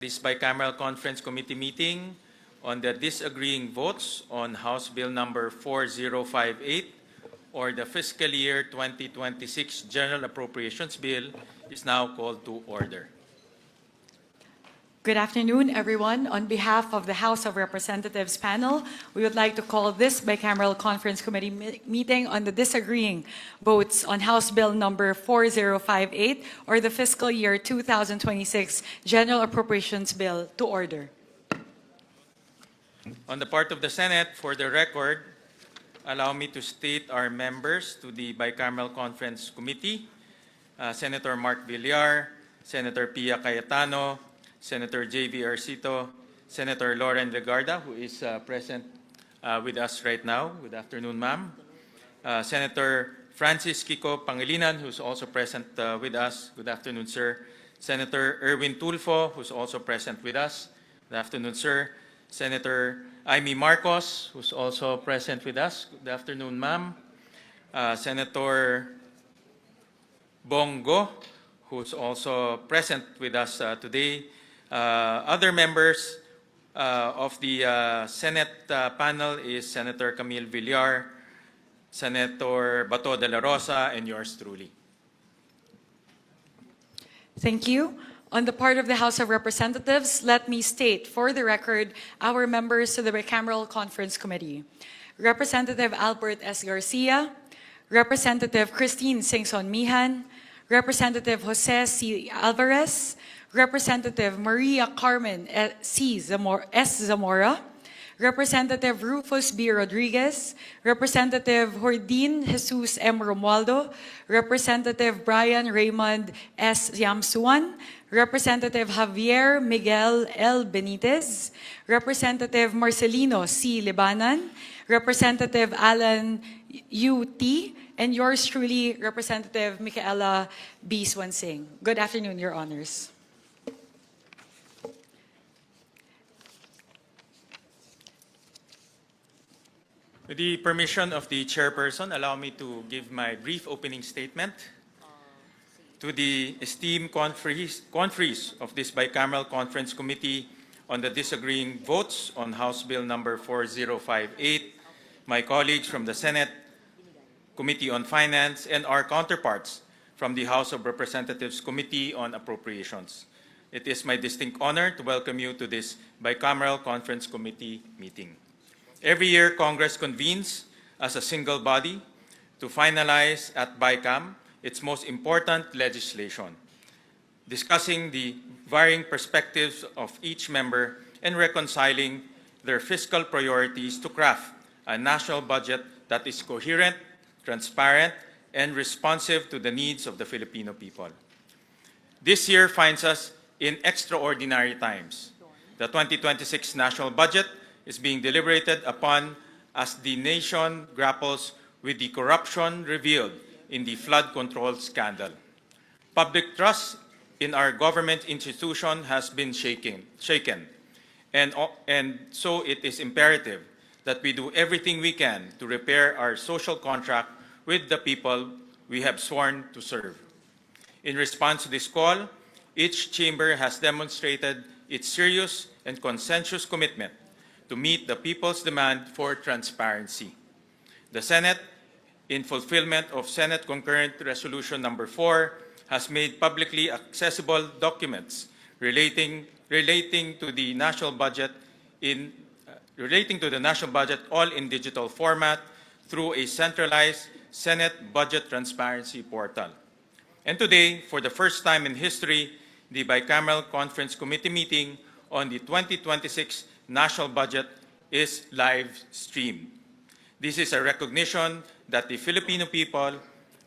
This bicameral conference committee meeting on the disagreeing votes on House Bill number 4058 or the fiscal year 2026 General Appropriations Bill is now called to order. Good afternoon, everyone. On behalf of the House of Representatives panel, we would like to call this bicameral conference committee meeting on the disagreeing votes on House Bill number 4058 or the fiscal year 2026 General Appropriations Bill to order. On the part of the Senate, for the record, allow me to state our members to the bicameral conference committee: Senator Mark Villar, Senator Pia Cayetano, Senator J.V. Arcito, Senator Lauren Legarda, who is present with us right now. Good afternoon, ma'am. Senator Francis Kiko Pangilinan, who's also present with us. Good afternoon, sir. Senator Erwin Tulfo, who's also present with us. Good afternoon, sir. Senator Amy Marcos, who's also present with us. Good afternoon, ma'am. Senator Bongo, who's also present with us today. Other members of the Senate panel is Senator Camille Villar, Senator Bato de la Rosa, and yours truly. Thank you. On the part of the House of Representatives, let me state for the record our members to the bicameral conference committee: Representative Albert S. Garcia, Representative Christine Singson Mihan, Representative Jose C. Alvarez, Representative Maria Carmen S. Zamora, Representative Rufus B. Rodriguez, Representative Jordin Jesus M. Romualdo, Representative Brian Raymond S. Yamsuan, Representative Javier Miguel L. Benitez, Representative Marcelino C. Libanan, Representative Alan U.T., and yours truly, Representative Micaela B. Swansing. Good afternoon, Your Honors. With the permission of the chairperson, allow me to give my brief opening statement. To the esteemed conferees of this bicameral conference committee on the disagreeing votes on House Bill number 4058, my colleagues from the Senate Committee on Finance, and our counterparts from the House of Representatives Committee on Appropriations. It is my distinct honor to welcome you to this bicameral conference committee meeting. Every year, Congress convenes as a single body to finalize at BICAM its most important legislation, discussing the varying perspectives of each member and reconciling their fiscal priorities to craft a national budget that is coherent, transparent, and responsive to the needs of the Filipino people. This year finds us in extraordinary times. The 2026 national budget is being deliberated upon as the nation grapples with the corruption revealed in the flood control scandal. Public trust in our government institution has been shaken. And so it is imperative that we do everything we can to repair our social contract with the people we have sworn to serve. In response to this call, each chamber has demonstrated its serious and consensuous commitment to meet the people's demand for transparency. The Senate, in fulfillment of Senate Concurrent Resolution number 4, has made publicly accessible documents relating to the national budget all in digital format through a centralized Senate Budget Transparency Portal. And today, for the first time in history, the bicameral conference committee meeting on the 2026 national budget is live streamed. This is a recognition that the Filipino people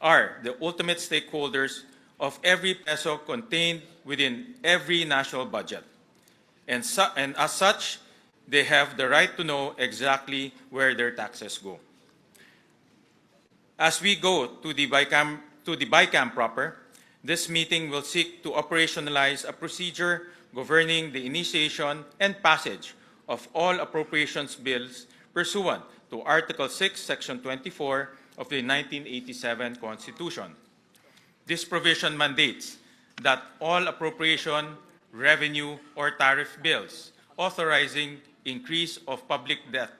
are the ultimate stakeholders of every peso contained within every national budget. And as such, they have the right to know exactly where their taxes go. As we go to the BICAM proper, this meeting will seek to operationalize a procedure governing the initiation and passage of all appropriations bills pursuant to Article 6, Section 24 of the 1987 Constitution. This provision mandates that all appropriation revenue, or tariff bills, authorizing increase of public debt,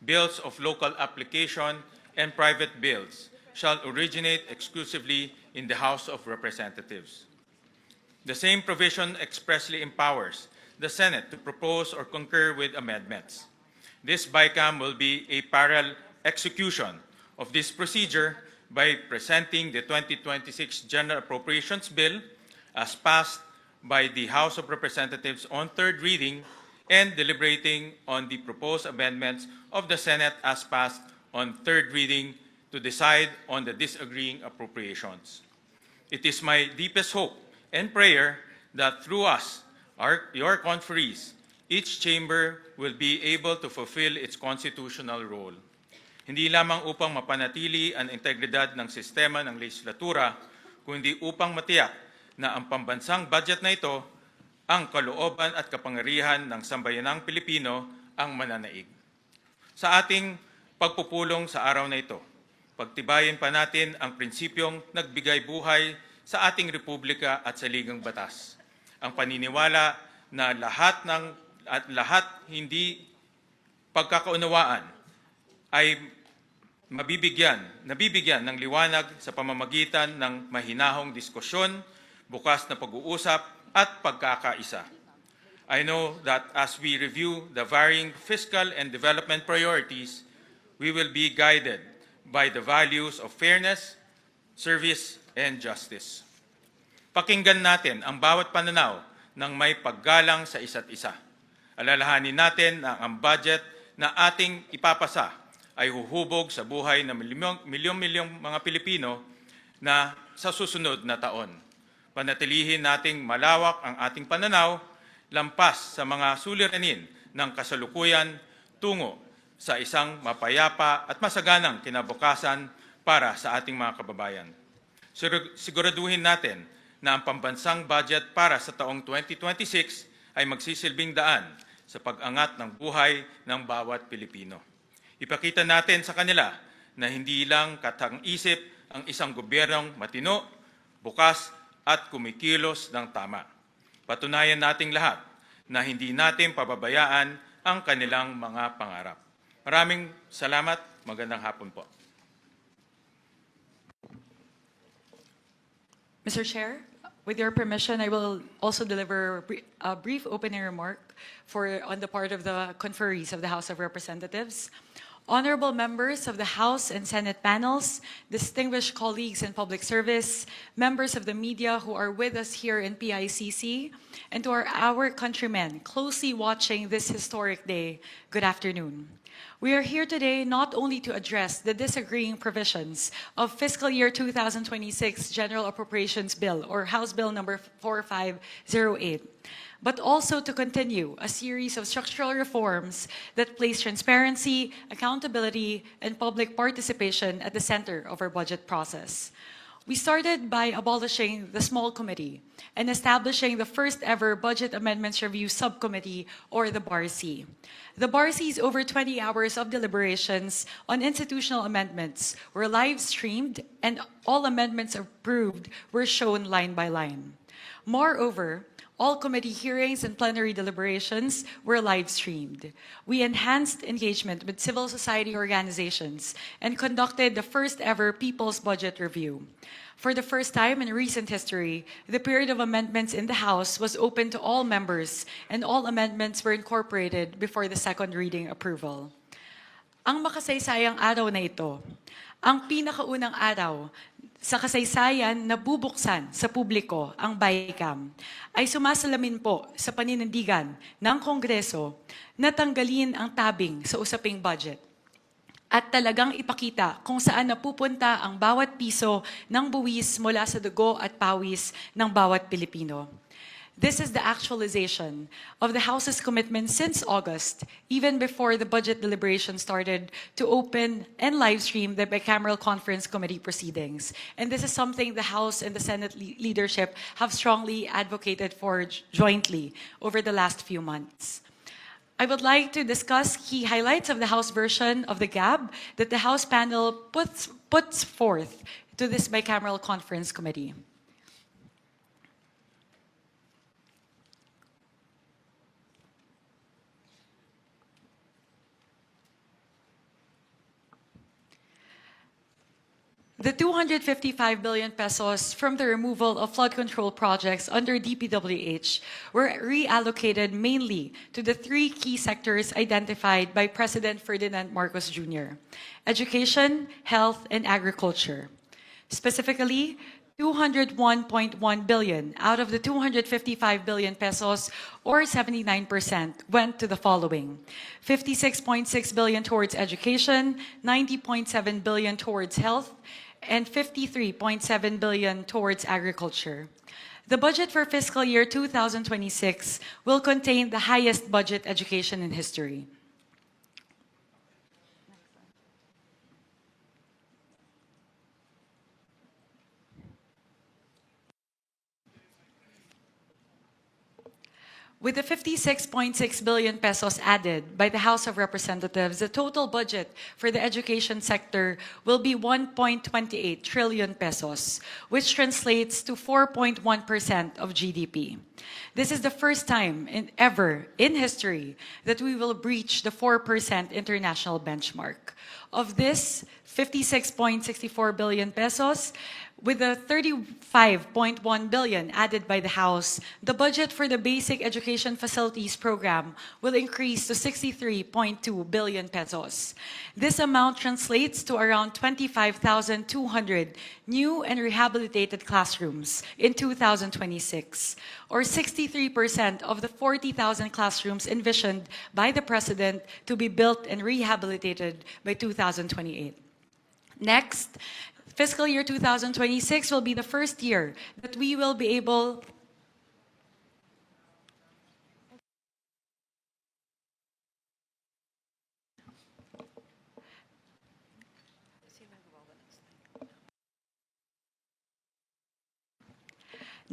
bills of local application, and private bills shall originate exclusively in the House of Representatives. The same provision expressly empowers the Senate to propose or concur with amendments. This BICAM will be a parallel execution of this procedure by presenting the 2026 General Appropriations Bill as passed by the House of Representatives on third reading and deliberating on the proposed amendments of the Senate as passed on third reading to decide on the disagreeing appropriations. It is my deepest hope and prayer that through us, your conferees, each chamber will be able to fulfill its constitutional role. Hindi lamang upang mapanatili ang integridad ng sistema ng legislatura, kundi upang matiyak na ang pambansang budget na ito, ang kalooban at kapangyarihan ng sambayanang Pilipino ang mananaig. Sa ating pagpupulong sa araw na ito, pagtibayin pa natin ang prinsipyong nagbigay buhay sa ating republika at sa ligang batas. Ang paniniwala na lahat hindi pagkakaunawaan ay nabibigyan ng liwanag sa pamamagitan ng mahinahong diskusyon, bukas na pag-uusap at pagkakaisa. I know that as we review the varying fiscal and development priorities, we will be guided by the values of fairness, service, and justice. Pakinggan natin ang bawat pananaw ng may paggalang sa isa't isa. Alalahanin natin na ang budget na ating ipapasa ay huhubog sa buhay ng milyong-milyong mga Pilipino na sa susunod na taon. Panatilihin nating malawak ang ating pananaw lampas sa mga suliranin ng kasalukuyan tungo sa isang mapayapa at masaganang kinabukasan para sa ating mga kababayan. Siguraduhin natin na ang pambansang budget para sa taong 2026 ay magsisilbing daan sa pag-angat ng buhay ng bawat Pilipino. Ipakita natin sa kanila na hindi lang katang-isip ang isang gobyernong matino, bukas at kumikilos ng tama. Patunayan nating lahat na hindi natin pababayaan ang kanilang mga pangarap. Maraming salamat. Magandang hapon po. Mr. Chair, with your permission, I will also deliver a brief opening remark on the part of the conferees of the House of Representatives. Honorable members of the House and Senate panels, distinguished colleagues in public service, members of the media who are with us here in PICC, and to our countrymen closely watching this historic day, good afternoon. We are here today not only to address the disagreeing provisions of fiscal year 2026 General Appropriations Bill, or House Bill number 4508, but also to continue a series of structural reforms that place transparency, accountability, and public participation at the center of our budget process. We started by abolishing the small committee and establishing the first ever Budget Amendments Review Subcommittee, or the BARC. The BARC's over 20 hours of deliberations on institutional amendments were live streamed, and all amendments approved were shown line by line. Moreover, all committee hearings and plenary deliberations were live streamed. We enhanced engagement with civil society organizations and conducted the first ever People's Budget Review. For the first time in recent history, the period of amendments in the House was open to all members, and all amendments were incorporated before the second reading approval. Ang makasaysayang araw na ito, ang pinakaunang araw sa kasaysayan na bubuksan sa publiko ang BICAM, ay sumasalamin po sa paninindigan ng Kongreso na tanggalin ang tabing sa usaping budget at talagang ipakita kung saan napupunta ang bawat piso ng buwis mula sa dugo at pawis ng bawat Pilipino. This is the actualization of the House's commitment since August, even before the budget deliberation started, to open and live stream the Bicameral Conference Committee proceedings. And this is something the House and the Senate leadership have strongly advocated for jointly over the last few months. I would like to discuss key highlights of the House version of the GAB that the House panel puts forth to this Bicameral Conference Committee. The 255 billion pesos from the removal of flood control projects under DPWH were reallocated mainly to the three key sectors identified by President Ferdinand Marcos Jr.: education, health, and agriculture. Specifically, 201.1 billion out of the 255 billion pesos, or 79%, went to the following: 56.6 billion towards education, 90.7 billion towards health, and 53.7 billion towards agriculture. The budget for fiscal year 2026 will contain the highest budget education in history. With the 56.6 billion pesos added by the House of Representatives, the total budget for the education sector will be 1.28 trillion pesos, which translates to 4.1% of GDP. This is the first time ever in history that we will breach the 4% international benchmark. Of this, 56.64 billion pesos, with the 35.1 billion added by the House, the budget for the Basic Education Facilities Program will increase to 63.2 billion pesos. This amount translates to around 25,200 new and rehabilitated classrooms in 2026, or 63% of the 40,000 classrooms envisioned by the President to be built and rehabilitated by 2028. Next, fiscal year 2026 will be the first year that we will be able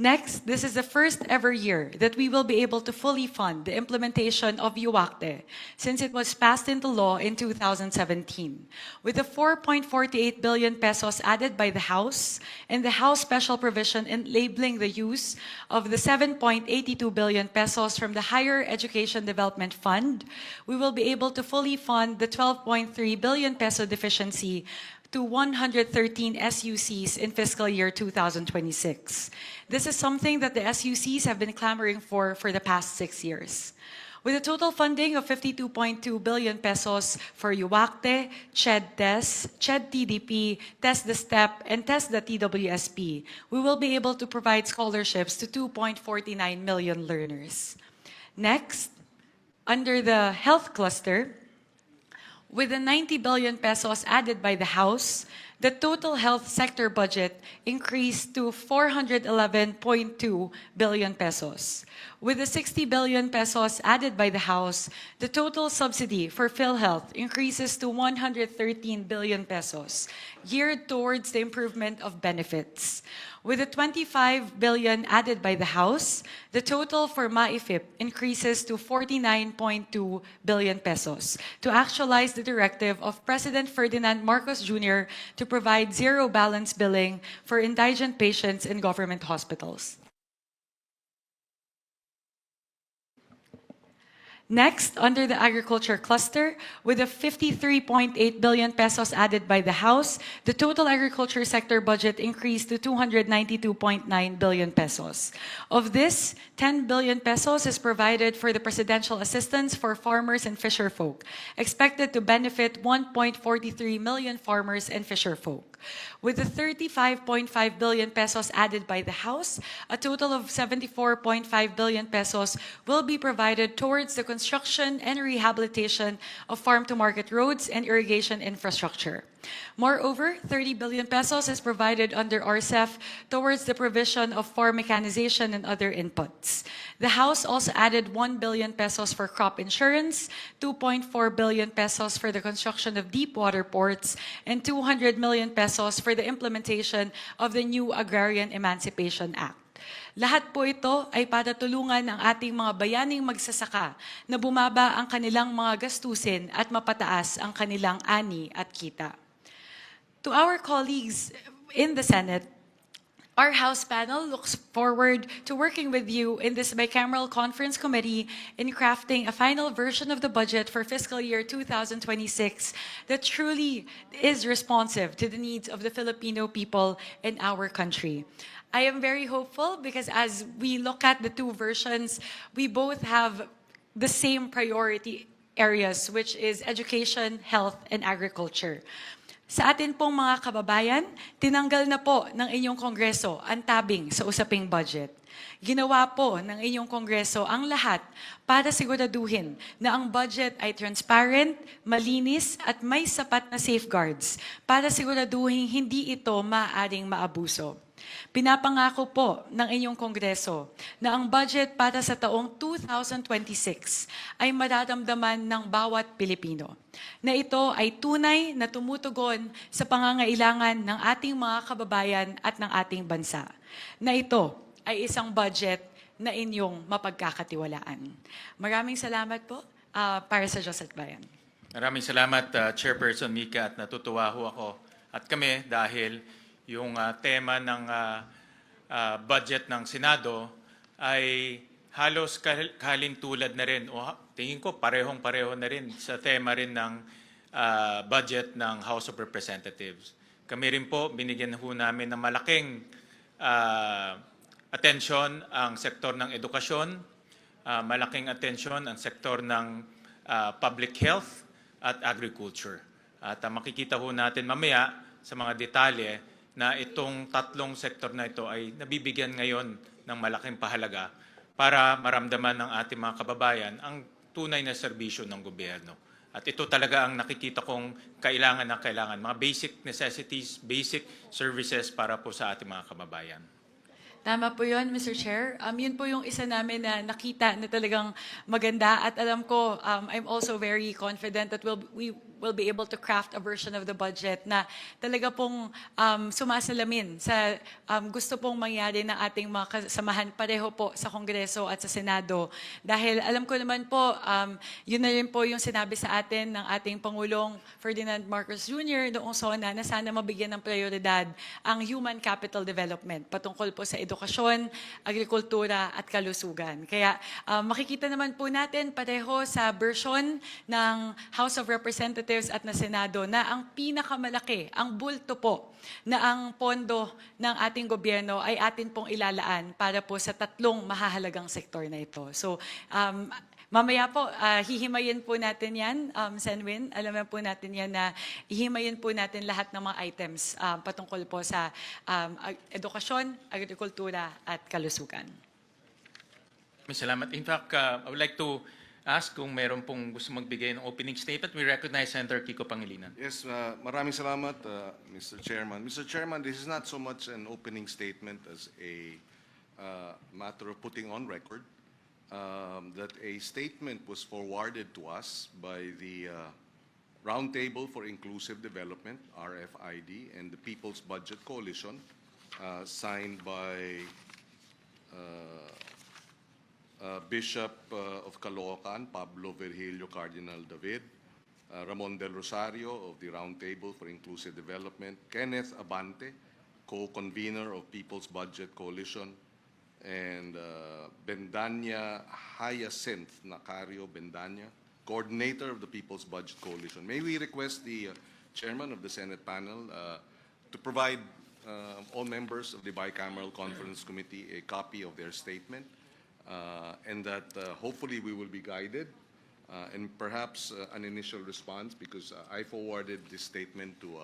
Next, this is the first ever year that we will be able to fully fund the implementation of UACTE since it was passed into law in 2017. With the 4.48 billion pesos added by the House and the House special provision enabling the use of the 7.82 billion pesos from the Higher Education Development Fund, we will be able to fully fund the 12.3 billion peso deficiency to 113 SUCs in fiscal year 2026. This is something that the SUCs have been clamoring for the past 6 years. With a total funding of 52.2 billion pesos for UACTE, CHED-TES, CHED-TDP, TES the STEP, and TES the TWSP, we will be able to provide scholarships to 2.49 million learners. Next, under the health cluster, with the 90 billion pesos added by the House, the total health sector budget increased to 411.2 billion pesos. With the 60 billion pesos added by the House, the total subsidy for PhilHealth increases to 113 billion pesos, geared towards the improvement of benefits. With the 25 billion added by the House, the total for MAIFIP increases to 49.2 billion pesos to actualize the directive of President Ferdinand Marcos Jr. to provide zero balance billing for indigent patients in government hospitals. Next, under the agriculture cluster, with the 53.8 billion pesos added by the House, the total agriculture sector budget increased to 292.9 billion pesos. Of this, 10 billion pesos is provided for the presidential assistance for farmers and fisherfolk, expected to benefit 1.43 million farmers and fisherfolk. With the 35.5 billion pesos added by the House, a total of 74.5 billion pesos will be provided towards the construction and rehabilitation of farm-to-market roads and irrigation infrastructure. Moreover, 30 billion pesos is provided under RCEF towards the provision of farm mechanization and other inputs. The House also added 1 billion pesos for crop insurance, 2.4 billion pesos for the construction of deep water ports, and 200 million pesos for the implementation of the new Agrarian Emancipation Act. Lahat po ito ay patatulungan ang ating mga bayaning magsasaka na bumaba ang kanilang mga gastusin at mapataas ang kanilang ani at kita. To our colleagues in the Senate, Our House panel looks forward to working with you in this bicameral conference committee in crafting a final version of the budget for fiscal year 2026 that truly is responsive to the needs of the Filipino people in our country. I am very hopeful because as we look at the two versions, we both have the same priority areas, which is education, health, and agriculture. Sa atin pong mga kababayan, tinanggal na po ng inyong Kongreso ang tabing sa usaping budget. Ginawa po ng inyong Kongreso ang lahat para siguraduhin na ang budget ay transparent, malinis at may sapat na safeguards para siguraduhin hindi ito maaaring maabuso. Pinapangako po ng inyong Kongreso na ang budget para sa taong 2026 ay mararamdaman ng bawat Pilipino, na ito ay tunay na tumutugon sa pangangailangan ng ating mga kababayan at ng ating bansa, na ito ay isang budget na inyong mapagkakatiwalaan. Maraming salamat po para sa Diyos at Bayan. Maraming salamat, Chairperson Mika, at natutuwa ho ako at kami dahil yung tema ng budget ng Senado ay halos kalintulad na rin o tingin ko parehong-pareho na rin sa tema rin ng budget ng House of Representatives. Kami rin po, binigyan ho namin ng malaking atensyon ang sektor ng edukasyon, malaking atensyon ang sektor ng public health at agriculture. At makikita ho natin mamaya sa mga detalye na itong tatlong sektor na ito ay nabibigyan ngayon ng malaking pahalaga para maramdaman ng ating mga kababayan ang tunay na serbisyo ng gobyerno. At ito talaga ang nakikita kong kailangan na kailangan, mga basic necessities, basic services para po sa ating mga kababayan. Tama po yun, Mr. Chair. Yun po yung isa namin na nakita na talagang maganda at alam ko, I'm also very confident that we will be able to craft a version of the budget na talaga pong sumasalamin sa gusto pong mangyari ng ating mga kasamahan pareho po sa Kongreso at sa Senado. Dahil alam ko naman po, yun na rin po yung sinabi sa atin ng ating Pangulong Ferdinand Marcos Jr. noong SONA na sana mabigyan ng prioridad ang human capital development patungkol po sa edukasyon, agrikultura at kalusugan. Kaya makikita naman po natin pareho sa version ng House of Representatives at na Senado na ang pinakamalaki, ang bulto po na ang pondo ng ating gobyerno ay atin pong ilalaan para po sa tatlong mahahalagang sektor na ito. So, mamaya po, hihimayin po natin yan, Senwin. Alam po natin yan na hihimayin po natin lahat ng mga items patungkol po sa edukasyon, agrikultura at kalusugan. Salamat. In fact, I would like to ask kung meron pong gusto magbigay ng opening statement. We recognize Senator Kiko Pangilinan. Yes, maraming salamat, Mr. Chairman. Mr. Chairman, this is not so much an opening statement as a matter of putting on record that a statement was forwarded to us by the Roundtable for Inclusive Development, RFID, and the People's Budget Coalition, signed by Bishop of Caloocan, Pablo Virgilio Cardinal David, Ramon Del Rosario of the Roundtable for Inclusive Development, Kenneth Abante, co-convener of People's Budget Coalition, and Bendanya Hyacinth Nacario Bendanya, coordinator of the People's Budget Coalition. May we request the chairman of the Senate panel to provide all members of the Bicameral Conference Committee a copy of their statement, and that hopefully we will be guided and perhaps an initial response, because I forwarded this statement to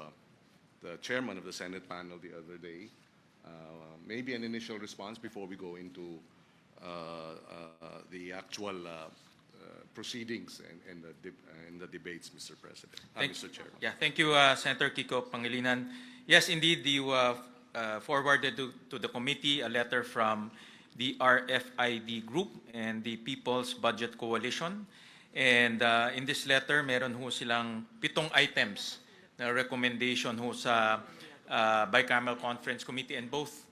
the chairman of the Senate panel the other day. Maybe an initial response before we go into the actual proceedings and the debates, Mr. President. Mr. Chairman. Yeah, thank you, Senator Kiko Pangilinan. Yes, indeed, you forwarded to the committee a letter from the RFID group and the People's Budget Coalition. And in this letter, meron ho silang 7 items na recommendation ho sa Bicameral Conference Committee and both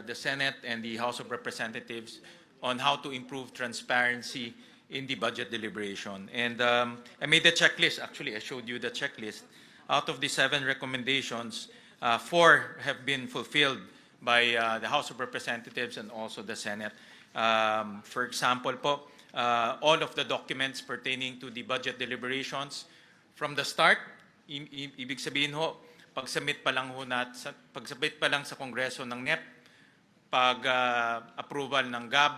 the Senate and the House of Representatives on how to improve transparency in the budget deliberation. And I made the checklist. Actually, I showed you the checklist. Out of the 7 recommendations, 4 have been fulfilled by the House of Representatives and also the Senate. For example po, all of the documents pertaining to the budget deliberations from the start, ibig sabihin ho, pag-submit pa lang sa Kongreso ng NEP, pag-approval ng GAB,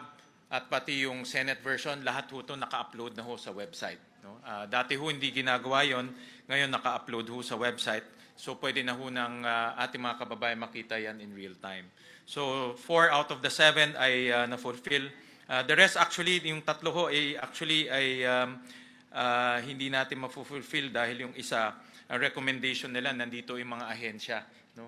at pati yung Senate version, lahat ho ito naka-upload na ho sa website. No? Dati ho hindi ginagawa yon, ngayon naka-upload ho sa website. So pwede na ho ng ating mga kababayan makita yan in real time. So 4 out of the 7 ay na-fulfill. The rest actually, yung tatlo ho ay hindi natin ma-fulfill dahil yung isa, ang recommendation nila, nandito yung mga ahensya. No?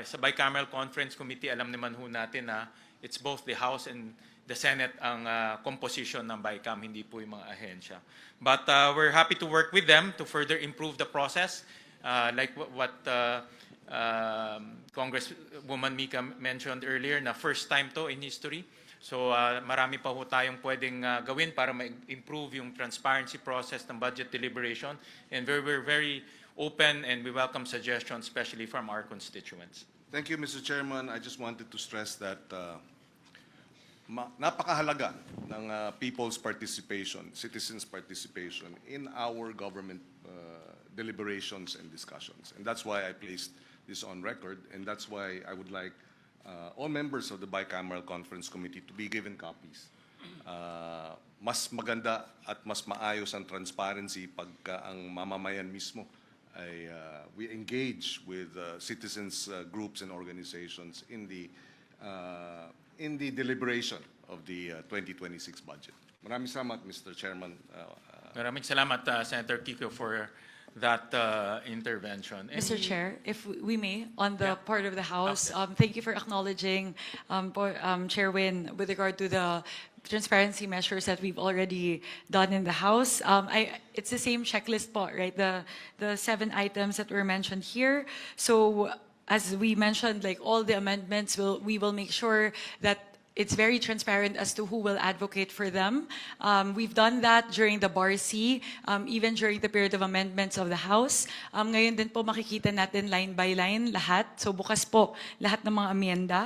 Sa Bicameral Conference Committee, alam naman ho natin na it's both the House and the Senate ang composition ng BICAM, hindi po yung mga ahensya. But we're happy to work with them to further improve the process. Like what Congresswoman Mika mentioned earlier, na first time to in history. So marami pa ho tayong pwedeng gawin para ma-improve yung transparency process ng budget deliberation. And we're very open and we welcome suggestions, especially from our constituents. Thank you, Mr. Chairman. I just wanted to stress that napakahalaga ng people's participation, citizens' participation in our government deliberations and discussions. And that's why I placed this on record, and that's why I would like all members of the Bicameral Conference Committee to be given copies. Mas maganda at mas maayos ang transparency pagka ang mamamayan mismo ay we engage with citizens groups and organizations in the deliberation of the 2026 budget. Maraming salamat, Mr. Chairman. Maraming salamat, Senator Kiko, for that intervention. Mr. Chair, if we may, on the part of the House, Okay. thank you for acknowledging, Chair Win, with regard to the transparency measures that we've already done in the House. It's the same checklist po, right? The 7 items that were mentioned here. So as we mentioned, like all the amendments, we will make sure that it's very transparent as to who will advocate for them. We've done that during the Bar C, even during the period of amendments of the House. Ngayon din po makikita natin line by line lahat. So bukas po lahat ng mga amyenda.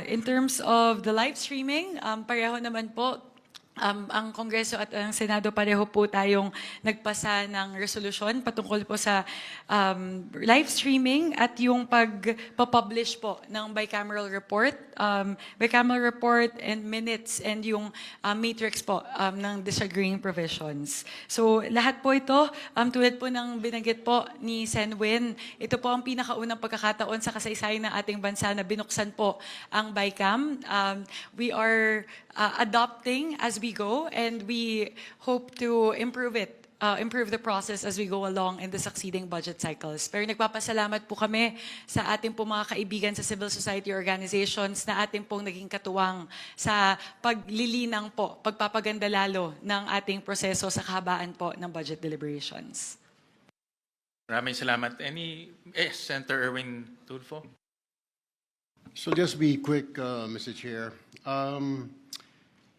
In terms of the live streaming, pareho naman po, ang Kongreso at ang Senado pareho po tayong nagpasa ng resolusyon patungkol po sa live streaming at yung pagpapublish po ng bicameral report and minutes and yung matrix po ng disagreeing provisions. So lahat po ito, tulad po ng binanggit po ni Sen Win, ito po ang pinakaunang pagkakataon sa kasaysayan ng ating bansa na binuksan po ang BICAM. We are adopting as we go, and we hope to improve the process as we go along in the succeeding budget cycles. Pero nagpapasalamat po kami sa ating po mga kaibigan sa civil society organizations na ating pong naging katuwang sa paglilinang po, pagpapaganda lalo ng ating proseso sa kahabaan po ng budget deliberations. Maraming salamat. Senator Erwin Tulfo? So just be quick, Mr. Chair.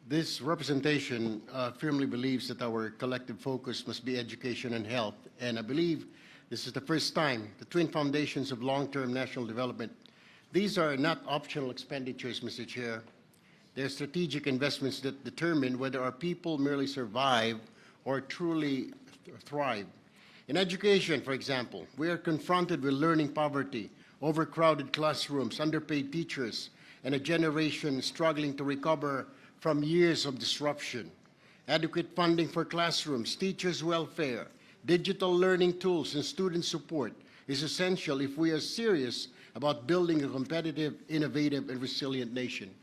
This representation firmly believes that our collective focus must be education and health, and I believe this is the first time the twin foundations of long-term national development, these are not optional expenditures, Mr. Chair. They're strategic investments that determine whether our people merely survive or truly thrive. In education, for example, we are confronted with learning poverty, overcrowded classrooms, underpaid teachers, and a generation struggling to recover from years of disruption. Adequate funding for classrooms, teachers' welfare, digital learning tools, and student support is essential if we are serious about building a competitive, innovative, and resilient nation.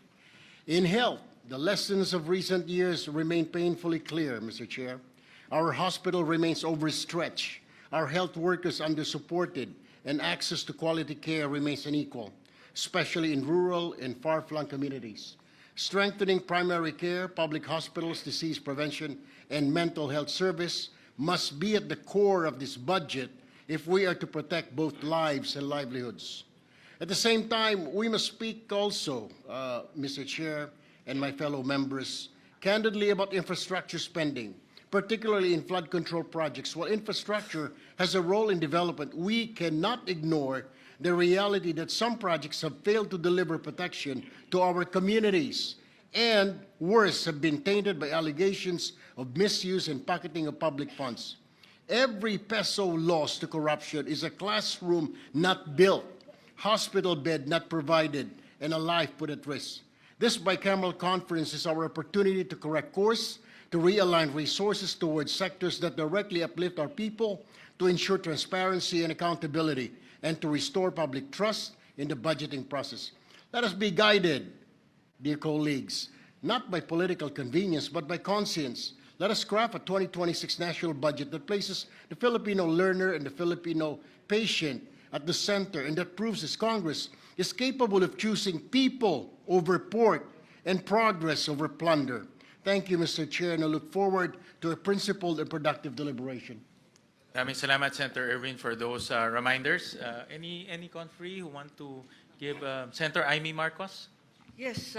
In health, the lessons of recent years remain painfully clear, Mr. Chair. Our hospital remains overstretched, our health workers undersupported, and access to quality care remains unequal, especially in rural and far-flung communities. Strengthening primary care, public hospitals, disease prevention, and mental health service must be at the core of this budget if we are to protect both lives and livelihoods. At the same time, we must speak also, Mr. Chair and my fellow members, candidly about infrastructure spending, particularly in flood control projects. While infrastructure has a role in development, we cannot ignore the reality that some projects have failed to deliver protection to our communities and, worse, have been tainted by allegations of misuse and pocketing of public funds. Every peso lost to corruption is a classroom not built, hospital bed not provided, and a life put at risk. This bicameral conference is our opportunity to correct course, to realign resources towards sectors that directly uplift our people, to ensure transparency and accountability, and to restore public trust in the budgeting process. Let us be guided, dear colleagues, not by political convenience, but by conscience. Let us craft a 2026 national budget that places the Filipino learner and the Filipino patient at the center, and that proves this Congress is capable of choosing people over pork and progress over plunder. Thank you, Mr. Chair, and I look forward to a principled and productive deliberation. Maraming salamat, Senator Erwin, for those reminders. Any conferee who want to give Senator Amy Marcos? Yes,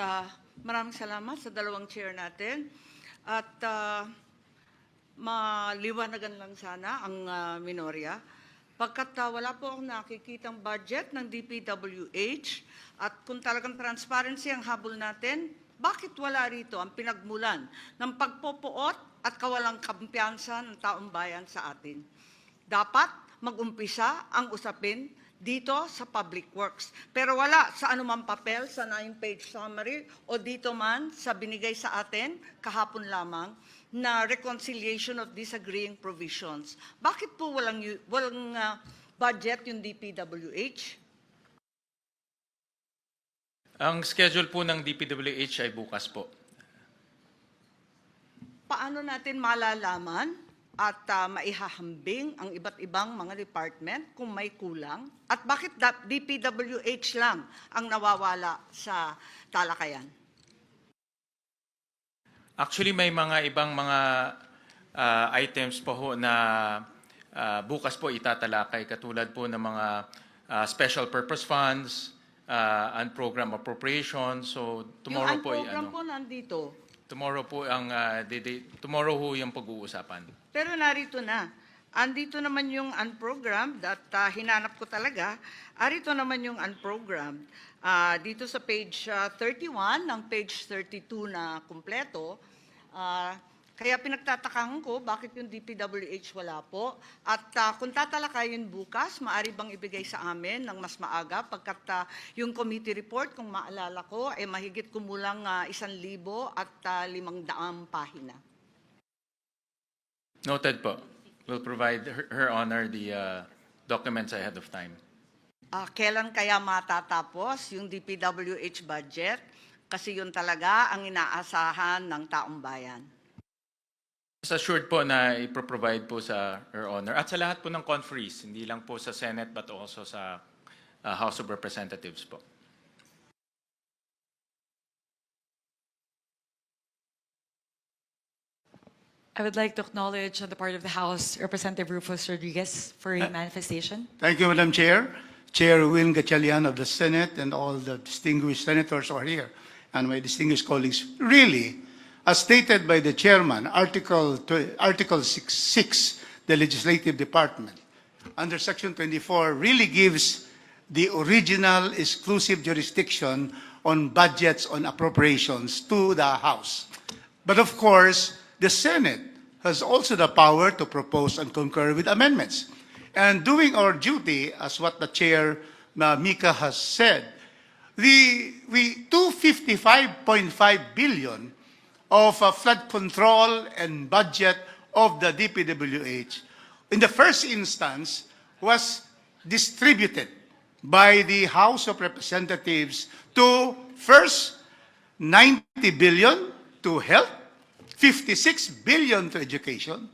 maraming salamat sa dalawang chair natin. At maliwanagan lang sana ang minorya. Pagkat wala po akong nakikitang budget ng DPWH at kung talagang transparency ang habol natin, bakit wala rito ang pinagmulan ng pagpopoot at kawalang kampiyansa ng taong bayan sa atin? Dapat mag-umpisa ang usapin dito sa Public Works. Pero wala sa anumang papel, sa 9-page summary o dito man sa binigay sa atin kahapon lamang na reconciliation of disagreeing provisions. Bakit po walang budget yung DPWH? Ang schedule po ng DPWH ay bukas po. Paano natin malalaman at maihahambing ang iba't ibang mga department kung may kulang? At bakit DPWH lang ang nawawala sa talakayan? Actually, may mga ibang mga items po ho na bukas po itatalakay, katulad po ng mga special purpose funds, and program appropriations. So tomorrow yung po program po nandito. Tomorrow po ang tomorrow ho yung pag-uusapan. Pero narito na. Andito naman yung unprogrammed at hinanap ko talaga. Arito naman yung unprogrammed. Dito sa page 31 ng page 32 na kumpleto. Kaya pinagtatakahan ko bakit yung DPWH wala po. At kung tatalakayin bukas, maaari bang ibigay sa amin ng mas maaga pagkat yung committee report, kung maalala ko, ay mahigit kumulang 1,000 at 500 pahina. Noted po. We'll provide her honor the documents ahead of time. Kailan kaya matatapos yung DPWH budget? Kasi yun talaga ang inaasahan ng taong bayan. Assured po na ipro-provide po sa Her Honor at sa lahat po ng conferees, hindi lang po sa Senate but also sa House of Representatives po. I would like to acknowledge on the part of the House, Representative Rufus Rodriguez for a manifestation. Thank you, Madam Chair. Chair Win Gatchalian of the Senate and all the distinguished senators who are here and my distinguished colleagues. Really, as stated by the chairman, Article 6, the Legislative Department, under Section 24, really gives the original exclusive jurisdiction on budgets, on appropriations to the House. But of course, the Senate has also the power to propose and concur with amendments. And doing our duty, as what the Chair, Mika, has said, we 255.5 billion of flood control and budget of the DPWH, in the first instance, was distributed by the House of Representatives to first 90 billion to health, 56 billion to education,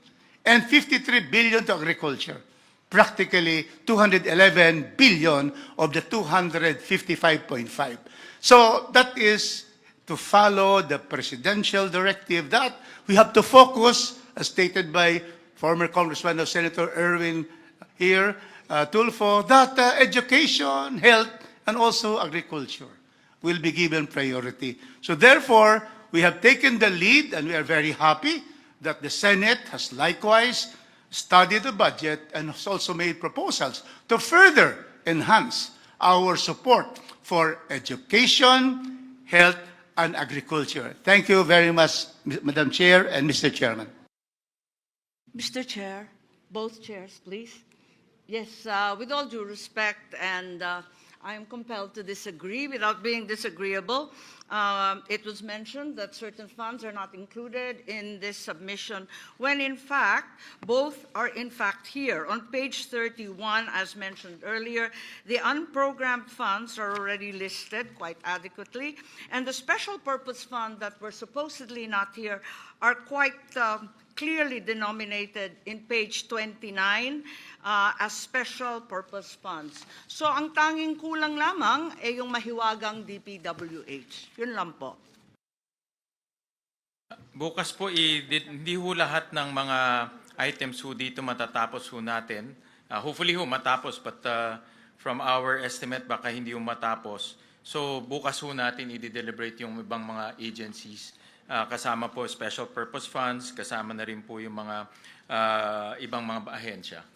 and 53 billion to agriculture. Practically 211 billion of the 255.5. So that is to follow the presidential directive that we have to focus, as stated by former Congressman of Senator Erwin here, Tulfo, that education, health, and also agriculture will be given priority. So therefore, we have taken the lead, and we are very happy that the Senate has likewise studied the budget and has also made proposals to further enhance our support for education, health, and agriculture. Thank you very much, Madam Chair and Mr. Chairman. Mr. Chair, both chairs, please. Yes, with all due respect, and I am compelled to disagree without being disagreeable. It was mentioned that certain funds are not included in this submission, when in fact, both are in fact here. On page 31, as mentioned earlier, the unprogrammed funds are already listed quite adequately, and the special purpose fund that were supposedly not here are quite clearly denominated in page 29 as special purpose funds. So ang tanging kulang lamang ay yung mahiwagang DPWH. Yun lang po. Bukas po, hindi ho lahat ng mga items ho dito matatapos ho natin. Hopefully ho matapos, but from our estimate, baka hindi ho matapos. So bukas ho natin i-deliberate yung ibang mga agencies. Kasama po special purpose funds, kasama na rin po yung mga ibang mga ahensya.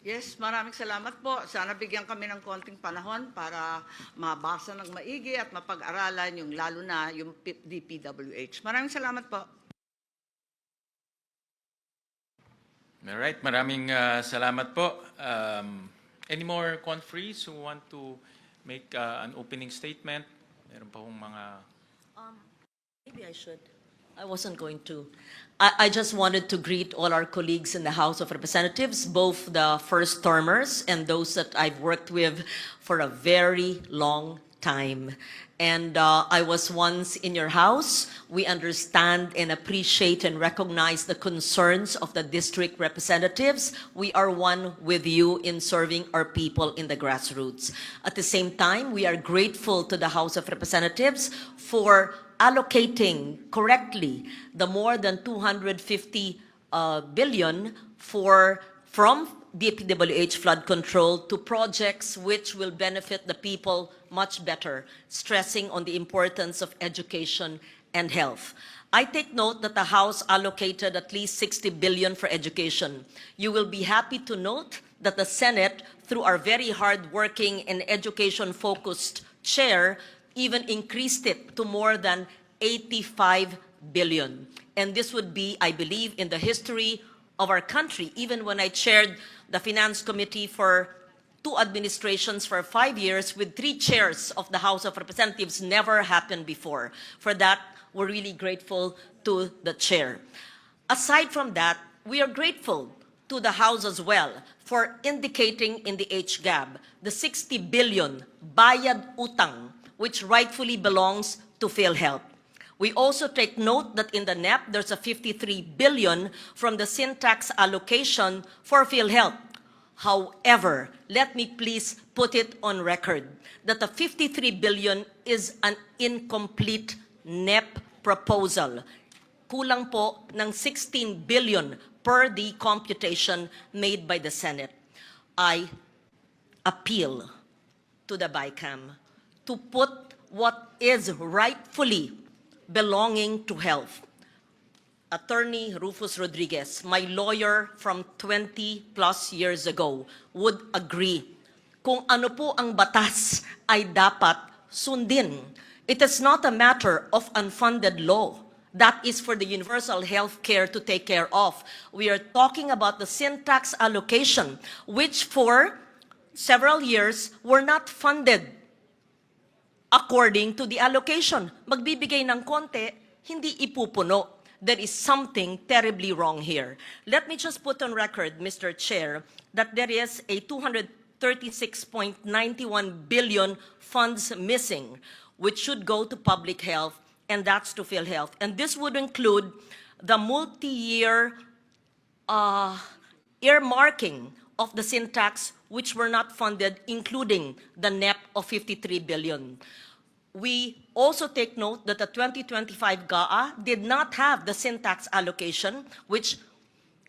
Yes, maraming salamat po. Sana bigyan kami ng konting panahon para mabasa ng maigi at mapag-aralan yung lalo na yung DPWH. Maraming salamat po. Alright, maraming salamat po. Any more conferees who want to make an opening statement? Meron pa hong mga... Maybe I should. I wasn't going to. I just wanted to greet all our colleagues in the House of Representatives, both the first termers and those that I've worked with for a very long time. And I was once in your house. We understand and appreciate and recognize the concerns of the district representatives. We are one with you in serving our people in the grassroots. At the same time, we are grateful to the House of Representatives for allocating correctly the more than 250 billion from DPWH flood control to projects which will benefit the people much better, stressing on the importance of education and health. I take note that the House allocated at least 60 billion for education. You will be happy to note that the Senate, through our very hard-working and education-focused chair, even increased it to more than 85 billion. And this would be, I believe, in the history of our country. Even when I chaired the Finance Committee for 2 administrations for 5 years with 3 chairs of the House of Representatives, never happened before. For that, we're really grateful to the chair. Aside from that, we are grateful to the House as well for indicating in the HGAB the 60 billion bayad utang, which rightfully belongs to PhilHealth. We also take note that in the NEP, there's a 53 billion from the syntax allocation for PhilHealth. However, let me please put it on record that the 53 billion is an incomplete NEP proposal. Kulang po ng 16 billion per the computation made by the Senate. I appeal to the BICAM to put what is rightfully belonging to health. Attorney Rufus Rodriguez, my lawyer from 20 plus years ago, would agree. Kung ano po ang batas ay dapat sundin. It is not a matter of unfunded law. That is for the universal health care to take care of. We are talking about the syntax allocation, which for several years were not funded according to the allocation. Magbibigay ng konti, hindi ipupuno. There is something terribly wrong here. Let me just put on record, Mr. Chair, that there is a 236.91 billion funds missing, which should go to public health, and that's to PhilHealth. And this would include the multi-year earmarking of the syntax, which were not funded, including the NEP of 53 billion. We also take note that the 2025 GAA did not have the syntax allocation, which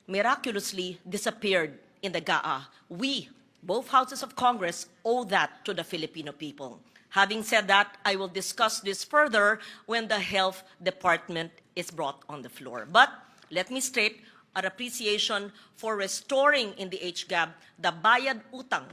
miraculously disappeared in the GAA. We, both houses of Congress, owe that to the Filipino people. Having said that, I will discuss this further when the Health Department is brought on the floor. But let me state our appreciation for restoring in the HGAB the bayad utang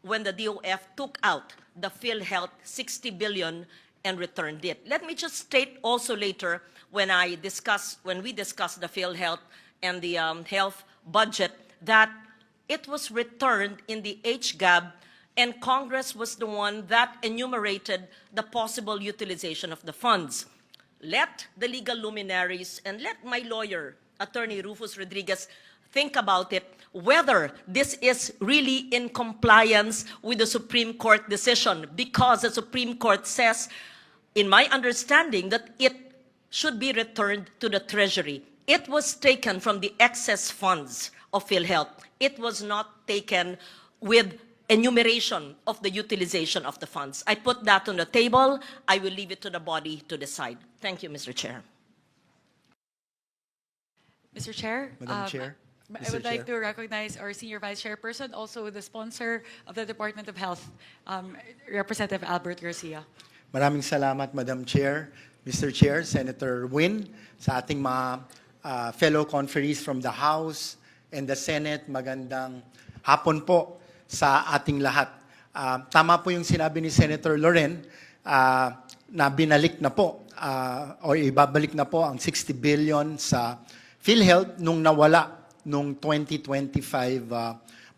when the DOF took out the PhilHealth 60 billion and returned it. Let me just state also later when we discuss the PhilHealth and the health budget that it was returned in the HGAB, and Congress was the one that enumerated the possible utilization of the funds. Let the legal luminaries and let my lawyer, Attorney Rufus Rodriguez, think about it, whether this is really in compliance with the Supreme Court decision, because the Supreme Court says, in my understanding, that it should be returned to the Treasury. It was taken from the excess funds of PhilHealth. It was not taken with enumeration of the utilization of the funds. I put that on the table. I will leave it to the body to decide. Thank you, Mr. Chair. Mr. Chair? Madam Chair? I Mr. would like to Chair? recognize our Senior Vice Chairperson, also the sponsor of the Department of Health, Representative Albert Garcia. Maraming salamat, Madam Chair, Mr. Chair, Senator Win, sa ating mga fellow conferees from the House and the Senate. Magandang hapon po sa ating lahat. Tama po yung sinabi ni Senator Loren na binalik na po o ibabalik na po ang 60 billion sa PhilHealth nung nawala nung 2025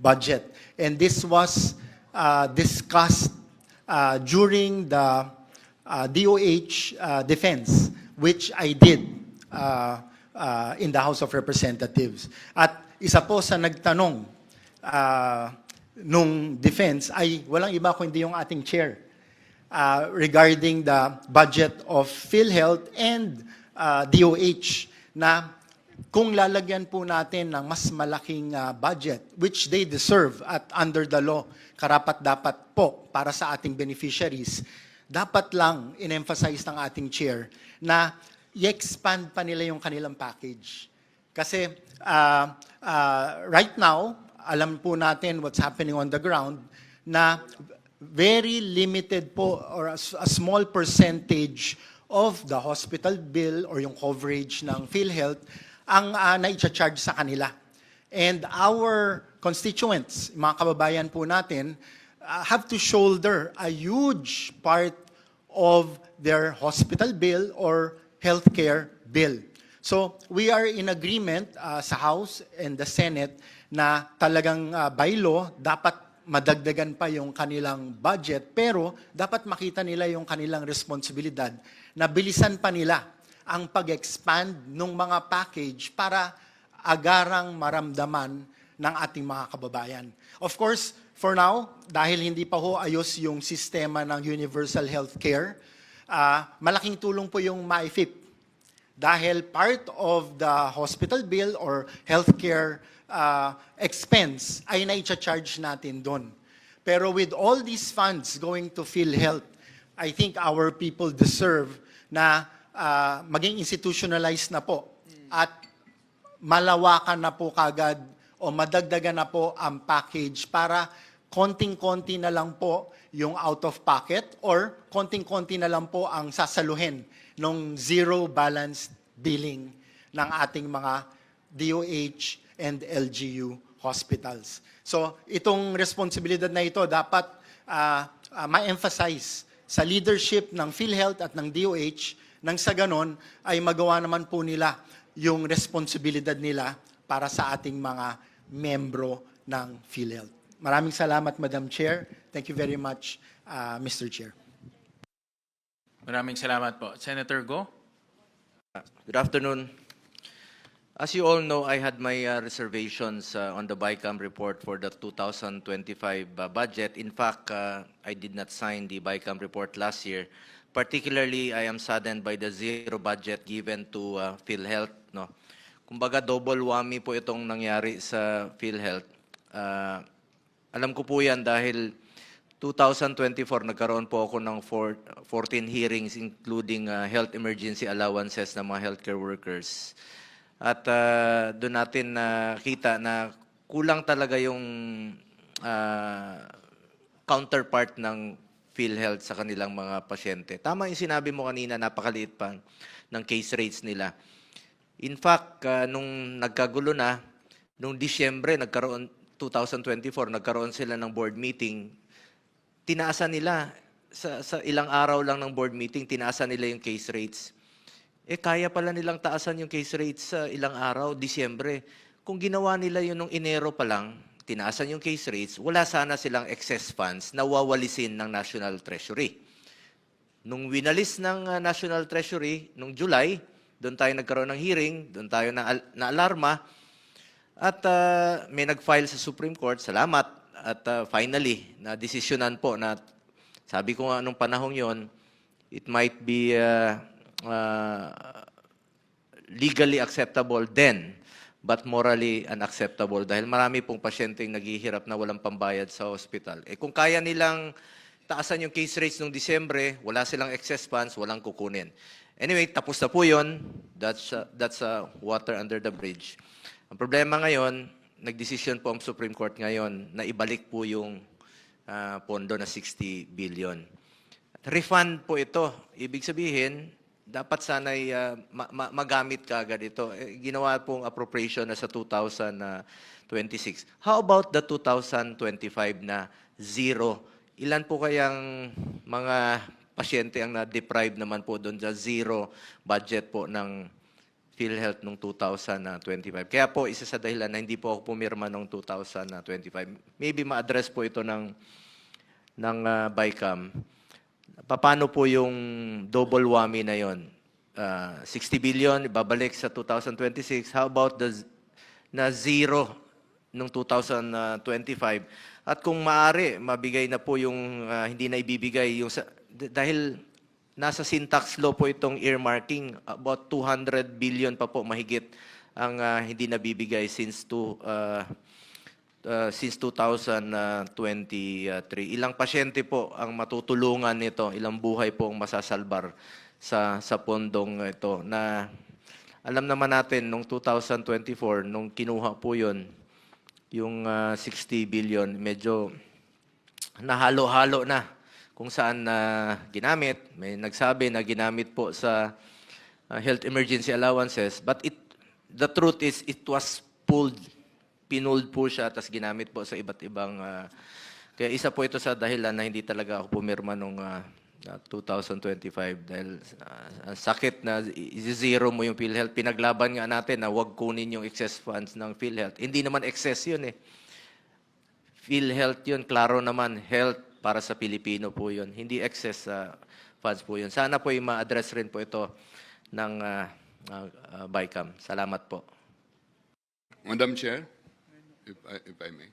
budget. And this was discussed during the DOH defense, which I did in the House of Representatives. At isa po sa nagtanong nung defense ay walang iba kundi yung ating chair regarding the budget of PhilHealth and DOH na kung lalagyan po natin ng mas malaking budget, which they deserve at under the law, karapat-dapat po para sa ating beneficiaries, dapat lang in-emphasize ng ating chair na i-expand pa nila yung kanilang package. Kasi right now, alam po natin what's happening on the ground na very limited po or a small percentage of the hospital bill or yung coverage ng PhilHealth ang na-charge sa kanila. And our constituents, mga kababayan po natin, have to shoulder a huge part of their hospital bill or healthcare bill. So we are in agreement sa House and the Senate na talagang by law, dapat madagdagan pa yung kanilang budget, pero dapat makita nila yung kanilang responsibilidad na bilisan pa nila ang pag-expand ng mga package para agarang maramdaman ng ating mga kababayan. Of course, for now, dahil hindi pa ho ayos yung sistema ng universal healthcare, malaking tulong po yung MyFIP. Dahil part of the hospital bill or healthcare expense ay na-charge natin doon. Pero with all these funds going to PhilHealth, I think our people deserve na maging institutionalized na po at malawakan na po kagad o madagdagan na po ang package para konting-konti na lang po yung out of pocket or konting-konti na lang po ang sasaluhin ng zero balance billing ng ating mga DOH and LGU hospitals. So itong responsibilidad na ito dapat ma-emphasize sa leadership ng PhilHealth at ng DOH nang sa ganon ay magawa naman po nila yung responsibilidad nila para sa ating mga membro ng PhilHealth. Maraming salamat, Madam Chair. Thank you very much, Mr. Chair. Maraming salamat po. Senator Go? Good afternoon. As you all know, I had my reservations on the BICAM report for the 2025 budget. In fact, I did not sign the BICAM report last year. Particularly, I am saddened by the zero budget given to PhilHealth. No? Kumbaga, double whammy po itong nangyari sa PhilHealth. Alam ko po yan dahil 2024, nagkaroon po ako ng 14 hearings including health emergency allowances ng mga healthcare workers. At doon natin nakita na kulang talaga yung counterpart ng PhilHealth sa kanilang mga pasyente. Tama yung sinabi mo kanina, napakaliit pa ng case rates nila. In fact, nung nagkagulo na, nung Disyembre, nagkaroon, 2024, nagkaroon sila ng board meeting, tinaasan nila, sa ilang araw lang ng board meeting, tinaasan nila yung case rates. Kaya pala nilang taasan yung case rates sa ilang araw, Disyembre. Kung ginawa nila yun nung Enero pa lang, tinaasan yung case rates, wala sana silang excess funds na wawalisin ng National Treasury. Nung winalis ng National Treasury, nung July, doon tayo nagkaroon ng hearing, doon tayo na-alarma, at may nag-file sa Supreme Court, salamat, at finally, na-desisyonan po na, sabi ko nga nung panahong yon, it might be legally acceptable then, but morally unacceptable dahil marami pong pasyenteng naghihirap na walang pambayad sa hospital. Kung kaya nilang taasan yung case rates nung Disyembre, wala silang excess funds, walang kukunin. Anyway, tapos na po yun. That's water under the bridge. Ang problema ngayon, nagdesisyon po ang Supreme Court ngayon na ibalik po yung pondo na 60 billion. Refund po ito. Ibig sabihin, dapat sana'y magamit ka agad ito. Ginawa pong appropriation na sa 2026. How about the 2025 na zero? Ilan po kayang mga pasyente ang na-deprive naman po doon sa zero budget po ng PhilHealth noong 2025. Kaya po, isa sa dahilan na hindi po ako pumirma noong 2025. Maybe ma-address po ito ng BICAM. Paano po yung double whammy na yon? 60 billion, babalik sa 2026. How about na zero noong 2025? At kung maaari, mabigay na po yung hindi na ibibigay. Dahil nasa syntax law po itong earmarking, about 200 billion pa po mahigit ang hindi nabibigay since 2023. Ilang pasyente po ang matutulungan nito, ilang buhay po ang masasalbar sa pondong ito na alam naman natin nung 2024 nung kinuha po yon yung 60 billion medyo nahalo-halo na kung saan ginamit. May nagsabi na ginamit po sa health emergency allowances, but the truth is it was pinulled po siya, tapos ginamit po sa iba't ibang, kaya isa po ito sa dahilan na hindi talaga ako pumirma nung 2025 dahil sakit na zero mo yung PhilHealth. Pinaglaban nga natin na wag kunin yung excess funds ng PhilHealth. Hindi naman excess yun eh. PhilHealth yun, klaro naman, health para sa Pilipino po yun. Hindi excess funds po yun. Sana po yung ma-address rin po ito ng BICAM. Salamat po. Madam Chair, if I may.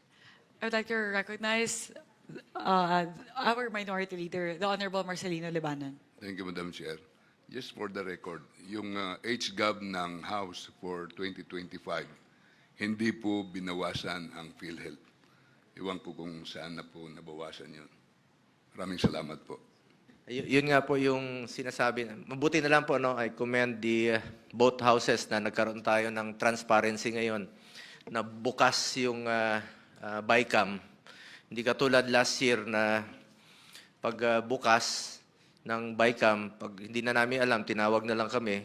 I would like to recognize our Minority Leader, the Honorable Marcelino Libanan. Thank you, Madam Chair. Just for the record, yung HGAB ng House for 2025, hindi po binawasan ang PhilHealth. Iwan po kung saan na po nabawasan yun. Maraming salamat po. Yun nga po yung sinasabi. Mabuti na lang po, no? I commend the both houses na nagkaroon tayo ng transparency ngayon na bukas yung BICAM. Hindi katulad last year na pag bukas ng BICAM, pag hindi na namin alam, tinawag na lang kami,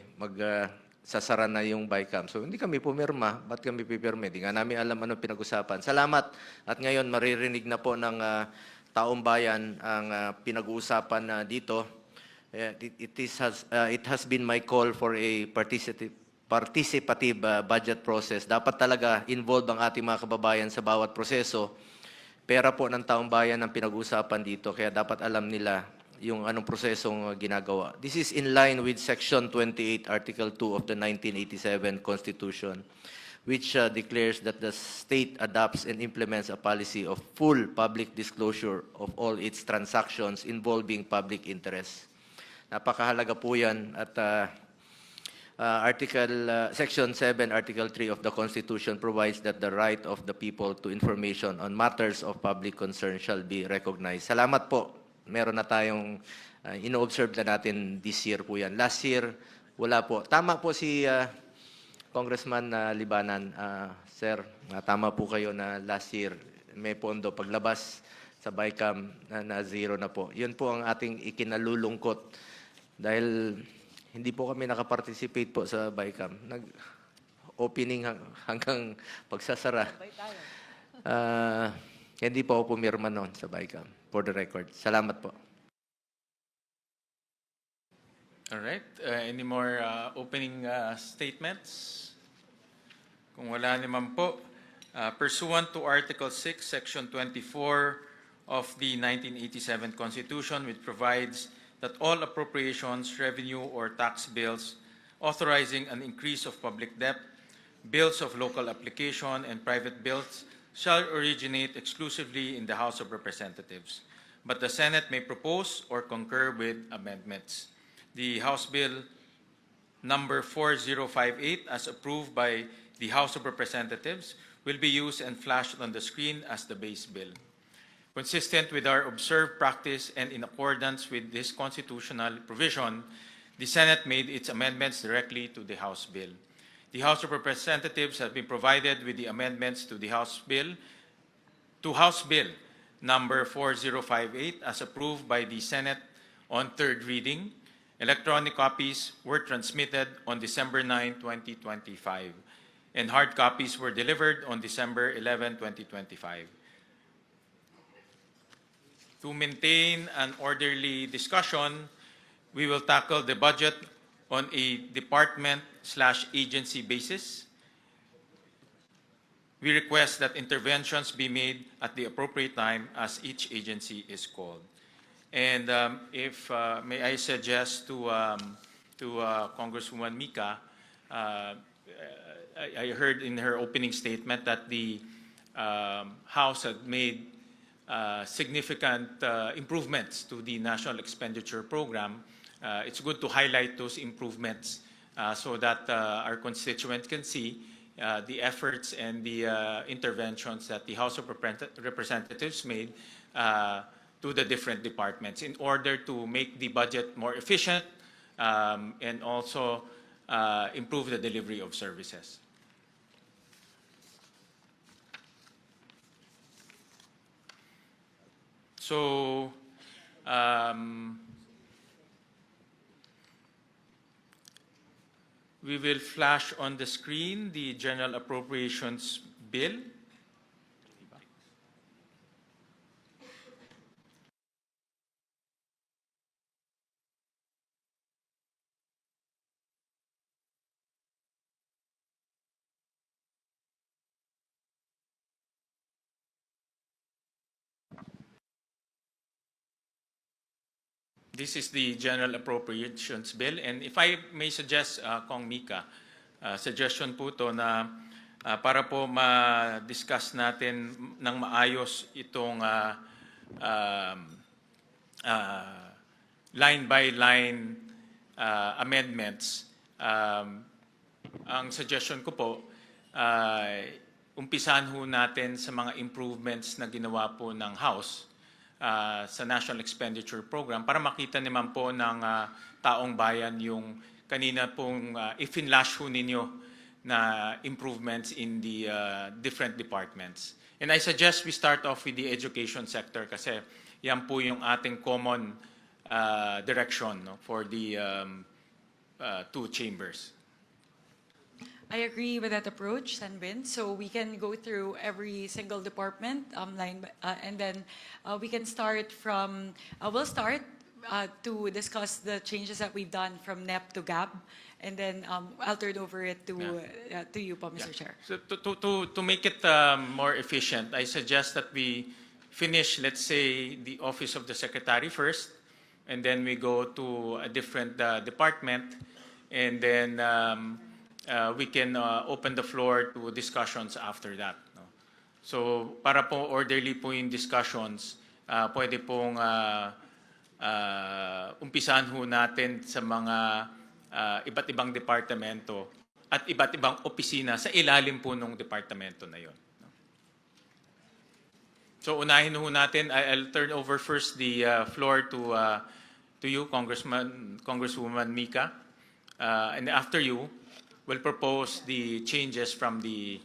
sasara na yung BICAM. So hindi kami pumirma. Ba't kami pipirma? Hindi nga namin alam ano pinag-usapan. Salamat. At ngayon maririnig na po ng taong bayan ang pinag-uusapan dito. It has been my call for a participative budget process. Dapat talaga involved ang ating mga kababayan sa bawat proseso. Pera po ng taong bayan ang pinag-uusapan dito, kaya dapat alam nila yung anong prosesong ginagawa. This is in line with Section 28, Article 2 of the 1987 Constitution, which declares that the state adopts and implements a policy of full public disclosure of all its transactions involving public interest. Napakahalaga po yan at Section 7, Article 3 of the Constitution provides that the right of the people to information on matters of public concern shall be recognized. Salamat po. Meron na tayong ino-observe na natin this year po yan. Last year, wala po. Tama po si Congressman Libanan, sir, tama po kayo na last year may pondo paglabas sa BICAM na zero na po. Yun po ang ating ikinalulungkot dahil hindi po kami nakaparticipate po sa BICAM. Nag-opening hanggang pagsasara. Hindi po ako pumirma noon sa BICAM, for the record. Salamat po. All right. Any more opening statements? Kung wala naman po, pursuant to Article 6, Section 24 of the 1987 Constitution, which provides that all appropriations, revenue, or tax bills authorizing an increase of public debt, bills of local application, and private bills shall originate exclusively in the House of Representatives, but the Senate may propose or concur with amendments. The House Bill number 4058, as approved by the House of Representatives, will be used and flashed on the screen as the base bill. Consistent with our observed practice and in accordance with this constitutional provision, the Senate made its amendments directly to the House bill. The House of Representatives have been provided with the amendments to the House Bill number 4058 as approved by the Senate on third reading. Electronic copies were transmitted on December 9, 2025, and hard copies were delivered on December 11, 2025. To maintain an orderly discussion, we will tackle the budget on a department/agency basis. We request that interventions be made at the appropriate time as each agency is called. And if may I suggest to Congresswoman Mika, I heard in her opening statement that the House had made significant improvements to the National Expenditure Program. It's good to highlight those improvements so that our constituents can see the efforts and the interventions that the House of Representatives made to the different departments in order to make the budget more efficient and also improve the delivery of services. So, we will flash on the screen the General Appropriations Bill. This is the General Appropriations Bill. And if I may suggest, Kong Mika, suggestion po to na para po ma-discuss natin ng maayos itong line-by-line amendments. Ang suggestion ko po, umpisahan ho natin sa mga improvements na ginawa po ng House sa National Expenditure Program para makita naman po ng taong bayan yung kanina pong i-finlash ho ninyo na improvements in the different departments. And I suggest we start off with the education sector kasi yan po yung ating common direction, no, for the two chambers. I agree with that approach, Sanbin. So we can go through every single department and then we can start from, we'll start to discuss the changes that we've done from NEP to GAB, and then I'll turn over it to you, Mr. Chair. So to make it more efficient, I suggest that we finish, let's say, the Office of the Secretary first, and then we go to a different department, and then we can open the floor to discussions after that. No? So para po orderly po yung discussions, pwede pong umpisahan ho natin sa mga iba't ibang departamento at iba't ibang opisina sa ilalim po ng departamento na yon. No? So unahin ho natin, I'll turn over first the floor to you, Congresswoman Mika, and after you, will propose the changes from the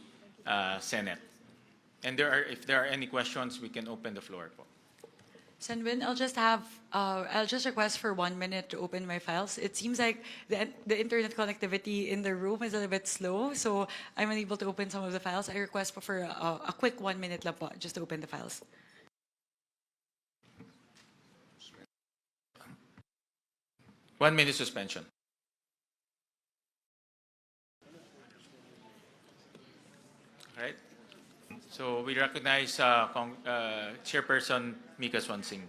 Senate. And if there are any questions, we can open the floor. Senwin, I'll just request for 1 minute to open my files. It seems like the internet connectivity in the room is a little bit slow, so I'm unable to open some of the files. I request for a quick 1 minute lang po, just to open the files. One minute suspension. All right. So we recognize Chairperson Mika Swansing.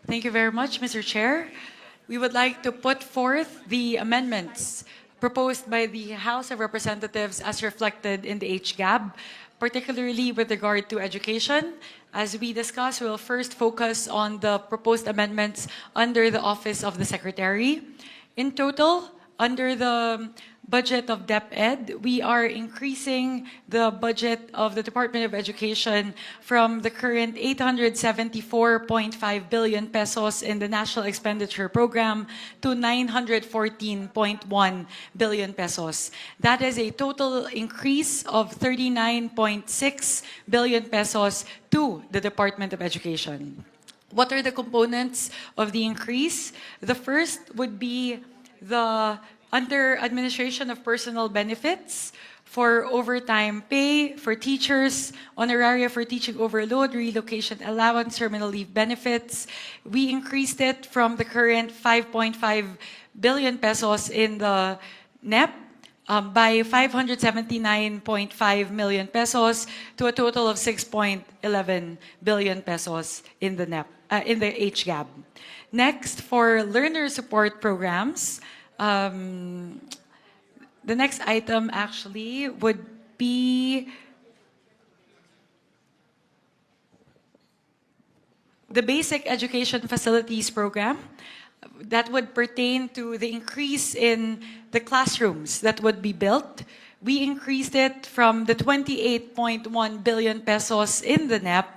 Thank you very much, Mr. Chair. We would like to put forth the amendments proposed by the House of Representatives as reflected in the HGAB, particularly with regard to education. As we discussed, we'll first focus on the proposed amendments under the Office of the Secretary. In total, under the budget of DepEd, we are increasing the budget of the Department of Education from the current 874.5 billion pesos in the National Expenditure Program to 914.1 billion pesos. That is a total increase of 39.6 billion pesos to the Department of Education. What are the components of the increase? The first would be the under administration of personal benefits for overtime pay for teachers, honoraria for teaching overload, relocation allowance, terminal leave benefits. We increased it from the current 5.5 billion pesos in the NEP by 579.5 million pesos to a total of 6.11 billion pesos in the NEP, in the HGAB. Next, for learner support programs, the next item actually would be the Basic Education Facilities Program. That would pertain to the increase in the classrooms that would be built. We increased it from the 28.1 billion pesos in the NEP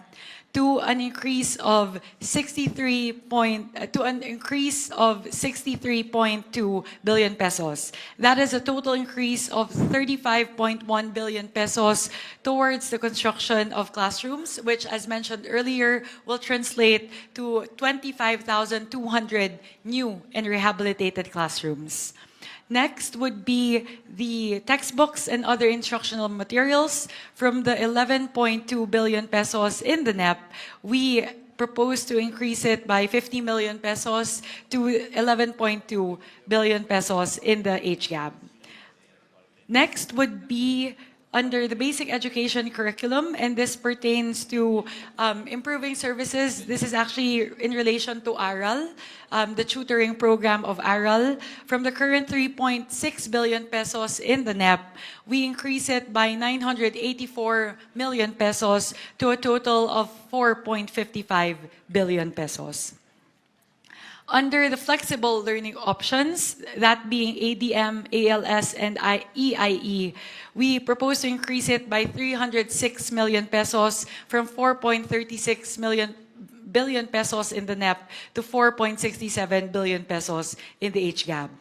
to an increase of 63.2 billion pesos. That is a total increase of 35.1 billion pesos towards the construction of classrooms, which, as mentioned earlier, will translate to 25,200 new and rehabilitated classrooms. Next would be the textbooks and other instructional materials. From the 11.2 billion pesos in the NEP, we propose to increase it by 50 million pesos to 11.2 billion pesos in the HGAB. Next would be under the basic education curriculum, and this pertains to improving services. This is actually in relation to ARAL, the tutoring program of ARAL. From the current 3.6 billion pesos in the NEP, we increase it by 984 million pesos to a total of 4.55 billion pesos. Under the flexible learning options, that being ADM, ALS, and EIE, we propose to increase it by 306 million pesos from 4.36 billion pesos in the NEP to 4.67 billion pesos in the HGAB.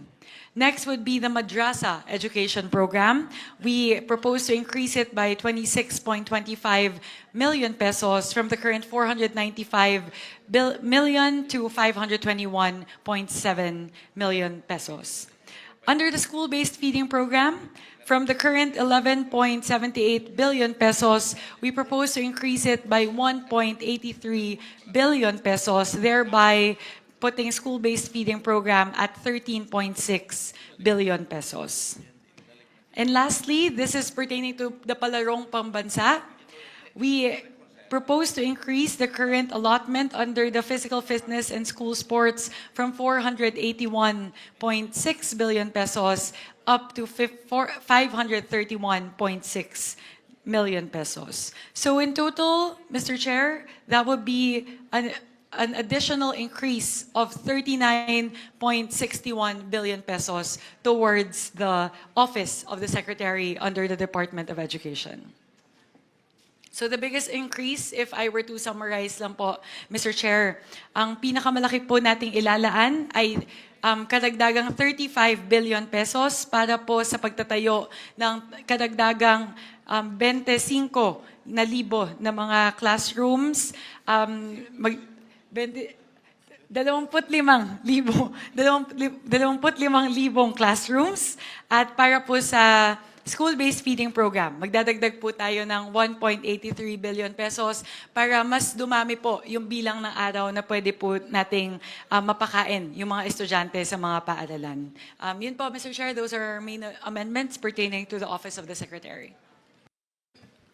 Next would be the Madrasa Education Program. We propose to increase it by 26.25 million pesos from the current 495 million to 521.7 million pesos. Under the school-based feeding program, from the current 11.78 billion pesos, we propose to increase it by 1.83 billion pesos, thereby putting school-based feeding program at 13.6 billion pesos. And lastly, this is pertaining to the Palarong Pambansa. We propose to increase the current allotment under the physical fitness and school sports from 481.6 billion pesos up to 531.6 million pesos. So in total, Mr. Chair, that would be an additional increase of 39.61 billion pesos towards the Office of the Secretary under the Department of Education. So the biggest increase, if I were to summarize lang po, Mr. Chair, ang pinakamalaki po nating ilalaan ay kadagdagang 35 billion pesos para po sa pagtatayo ng kadagdagang 25 na libo na mga classrooms, 25,000 classrooms at para po sa school-based feeding program. Magdadagdag po tayo ng 1.83 billion pesos para mas dumami po yung bilang ng araw na pwede po nating mapakain yung mga estudyante sa mga paaralan. Yun po, Mr. Chair, those are our main amendments pertaining to the Office of the Secretary.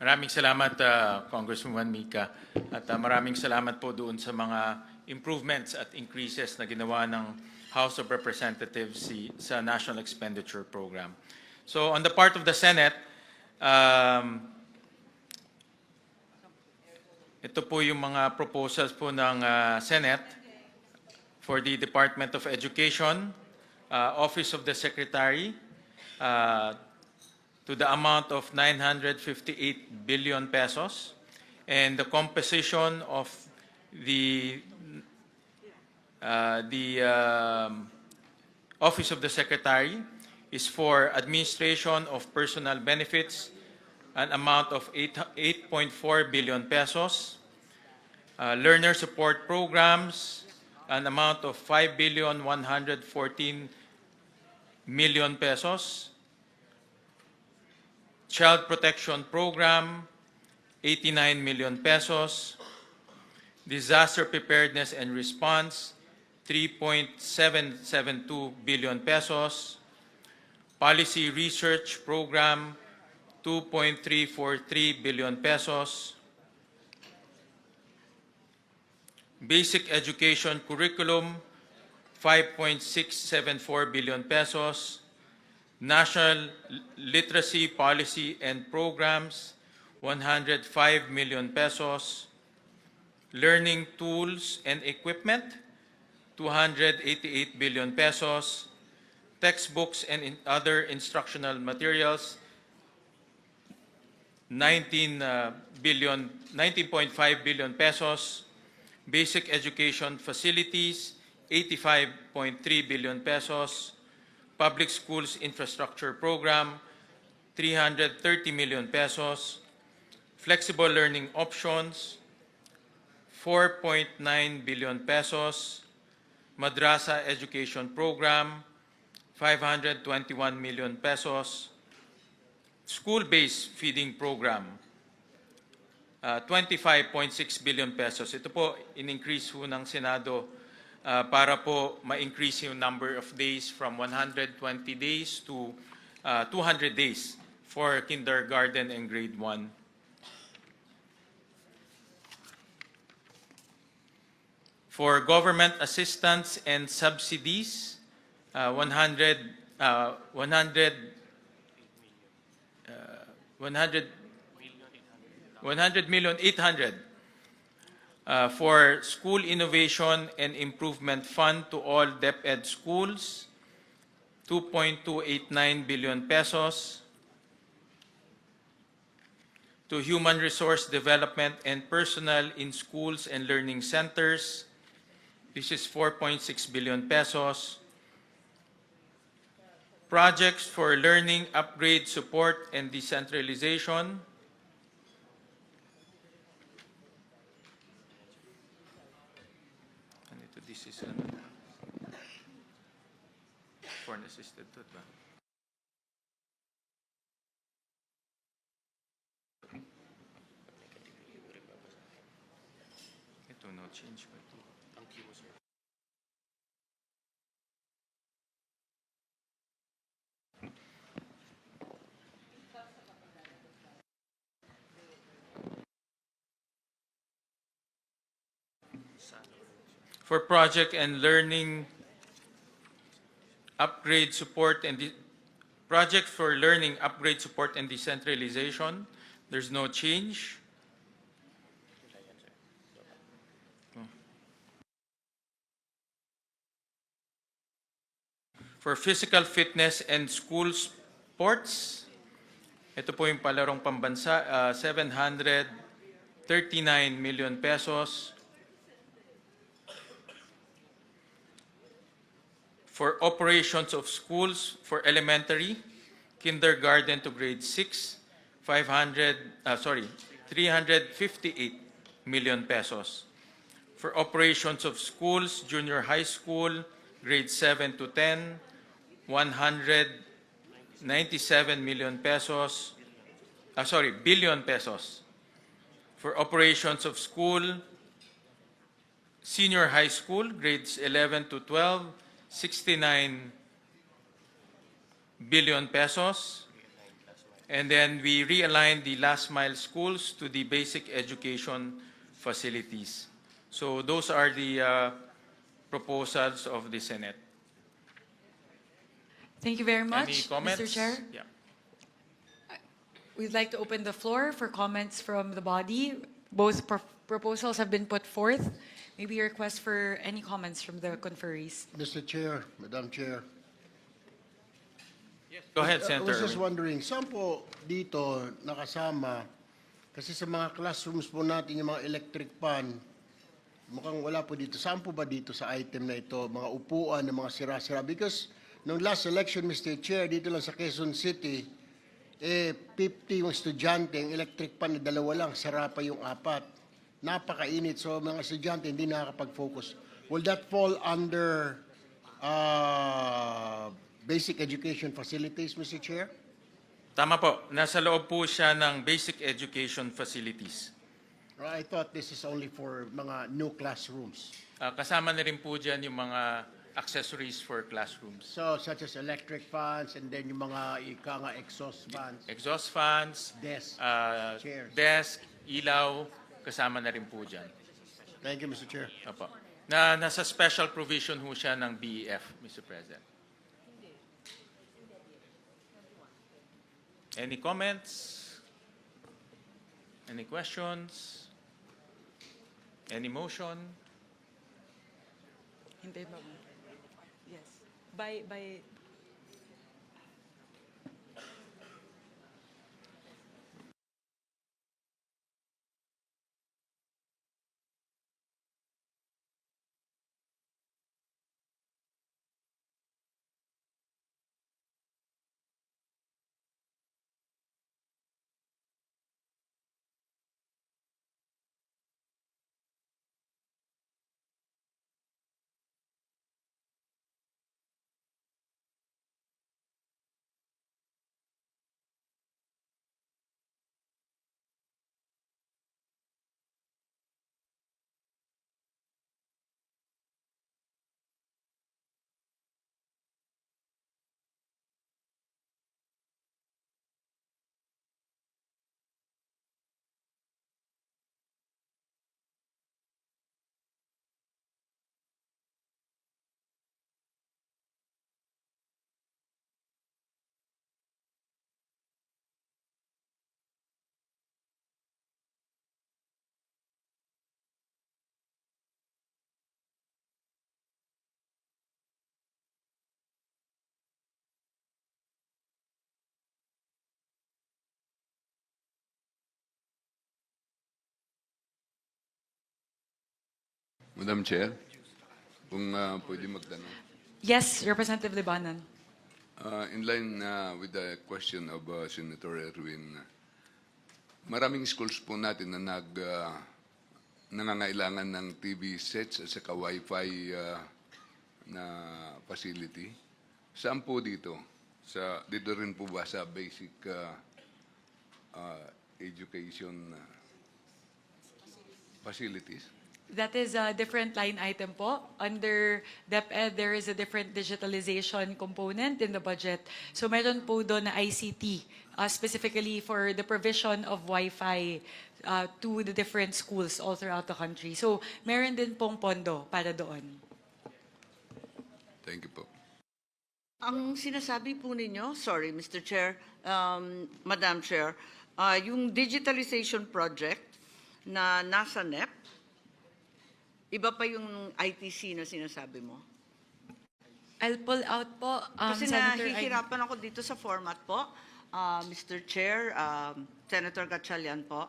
Maraming salamat, Congresswoman Mika. At maraming salamat po doon sa mga improvements at increases na ginawa ng House of Representatives sa National Expenditure Program. So on the part of the Senate, ito po yung mga proposals po ng Senate for the Department of Education, Office of the Secretary, to the amount of 958 billion pesos, and the composition of the Office of the Secretary is for administration of personal benefits, an amount of 8.4 billion pesos, learner support programs, an amount of 5,114,000,000 pesos, child protection program, 89 million pesos, disaster preparedness and response, 3.772 billion pesos, policy research program, 2.343 billion pesos, basic education curriculum, 5.674 billion pesos, national literacy policy and programs, 105 million pesos, learning tools and equipment, 288 billion pesos, textbooks and other instructional materials, 19.5 billion pesos, basic education facilities, 85.3 billion pesos, public schools infrastructure program, 330 million pesos, flexible learning options, 4.9 billion pesos, madrasa education program, 521 million pesos, school-based feeding program, 25.6 billion pesos. Ito po, in-increase po ng Senado para po ma-increase yung number of days from 120 days to 200 days for kindergarten and grade 1. For government assistance and subsidies, 100,800,000 for School Innovation and Improvement Fund to all DepEd schools, 2.289 billion pesos. To Human Resource Development and Personnel in Schools and Learning Centers, this is 4.6 billion pesos. Projects for learning, upgrade, support, and decentralization, this is foreign assisted to ba? Ito no change ba ito? For project and learning upgrade support and project for learning upgrade support and decentralization, there's no change. For physical fitness and school sports, ito po yung palarong pambansa, 700 39 million pesos. For operations of schools for elementary, kindergarten to grade 6, 358 million pesos. For operations of schools, junior high school, grade 7 to 10, 197 million pesos. Billion pesos. For operations of school, senior high school, grades 11 to 12, 69 billion pesos. And then we realigned the last mile schools to the basic education facilities. So those are the proposals of the Senate. Thank you very Any much, comments? Mr. Chair. Yeah. We'd like to open the floor for comments from the body. Both proposals have been put forth. Maybe a request for any comments from the conferees. Mr. Chair, Madam Chair. Go ahead, I Senator. was just Erwin. wondering, saan po dito nakasama, kasi sa mga classrooms po natin, yung mga electric fan, mukhang wala po dito. Saan po ba dito sa item na ito, mga upuan, ng mga sira-sira? Because nung last election, Mr. Chair, dito lang sa Quezon City, 50 yung estudyante, yung electric fan na dalawa lang, sara pa yung apat. Napakainit, so mga estudyante hindi nakakapag-focus. Will that fall under basic education facilities, Mr. Chair? Tama po. Nasa loob po siya ng basic education facilities. I thought this is only for mga new classrooms. Kasama na rin po dyan yung mga accessories for classrooms. So, such as electric fans and then yung mga exhaust fans, Exhaust fans, desk. Chairs. desk, ilaw, kasama na rin po dyan. Thank you, Mr. Chair. Opo. Nasa special provision ho siya ng BEF, Mr. President. Any comments? Any questions? Any motion? Hintay ba mo? Yes. By Madam Chair, kung pwede magtanong. yes, Representative Libanan. In line with the question of Senator Erwin, maraming schools po natin na nangangailangan ng TV sets at saka Wi-Fi na facility. Saan po dito? Dito rin po ba sa basic education facilities? That is a different line item po. Under DepEd, there is a different digitalization component in the budget. So meron po doon na ICT, specifically for the provision of Wi-Fi to the different schools all throughout the country. So meron din pong pondo para doon. Thank you po. Ang sinasabi po ninyo, sorry, Mr. Chair, Madam Chair, yung digitalization project na nasa NEP, iba pa yung ITC na sinasabi mo. I'll pull out po, Kasi Senator nahihirapan ako dito sa format po, Mr. Chair, Senator Gatchalian po.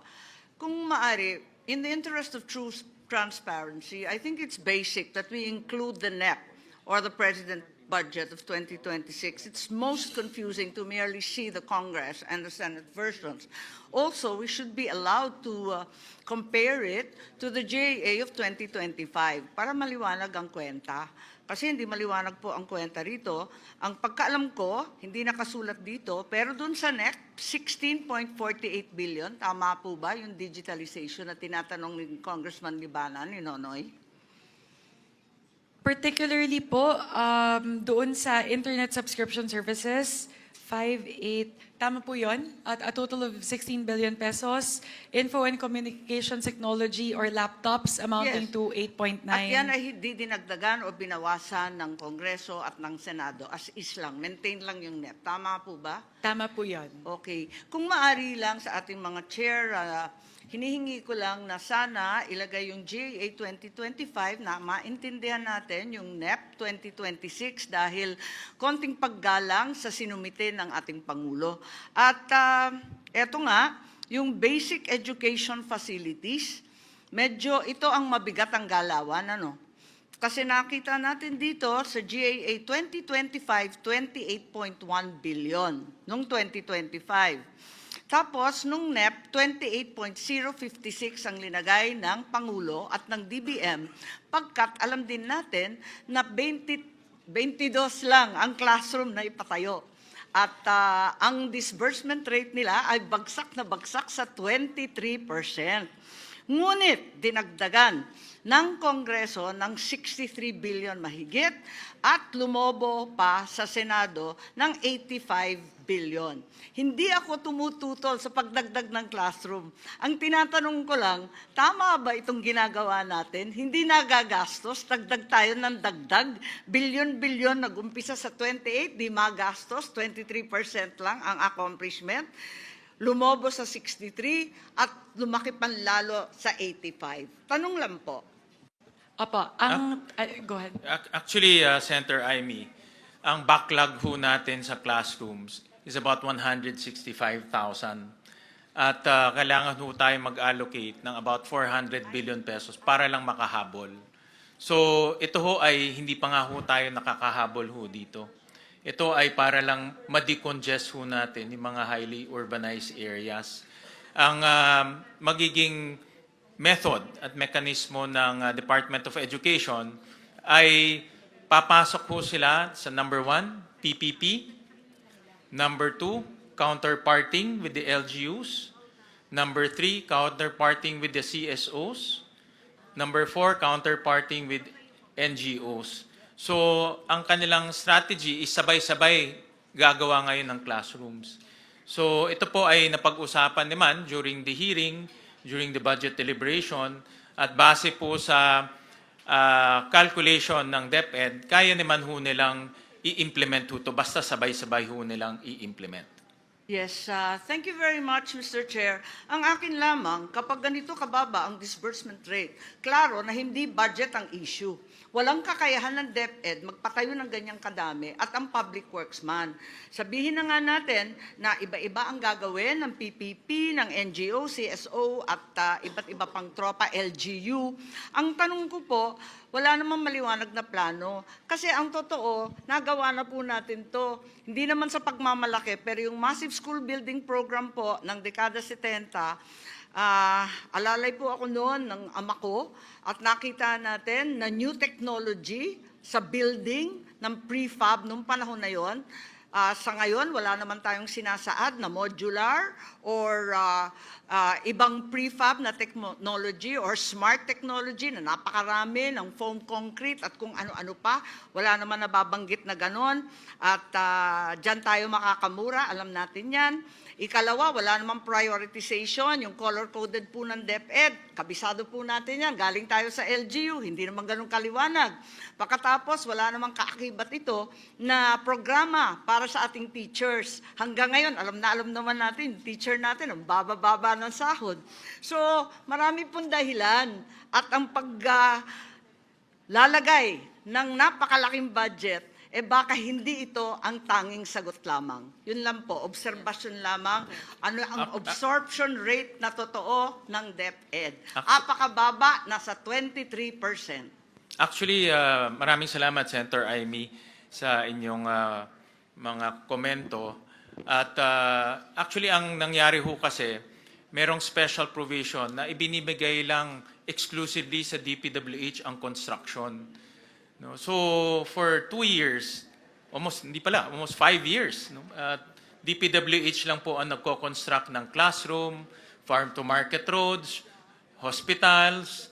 kung maari, in the interest of true transparency, I think it's basic that we include the NEP or the President budget of 2026. It's most confusing to merely see the Congress and the Senate versions. Also, we should be allowed to compare it to the JA of 2025 para maliwanag ang kwenta. Kasi hindi maliwanag po ang kwenta rito. Ang pagkaalam ko, hindi nakasulat dito, pero dun sa NEC, 16.48 billion, tama po ba yung digitalization na tinatanong ni Congressman Libanan, ni Nonoy? Particularly po, doon sa internet subscription services, 5.8, tama po yun, at a total of 16 billion pesos. Info and communications technology or laptops amounting Yes. to 8.9. At yan ay hindi dinagdagan o binawasan ng Kongreso at ng Senado. As is lang, maintain lang yung NEP. Tama po ba? Tama po yun. Okay. Kung maari lang sa ating mga chair, hinihingi ko lang na sana ilagay yung GA 2025 na maintindihan natin yung NEP 2026 dahil konting paggalang sa sinumite ng ating Pangulo. At eto nga, yung basic education facilities, medyo ito ang mabigat ang galawan, ano? Kasi nakita natin dito sa GAA 2025, 28.1 billion noong 2025. Tapos, nung NEP, 28.056 ang linagay ng Pangulo at ng DBM, pagkat alam din natin na 22 lang ang classroom na ipatayo. At ang disbursement rate nila ay bagsak na bagsak sa 23%. Ngunit dinagdagan ng Kongreso ng 63 billion mahigit at lumobo pa sa Senado ng 85 billion. Hindi ako tumututol sa pagdagdag ng classroom. Ang tinatanong ko lang, tama ba itong ginagawa natin? Hindi nagagastos, dagdag tayo ng dagdag, bilyon-bilyon nag-umpisa sa 28, di magastos, 23% lang ang accomplishment. Lumobo sa 63 at lumaki panlalo sa 85. Tanong lang po. Opo, go ahead. Actually, Senator Amy, ang backlog ho natin sa classrooms is about 165,000. At kailangan ho tayo mag-allocate ng about 400 billion pesos para lang makahabol. So ito ho ay hindi pa nga ho tayo nakakahabol ho dito. Ito ay para lang ma-decongest ho natin yung mga highly urbanized areas. Ang magiging method at mekanismo ng Department of Education ay papasok ho sila sa number 1, PPP, number 2, counterparting with the LGUs, number 3, counterparting with the CSOs, number 4, counterparting with NGOs. So, ang kanilang strategy is sabay-sabay gagawa ngayon ng classrooms. So, ito po ay napag-usapan naman during the hearing, during the budget deliberation, at base po sa calculation ng DepEd, kaya naman ho nilang i-implement ho ito, basta sabay-sabay ho nilang i-implement. Yes, thank you very much, Mr. Chair. Ang akin lamang, kapag ganito kababa ang disbursement rate, klaro na hindi budget ang issue. Walang kakayahan ng DepEd magpatayo ng ganyang kadami at ang public works man. Sabihin na nga natin na iba-iba ang gagawin ng PPP, ng NGO, CSO at iba't iba pang tropa, LGU. Ang tanong ko po, wala namang maliwanag na plano. Kasi ang totoo, nagawa na po natin to. Hindi naman sa pagmamalaki, pero yung massive school building program po ng dekada 70, alalay po ako noon ng ama ko at nakita natin na new technology sa building ng prefab nung panahon na yon. Sa ngayon, wala naman tayong sinasaad na modular or ibang prefab na technology or smart technology na napakarami ng foam concrete at kung ano-ano pa. Wala naman nababanggit na ganon. At dyan tayo makakamura, alam natin yan. Ikalawa, wala namang prioritization, yung color-coded po ng DepEd. Kabisado po natin yan. Galing tayo sa LGU, hindi naman ganun kaliwanag. Pagkatapos, wala namang kaakibat ito na programa para sa ating teachers. Hanggang ngayon, alam naman natin, teacher natin, ang baba-baba ng sahod. So, marami pong dahilan. At ang paglalagay ng napakalaking budget, baka hindi ito ang tanging sagot lamang. Yun lang po, obserbasyon lamang. Ano ang absorption rate na totoo ng DepEd? Apakababa, nasa 23%. Actually, maraming salamat, Senator Amy, sa inyong mga komento. At actually, ang nangyari ho kasi, merong special provision na ibinibigay lang exclusively sa DPWH ang construction. No? So, for 2 years, almost 5 years, no? DPWH lang po ang nagko-construct ng classroom, farm-to-market roads, hospitals,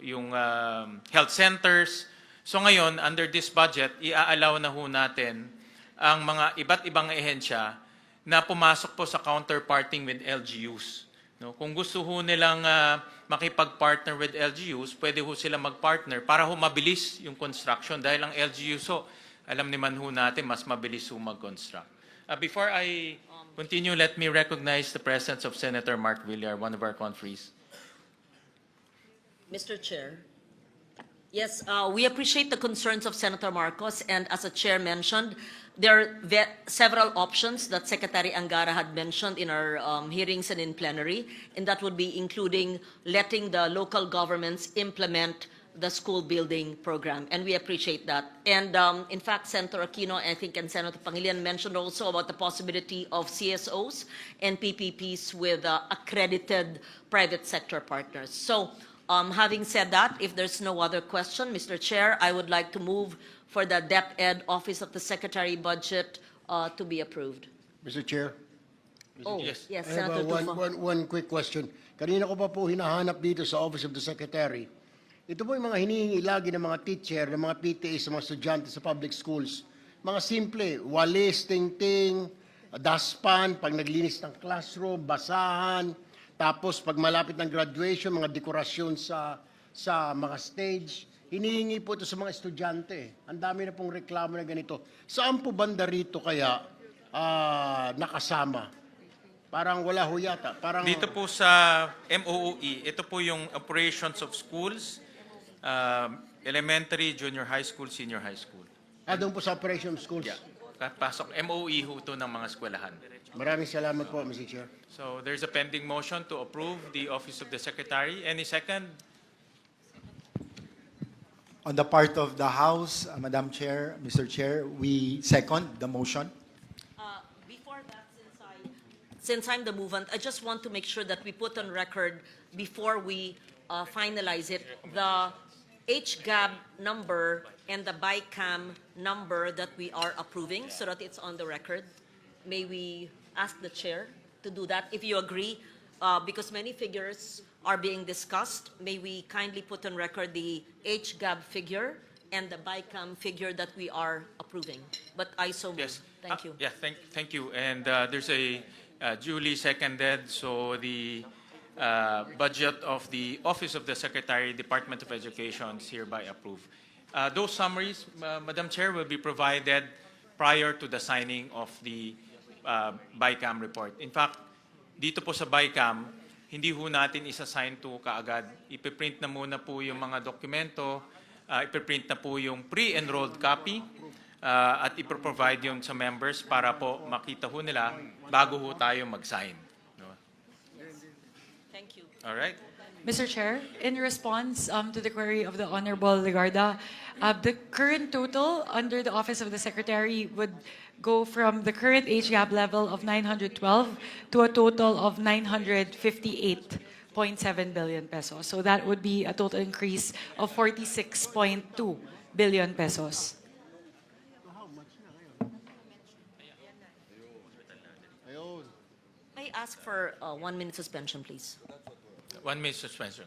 yung health centers. So ngayon, under this budget, i-allow na ho natin ang mga iba't ibang ehensya na pumasok po sa counterparting with LGUs. No? Kung gusto ho nilang makipag-partner with LGUs, pwede ho sila mag-partner para ho mabilis yung construction dahil ang LGUs ho, alam naman ho natin, mas mabilis ho mag-construct. Before I continue, let me recognize the presence of Senator Mark Villar, one of our conferees. Mr. Chair. Yes, we appreciate the concerns of Senator Marcos, and as the chair mentioned, there are several options that Secretary Angara had mentioned in our hearings and in plenary, and that would be including letting the local governments implement the school building program, and we appreciate that. And in fact, Senator Aquino, I think, and Senator Pangilinan mentioned also about the possibility of CSOs and PPPs with accredited private sector partners. So, having said that, if there's no other question, Mr. Chair, I would like to move for the DepEd Office of the Secretary Budget to be approved. Mr. Chair? Oh, Yes. yes, I have Senator Tulfo. one quick question. Kanina ko pa po hinahanap dito sa Office of the Secretary. Ito po yung mga hinihingi lagi ng mga teacher, ng mga PTA sa mga estudyante sa public schools. Mga simple, walis, tingting, daspan, pag naglinis ng classroom, basahan, tapos pag malapit ng graduation, mga dekorasyon sa mga stage. Hinihingi po ito sa mga estudyante. Ang dami na pong reklamo na ganito. Saan po banda rito kaya nakasama? Parang wala ho yata. Parang, Dito po sa MOOE, ito po yung operations of schools, elementary, junior high school, senior high school. doon po sa operation of schools. Yeah. Pasok, MOE ho ito ng mga eskwelahan. Maraming salamat po, Mr. Chair. So there's a pending motion to approve the Office of the Secretary. Any second? On the part of the House, Madam Chair, Mr. Chair, we second the motion. Before that, since I'm the movant, I just want to make sure that we put on record before we finalize it, the HGAB number and the BICAM number that we are approving so that it's on the record. May we ask the chair to do that, if you agree, because many figures are being discussed. May we kindly put on record the HGAB figure and the BICAM figure that we are approving? But I so move. Yes. Thank you. Yeah, thank you. And there's a duly seconded, so the budget of the Office of the Secretary, Department of Education is hereby approved. Those summaries, Madam Chair, will be provided prior to the signing of the BICAM report. In fact, dito po sa BICAM, hindi ho natin isa-sign to kaagad. Ipiprint na muna po yung mga dokumento, ipiprint na po yung pre-enrolled copy, at iproprovide yun sa members para po makita ho nila bago ho tayo mag-sign. No? Thank you. All right? Mr. Chair, in response to the query of the Honorable Legarda, the current total under the Office of the Secretary would go from the current HGAB level of 912 to a total of 958.7 billion pesos. So that would be a total increase of 46.2 billion pesos. May I ask for 1 minute suspension, please? 1 minute suspension.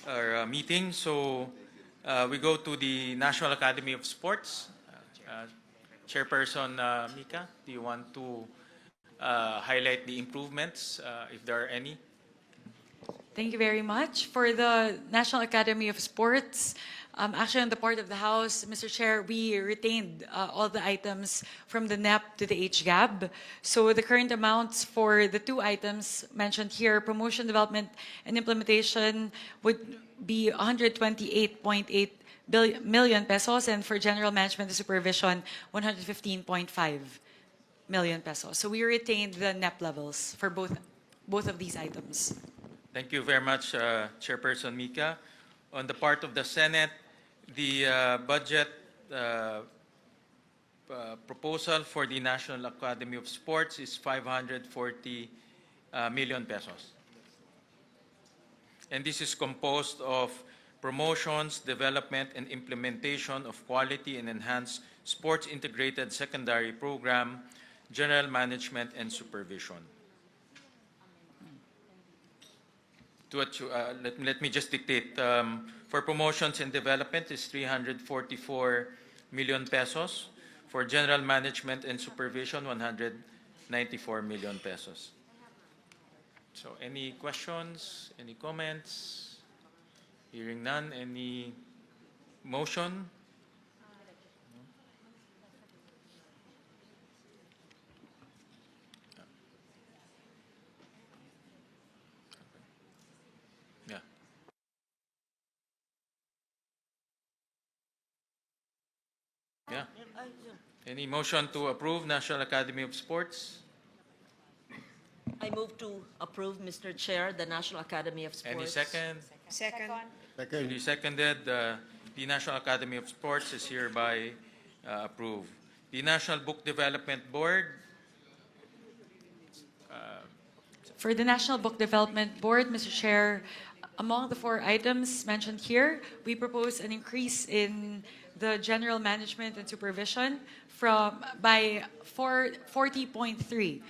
Our meeting. So we go to the National Academy of Sports. Chairperson Mika, do you want to highlight the improvements, if there are any? Thank you very much. For the National Academy of Sports, actually on the part of the House, Mr. Chair, we retained all the items from the NEP to the HGAB. So the current amounts for the two items mentioned here, promotion, development, and implementation, would be 128.8 million pesos, and for general management and supervision, 115.5 million pesos. So we retained the NEP levels for both of these items. Thank you very much, Chairperson Mika. On the part of the Senate, the budget proposal for the National Academy of Sports is 540 million pesos. And this is composed of promotions, development, and implementation of quality and enhanced sports integrated secondary program, general management, and supervision. Let me just dictate. For promotions and development is 344 million pesos. For general management and supervision, 194 million pesos. So any questions, any comments? Hearing none, any motion? Yeah. Yeah. Any motion to approve National Academy of Sports? I move to approve, Mr. Chair, the National Academy of Sports. Any second? Second. Duly seconded. The National Academy of Sports is hereby approved. The National Book Development Board, For the National Book Development Board, Mr. Chair, among the four items mentioned here, we propose an increase in the general management and supervision by 40.3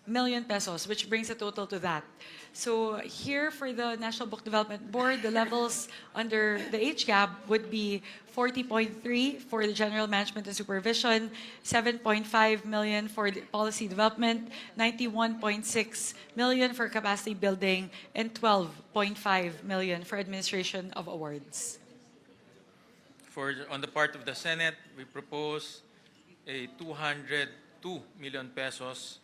million pesos, which brings the total to that. So here for the National Book Development Board, the levels under the HGAB would be 40.3 for the general management and supervision, 7.5 million for the policy development, 91.6 million for capacity building, and 12.5 million for administration of awards. on the part of the Senate, we propose a 202 million pesos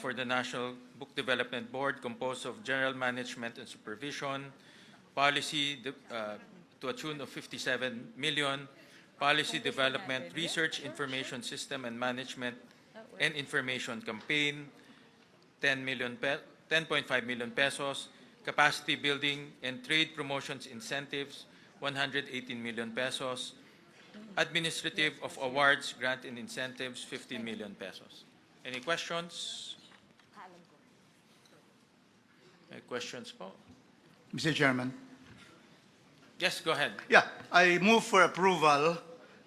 for the National Book Development Board, composed of general management and supervision, policy to a tune of 57 million, policy development, research, information system and management, and information campaign, 10.5 million pesos, capacity building and trade promotions incentives, 118 million pesos, administrative of awards, grant and incentives, 15 million pesos. Any questions? Any questions po? Mr. Chairman. Yes, go ahead. Yeah, I move for approval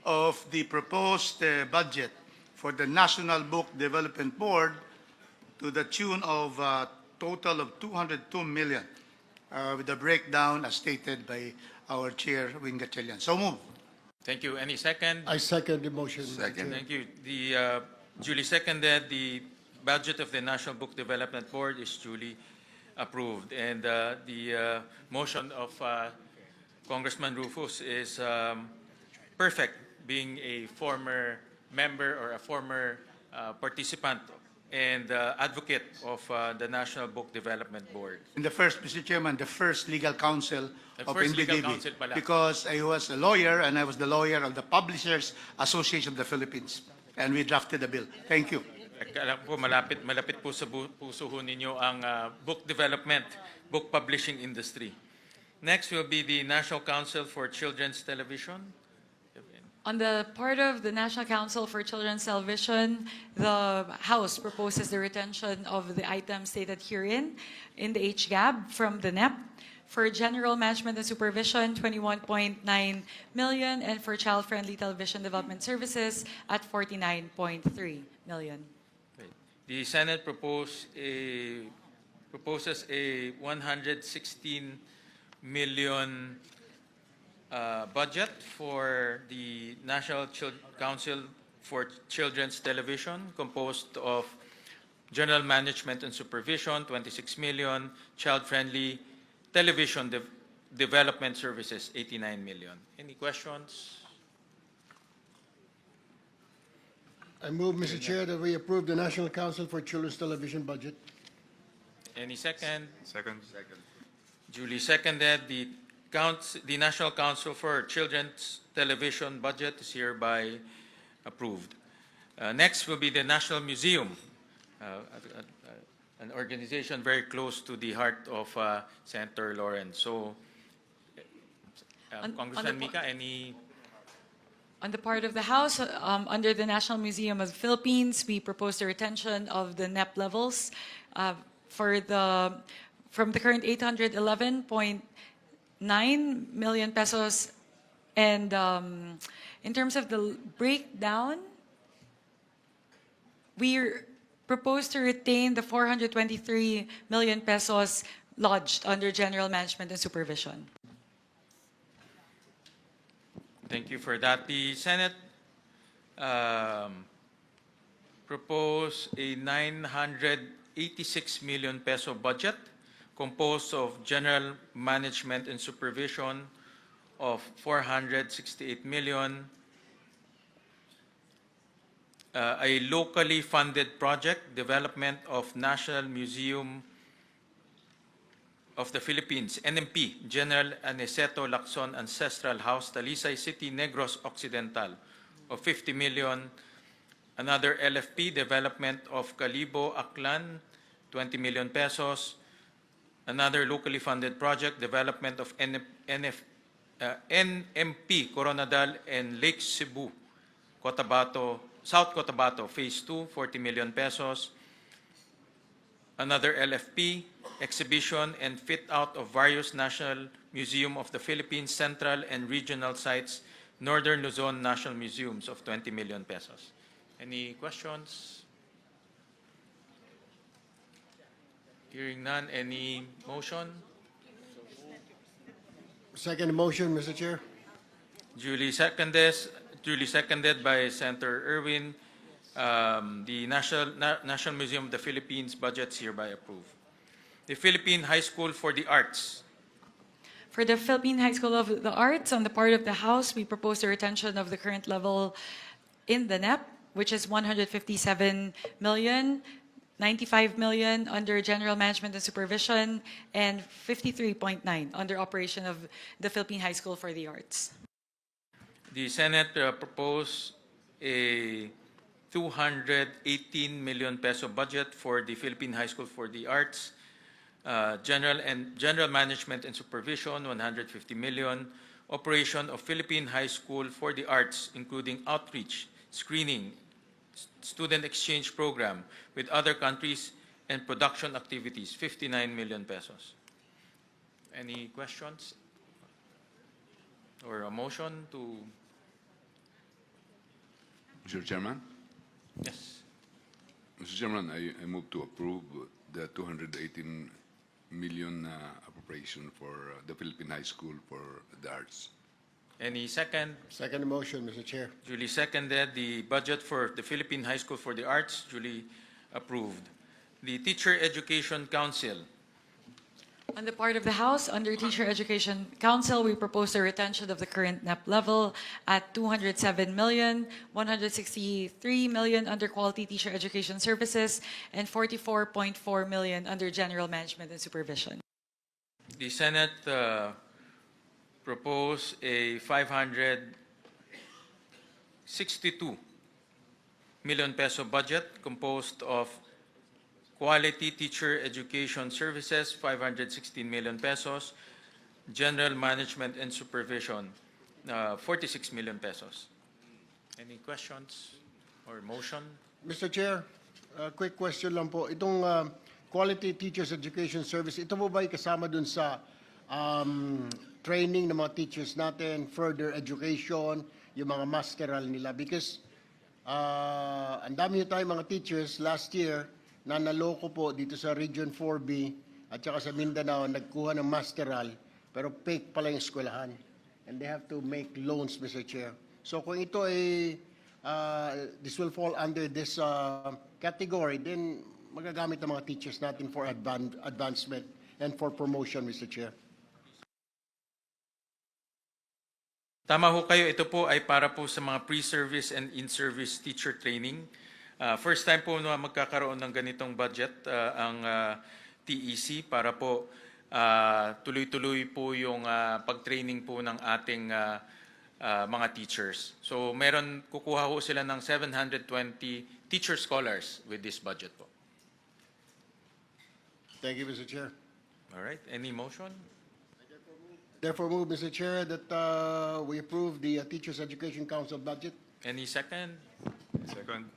of the proposed budget for the National Book Development Board to the tune of a total of 202 million, with a breakdown as stated by our chair, Wing Gatchalian. So move. Thank you. Any second? I second the motion. Second. Thank you. The duly seconded. The budget of the National Book Development Board is duly approved, and the motion of Congressman Rufus is perfect, being a former member or a former participant and advocate of the National Book Development Board. And the first, Mr. Chairman, the first legal counsel The of first legal NBDB, counsel pala. because I was a lawyer and I was the lawyer of the Publishers Association of the Philippines, and we drafted the bill. Thank you. Alam po, malapit po sa puso ho ninyo ang book development, book publishing industry. Next will be the National Council for Children's Television. On the part of the National Council for Children's Television, the House proposes the retention of the items stated herein in the HGAB from the NEP. For general management and supervision, 21.9 million, and for child-friendly television development services at 49.3 million. The Senate proposes a 116 million budget for the National Council for children's television, composed of general management and supervision, 26 million, child-friendly television development services, 89 million. Any questions? I move, Mr. Chair, that we approve the National Council for Children's Television budget. Any second? Second. Duly seconded. The National Council for Children's Television budget is hereby approved. Next will be the National Museum, an organization very close to the heart of Senator Lawrence. So, On Congressman the po- Mika, any? On the part of the House, under the National Museum of the Philippines, we propose the retention of the NEP levels from the current 811.9 million pesos. And in terms of the breakdown, we propose to retain the 423 million pesos lodged under General Management and Supervision. Thank you for that. The Senate proposed a 986 million peso budget composed of general management and supervision of 468 million, a locally funded project, development of National Museum of the Philippines, NMP, General Aniceto Lacson Ancestral House, Talisay City, Negros Occidental, of 50 million. Another LFP, development of Calibo, Aklan, 20 million pesos. Another locally funded project, development of NMP, Coronadal and Lake Cebu, Cotabato, South Cotabato, Phase 2, 40 million pesos. Another LFP, exhibition and fit out of various National Museum of the Philippines Central and Regional Sites, Northern Luzon National Museums, of 20 million pesos. Any questions? Hearing none, any motion? Second motion, Mr. Chair. Duly seconded by Senator Erwin. The National Museum of the Philippines budget is hereby approved. The Philippine High School for the Arts. For the Philippine High School of the Arts, on the part of the House, we propose the retention of the current level in the NEP, which is 157 million, 95 million under General Management and Supervision, and 53.9 under operation of the Philippine High School for the Arts. The Senate proposed a 218 million peso budget for the Philippine High School for the Arts. General Management and Supervision, 150 million. Operation of Philippine High School for the Arts, including outreach, screening, student exchange program with other countries, and production activities, 59 million pesos. Any questions? Or a motion to? Mr. Chairman? Yes. Mr. Chairman, I move to approve the 218 million appropriation for the Philippine High School for the Arts. Any second? Second motion, Mr. Chair. Duly seconded. The budget for the Philippine High School for the Arts, duly approved. The Teacher Education Council. On the part of the House, under Teacher Education Council, we propose the retention of the current NEP level at 207 million, 163 million under Quality Teacher Education Services, and 44.4 million under General Management and Supervision. The Senate proposed a 562 million peso budget composed of Quality Teacher Education Services, 516 million pesos. General Management and Supervision, 46 million pesos. Any questions or motion? Mr. Chair, quick question lang po. Itong Quality Teachers Education Service, ito po ba ay kasama dun sa training ng mga teachers natin, further education, yung mga masteral nila? Because ang dami tayong mga teachers last year na naloko po dito sa Region 4B at saka sa Mindanao, nagkuha ng masteral, pero fake pala yung eskwelahan. And they have to make loans, Mr. Chair. So kung ito ay this will fall under this category, then magagamit ng mga teachers natin for advancement and for promotion, Mr. Chair. Tama ho kayo, ito po ay para po sa mga pre-service and in-service teacher training. First time po na magkakaroon ng ganitong budget ang TEC para po tuloy-tuloy po yung pag-training po ng ating mga teachers. So meron, kukuha ho sila ng 720 teacher scholars with this budget po. Thank you, Mr. Chair. All right, any motion? Therefore move, Mr. Chair, that we approve the Teachers Education Council budget. Any second? Second.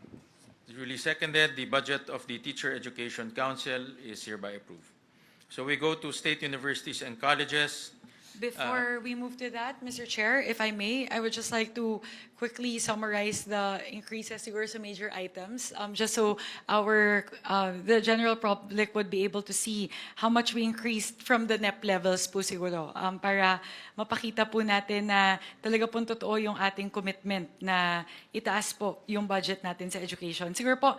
Duly seconded, the budget of the Teacher Education Council is hereby approved. So we go to state universities and colleges. Before we move to that, Mr. Chair, if I may, I would just like to quickly summarize the increases siguro sa major items, just so the general public would be able to see how much we increased from the NEP levels po siguro, para mapakita po natin na talaga po totoo yung ating commitment na itaas po yung budget natin sa education. Siguro po,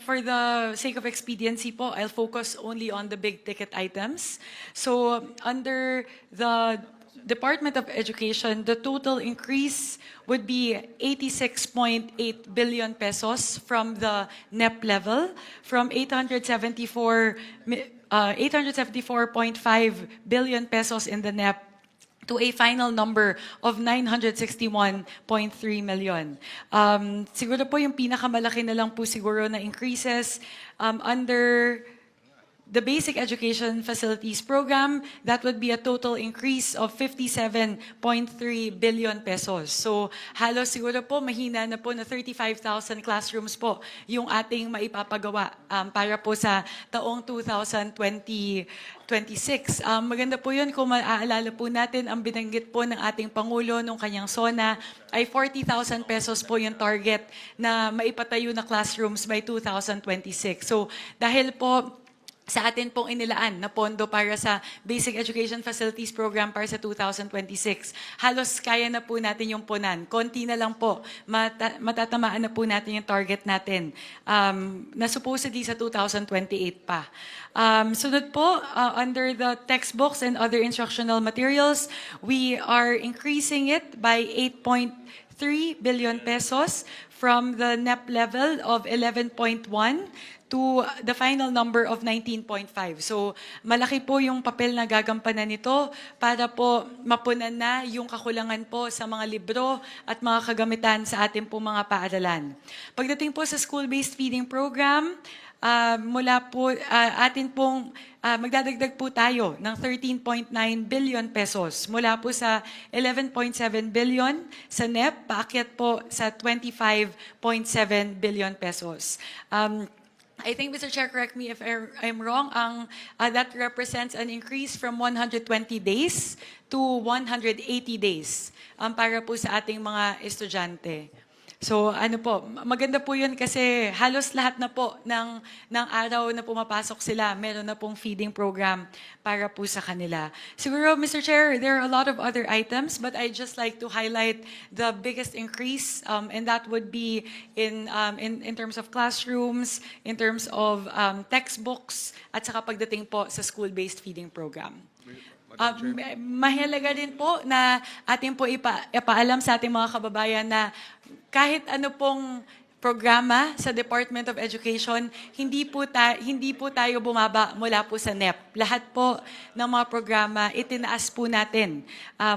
for the sake of expediency po, I'll focus only on the big ticket items. So under the Department of Education, the total increase would be 86.8 billion pesos from the NEP level, from 874.5 billion pesos in the NEP to a final number of 961.3 million. Siguro po yung pinakamalaki na lang po siguro na increases under the Basic Education Facilities Program, that would be a total increase of 57.3 billion pesos. So halos siguro po mahina na po na 35,000 classrooms po yung ating maipapagawa para po sa taong 2026. Maganda po yun kung maaalala po natin, ang binanggit po ng ating Pangulo nung kanyang SONA ay 40,000 pesos po yung target na maipatayo na classrooms by 2026. So dahil po sa atin pong inilaan na pondo para sa Basic Education Facilities Program para sa 2026. Halos kaya na po natin yung punan. Konti na lang po. Matatamaan na po natin yung target natin na supposedly sa 2028 pa. Sunod po, under the textbooks and other instructional materials, we are increasing it by 8.3 billion pesos from the NEP level of 11.1 to the final number of 19.5. So malaki po yung papel na gagampanan nito para po mapunan na yung kakulangan po sa mga libro at mga kagamitan sa ating po mga paaralan. Pagdating po sa school-based feeding program, mula po atin pong magdadagdag po tayo ng 13.9 billion pesos mula po sa 11.7 billion sa NEP, paakyat po sa 25.7 billion pesos. I think, Mr. Chair, correct me if I'm wrong, that represents an increase from 120 days to 180 days para po sa ating mga estudyante. So ano po, maganda po yun kasi halos lahat na po ng araw na pumapasok sila, meron na pong feeding program para po sa kanila. Siguro, Mr. Chair, there are a lot of other items, but I'd just like to highlight the biggest increase, and that would be in terms of classrooms, in terms of textbooks, at saka pagdating po sa school-based feeding program. Mahalaga din po na ating po ipaalam sa ating mga kababayan na kahit ano pong programa sa Department of Education, hindi po tayo bumaba mula po sa NEP. Lahat po ng mga programa, itinaas po natin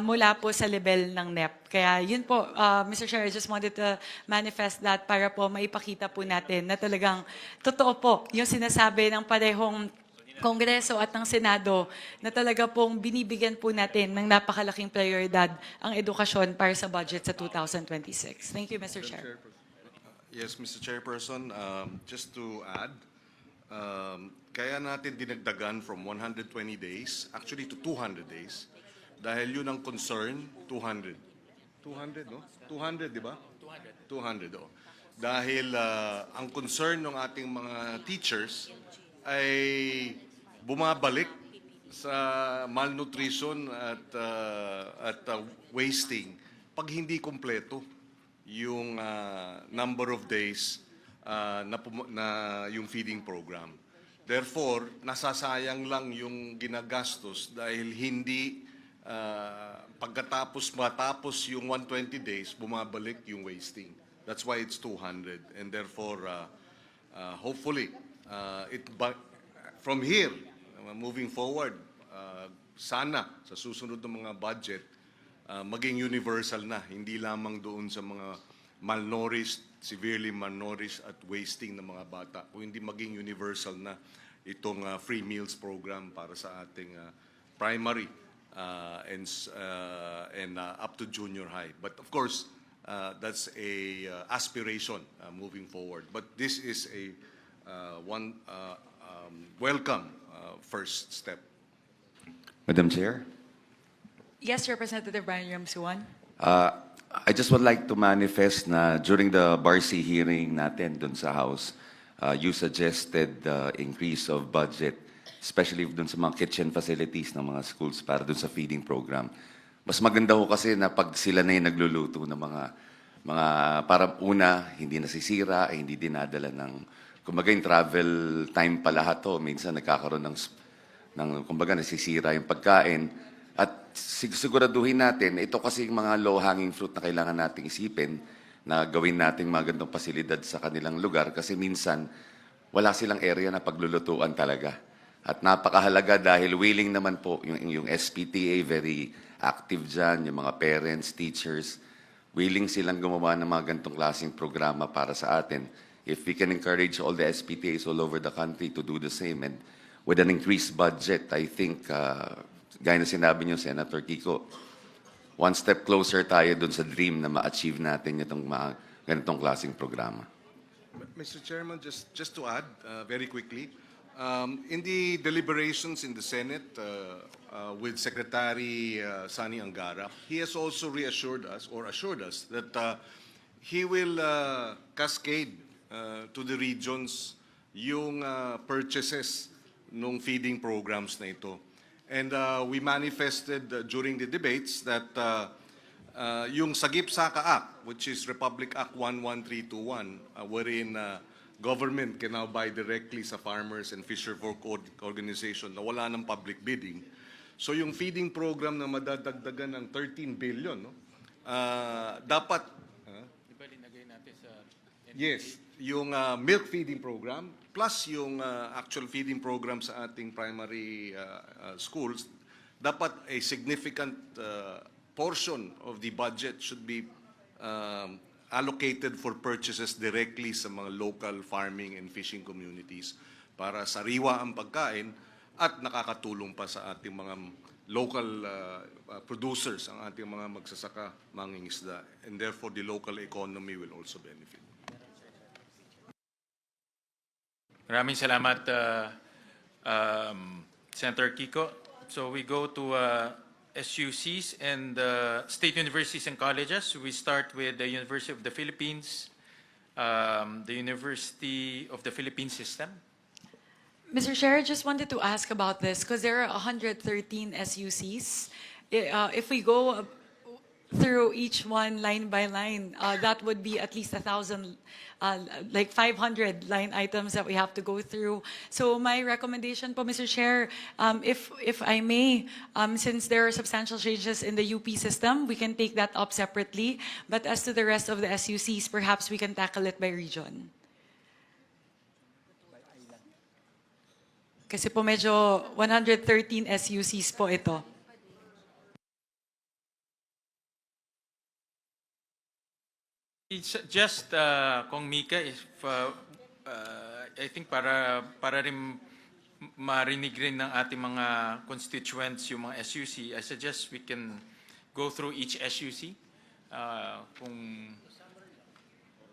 mula po sa level ng NEP. Kaya yun po, Mr. Chair, I just wanted to manifest that para po maipakita po natin na talagang totoo po yung sinasabi ng parehong Kongreso at ng Senado na talaga pong binibigyan po natin ng napakalaking prioridad ang edukasyon para sa budget sa 2026. Thank you, Mr. Chair. Yes, Mr. Chairperson, just to add, kaya natin dinagdagan from 120 days, actually to 200 days, dahil yun ang concern, 200. 200, no? 200, di ba? 200, oh. Dahil ang concern ng ating mga teachers ay bumabalik sa malnutrition at wasting pag hindi kompleto yung number of days na yung feeding program. Therefore, nasasayang lang yung ginagastos dahil hindi matapos yung 120 days, bumabalik yung wasting. That's why it's 200. And therefore, hopefully, from here, moving forward, sana sa susunod ng mga budget, maging universal na, hindi lamang doon sa mga malnourished, severely malnourished at wasting ng mga bata, kung hindi maging universal na itong free meals program para sa ating primary and up to junior high. But of course, that's a aspiration moving forward. But this is a welcome first step. Madam Chair, Yes, Representative Brian Ramsuan. I just would like to manifest na during the BARC hearing natin dun sa House, you suggested the increase of budget, especially dun sa mga kitchen facilities ng mga schools para dun sa feeding program. Mas maganda ho kasi na pag sila na yung nagluluto ng mga para una, hindi nasisira, hindi dinadala ng, kumbaga yung travel time pa lahat ho, minsan nagkakaroon ng kumbaga nasisira yung pagkain. At siguraduhin natin, ito kasi yung mga low-hanging fruit na kailangan nating isipin na gawin nating magandang pasilidad sa kanilang lugar kasi minsan wala silang area na paglulutuan talaga. At napakahalaga dahil willing naman po yung SPTA, very active dyan, yung mga parents, teachers, willing silang gumawa ng mga ganitong klaseng programa para sa atin. If we can encourage all the SPTAs all over the country to do the same and with an increased budget, I think gaya na sinabi niyo, Senator Kiko, one step closer tayo dun sa dream na ma-achieve natin itong mga ganitong klaseng programa. Mr. Chairman, just to add very quickly, in the deliberations in the Senate with Secretary Sani Angara, he has also reassured us or assured us that he will cascade to the regions yung purchases nung feeding programs na ito. And we manifested during the debates that yung Sagip Saka Act, which is Republic Act 11321, wherein government can now buy directly sa farmers and fisherfolk organization na wala ng public bidding. So yung feeding program na madadagdagan ng 13 billion, no? Dapat, yes, yung milk feeding program, plus yung actual feeding program sa ating primary schools, dapat a significant portion of the budget should be allocated for purchases directly sa mga local farming and fishing communities para sariwa ang pagkain at nakakatulong pa sa ating mga local producers, ang ating mga magsasaka, mangingisda, and therefore the local economy will also benefit. Maraming salamat, Senator Kiko. So we go to SUCs and state universities and colleges. We start with the University of the Philippines, the University of the Philippines System. Mr. Chair, I just wanted to ask about this because there are 113 SUCs. If we go through each one line by line, that would be at least 1,000, like 500 line items that we have to go through. So my recommendation po, Mr. Chair, if I may, since there are substantial changes in the UP system, we can take that up separately. But as to the rest of the SUCs, perhaps we can tackle it by region. Kasi po medyo 113 SUCs po ito. It's just, Kong Mika, if, I think para rin marinig rin ng ating mga constituents yung mga SUC, I suggest we can go through each SUC. Kung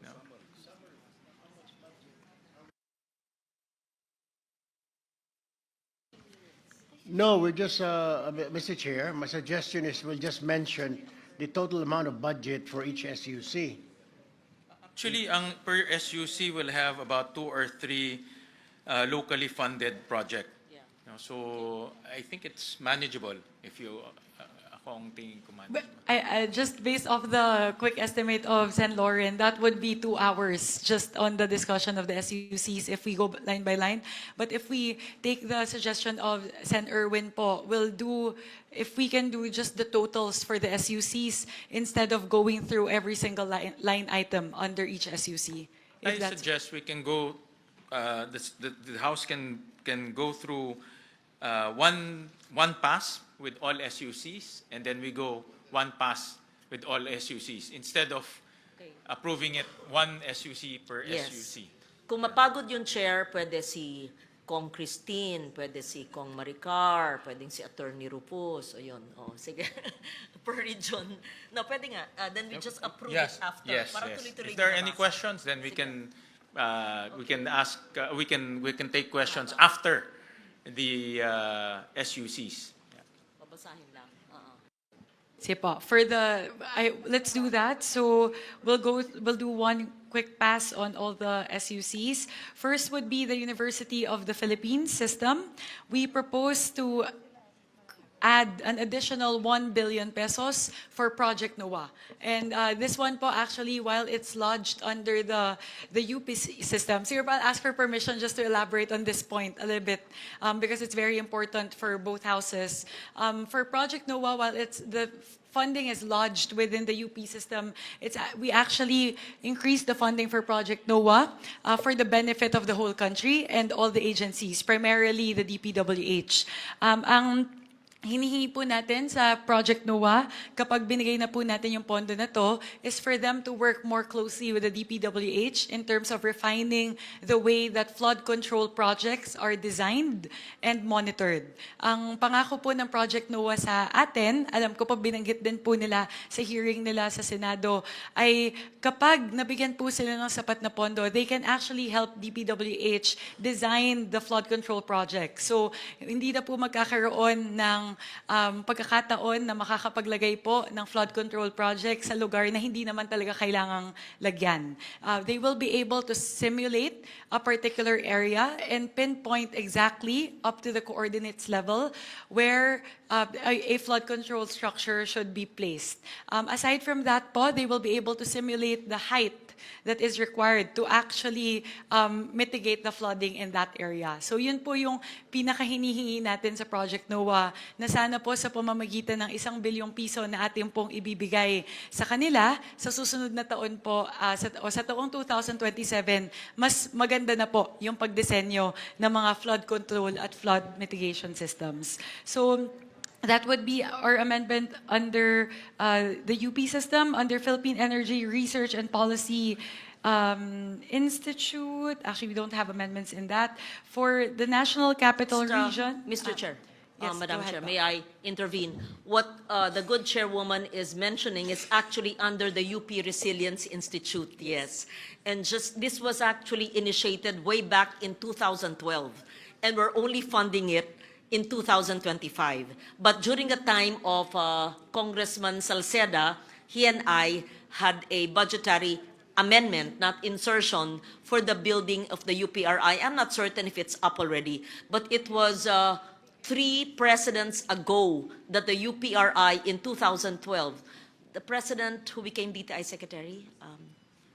no. No, we're just, Mr. Chair, my suggestion is we'll just mention the total amount of budget for each SUC. Actually, ang per SUC will have about 2 or 3 locally funded project. Yeah. So I think it's manageable if you Ako ang tingin ko man. But just based off the quick estimate of Sen. Lauren, that would be 2 hours just on the discussion of the SUCs if we go line by line. But if we take the suggestion of Sen. Erwin po, if we can do just the totals for the SUCs instead of going through every single line item under each SUC. I suggest we can go, the House can go through one pass with all SUCs, and then we go one pass with all SUCs instead of approving it one SUC per Yes. SUC. Kung mapagod yung chair, pwede si Kong Christine, pwede si Kong Maricar, pwedeng si Attorney Rupus, o yun. O, sige. Per region. No, pwede nga. Then we just approve it after. Yes, Para yes. tuloy-tuloy If there are na any nabasa. questions, then we can ask, we can take questions after the SUCs. Babasahin lang. Sige po. Let's do that. So we'll do one quick pass on all the SUCs. First would be the University of the Philippines system. We propose to add an additional 1 billion pesos for Project NOAA. And this one po actually, while it's lodged under the UP system, so I'll ask for permission just to elaborate on this point a little bit because it's very important for both houses. For Project NOAA, while the funding is lodged within the UP system, we actually increased the funding for Project NOAA for the benefit of the whole country and all the agencies, primarily the DPWH. Ang hinihingi po natin sa Project NOAA, kapag binigay na po natin yung pondo na to, is for them to work more closely with the DPWH in terms of refining the way that flood control projects are designed and monitored. Ang pangako po ng Project NOAA sa atin, alam ko po binanggit din po nila sa hearing nila sa Senado, ay kapag nabigyan po sila ng sapat na pondo, they can actually help DPWH design the flood control project. So, hindi na po magkakaroon ng pagkakataon na makakapaglagay po ng flood control project sa lugar na hindi naman talaga kailangang lagyan. They will be able to simulate a particular area and pinpoint exactly up to the coordinates level where a flood control structure should be placed. Aside from that po, they will be able to simulate the height that is required to actually mitigate the flooding in that area. So yun po yung pinakahinihingi natin sa Project NOAA na sana po sa pamamagitan ng 1 bilyong piso na ating pong ibibigay sa kanila sa susunod na taon po sa taong 2027, mas maganda na po yung pagdisenyo ng mga flood control at flood mitigation systems. So that would be our amendment under the UP system, under Philippine Energy Research and Policy Institute. Actually, we don't have amendments in that. For the National Capital Region. Mr. Chair. Yes, Madam go ahead Chair, po. may I intervene? What the good chairwoman is mentioning is actually under the UP Resilience Institute, yes. And this was actually initiated way back in 2012, and we're only funding it in 2025. But during the time of Congressman Salceda, he and I had a budgetary amendment, not insertion, for the building of the UPRI. I'm not certain if it's up already, but it was 3 presidents ago that the UPRI in 2012, the president who became DTI secretary,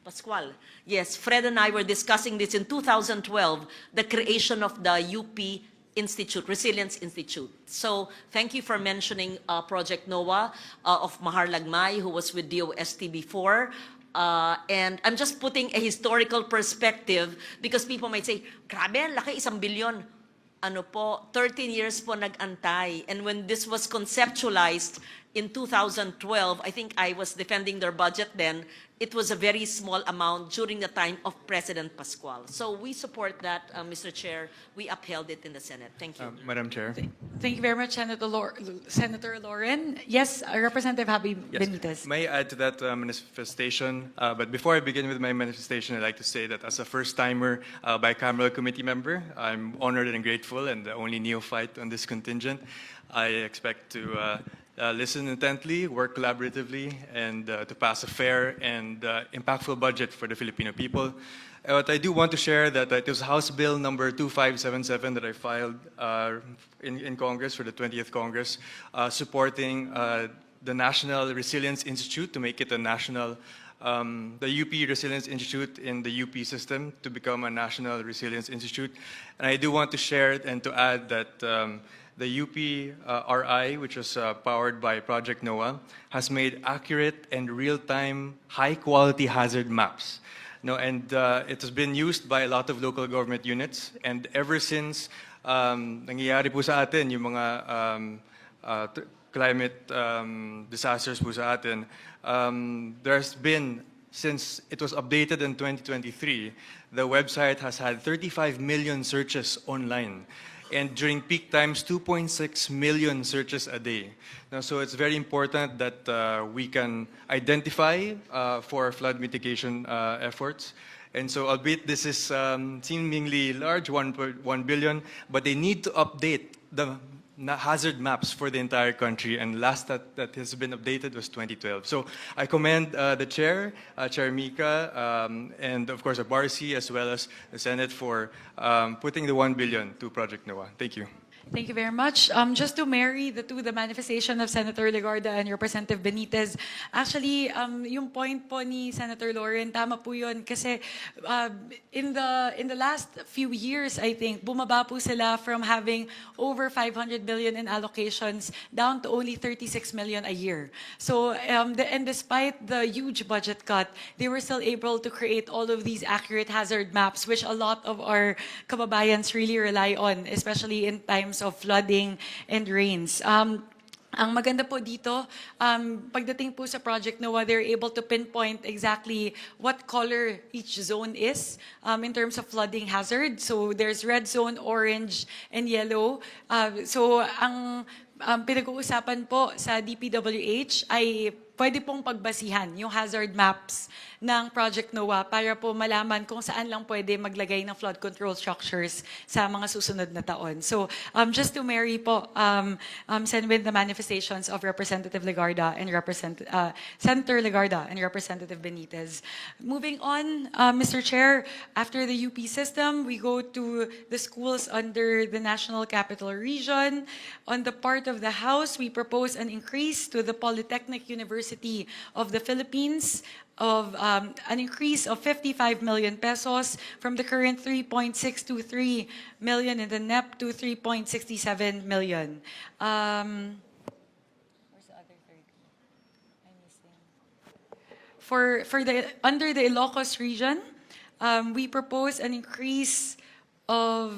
Pascual. Yes, Fred and I were discussing this in 2012, the creation of the UP Institute, Resilience Institute. So thank you for mentioning Project NOAA of Mahar Lagmay, who was with DOST before. And I'm just putting a historical perspective because people might say, grabe, laki, 1 bilyon. Ano po, 13 years po nag-antay. And when this was conceptualized in 2012, I think I was defending their budget then, it was a very small amount during the time of President Pascual. So we support that, Mr. Chair. We upheld it in the Senate. Thank you. Madam Chair. Thank you very much, Senator Lauren. Yes, Representative Happy Benitez. May I add to that manifestation? But before I begin with my manifestation, I'd like to say that as a first-timer bicameral committee member, I'm honored and grateful and the only neophyte on this contingent. I expect to listen intently, work collaboratively, and to pass a fair and impactful budget for the Filipino people. But I do want to share that it was House Bill number 2577 that I filed in Congress for the 20th Congress, supporting the National Resilience Institute to make it a national, the UP Resilience Institute in the UP system to become a National Resilience Institute. And I do want to share and to add that the UP RI, which was powered by Project NOAA, has made accurate and real-time, high-quality hazard maps. No, and it has been used by a lot of local government units. And ever since nangyayari po sa atin yung mga climate disasters po sa atin, there's been, since it was updated in 2023, the website has had 35 million searches online. And during peak times, 2.6 million searches a day. Now, so it's very important that we can identify for flood mitigation efforts. And so, albeit this is seemingly large, 1.1 billion, but they need to update the hazard maps for the entire country, and last that has been updated was 2012. So I commend the Chair, Chair Mika, and of course the Barsi as well as the Senate for putting the 1 billion to Project NOAA. Thank you. Thank you very much. Just to marry the manifestation of Senator Legarda and Representative Benitez, actually, yung point po ni Senator Lauren, tama po yun. Kasi in the last few years, I think, bumaba po sila from having over 500 billion in allocations down to only 36 million a year. So, and despite the huge budget cut, they were still able to create all of these accurate hazard maps, which a lot of our kababayans really rely on, especially in times of flooding and rains. Ang maganda po dito, pagdating po sa Project NOAA, they're able to pinpoint exactly what color each zone is in terms of flooding hazard. So there's red zone, orange, and yellow. So ang pinag-uusapan po sa DPWH ay pwede pong pagbasihan yung hazard maps ng Project NOAA para po malaman kung saan lang pwede maglagay ng flood control structures sa mga susunod na taon. So just to marry po, send with the manifestations of Representative Legarda and Senator Legarda and Representative Benitez. Moving on, Mr. Chair, after the UP system, we go to the schools under the National Capital Region. On the part of the House, we propose an increase to the Polytechnic University of the Philippines of an increase of 55 million pesos from the current 3.623 million in the NEP to 3.67 million. Where's the other third? I'm missing. For the under the Ilocos region, we propose an increase of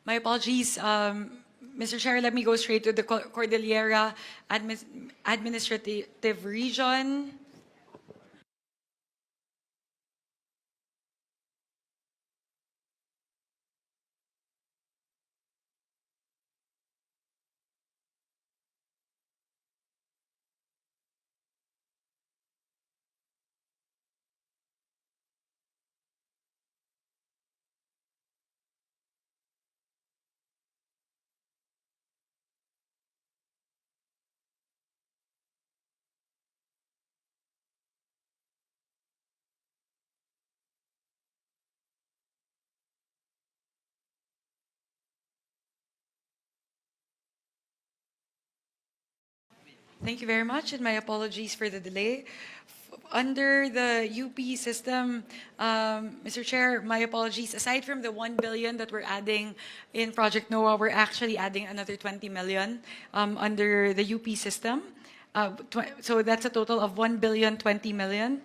my apologies, Mr. Chair, let me go straight to the Cordillera Administrative Region. Thank you very much, and my apologies for the delay. Under the UP system, Mr. Chair, my apologies. Aside from the 1 billion that we're adding in Project NOAA, we're actually adding another 20 million under the UP system. So that's a total of 1 billion 20 million.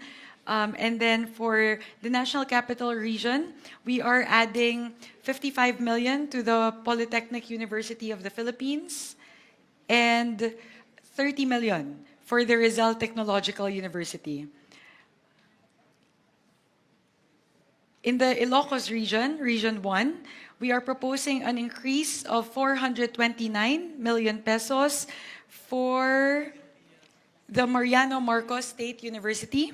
And then for the National Capital Region, we are adding 55 million to the Polytechnic University of the Philippines and 30 million for the Rizal Technological University. In the Ilocos region, Region 1, we are proposing an increase of 429 million pesos for the Mariano Marcos State University.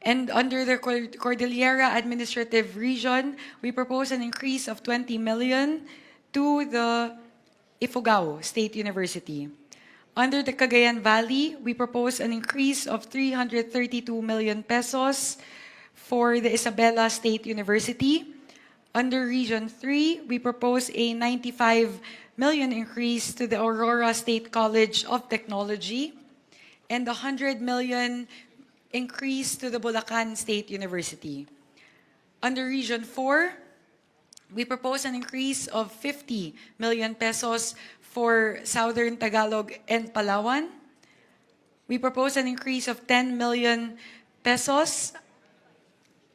And under the Cordillera Administrative Region, we propose an increase of 20 million to the Ifugao State University. Under the Cagayan Valley, we propose an increase of 332 million pesos for the Isabela State University. Under Region 3, we propose a 95 million increase to the Aurora State College of Technology and 100 million increase to the Bulacan State University. Under Region 4, we propose an increase of 50 million pesos for Southern Tagalog and Palawan. We propose an increase of 10 million pesos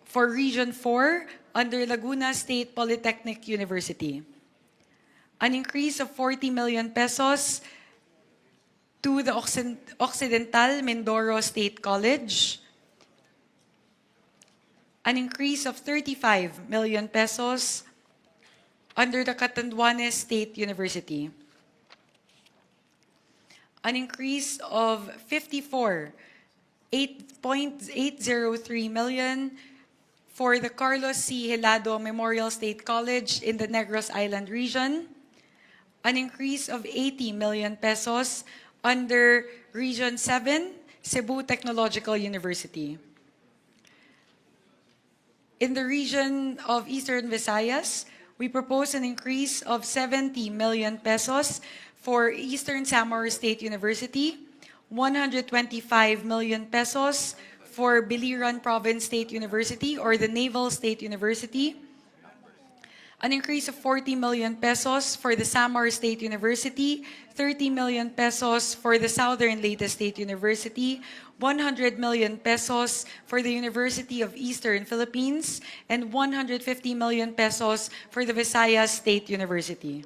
for Region 4 under Laguna State Polytechnic University. An increase of 40 million pesos to the Occidental Mindoro State College. An increase of 35 million pesos under the Catanduanes State University. An increase of 8.803 million for the Carlos C. Helado Memorial State College in the Negros Island region. An increase of 80 million pesos under Region 7, Cebu Technological University. In the region of Eastern Visayas, we propose an increase of 70 million pesos for Eastern Samar State University, 125 million pesos for Biliran Province State University or the Naval State University, an increase of 40 million pesos for the Samar State University, 30 million pesos for the Southern Leyte State University, 100 million pesos for the University of Eastern Philippines, and 150 million pesos for the Visayas State University.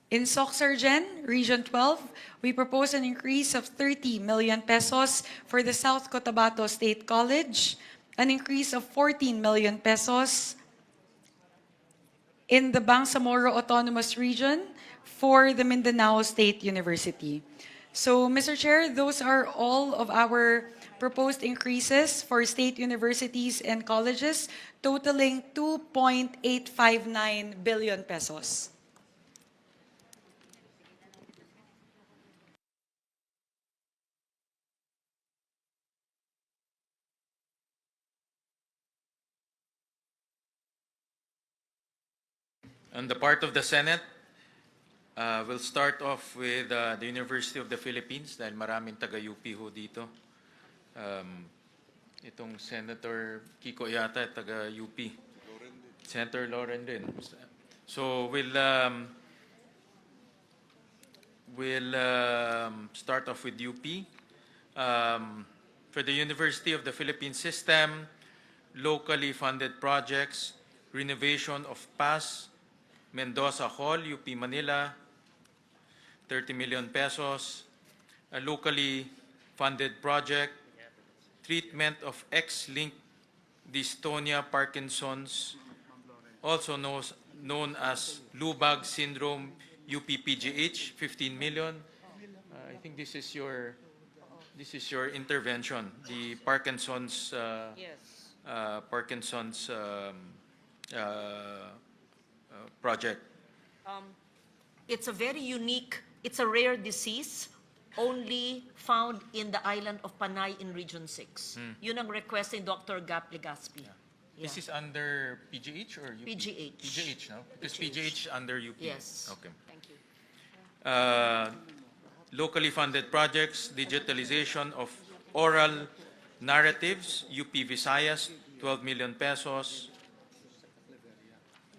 In Soxargen, Region 12, we propose an increase of 30 million pesos for the South Cotabato State College, an increase of 14 million pesos in the Bangsamoro Autonomous Region for the Mindanao State University. So, Mr. Chair, those are all of our proposed increases for state universities and colleges, totaling 2.859 billion pesos. On the part of the Senate, we'll start off with the University of the Philippines dahil maraming taga-UP ho dito. Itong Senator Kiko yata taga-UP. Senator Lauren din. So we'll start off with UP. For the University of the Philippine System, locally funded projects, renovation of PAS, Mendoza Hall, UP Manila, 30 million pesos. A locally funded project, treatment of X-linked dystonia Parkinson's, also known as Lubag syndrome, UPPGH, 15 million. I think this is your intervention, the Parkinson's Parkinson's project. It's a very unique, it's a rare disease only found in the island of Panay in Region 6. Yun ang request ni Dr. Gap Legaspi. Yeah. This is under PGH or UP? PGH. PGH, no? Because PGH under UP. Yes. Okay. Thank you. Locally funded projects, digitalization of oral narratives, UP Visayas, 12 million pesos.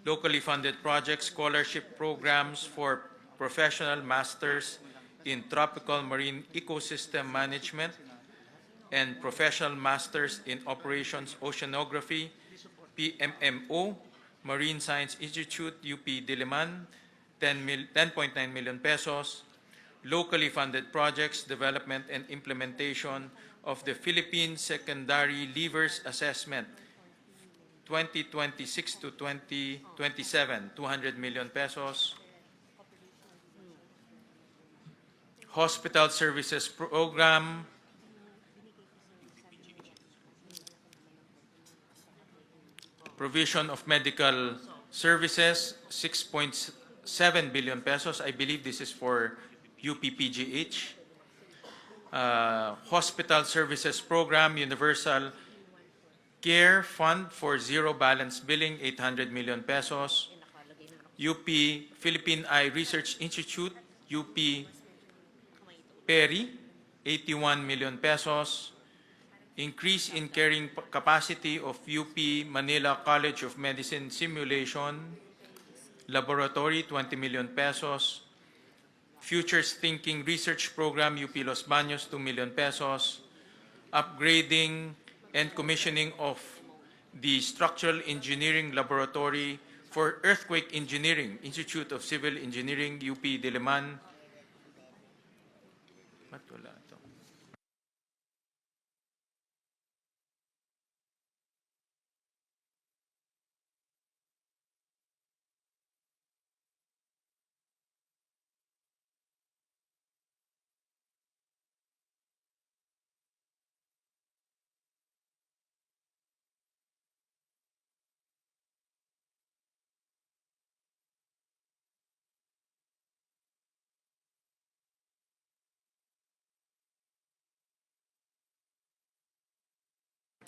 Locally funded projects, scholarship programs for professional masters in tropical marine ecosystem management and professional masters in operations oceanography, PMMO, Marine Science Institute, UP Diliman, 10.9 million pesos. Locally funded projects, development and implementation of the Philippine Secondary Levers Assessment, 2026 to 2027, 200 million pesos. Hospital Services Program, provision of medical services, 6.7 billion pesos. I believe this is for UPPGH. Hospital Services Program, Universal Care Fund for Zero Balance Billing, 800 million pesos. UP Philippine Eye Research Institute, UP PERI, 81 million pesos. Increase in carrying capacity of UP Manila College of Medicine Simulation Laboratory, 20 million pesos. Futures Thinking Research Program, UP Los Baños, 2 million pesos. Upgrading and commissioning of the Structural Engineering Laboratory for Earthquake Engineering, Institute of Civil Engineering, UP Diliman. Ba't wala ito?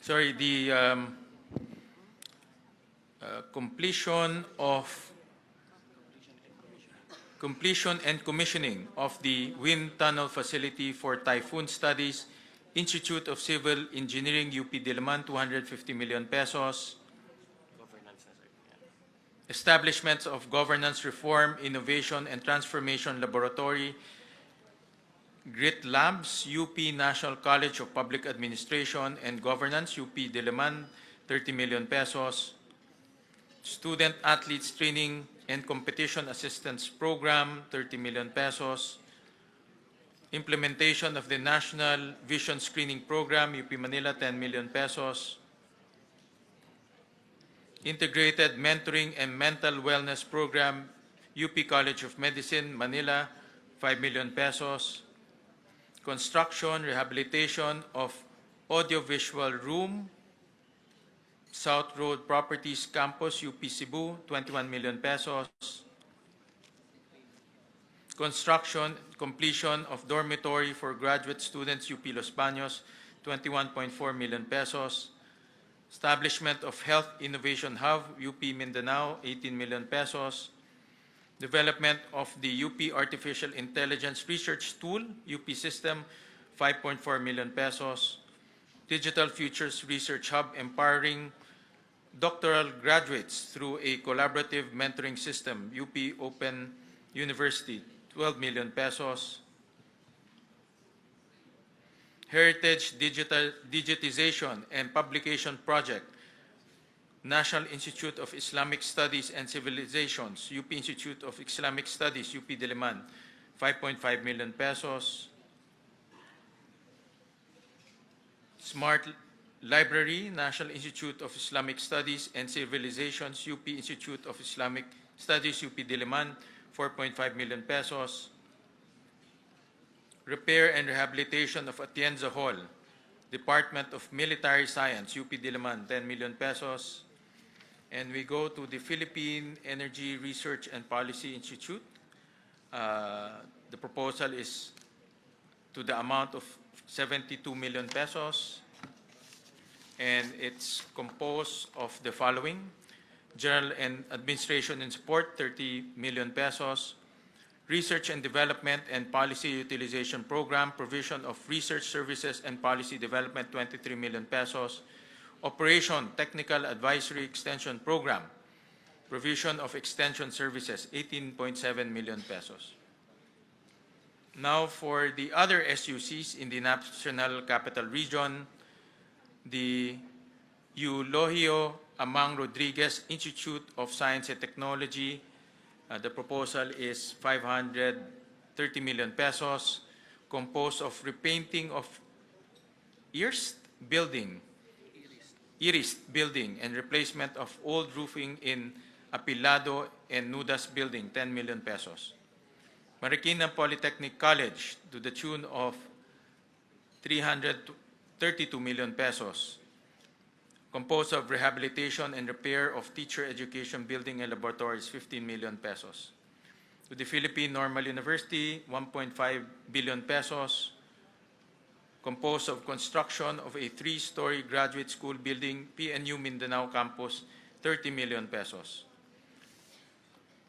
Sorry, the completion and commissioning of the wind tunnel facility for typhoon studies, Institute of Civil Engineering, UP Diliman, 250 million pesos. Establishments of Governance Reform, Innovation and Transformation Laboratory, GRIT Labs, UP National College of Public Administration and Governance, UP Diliman, 30 million pesos. Student Athletes Training and Competition Assistance Program, 30 million pesos. Implementation of the National Vision Screening Program, UP Manila, 10 million pesos. Integrated Mentoring and Mental Wellness Program, UP College of Medicine, Manila, 5 million pesos. Construction, rehabilitation of audiovisual room, South Road Properties Campus, UP Cebu, 21 million pesos. Construction, completion of dormitory for graduate students, UP Los Baños, 21.4 million pesos. Establishment of Health Innovation Hub, UP Mindanao, 18 million pesos. Development of the UP Artificial Intelligence Research Tool, UP System, 5.4 million pesos. Digital Futures Research Hub, empowering doctoral graduates through a collaborative mentoring system, UP Open University, 12 million pesos. Heritage Digitization and Publication Project, National Institute of Islamic Studies and Civilizations, UP Institute of Islamic Studies, UP Diliman, 5.5 million pesos. Smart Library, National Institute of Islamic Studies and Civilizations, UP Institute of Islamic Studies, UP Diliman, 4.5 million pesos. Repair and Rehabilitation of Atienza Hall, Department of Military Science, UP Diliman, 10 million pesos. And we go to the Philippine Energy Research and Policy Institute. The proposal is to the amount of 72 million pesos. And it's composed of the following: General and Administration and Support, 30 million pesos. Research and Development and Policy Utilization Program, provision of research services and policy development, 23 million pesos. Operation Technical Advisory Extension Program, provision of extension services, 18.7 million pesos. Now for the other SUCs in the National Capital Region, the Eulogio Amang Rodriguez Institute of Science and Technology, the proposal is 530 million pesos, composed of repainting of Iris building and replacement of old roofing in Apilado and Nudas building, 10 million pesos. Marikina Polytechnic College to the tune of 332 million pesos, composed of rehabilitation and repair of teacher education building and laboratories, 15 million pesos. To the Philippine Normal University, 1.5 billion pesos, composed of construction of a 3-story graduate school building, PNU Mindanao Campus, 30 million pesos.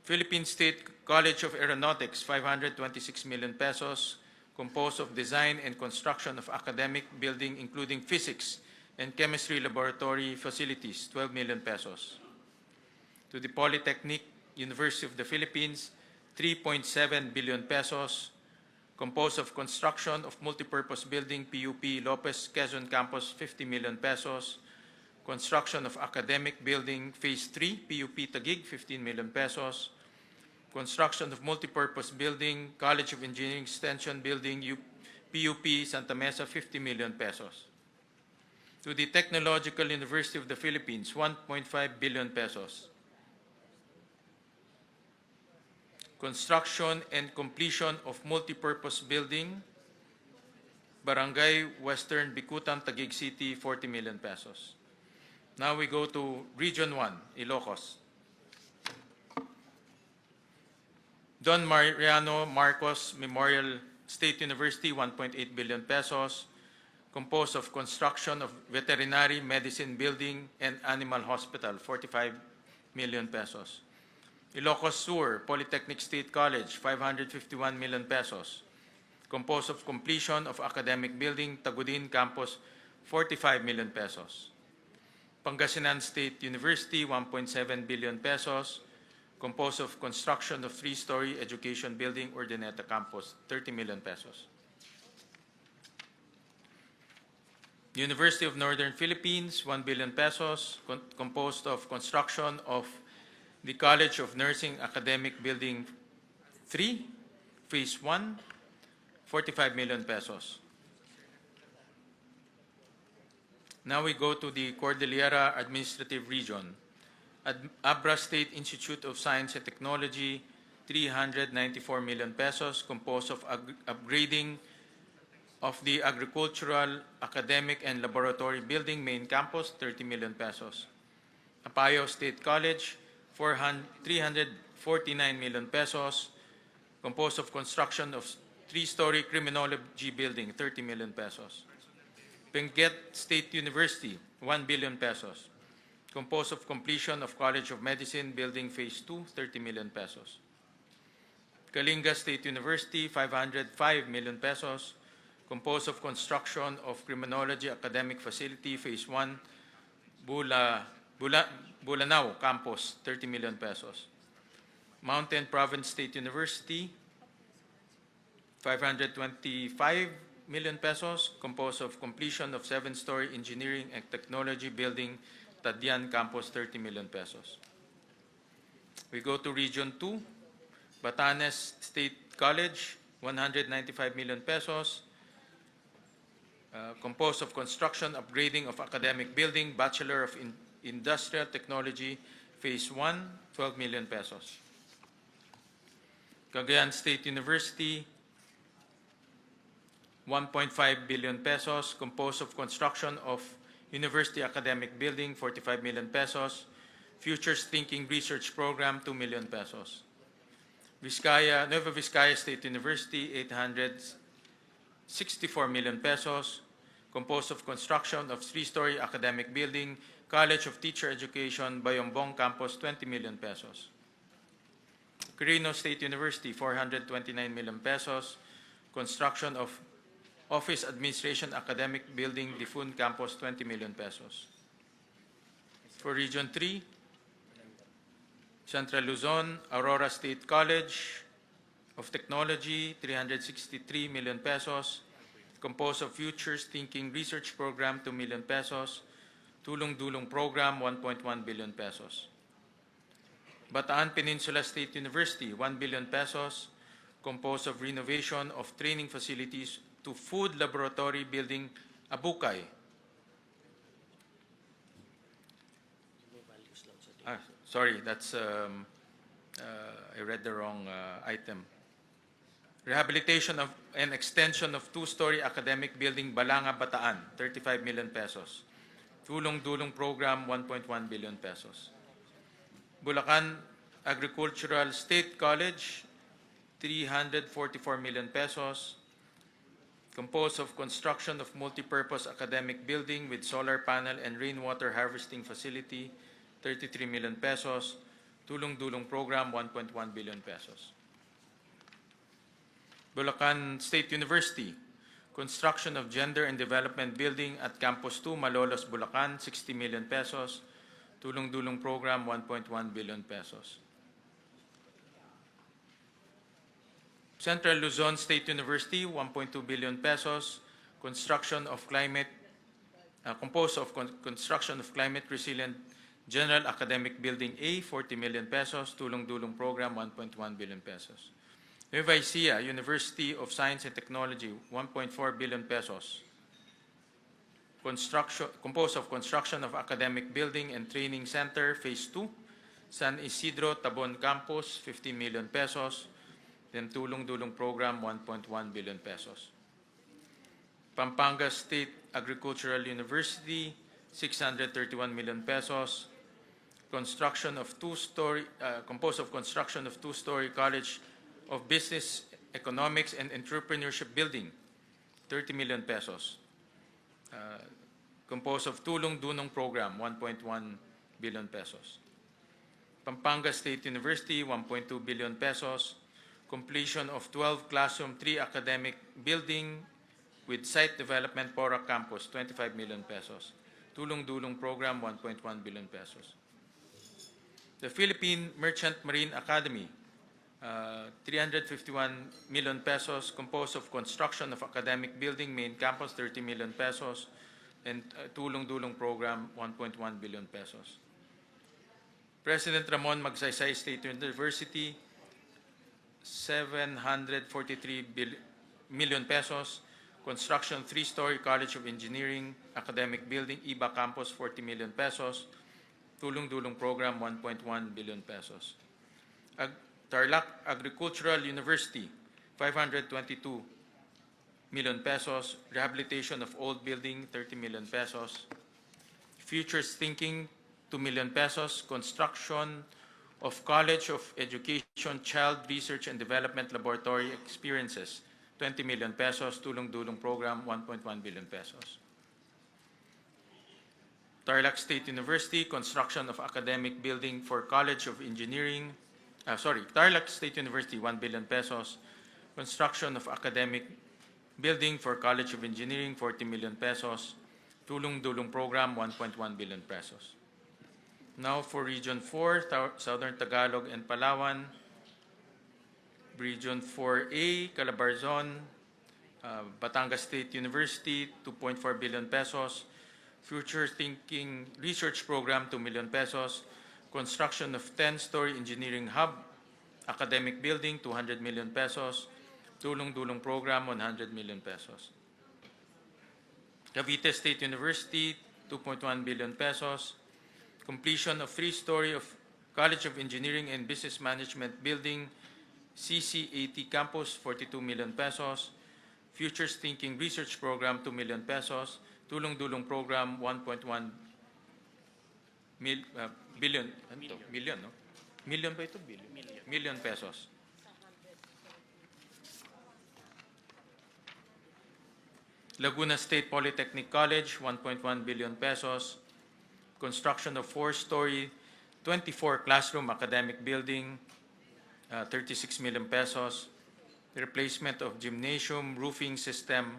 Philippine State College of Aeronautics, 526 million pesos, composed of design and construction of academic building including physics and chemistry laboratory facilities, 12 million pesos. To the Polytechnic University of the Philippines, 3.7 billion pesos, composed of construction of multipurpose building, PUP Lopez Quezon Campus, 50 million pesos, construction of academic building, Phase 3, PUP Taguig, 15 million pesos, construction of multipurpose building, College of Engineering Extension building, PUP Santa Mesa, 50 million pesos. To the Technological University of the Philippines, 1.5 billion pesos. Construction and completion of multipurpose building, Barangay Western Bikutan, Taguig City, 40 million pesos. Now we go to Region 1, Ilocos. Don Mariano Marcos Memorial State University, 1.8 billion pesos, composed of construction of veterinary medicine building and animal hospital, 45 million pesos. Ilocos Sur Polytechnic State College, 551 million pesos, composed of completion of academic building, Tagudin Campus, 45 million pesos. Pangasinan State University, 1.7 billion pesos, composed of construction of 3-story education building, Urdaneta Campus, 30 million pesos. University of Northern Philippines, 1 billion pesos, composed of construction of the College of Nursing Academic Building 3, Phase 1, 45 million pesos. Now we go to the Cordillera Administrative Region. Abra State Institute of Science and Technology, 394 million pesos, composed of upgrading of the Agricultural, Academic, and Laboratory Building Main Campus, 30 million pesos. Apayao State College, 349 million pesos, composed of construction of 3-story criminology building, 30 million pesos. Benguet State University, 1 billion pesos, composed of completion of College of Medicine building Phase 2, 30 million pesos. Kalinga State University, 505 million pesos, composed of construction of Criminology Academic Facility Phase 1, Bulanao Campus, 30 million pesos. Mountain Province State University, 525 million pesos, composed of completion of 7-story Engineering and Technology Building, Tadian Campus, 30 million pesos. We go to Region 2, Batanes State College, 195 million pesos, composed of construction, upgrading of academic building, Bachelor of Industrial Technology, Phase 1, 12 million pesos. Cagayan State University, 1.5 billion pesos, composed of construction of University Academic Building, 45 million pesos, Futures Thinking Research Program, 2 million pesos. Nueva Vizcaya State University, 864 million pesos, composed of construction of 3-story academic building, College of Teacher Education, Bayombong Campus, 20 million pesos. Quirino State University, 429 million pesos, construction of Office Administration Academic Building, Difun Campus, 20 million pesos. For Region 3, Central Luzon, Aurora State College of Technology, 363 million pesos, composed of Futures Thinking Research Program, 2 million pesos, Tulong Dulong Program, 1.1 billion pesos. Bataan Peninsula State University, 1 billion pesos, composed of renovation of training facilities to Food Laboratory Building, Abukay. Sorry, that's I read the wrong item. Rehabilitation of and extension of two-story academic building Balanga, Bataan, 35 million pesos. Tulong-dulong program, 1.1 billion pesos. Bulacan Agricultural State College, 344 million pesos. Composed of construction of multipurpose academic building with solar panel and rainwater harvesting facility, 33 million pesos. Tulong-dulong program, 1.1 billion pesos. Bulacan State University, construction of gender and development building at Campus 2, Malolos, Bulacan, 60 million pesos. Tulong-dulong program, 1.1 billion pesos. Central Luzon State University, 1.2 billion pesos. Construction of composed of construction of climate resilient General Academic Building A, 40 million pesos. Tulong-dulong program, 1.1 billion pesos. Nueva Ecija University of Science and Technology, 1.4 billion pesos. Composed of construction of academic building and training center, Phase 2. San Isidro Tabon Campus, 15 million pesos. Then tulong-dulong program, 1.1 billion pesos. Pampanga State Agricultural University, 631 million pesos. Construction of composed of construction of two-story College of Business, Economics, and Entrepreneurship building, 30 million pesos. Composed of tulong-dunong program, 1.1 billion pesos. Pampanga State University, 1.2 billion pesos. Completion of 12 classroom, 3 academic building with site development, Porac Campus, 25 million pesos. Tulong-dulong program, 1.1 billion pesos. The Philippine Merchant Marine Academy, 351 million pesos, composed of construction of academic building, main campus, 30 million pesos, and tulong-dulong program, 1.1 billion pesos. President Ramon Magsaysay State University, 743 million pesos, construction 3-story College of Engineering academic building, Iba Campus, 40 million pesos, tulong-dulong program, 1.1 billion pesos. Tarlac Agricultural University, 522 million pesos, rehabilitation of old building, 30 million pesos. Futures Thinking, 2 million pesos, construction of College of Education Child Research and Development Laboratory Experiences, 20 million pesos, tulong-dulong program, 1.1 billion pesos. Tarlac State University, construction of academic building for College of Engineering, Tarlac State University, 1 billion pesos, construction of academic building for College of Engineering, 40 million pesos, tulong-dulong program, 1.1 billion pesos. Now for Region 4, Southern Tagalog and Palawan. Region 4A, Calabarzon, Batangas State University, 2.4 billion pesos. Future Thinking Research Program, 2 million pesos. Construction of 10-story engineering hub, academic building, 200 million pesos. Tulong-dulong program, 100 million pesos. Cavite State University, 2.1 billion pesos. Completion of 3-story of College of Engineering and Business Management building, CCAT Campus, 42 million pesos. Futures Thinking Research Program, 2 million pesos. Tulong-dulong program, 1.1 billion. Million, no? Million ba ito? Billion. Million pesos. Laguna State Polytechnic College, 1.1 billion pesos. Construction of 4-story, 24 classroom academic building, 36 million pesos. Replacement of gymnasium roofing system,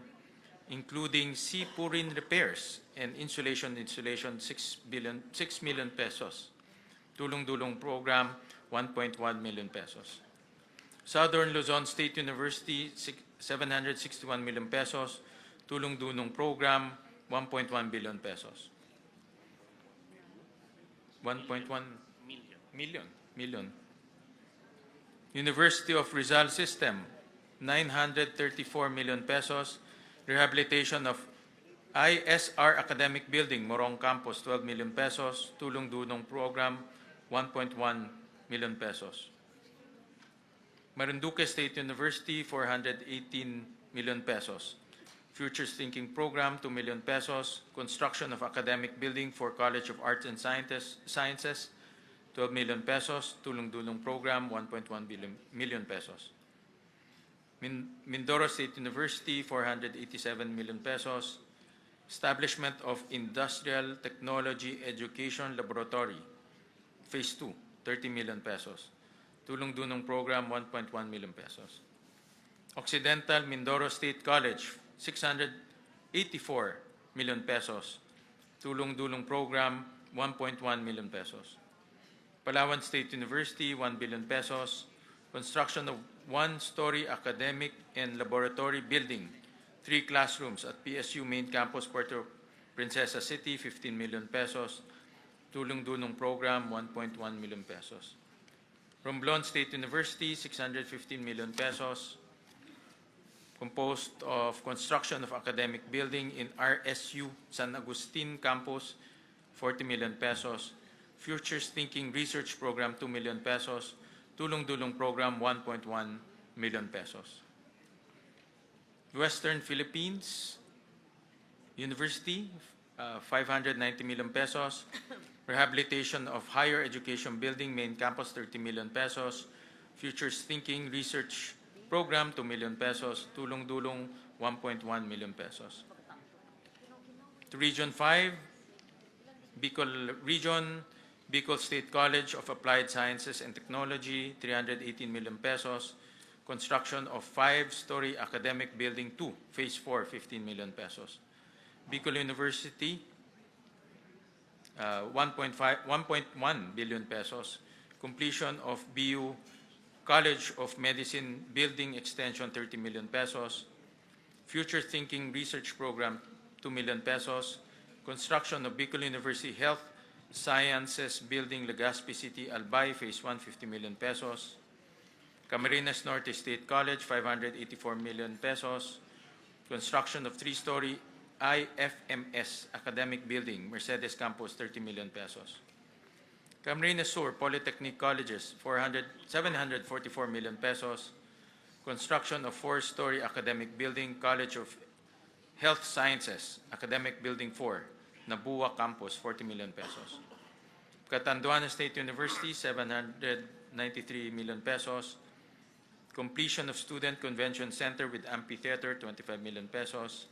including sea-purin repairs and insulation, 6 million pesos. Tulong-dulong program, 1.1 million pesos. Southern Luzon State University, 761 million pesos. Tulong-dulong program, 1.1 billion pesos. 1.1 million. University of Rizal System, 934 million pesos. Rehabilitation of ISR Academic Building, Morong Campus, 12 million pesos. Tulong-dulong program, 1.1 million pesos. Marinduque State University, 418 million pesos. Futures Thinking Program, 2 million pesos. Construction of academic building for College of Arts and Sciences, 12 million pesos. Tulong-Dulong Program, 1.1 million pesos. Mindoro State University, 487 million pesos. Establishment of Industrial Technology Education Laboratory, Phase 2, 30 million pesos. Tulong-Dunong Program, 1.1 million pesos. Occidental Mindoro State College, 684 million pesos. Tulong-Dulong Program, 1.1 million pesos. Palawan State University, 1 billion pesos. Construction of one-story academic and laboratory building, 3 classrooms at PSU Main Campus, Puerto Princesa City, 15 million pesos. Tulong-Dulong Program, 1.1 million pesos. Romblon State University, 615 million pesos. Composed of construction of academic building in RSU San Agustin Campus, 40 million pesos. Futures Thinking Research Program, 2 million pesos. Tulong-Dulong Program, 1.1 million pesos. Western Philippines University, 590 million pesos. Rehabilitation of Higher Education Building, Main Campus, 30 million pesos. Futures Thinking Research Program, 2 million pesos. Tulong-Dulong, 1.1 million pesos. To Region 5, Bicol Region, Bicol State College of Applied Sciences and Technology, 318 million pesos. Construction of 5-story academic building 2, Phase 4, 15 million pesos. Bicol University, 1.1 billion pesos. Completion of BU College of Medicine Building Extension, 30 million pesos. Future Thinking Research Program, 2 million pesos. Construction of Bicol University Health Sciences Building, Legazpi City, Albay, Phase 1, 50 million pesos. Camarines Norte State College, 584 million pesos. Construction of 3-story IFMS Academic Building, Mercedes Campus, 30 million pesos. Camarines Sur Polytechnic Colleges, 744 million pesos. Construction of 4-story academic building, College of Health Sciences, Academic Building 4, Nabua Campus, 40 million pesos. Catanduana State University, 793 million pesos. Completion of Student Convention Center with Amphitheater, 25 million pesos.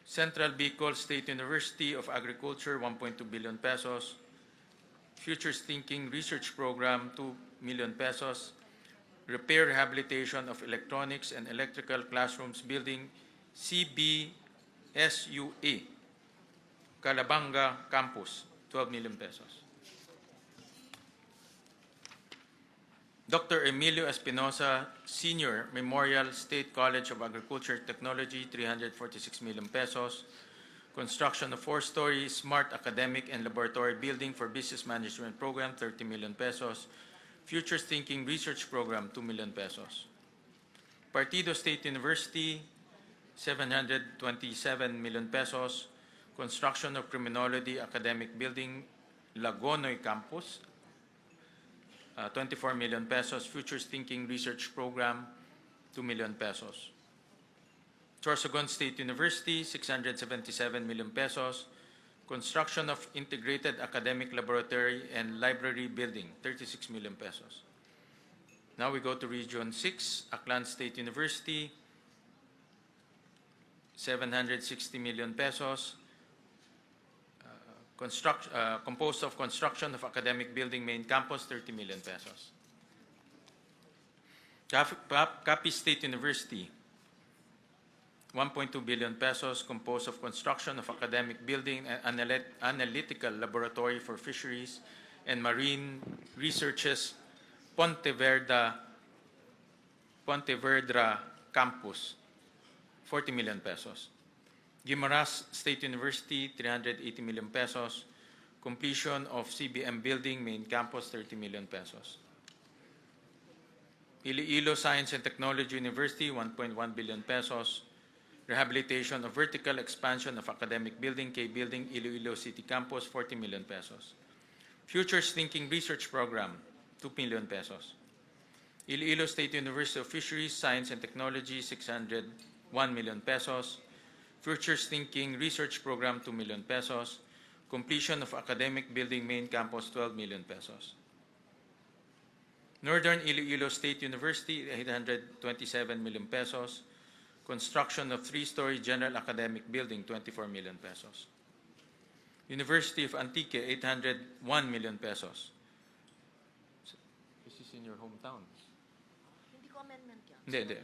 Central Bicol State University of Agriculture, 1.2 billion pesos. Futures Thinking Research Program, 2 million pesos. Repair Rehabilitation of Electronics and Electrical Classrooms Building, CBSUA, Calabanga Campus, 12 million pesos. Dr. Emilio Espinosa Senior Memorial State College of Agriculture Technology, 346 million pesos. Construction of 4-story smart academic and laboratory building for business management program, 30 million pesos. Futures Thinking Research Program, 2 million pesos. Partido State University, 727 million pesos. Construction of Criminology Academic Building, Lagonoy Campus, 24 million pesos. Futures Thinking Research Program, 2 million pesos. Sorsogon State University, 677 million pesos. Construction of Integrated Academic Laboratory and Library Building, 36 million pesos. Now we go to Region 6, Aklan State University, 760 million pesos. Composed of construction of academic building main campus, 30 million pesos. Capiz State University, 1.2 billion pesos, composed of construction of academic building and analytical laboratory for fisheries and marine researches, Pontevedra Campus, 40 million pesos. Guimaras State University, 380 million pesos. Completion of CBM building, main campus, 30 million pesos. Iloilo Science and Technology University, 1.1 billion pesos. Rehabilitation of vertical expansion of academic building, K Building, Iloilo City Campus, 40 million pesos. Futures Thinking Research Program, 2 million pesos. Iloilo State University of Fisheries, Science and Technology, 601 million pesos. Futures Thinking Research Program, 2 million pesos. Completion of Academic Building Main Campus, 12 million pesos. Northern Iloilo State University, 827 million pesos. Construction of 3-story General Academic Building, 24 million pesos. University of Antique, 801 million pesos. This is in your hometown. Hindi ko amendment yan. Hindi.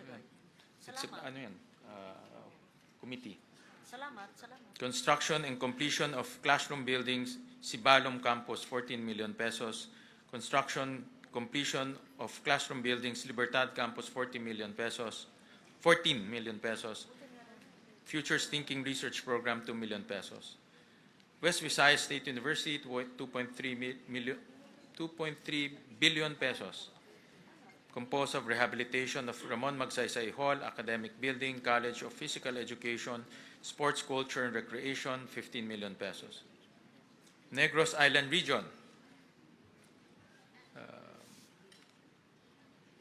Ano yan? Committee. Salamat. Construction and completion of classroom buildings, Sibalom Campus, 14 million pesos. Construction, completion of classroom buildings, Libertad Campus, 14 million pesos. Futures Thinking Research Program, 2 million pesos. West Visayas State University, 2.3 billion pesos. Composed of rehabilitation of Ramon Magsaysay Hall, Academic Building, College of Physical Education, Sports, Culture, and Recreation, 15 million pesos. Negros Island Region,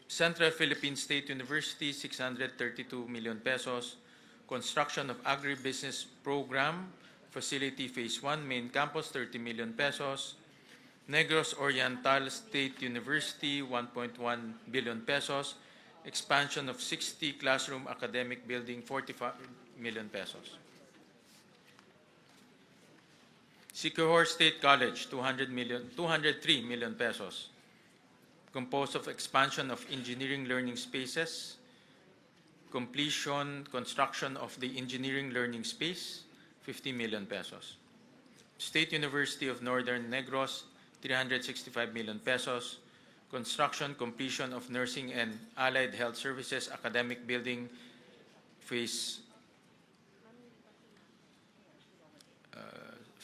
Central Philippine State University, 632 million pesos. Construction of Agribusiness Program, Facility Phase 1, Main Campus, 30 million pesos. Negros Oriental State University, 1.1 billion pesos. Expansion of 60 classroom academic building, 45 million pesos. Siquijor State College, 203 million pesos. Composed of expansion of engineering learning spaces, construction of the engineering learning space, 50 million pesos. State University of Northern Negros, 365 million pesos. Construction, completion of nursing and allied health services academic building, phase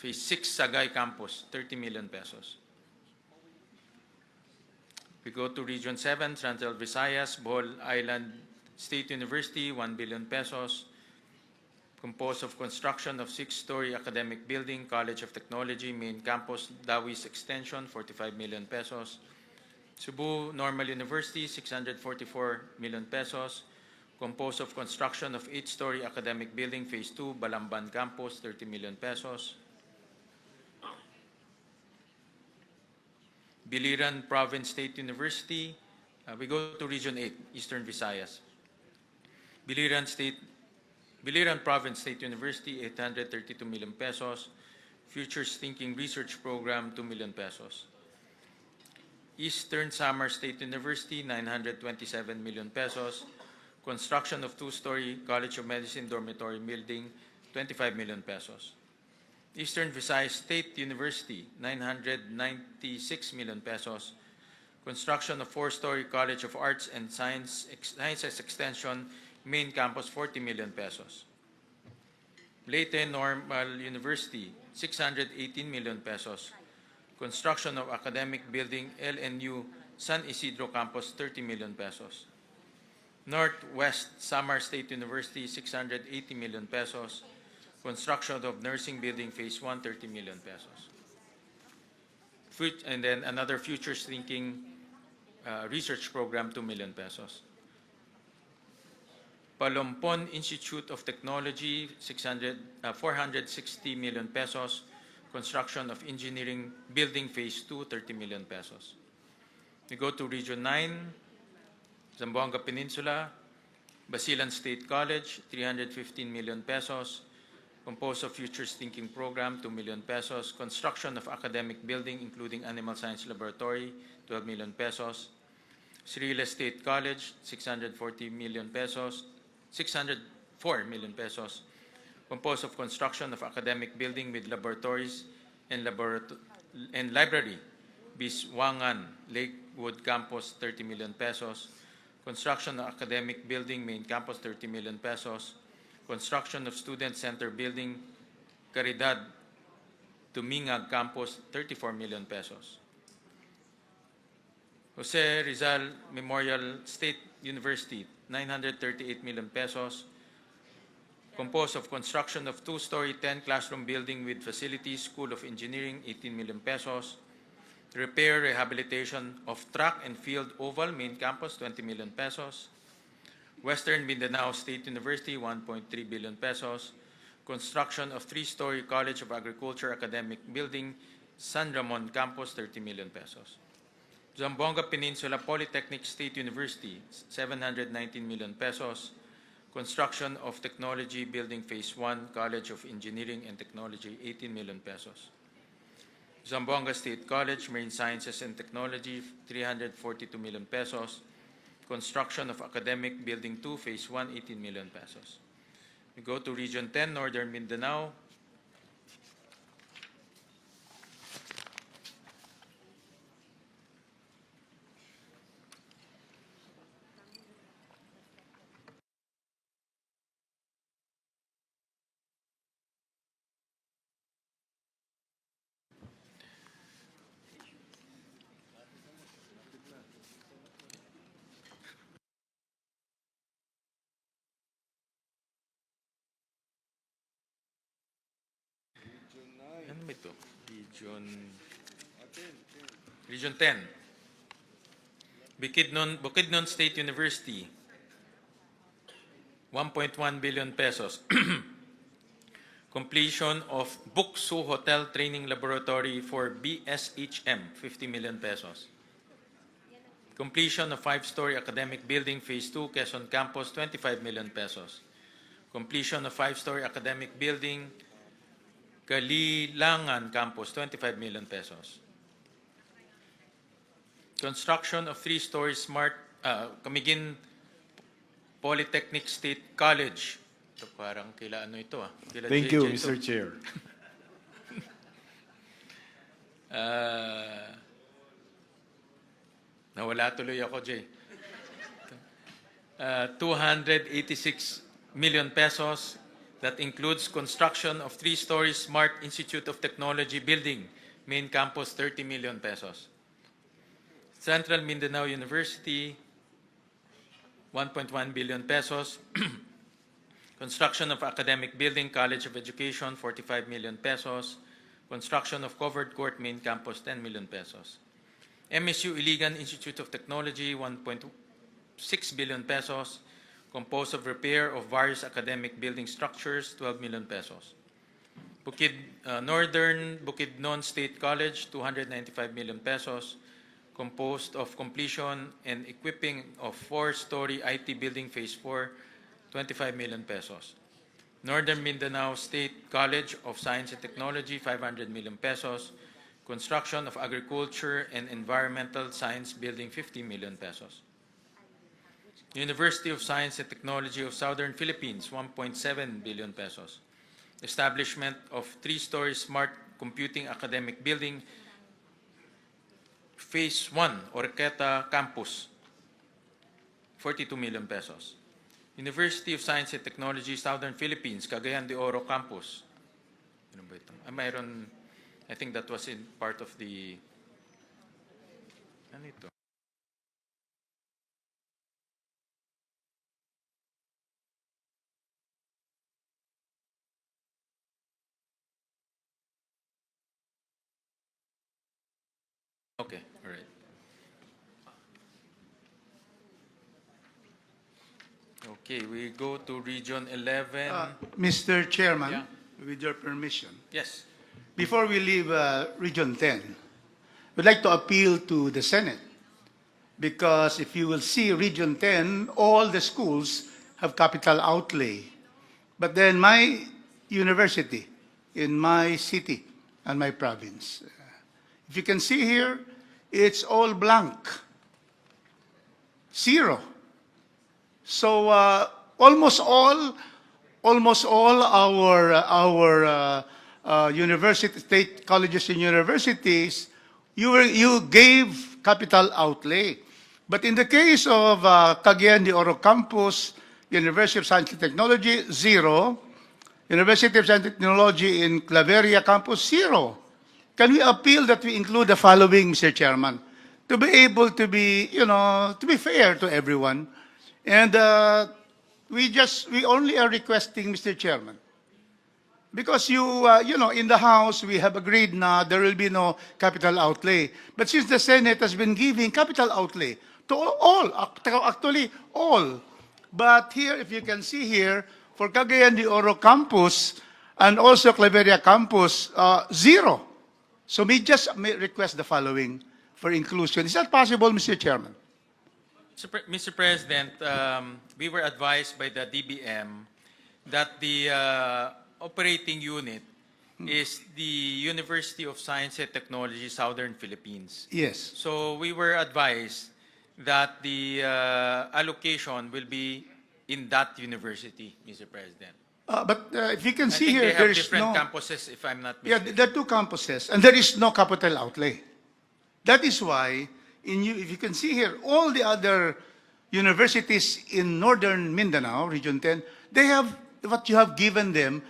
6 Sagay Campus, 30 million pesos. We go to Region 7, Central Visayas, Bohol Island State University, 1 billion pesos. Composed of construction of 6-story academic building, College of Technology, Main Campus, Dawis Extension, 45 million pesos. Cebu Normal University, 644 million pesos. Composed of construction of 8-story academic building, Phase 2, Balamban Campus, 30 million pesos. Biliran Province State University, we go to Region 8, Eastern Visayas. Biliran Province State University, 832 million pesos. Futures Thinking Research Program, 2 million pesos. Eastern Samar State University, 927 million pesos. Construction of 2-story College of Medicine dormitory building, 25 million pesos. Eastern Visayas State University, 996 million pesos. Construction of 4-story College of Arts and Sciences Extension, Main Campus, 40 million pesos. Leyte Normal University, 618 million pesos. Construction of academic building, LNU San Isidro Campus, 30 million pesos. Northwest Samar State University, 680 million pesos. Construction of nursing building, Phase 1, 30 million pesos. And then another Futures Thinking research program, 2 million pesos. Palompon Institute of Technology, 460 million pesos. Construction of engineering building, Phase 2, 30 million pesos. We go to Region 9, Zamboanga Peninsula, Basilan State College, 315 million pesos. Composed of Futures Thinking Program, 2 million pesos. Construction of academic building, including Animal Science Laboratory, 12 million pesos. Srila State College, 604 million pesos. Composed of construction of academic building with laboratories and library, Biswangan Lakewood Campus, 30 million pesos. Construction of academic building, Main Campus, 30 million pesos. Construction of Student Center Building, Caridad Tumingag Campus, 34 million pesos. Jose Rizal Memorial State University, 938 million pesos. Composed of construction of 2-story 10-classroom building with facilities, School of Engineering, 18 million pesos. Repair rehabilitation of track and field oval main campus, 20 million pesos. Western Mindanao State University, 1.3 billion pesos. Construction of three-story College of Agriculture academic building, San Ramon campus, 30 million pesos. Zamboanga Peninsula Polytechnic State University, 719 million pesos. Construction of Technology Building Phase 1, College of Engineering and Technology, 18 million pesos. Zamboanga State College, Marine Sciences and Technology, 342 million pesos. Construction of Academic Building 2, Phase 1, 18 million pesos. We go to Region 10, Northern Mindanao. Ano ba ito? Region 10. Bukidnon State University, 1.1 billion pesos. Completion of Buksu Hotel Training Laboratory for BSHM, 50 million pesos. Completion of 5-story academic building Phase 2, Quezon Campus, 25 million pesos. Completion of 5-story academic building Kalilangan Campus, 25 million pesos. Construction of 3-story smart Camiguin Polytechnic State College. Ito parang kila ano ito Kila Thank JJ you, ito. Mr. Chair. Nawala tuloy ako, Jay. 286 million pesos. That includes construction of 3-story Smart Institute of Technology building, main campus, 30 million pesos. Central Mindanao University, 1.1 billion pesos. Construction of academic building, College of Education, 45 million pesos. Construction of covered court, main campus, 10 million pesos. MSU Iligan Institute of Technology, 1.6 billion pesos. Composed of repair of various academic building structures, 12 million pesos. Northern Bukidnon State College, 295 million pesos. Composed of completion and equipping of 4-story IT building Phase 4, 25 million pesos. Northern Mindanao State College of Science and Technology, 500 million pesos. Construction of Agriculture and Environmental Science building, 50 million pesos. University of Science and Technology of Southern Philippines, 1.7 billion pesos. Establishment of 3-story Smart Computing Academic Building, Phase 1, Orqueta Campus, 42 million pesos. University of Science and Technology, Southern Philippines, Cagayan de Oro Campus. Ano ba ito? Mayroon, I think that was in part of the, ano ito? Okay, all right. Okay, we go to Region 11. Mr. Chairman, Yeah. with your permission, Yes. before we leave Region 10, we'd like to appeal to the Senate because if you will see Region 10, all the schools have capital outlay. But then my university in my city and my province, if you can see here, it's all blank. Zero. So almost all our university, state colleges and universities, you gave capital outlay. But in the case of Cagayan de Oro Campus, University of Science and Technology, zero. University of Science and Technology in Claveria Campus, zero. Can we appeal that we include the following, Mr. Chairman, to be able to be, to be fair to everyone? And we only are requesting, Mr. Chairman, Because in the House, we have agreed na there will be no capital outlay. But since the Senate has been giving capital outlay to all, actually all. But here, if you can see here, for Cagayan de Oro campus and also Claveria campus, zero. So may request the following for inclusion. Is that possible, Mr. Chairman? Mr. President, we were advised by the DBM that the operating unit is the University of Science and Technology Southern Philippines. Yes. So we were advised that the allocation will be in that university, Mr. President. But if you can I see think here, they there have is different no... campuses, if I'm not Yeah, mistaken. there are two campuses, and there is no capital outlay. That is why, if you can see here, all the other universities in northern Mindanao, Region 10, they have what you have given them,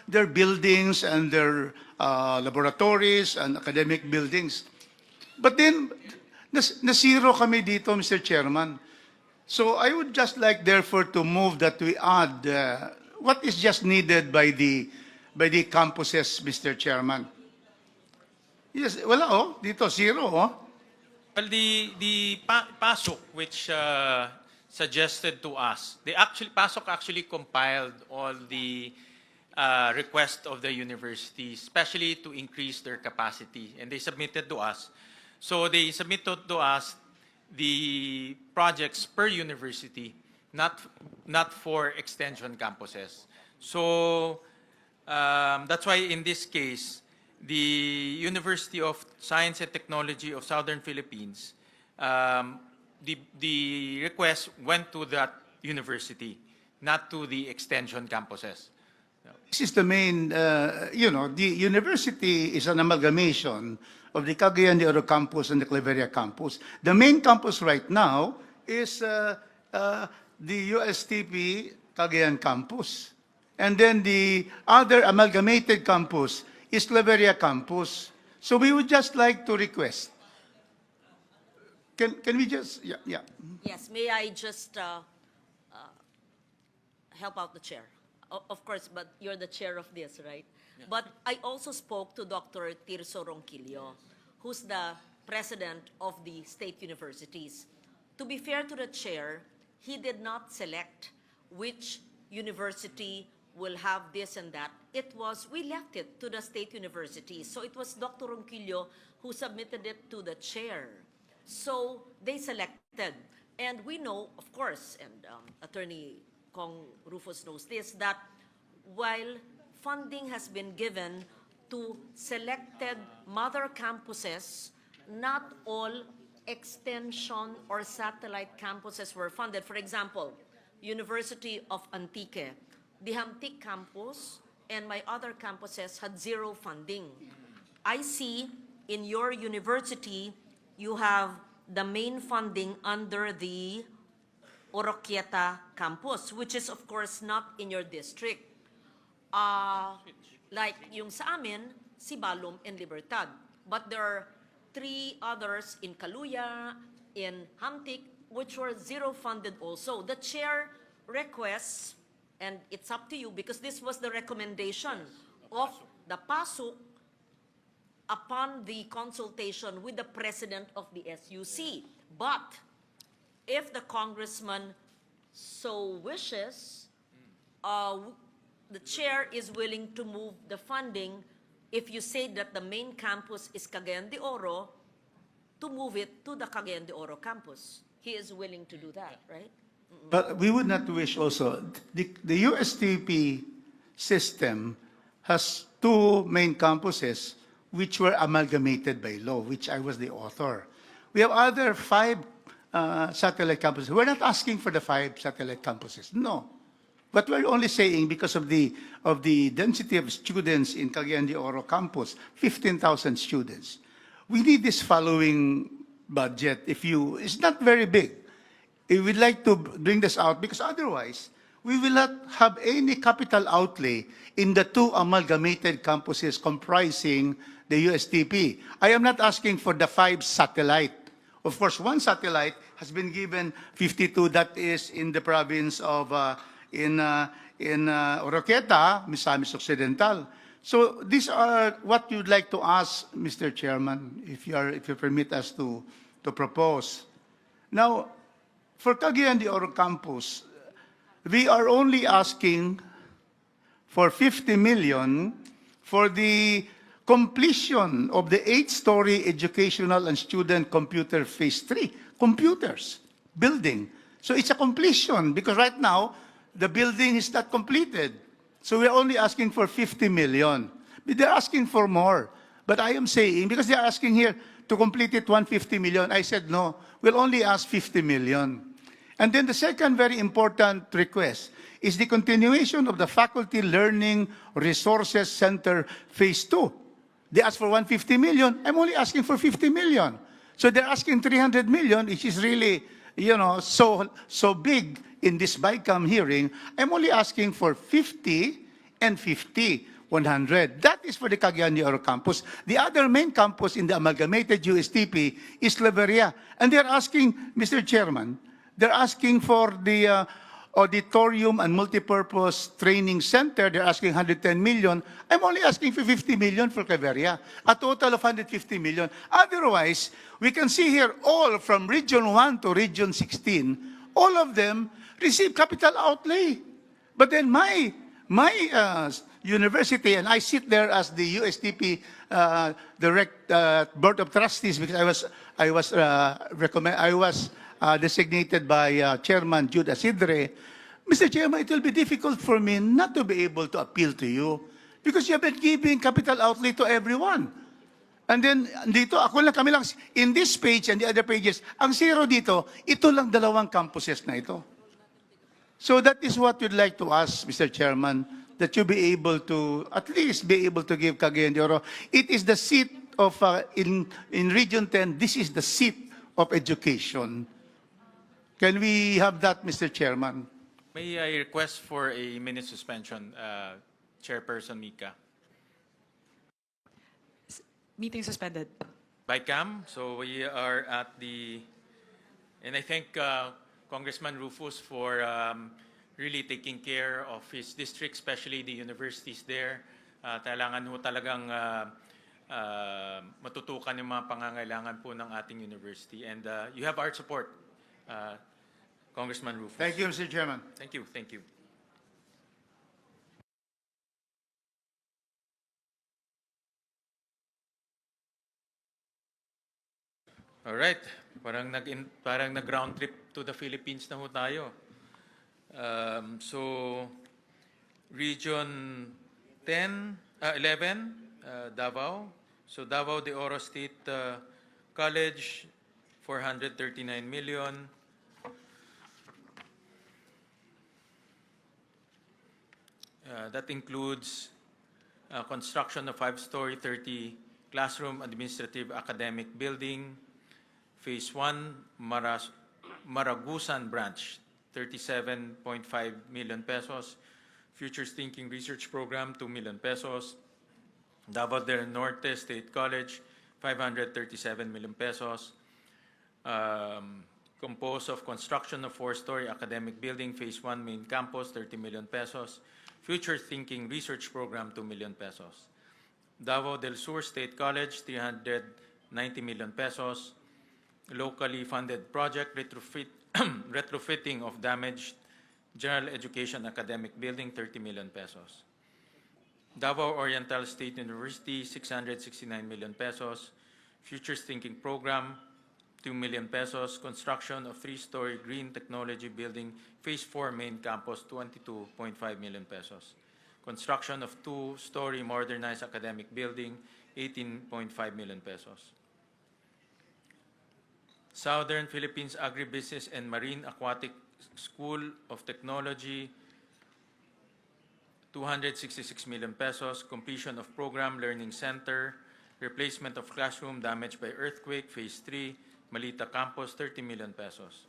their buildings and their laboratories and academic buildings. But then, nasiro kami dito, Mr. Chairman. So I would just like, therefore, to move that we add what is just needed by the campuses, Mr. Chairman. Yes, wala dito zero Well, the PASOK, which suggested to us, PASOK actually compiled all the requests of the university, especially to increase their capacity, and they submitted to us. So they submitted to us the projects per university, not for extension campuses. So that's why in this case, the University of Science and Technology of Southern Philippines, the request went to that university, not to the extension campuses. This is the main, the university is an amalgamation of the Cagayan de Oro campus and the Claveria campus. The main campus right now is the USTP Cagayan campus. And then the other amalgamated campus is Claveria campus. So we would just like to request. Can we just, yeah. Yes, may I just help out the chair? Of course, but you're the chair of this, right? Yeah. But I also spoke to Dr. Tirso Ronquillo, who's the president of the state universities. To be fair to the chair, he did not select which university will have this and that. We left it to the state universities. So it was Dr. Ronquillo who submitted it to the chair. So they selected. And we know, of course, and Attorney Kong Rufus knows this, that while funding has been given to selected mother campuses, not all extension or satellite campuses were funded. For example, University of Antique, the Hamtic campus and my other campuses had zero funding. I see in your university, you have the main funding under the Oroquieta campus, which is of course not in your district. Like yung sa amin, Sibalom and Libertad. But there are 3 others in Kaluya, in Hamtic, which were zero funded also. The chair requests, and it's up to you because this was the recommendation of the PASUK upon the consultation with the president of the SUC. But if the congressman so wishes, the chair is willing to move the funding if you say that the main campus is Cagayan de Oro, to move it to the Cagayan de Oro campus. He is willing to do that, right? But we would not wish also, the USTP system has 2 main campuses which were amalgamated by law, which I was the author. We have other 5 satellite campuses. We're not asking for the 5 satellite campuses, no. But we're only saying because of the density of students in Cagayan de Oro campus, 15,000 students. We need this following budget. It's not very big. If we'd like to bring this out, because otherwise, we will not have any capital outlay in the 2 amalgamated campuses comprising the USTP. I am not asking for the 5 satellite. Of course, 1 satellite has been given 52, that is in the province of in Oroqueta, Misamis Occidental. So these are what you'd like to ask, Mr. Chairman, if you permit us to propose. Now, for Cagayan de Oro campus, we are only asking for 50 million for the completion of the 8-story educational and student computer phase 3, computers, building. So it's a completion because right now, the building is not completed. So we're only asking for 50 million. But they're asking for more. But I am saying, because they're asking here to complete it 150 million, I said no, we'll only ask 50 million. And then the second very important request is the continuation of the Faculty Learning Resources Center Phase 2. They asked for 150 million. I'm only asking for 50 million. So they're asking 300 million, which is really, so big in this BICAM hearing. I'm only asking for 50 and 50, 100. That is for the Cagayan de Oro campus. The other main campus in the amalgamated USTP is Claveria. And they're asking, Mr. Chairman, they're asking for the auditorium and multipurpose training center. They're asking 110 million. I'm only asking for 50 million for Claveria, a total of 150 million. Otherwise, we can see here all from Region 1 to Region 16, all of them receive capital outlay. But then my university, and I sit there as the USTP board of trustees because I was designated by Chairman Jude Asidre. Mr. Chairman, it will be difficult for me not to be able to appeal to you because you have been giving capital outlay to everyone. And then, dito, kami lang, in this page and the other pages, ang zero dito, ito lang dalawang campuses na ito. So that is what we'd like to ask, Mr. Chairman, that you be able to, at least be able to give Cagayan de Oro. It is the seat of, in Region 10, this is the seat of education. Can we have that, Mr. Chairman? May I request for a minute suspension, Chairperson Mika? Meeting suspended. BICAM, so we are at the, and I thank Congressman Rufus for really taking care of his district, especially the universities there. Kailangan ho talagang matutukan yung mga pangangailangan po ng ating university. And you have our support, Congressman Rufus. Thank you, Mr. Chairman. Thank you, thank you. All right, parang nag-round trip to the Philippines na ho tayo. So, Region 11, Davao. So, Davao de Oro State College, 439 million. That includes construction of 5-story, 30 classroom administrative academic building. Phase 1, Maragusan branch, 37.5 million pesos. Futures Thinking Research Program, 2 million pesos. Davao del Norte State College, 537 million pesos. Composed of construction of 4-story academic building, Phase 1 main campus, 30 million pesos. Future Thinking Research Program, 2 million pesos. Davao del Sur State College, 390 million pesos. Locally funded project retrofitting of damaged general education academic building, 30 million pesos. Davao Oriental State University, 669 million pesos. Futures Thinking Program, 2 million pesos. Construction of 3-story green technology building, Phase 4 main campus, 22.5 million pesos. Construction of 2-story modernized academic building, 18.5 million pesos. Southern Philippines Agribusiness and Marine Aquatic School of Technology, 266 million pesos. Completion of Program Learning Center, replacement of classroom damaged by earthquake, Phase 3, Malita Campus, 30 million pesos.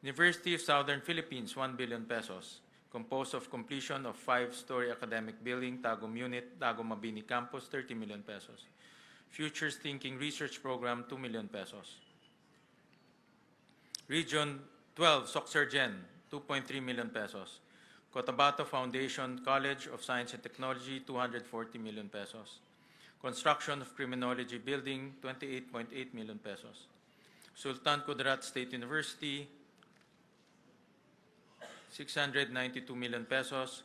University of Southern Philippines, 1 billion pesos. Composed of completion of 5-story academic building, Tagum Unit, Tagum Mabini Campus, 30 million pesos. Futures Thinking Research Program, 2 million pesos. Region 12, Soccergen, 2.3 million pesos. Cotabato Foundation College of Science and Technology, 240 million pesos. Construction of Criminology Building, 28.8 million pesos. Sultan Kudarat State University, 692 million pesos,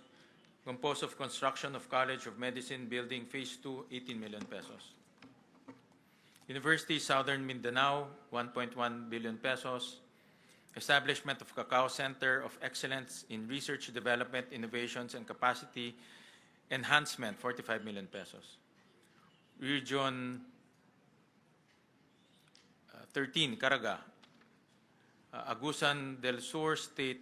composed of construction of College of Medicine Building Phase 2, 18 million pesos. University Southern Mindanao, 1.1 billion pesos. Establishment of Cacao Center of Excellence in Research, Development, Innovations, and Capacity Enhancement, 45 million pesos. Region 13, Caraga, Agusan del Sur State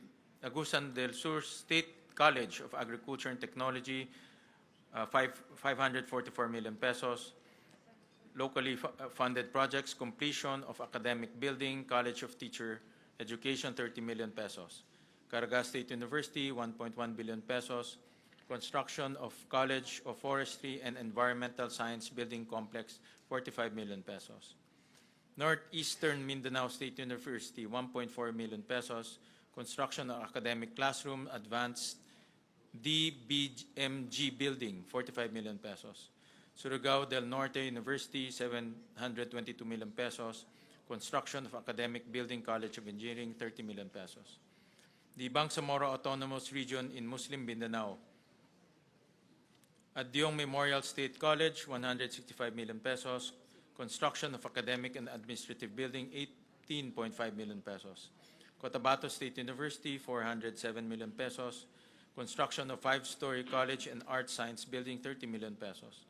College of Agriculture and Technology, 544 million pesos. Locally funded projects, completion of academic building, College of Teacher Education, 30 million pesos. Caraga State University, 1.1 billion pesos. Construction of College of Forestry and Environmental Science Building Complex, 45 million pesos. Northeastern Mindanao State University, 1.4 million pesos. Construction of academic classroom, advanced DBMG building, 45 million pesos. Surigao del Norte University, 722 million pesos. Construction of academic building, College of Engineering, 30 million pesos. The Bangsamoro Autonomous Region in Muslim Mindanao, Adyong Memorial State College, 165 million pesos. Construction of academic and administrative building, 18.5 million pesos. Cotabato State University, 407 million pesos. Construction of 5-story college and art science building, 30 million pesos.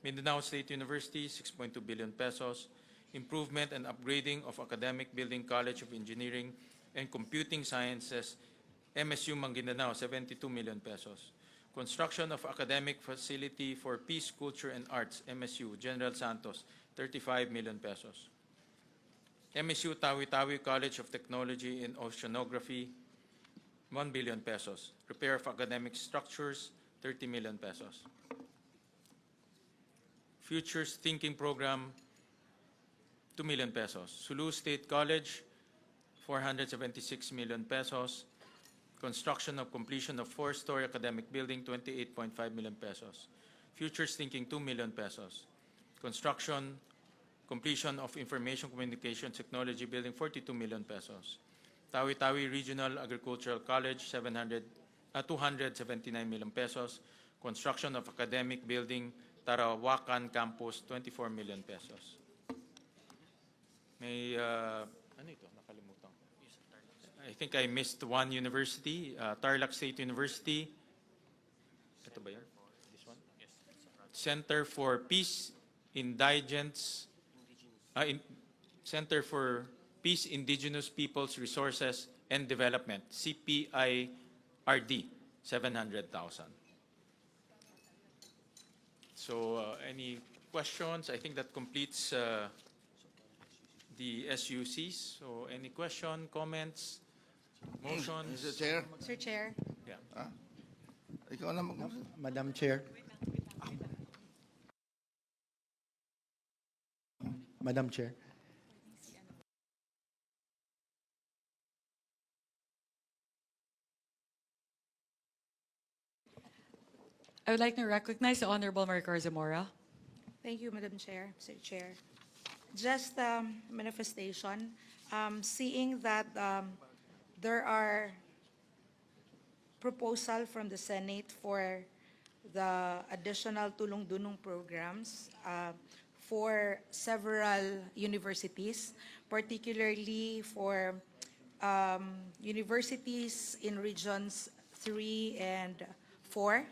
Mindanao State University, 6.2 billion pesos. Improvement and upgrading of academic building, College of Engineering and Computing Sciences, MSU Maguindanao, 72 million pesos. Construction of academic facility for Peace, Culture, and Arts, MSU General Santos, 35 million pesos. MSU Tawi-Tawi College of Technology and Oceanography, 1 billion pesos. Repair of academic structures, 30 million pesos. Futures Thinking Program, 2 million pesos. Sulu State College, 476 million pesos. Construction of completion of 4-story academic building, 28.5 million pesos. Futures Thinking, 2 million pesos. Construction, completion of Information Communication Technology Building, 42 million pesos. Tawi-Tawi Regional Agricultural College, 279 million pesos. Construction of academic building, Tarawakan Campus, 24 million pesos. May, ano ito? Nakalimutan ko. I think I missed one university, Tarlac State University. Ito ba yun? This one? Center for Peace, Center for Peace, Indigenous Peoples Resources and Development, CPIRD, 700,000. So, any questions? I think that completes the SUCs. So, any question, comments, motions? Mr. Chair? Sir Chair. Yeah. Ikaw na mag- Madam Chair. Madam Chair. I would like to recognize the Honorable Maricor Zamora. Thank you, Madam Chair, Mr. Chair. Just manifestation, seeing that there are proposal from the Senate for the additional tulong-dunong programs for several universities, particularly for universities in regions 3 and 4.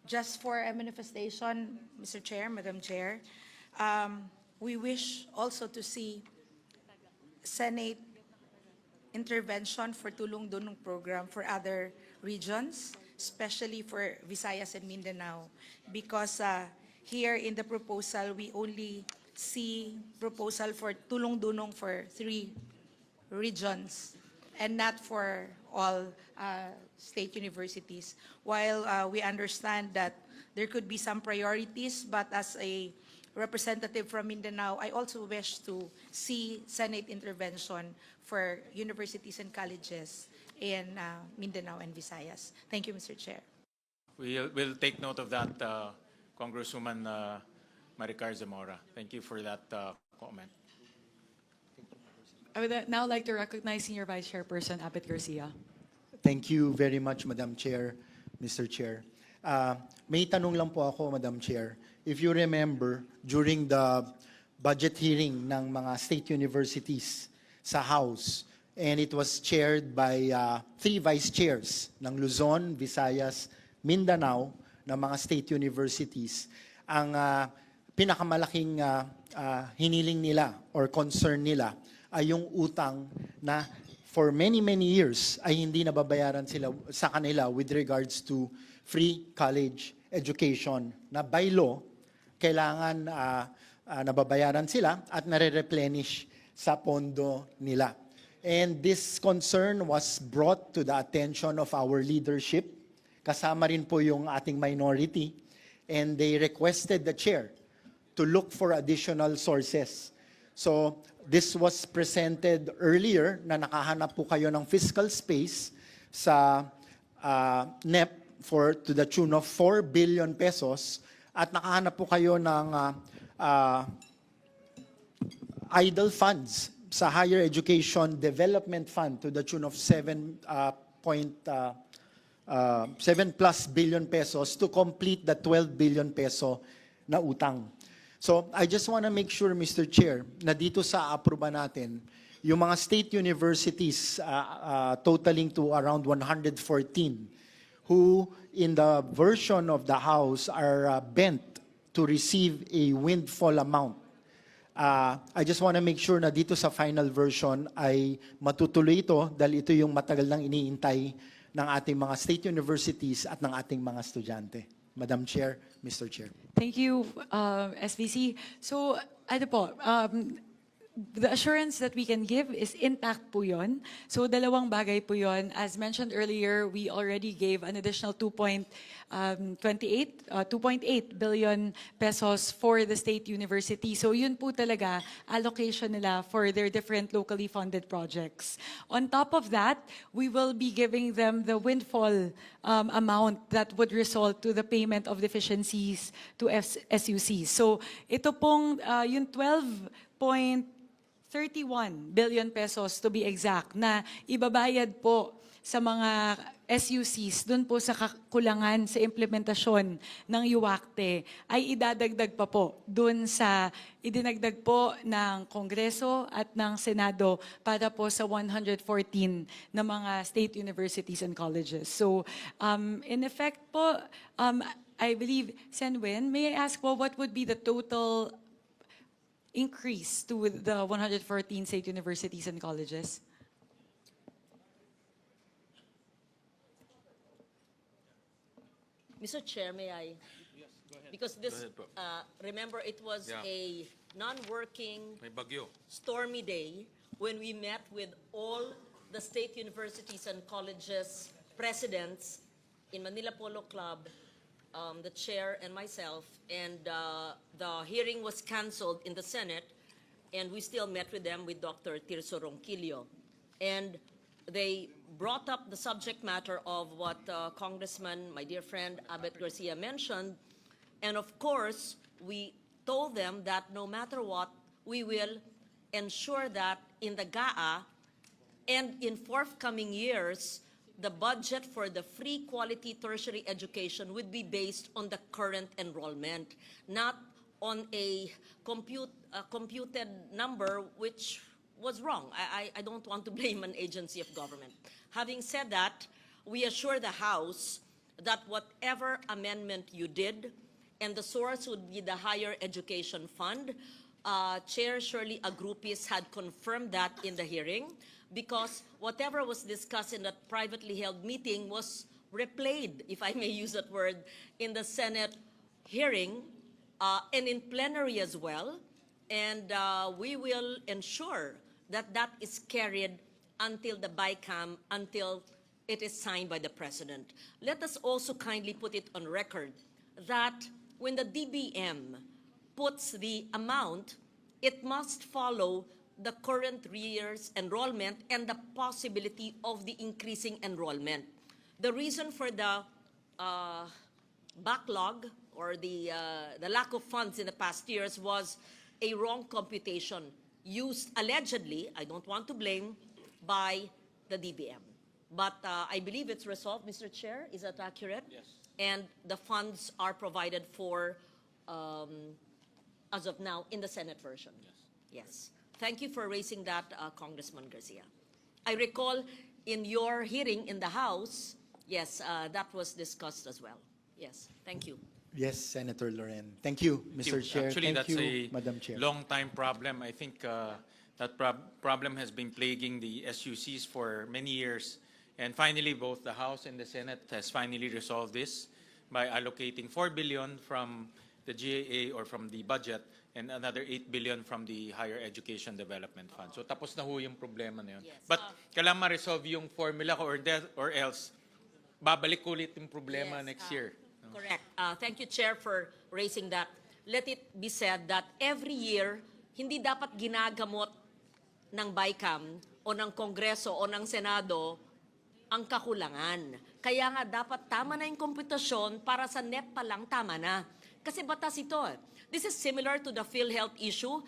Just for a manifestation, Mr. Chair, Madam Chair, we wish also to see Senate intervention for tulong-dunong program for other regions, especially for Visayas and Mindanao, because here in the proposal, we only see proposal for tulong-dunong for 3 regions and not for all state universities. While we understand that there could be some priorities, but as a representative from Mindanao, I also wish to see Senate intervention for universities and colleges in Mindanao and Visayas. Thank you, Mr. Chair. We'll take note of that, Congresswoman Maricar Zamora. Thank you for that comment. I would now like to recognize Senior Vice Chairperson Abet Garcia. Thank you very much, Madam Chair, Mr. Chair. May tanong lang po ako, Madam Chair. If you remember, during the budget hearing ng mga state universities sa House, and it was chaired by 3 vice chairs ng Luzon, Visayas, Mindanao, ng mga state universities, ang pinakamalaking hiniling nila or concern nila ay yung utang na for many, many years ay hindi nababayaran sila sa kanila with regards to free college education na by law, kailangan nababayaran sila at nare-replenish sa pondo nila. And this concern was brought to the attention of our leadership. Kasama rin po yung ating minority. And they requested the chair to look for additional sources. So this was presented earlier na nakahanap po kayo ng fiscal space sa NEP to the tune of 4 billion pesos at nakahanap po kayo ng idle funds sa Higher Education Development Fund to the tune of 7 plus billion pesos to complete the 12 billion peso na utang. So I just want to make sure, Mr. Chair, na dito sa aproba natin, yung mga state universities totaling to around 114 who in the version of the House are bent to receive a windfall amount. I just want to make sure na dito sa final version ay matutuloy ito dahil ito yung matagal nang iniintay ng ating mga state universities at ng ating mga estudyante. Madam Chair, Mr. Chair. Thank you, SVC. So, ano po, the assurance that we can give is intact po yun. So, dalawang bagay po yun. As mentioned earlier, we already gave an additional 2.8 billion pesos for the state university. So, yun po talaga allocation nila for their different locally funded projects. On top of that, we will be giving them the windfall amount that would result to the payment of deficiencies to SUCs. So, ito pong yung 12.31 billion pesos to be exact na ibabayad po sa mga SUCs dun po sa kakulangan sa implementasyon ng UACTE ay idadagdag pa po dun sa idinagdag po ng Kongreso at ng Senado para po sa 114 na mga state universities and colleges. So in effect po, I believe, Senwin, may I ask po what would be the total increase to the 114 state universities and colleges? Mr. Chair, may I? Yes, go ahead. Because this, remember, it was a non-working, stormy day when we met with all the state universities and colleges presidents in Manila Polo Club, the chair and myself, and the hearing was canceled in the Senate, and we still met with them with Dr. Tirso Ronquillo. And they brought up the subject matter of what Congressman, my dear friend, Abet Garcia mentioned. And of course, we told them that no matter what, we will ensure that in the GAA and in forthcoming years, the budget for the free quality tertiary education would be based on the current enrollment, not on a computed number which was wrong. I don't want to blame an agency of government. Having said that, we assure the House that whatever amendment you did, and the source would be the Higher Education Fund, Chair Shirley Agrupis had confirmed that in the hearing, because whatever was discussed in that privately held meeting was replayed, if I may use that word, in the Senate hearing and in plenary as well. And we will ensure that that is carried until the BICAM, until it is signed by the President. Let us also kindly put it on record that when the DBM puts the amount, it must follow the current year's enrollment and the possibility of the increasing enrollment. The reason for the backlog or the lack of funds in the past years was a wrong computation used allegedly, I don't want to blame, by the DBM. But I believe it's resolved, Mr. Chair. Is that accurate? Yes. And the funds are provided for, as of now, in the Senate version. Yes. Thank you for raising that, Congressman Garcia. I recall in your hearing in the House, yes, that was discussed as well. Yes, thank you. Yes, Senator Loren. Thank you, Thank Mr. you. Chair. Actually, Thank that's you, a Madam Chair. long-time problem. I think that problem has been plaguing the SUCs for many years. And finally, both the House and the Senate has finally resolved this by allocating 4 billion from the GAA or from the budget and another 8 billion from the Higher Education Development Fund. So tapos na ho yung problema na yun. Yes. But kailangan ma-resolve yung formula ko or else babalik ulit yung problema Yes, next year. Correct. Thank you, Chair, for raising that. Let it be said that every year, hindi dapat ginagamot ng BICAM o ng Kongreso o ng Senado ang kakulangan. Kaya nga dapat tama na yung komputasyon para sa NEP pa lang tama na. Kasi batas ito. This is similar to the PhilHealth issue.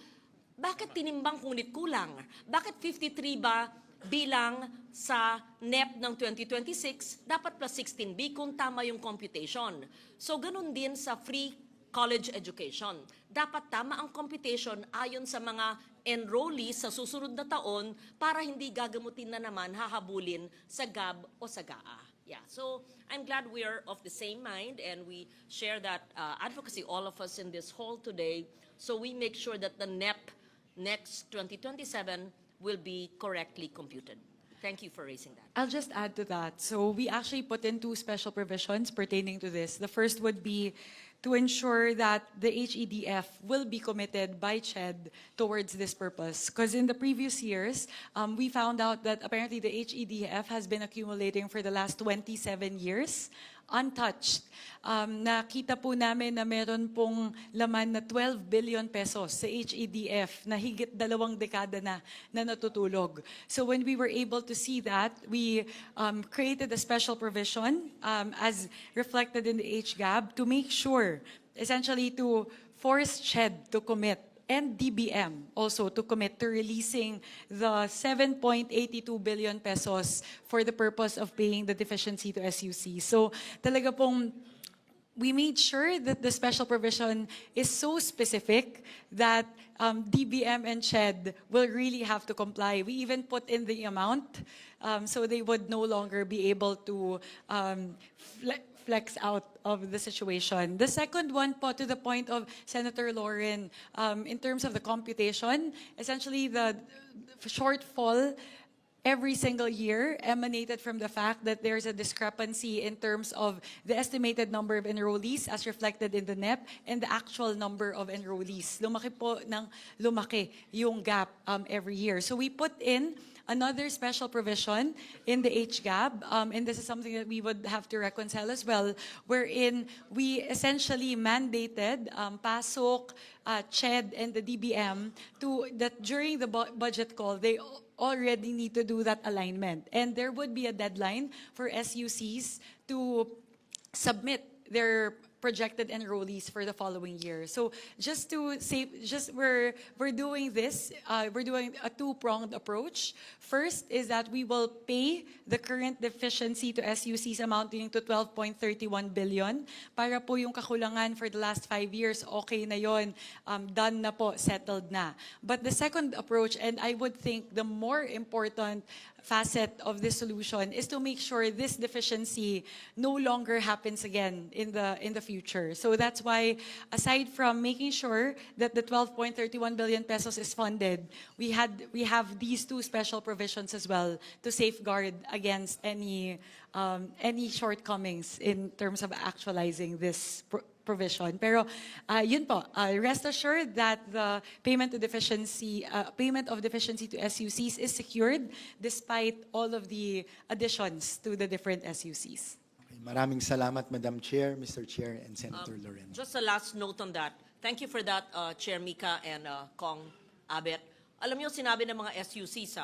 Bakit tinimbang ngunit kulang? Bakit 53 ba bilang sa NEP ng 2026, dapat plus 16B kung tama yung computation. So ganun din sa free college education. Dapat tama ang computation ayon sa mga enrollees sa susunod na taon para hindi gagamutin na naman hahabulin sa GAB o sa GAA. Yeah, so I'm glad we are of the same mind and we share that advocacy, all of us in this hall today, so we make sure that the NEP next 2027 will be correctly computed. Thank you for raising that. I'll just add to that. So we actually put in 2 special provisions pertaining to this. The first would be to ensure that the HEDF will be committed by CHED towards this purpose. Because in the previous years, we found out that apparently the HEDF has been accumulating for the last 27 years, untouched. Nakita po namin na meron pong laman na 12 billion pesos sa HEDF na higit 2 dekada na natutulog. So when we were able to see that, we created a special provision as reflected in the HGAB to make sure, essentially to force CHED to commit and DBM also to commit to releasing the 7.82 billion pesos for the purpose of paying the deficiency to SUC. So talaga pong we made sure that the special provision is so specific that DBM and CHED will really have to comply. We even put in the amount so they would no longer be able to flex out of the situation. The second one po, to the point of Senator Lauren, in terms of the computation, essentially the shortfall every single year emanated from the fact that there's a discrepancy in terms of the estimated number of enrollees as reflected in the NEP and the actual number of enrollees. Lumaki po ng lumaki yung gap every year. So we put in another special provision in the HGAB, and this is something that we would have to reconcile as well, wherein we essentially mandated PASOK, CHED, and the DBM that during the budget call, they already need to do that alignment. And there would be a deadline for SUCs to submit their projected enrollees for the following year. So just to say, we're doing this, we're doing a 2-pronged approach. First is that we will pay the current deficiency to SUCs amounting to 12.31 billion. Para po yung kakulangan for the last 5 years, okay na yon, done na po, settled na. But the second approach, and I would think the more important facet of this solution, is to make sure this deficiency no longer happens again in the future. So that's why, aside from making sure that the 12.31 billion pesos is funded, we have these 2 special provisions as well to safeguard against any shortcomings in terms of actualizing this provision. Pero yun po, rest assured that the payment of deficiency to SUCs is secured despite all of the additions to the different SUCs. Okay, maraming salamat, Madam Chair, Mr. Chair, and Senator Loren. Just a last note on that. Thank you for that, Chair Mika and Kong Abet. Alam niyo, sinabi ng mga SUCs,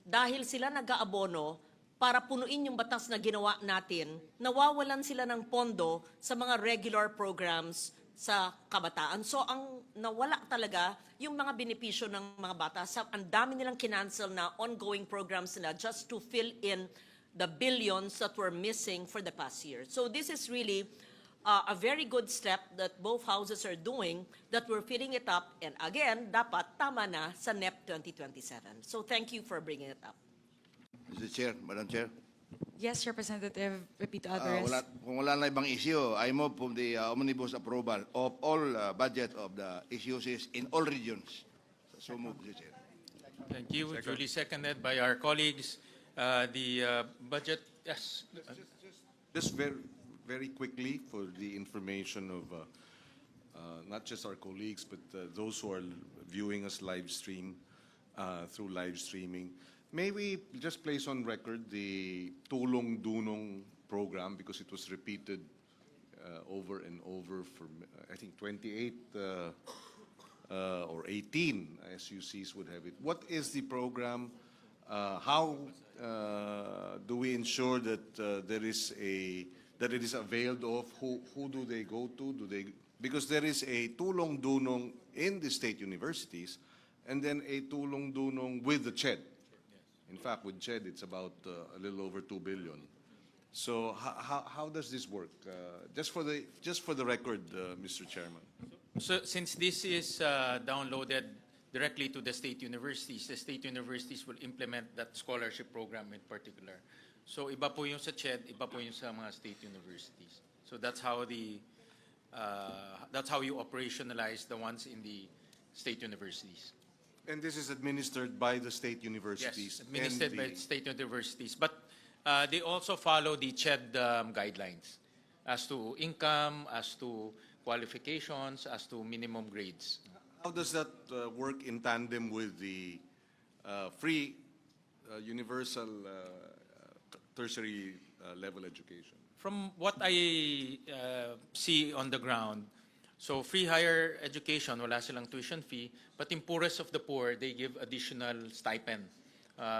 dahil sila nag-aabono para punuin yung batas na ginawa natin, nawawalan sila ng pondo sa mga regular programs sa kabataan. So ang nawala talaga yung mga benepisyo ng mga bata. Ang dami nilang kinancel na ongoing programs nila just to fill in the billions that were missing for the past year. So this is really a very good step that both houses are doing, that we're filling it up. And again, dapat tama na sa NEP 2027. So thank you for bringing it up. Mr. Chair, Madam Chair. Yes, Representative Pepito Alvarez. Kung wala na ibang issue, I move from the omnibus approval of all budget of the issues in all regions. So move, Mr. Chair. Thank you. Duly seconded by our colleagues. The budget, yes. Just very quickly for the information of not just our colleagues, but those who are viewing us live stream through live streaming. May we just place on record the Tulong Dunong program, because it was repeated over and over for, I think, 28 or 18 SUCs would have it. What is the program? How do we ensure that that it is availed of? Who do they go to? Because there is a Tulong Dunong in the state universities, and then a Tulong Dunong with the CHED. In fact, with CHED, it's about a little over 2 billion. So how does this work? Just for the record, Mr. Chairman. So since this is downloaded directly to the state universities will implement that scholarship program in particular. So iba po yung sa CHED, iba po yung sa mga state universities. So that's how you operationalize the ones in the state universities. And this is administered by the state universities. Yes, administered by state universities. But they also follow the CHED guidelines as to income, as to qualifications, as to minimum grades. How does that work in tandem with the free universal tertiary level education? From what I see on the ground, so free higher education, wala silang tuition fee, but in poorest of the poor, they give additional stipend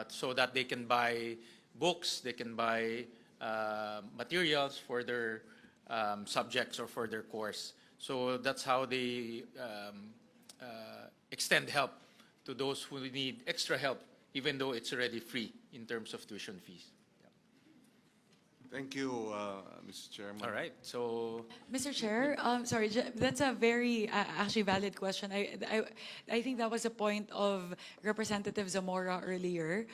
so that they can buy books, they can buy materials for their subjects or for their course. So that's how they extend help to those who need extra help, even though it's already free in terms of tuition fees. Thank you, Mr. Chairman. All right, so Mr. Chair, sorry, that's a very actually valid question. I think that was a point of Representative Zamora earlier.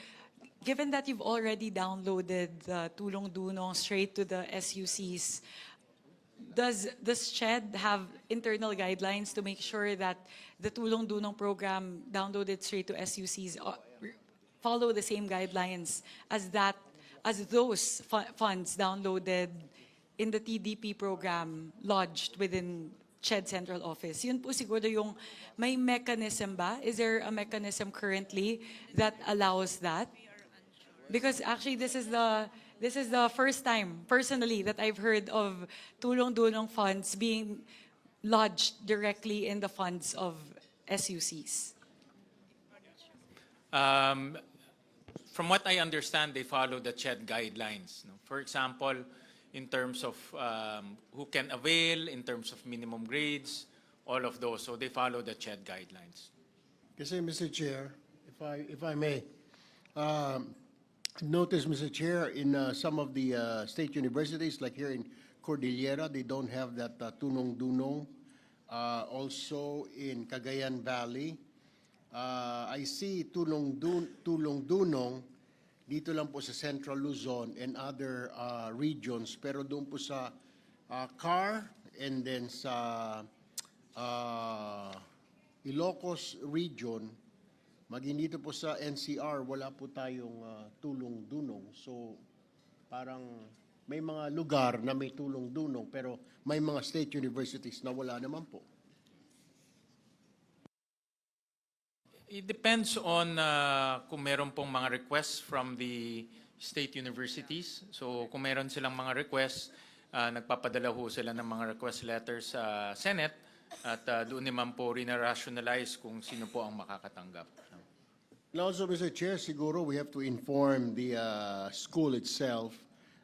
Given that you've already downloaded the Tulong Dunong straight to the SUCs, does CHED have internal guidelines to make sure that the Tulong Dunong program downloaded straight to SUCs follow the same guidelines as those funds downloaded in the TDP program lodged within CHED Central Office? Yun po siguro yung may mechanism ba? Is there a mechanism currently that allows that? Because actually this is the first time personally that I've heard of Tulong Dunong funds being lodged directly in the funds of SUCs. From what I understand, they follow the CHED guidelines. No? For example, in terms of who can avail, in terms of minimum grades, all of those. So they follow the CHED guidelines. Kasi, Mr. Chair, if I may, notice, Mr. Chair, in some of the state universities, like here in Cordillera, they don't have that Tulong Dunong. Also in Cagayan Valley, I see Tulong Dunong dito lang po sa Central Luzon and other regions, pero doon po sa CAR and then sa Ilocos region, maging dito po sa NCR, wala po tayong Tulong Dunong. So parang may mga lugar na may Tulong Dunong, pero may mga state universities na wala naman po. It depends on kung meron pong mga requests from the state universities. So kung meron silang mga requests, nagpapadala ho sila ng mga request letters sa Senate at doon naman po rin-rationalize kung sino po ang makakatanggap. And also, Mr. Chair, siguro we have to inform the school itself,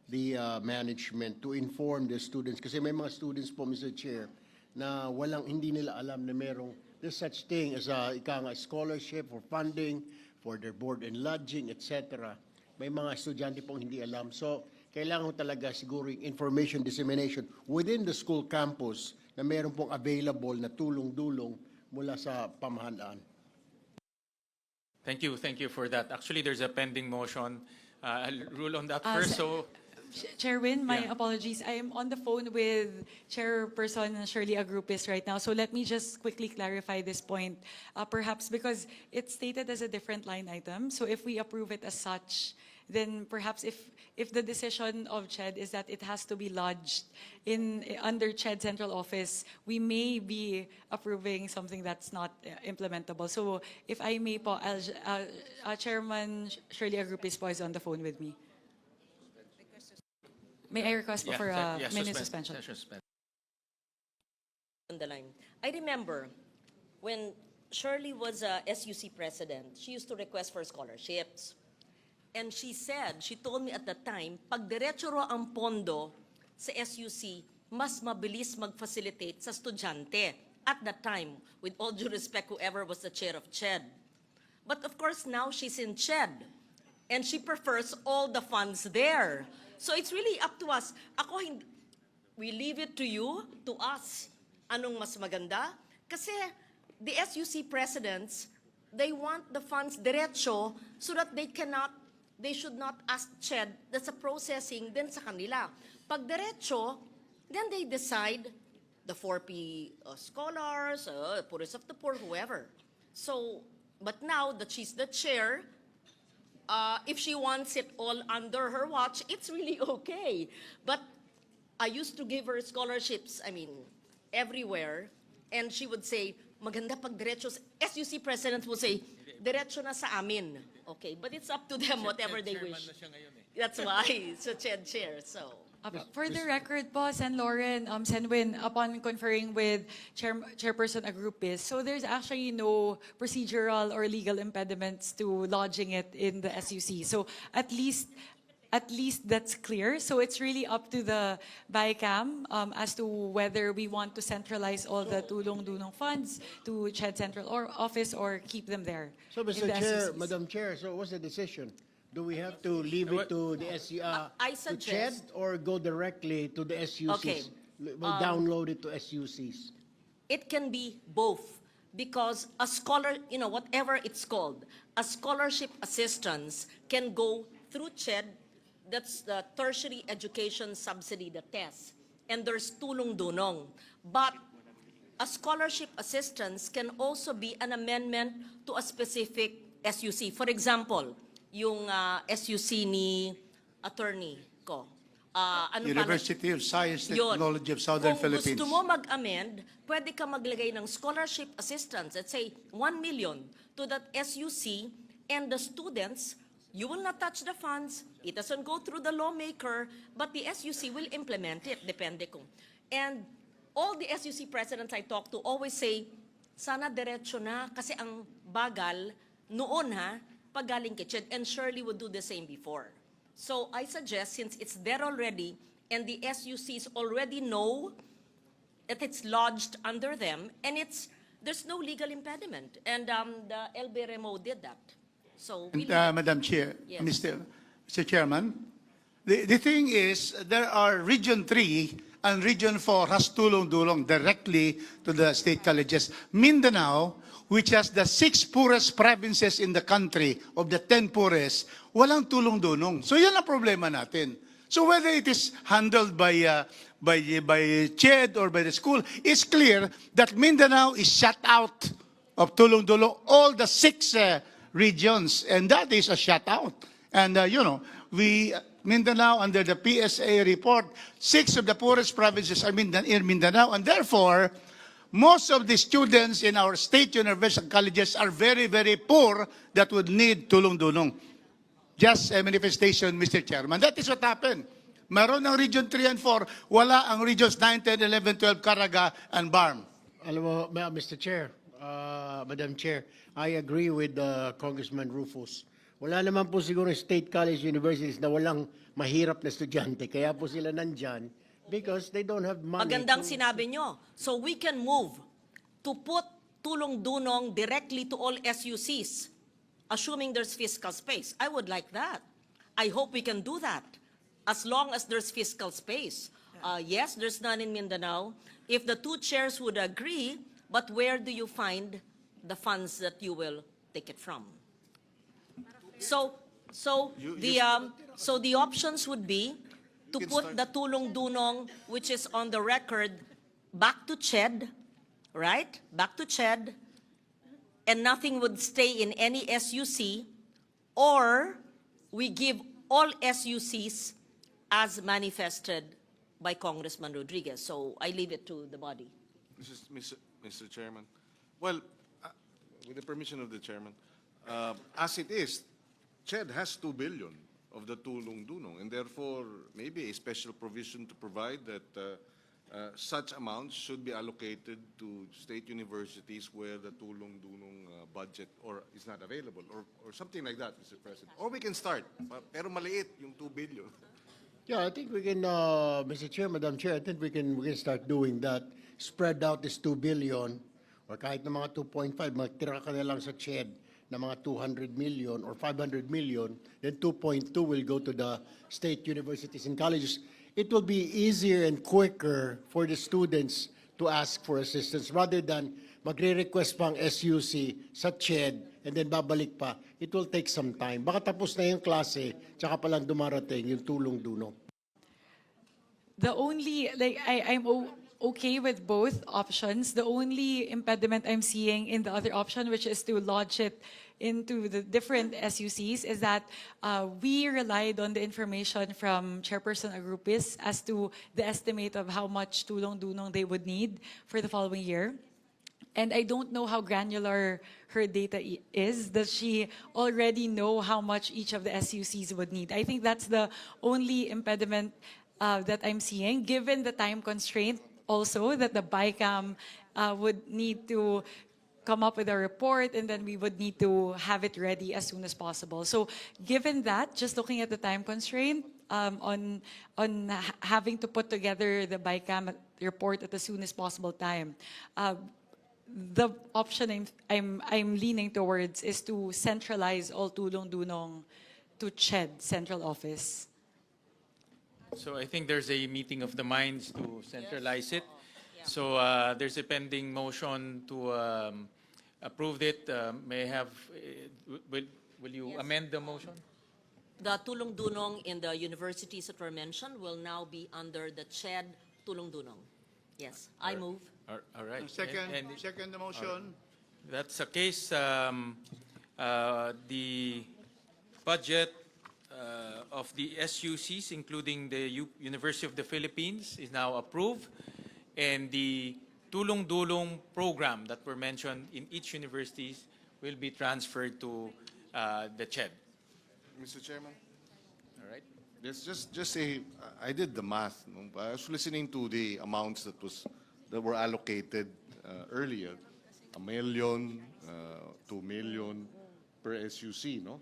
the management, to inform the students. Kasi may mga students po, Mr. Chair, na hindi nila alam na merong there's such thing as a scholarship for funding, for their board and lodging, etc. May mga estudyante pong hindi alam. So, kailangan talaga siguro yung information dissemination within the school campus na meron pong available na tulong-dulong mula sa pamahalaan. Thank you for that. Actually, there's a pending motion. I'll rule on that first. So, Chairman, my Yeah. apologies. I am on the phone with Chairperson Shirley Agrupis right now. So let me just quickly clarify this point. Perhaps because it's stated as a different line item. So if we approve it as such, then perhaps if the decision of CHED is that it has to be lodged under CHED Central Office, we may be approving something that's not implementable. So if I may po, Chairman Shirley Agrupis po is on the phone with me. May I request po for a minute suspension? On the line. I remember when Shirley was a SUC president, she used to request for scholarships. And she told me at the time, pag diretso raw ang pondo sa SUC, mas mabilis mag-facilitate sa estudyante. At that time, with all due respect, whoever was the chair of CHED. But of course, now she's in CHED. And she prefers all the funds there. So it's really up to us. We leave it to you, to us. Anong mas maganda? Kasi the SUC presidents, they want the funds diretso so that they should not ask CHED, that's a processing din sa kanila. Pag diretso, then they decide the 4P scholars, poorest of the poor, whoever. So, but now that she's the chair, if she wants it all under her watch, it's really okay. But I used to give her scholarships, everywhere. And she would say, maganda pag diretso. SUC presidents would say, diretso na sa amin. Okay, but it's up to them, whatever they wish. That's why, so CHED chair, so. For the record po, Sen. Lauren, Sen. Win, upon conferring with Chairperson Agrupis, so there's actually no procedural or legal impediments to lodging it in the SUC. So at least that's clear. So it's really up to the BICAM as to whether we want to centralize all the tulong-dunong funds to CHED Central Office or keep them there. So, in Mr. the Chair, SUCs. Madam Chair, so what's the decision? Do we have to leave it to the I to suggest- CHED or go directly to the SUCs? Okay. We'll download it to SUCs. It can be both because a scholar, whatever it's called, a scholarship assistance can go through CHED, that's the tertiary education subsidy, the TES, and there's tulong-dunong. But a scholarship assistance can also be an amendment to a specific SUC. For example, yung SUC ni attorney ko. University of Science and Yun. Technology of Southern Kung Philippines. gusto mo mag-amend, pwede ka maglagay ng scholarship assistance, let's say 1 million to that SUC, and the students, you will not touch the funds, it doesn't go through the lawmaker, but the SUC will implement it, depende kung. And all the SUC presidents I talk to always say, sana diretso na, kasi ang bagal noon pagaling kay CHED, and Shirley would do the same before. So I suggest, since it's there already, and the SUCs already know that it's lodged under them, and there's no legal impediment. And the LBRMO did that. So we And, Madam Chair, Yes. Mr. Chairman, the thing is, there are Region 3 and Region 4 has tulong-dulong directly to the state colleges. Mindanao, which has the 6 poorest provinces in the country, of the 10 poorest, walang tulong-dulong. So yan ang problema natin. So whether it is handled by CHED or by the school, it's clear that Mindanao is shut out of tulong-dulong, all the 6 regions, and that is a shutout. And, Mindanao, under the PSA report, 6 of the poorest provinces are in Mindanao, and therefore, most of the students in our state university colleges are very, very poor that would need tulong-dulong. Just a manifestation, Mr. Chairman. That is what happened. Meron ng Region 3 and 4, wala ang Regions 9, 10, 11, 12, Caraga, and Barm. Alam mo, Mr. Chair, Madam Chair, I agree with Congressman Rufus. Wala naman po siguro state college universities na walang mahirap na estudyante. Kaya po sila nandyan because they don't have money. Magandang sinabi nyo. So we can move to put tulong-dunong directly to all SUCs, assuming there's fiscal space. I would like that. I hope we can do that as long as there's fiscal space. Yes, there's none in Mindanao. If the two chairs would agree, but where do you find the funds that you will take it from? So the options would be to put the tulong-dunong, which is on the record, back to CHED, right? Back to CHED, and nothing would stay in any SUC, or we give all SUCs as manifested by Congressman Rodriguez. So I leave it to the body. Mr. Chairman, well, with the permission of the chairman, as it is, CHED has 2 billion of the tulong-dunong, and therefore maybe a special provision to provide that such amounts should be allocated to state universities where the tulong-dunong budget or is not available, or something like that, Mr. President. Or we can start, pero maliit yung 2 billion. Yeah, I think we can, Mr. Chair, Madam Chair, I think we can start doing that. Spread out this 2 billion or kahit na mga 2.5, magtira ka na lang sa CHED na mga 200 million or 500 million, then 2.2 will go to the state universities and colleges. It will be easier and quicker for the students to ask for assistance rather than magre-request pang SUC sa CHED and then babalik pa. It will take some time. Baka tapos na yung klase, tsaka palang dumarating yung tulong-dunong. The only, I'm okay with both options. The only impediment I'm seeing in the other option, which is to lodge it into the different SUCs, is that we relied on the information from Chairperson Agrupis as to the estimate of how much tulong-dunong they would need for the following year. And I don't know how granular her data is. Does she already know how much each of the SUCs would need? I think that's the only impediment that I'm seeing, given the time constraint also that the BICAM would need to come up with a report, and then we would need to have it ready as soon as possible. So given that, just looking at the time constraint on having to put together the BICAM report at the soonest possible time, the option I'm leaning towards is to centralize all tulong-dunong to CHED, central office. So I think there's a meeting of the minds to centralize it. So there's a pending motion to approve it. May I have, will you amend the motion? The tulong-dunong in the universities that were mentioned will now be under the CHED tulong-dunong. Yes, I move. All right. Second, And- second the motion. That's the case. The budget of the SUCs, including the University of the Philippines, is now approved, and the tulong-dulong program that were mentioned in each universities will be transferred to the CHED. Mr. Chairman? All right. Yes, just say, I did the math. No? I was listening to the amounts that were allocated earlier. 1 million, 2 million per SUC, no?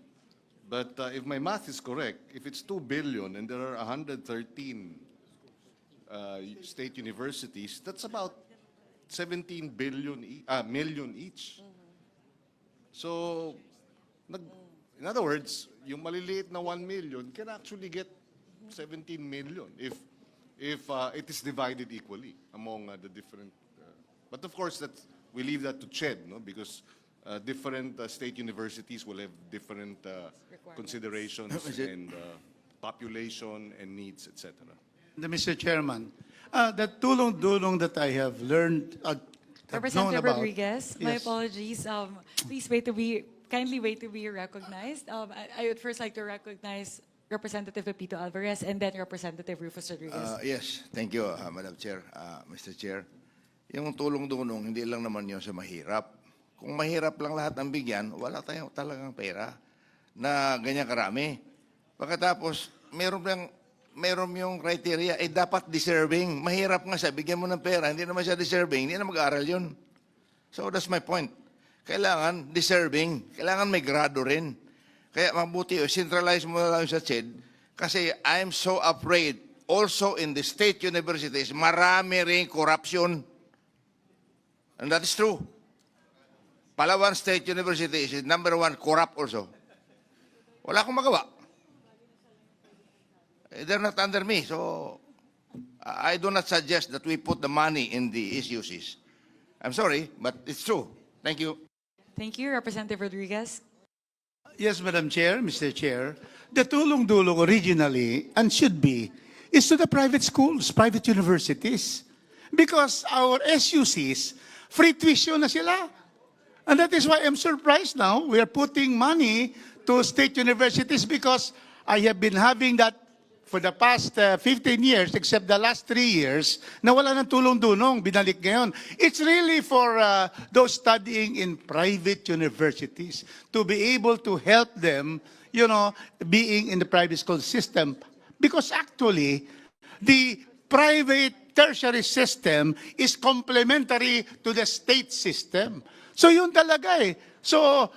But if my math is correct, if it's 2 billion and there are 113 state universities, that's about 17 million each. So, in other words, yung maliliit na 1 million can actually get 17 million if it is divided equally among the different. But of course, we leave that to CHED, no? Because different state universities will have different considerations and population and needs, etc. Mr. Chairman, the tulong-dulong that I have learned, have known Representative about. Rodriguez, my Yes. apologies. Please kindly wait to be recognized. I would first like to recognize Representative Pepito Alvarez and then Representative Rufus Rodriguez. Yes, thank you, Madam Chair, Mr. Chair. Yung tulong-dunong, hindi lang naman yun sa mahirap. Kung mahirap lang lahat ang bigyan, wala tayong talagang pera na ganyan karami. Pagkatapos, meron yung criteria, dapat deserving. Mahirap nga siya, bigyan mo ng pera, hindi naman siya deserving, hindi na mag-aaral yun. So that's my point. Kailangan deserving, kailangan may grado rin. Kaya mabuti, centralize mo na lang sa CHED kasi I'm so afraid also in the state universities, marami rin corruption. And that is true. Palawan State University is number 1 corrupt also. Wala akong magawa. They're not under me, so I do not suggest that we put the money in the SUCs. I'm sorry, but it's true. Thank you. Thank you, Representative Rodriguez. Yes, Madam Chair, Mr. Chair. The tulong-dulong originally, and should be, is to the private schools, private universities. Because our SUCs, free tuition na sila. And that is why I'm surprised now we are putting money to state universities because I have been having that for the past 15 years, except the last 3 years, na wala ng tulong-dunong, binalik ngayon. It's really for those studying in private universities to be able to help them, you know, being in the private school system. Because actually, the private tertiary system is complementary to the state system. So yun talaga eh. So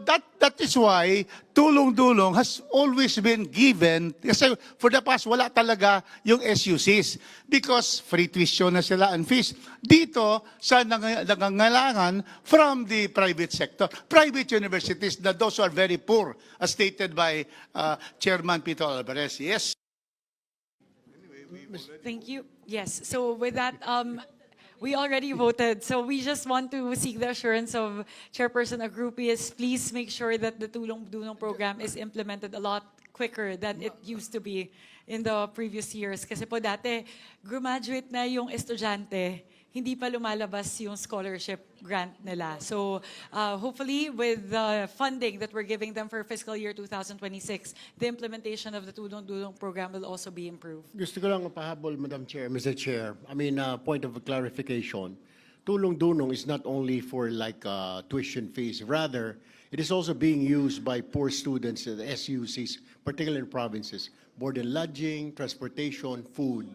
that is why tulong-dulong has always been given. Kasi for the past, wala talaga yung SUCs. Because free tuition na sila and fees. Dito, sa nangangailangan from the private sector. Private universities na those who are very poor, as stated by Chairman Pito Alvarez. Yes. Thank you. Yes, so with that, we already voted. So we just want to seek the assurance of Chairperson Agrupias. Please make sure that the Tulong Dunong program is implemented a lot quicker than it used to be in the previous years. Kasi po dati, graduate na yung estudyante, hindi pa lumalabas yung scholarship grant nila. So hopefully with the funding that we're giving them for fiscal year 2026, the implementation of the Tulong Dunong program will also be improved. Gusto ko lang pahabol, Madam Chair, Mr. Chair. I mean, point of clarification. Tulong Dunong is not only for like tuition fees. Rather, it is also being used by poor students at SUCs, particularly in provinces. Board and lodging, transportation, food,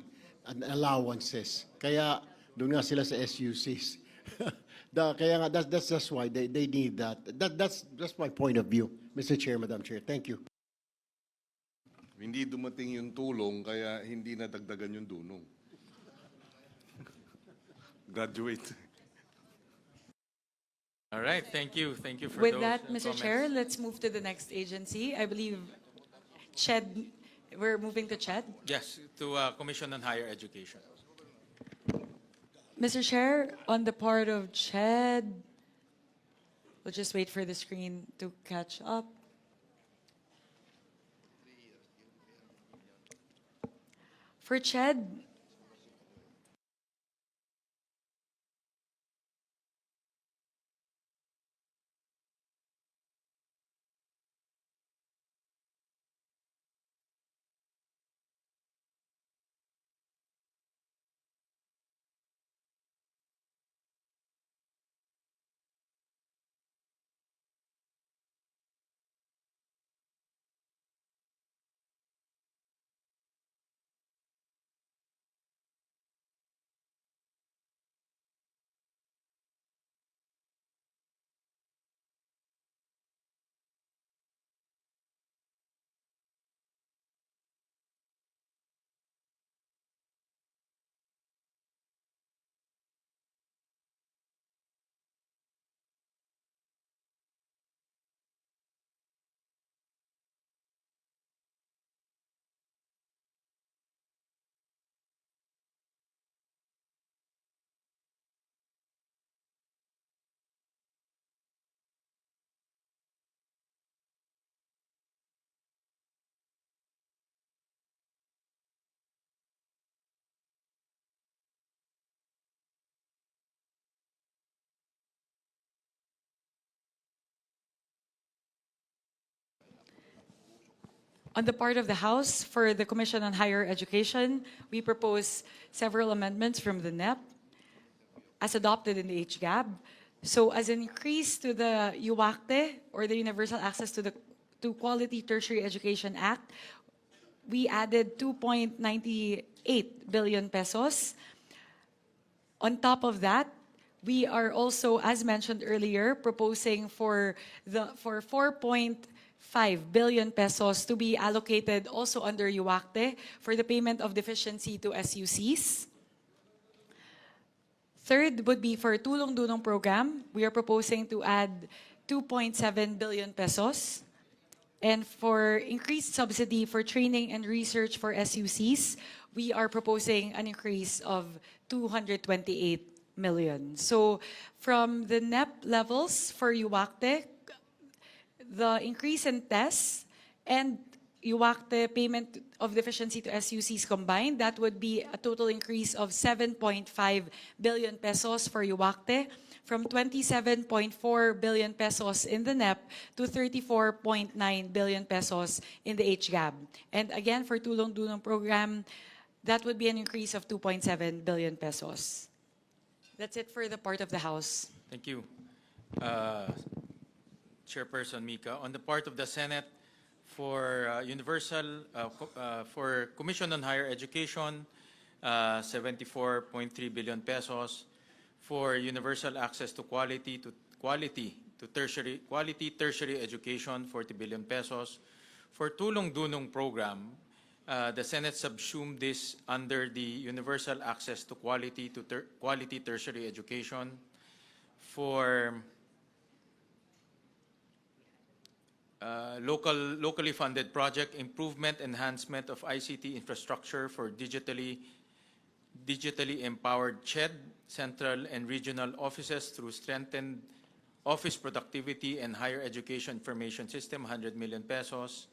and allowances. Kaya doon nga sila sa SUCs. Kaya nga, that's why they need that. That's my point of view, Mr. Chair, Madam Chair. Thank you. Hindi dumating yung tulong, kaya hindi nadagdagan yung dunong. Graduate. All right, thank you. Thank you for With those that, Mr. comments. Chair, let's move to the next agency. I believe CHED, we're moving to CHED. Yes, to Commission on Higher Education. Mr. Chair, on the part of CHED, we'll just wait for the screen to catch up. For CHED, on the part of the House, for the Commission on Higher Education, we propose several amendments from the NEP as adopted in the HGAB. So as an increase to the UACTE, or the Universal Access to Quality Tertiary Education Act, we added 2.98 billion pesos. On top of that, We are also, as mentioned earlier, proposing for 4.5 billion pesos to be allocated also under UACTE for the payment of deficiency to SUCs. Third would be for Tulong Dunong program. We are proposing to add 2.7 billion pesos. And for increased subsidy for training and research for SUCs, we are proposing an increase of 228 million. So from the NEP levels for UACTE, the increase in tests and UACTE payment of deficiency to SUCs combined, that would be a total increase of 7.5 billion pesos for UACTE, from 27.4 billion pesos in the NEP to 34.9 billion pesos in the HGAB. And again, for Tulong Dunong program, that would be an increase of 2.7 billion pesos. That's it for the part of the House. Thank you, Chairperson Mika. On the part of the Senate, for for Commission on Higher Education, 74.3 billion pesos. For universal access to quality tertiary education, 40 billion pesos. For Tulong Dunong program, the Senate subsumed this under the universal access to quality tertiary education. For locally funded project, improvement, enhancement of ICT infrastructure for digitally empowered CHED, central and regional offices through strengthened office productivity and higher education information system, 100 million pesos.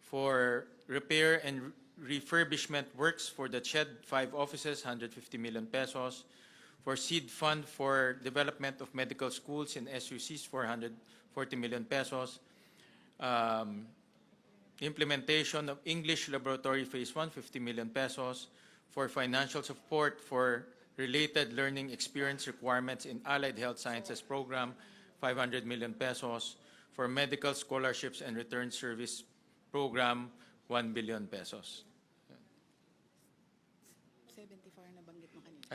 For repair and refurbishment works for the CHED 5 offices, 150 million pesos. For seed fund for development of medical schools in SUCs, 440 million pesos. Implementation of English Laboratory Phase 1, 50 million pesos. For financial support for related learning experience requirements in Allied Health Sciences Program, 500 million pesos. For medical scholarships and return service program, 1 billion pesos.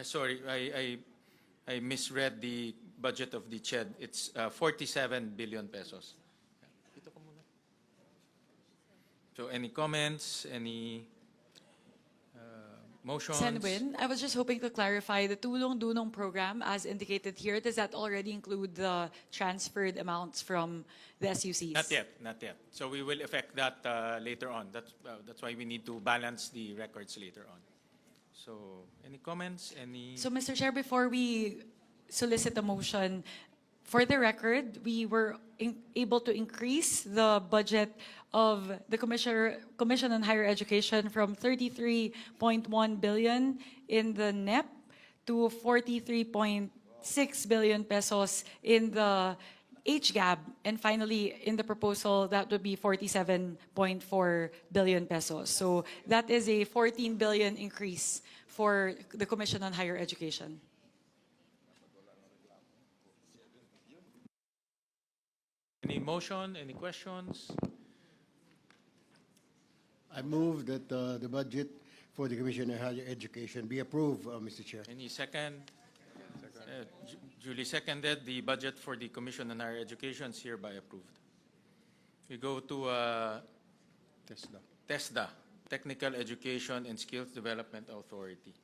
Sorry, I misread the budget of the CHED. It's 47 billion pesos. So any comments, any motions? Senwin, I was just hoping to clarify the Tulong Dunong program, as indicated here, does that already include the transferred amounts from the SUCs? Not yet, not yet. So we will effect that later on. That's why we need to balance the records later on. So any comments? So, Mr. Chair, before we solicit a motion, for the record, we were able to increase the budget of the Commission on Higher Education from 33.1 billion in the NEP to 43.6 billion pesos in the HGAB. And finally, in the proposal, that would be 47.4 billion pesos. So that is a 14 billion increase for the Commission on Higher Education. Any motion, any questions? I move that the budget for the Commission on Higher Education be approved, Mr. Chair. Any second? Duly seconded. The budget for the Commission on Higher Education is hereby approved. We go to TESDA, Technical Education and Skills Development Authority.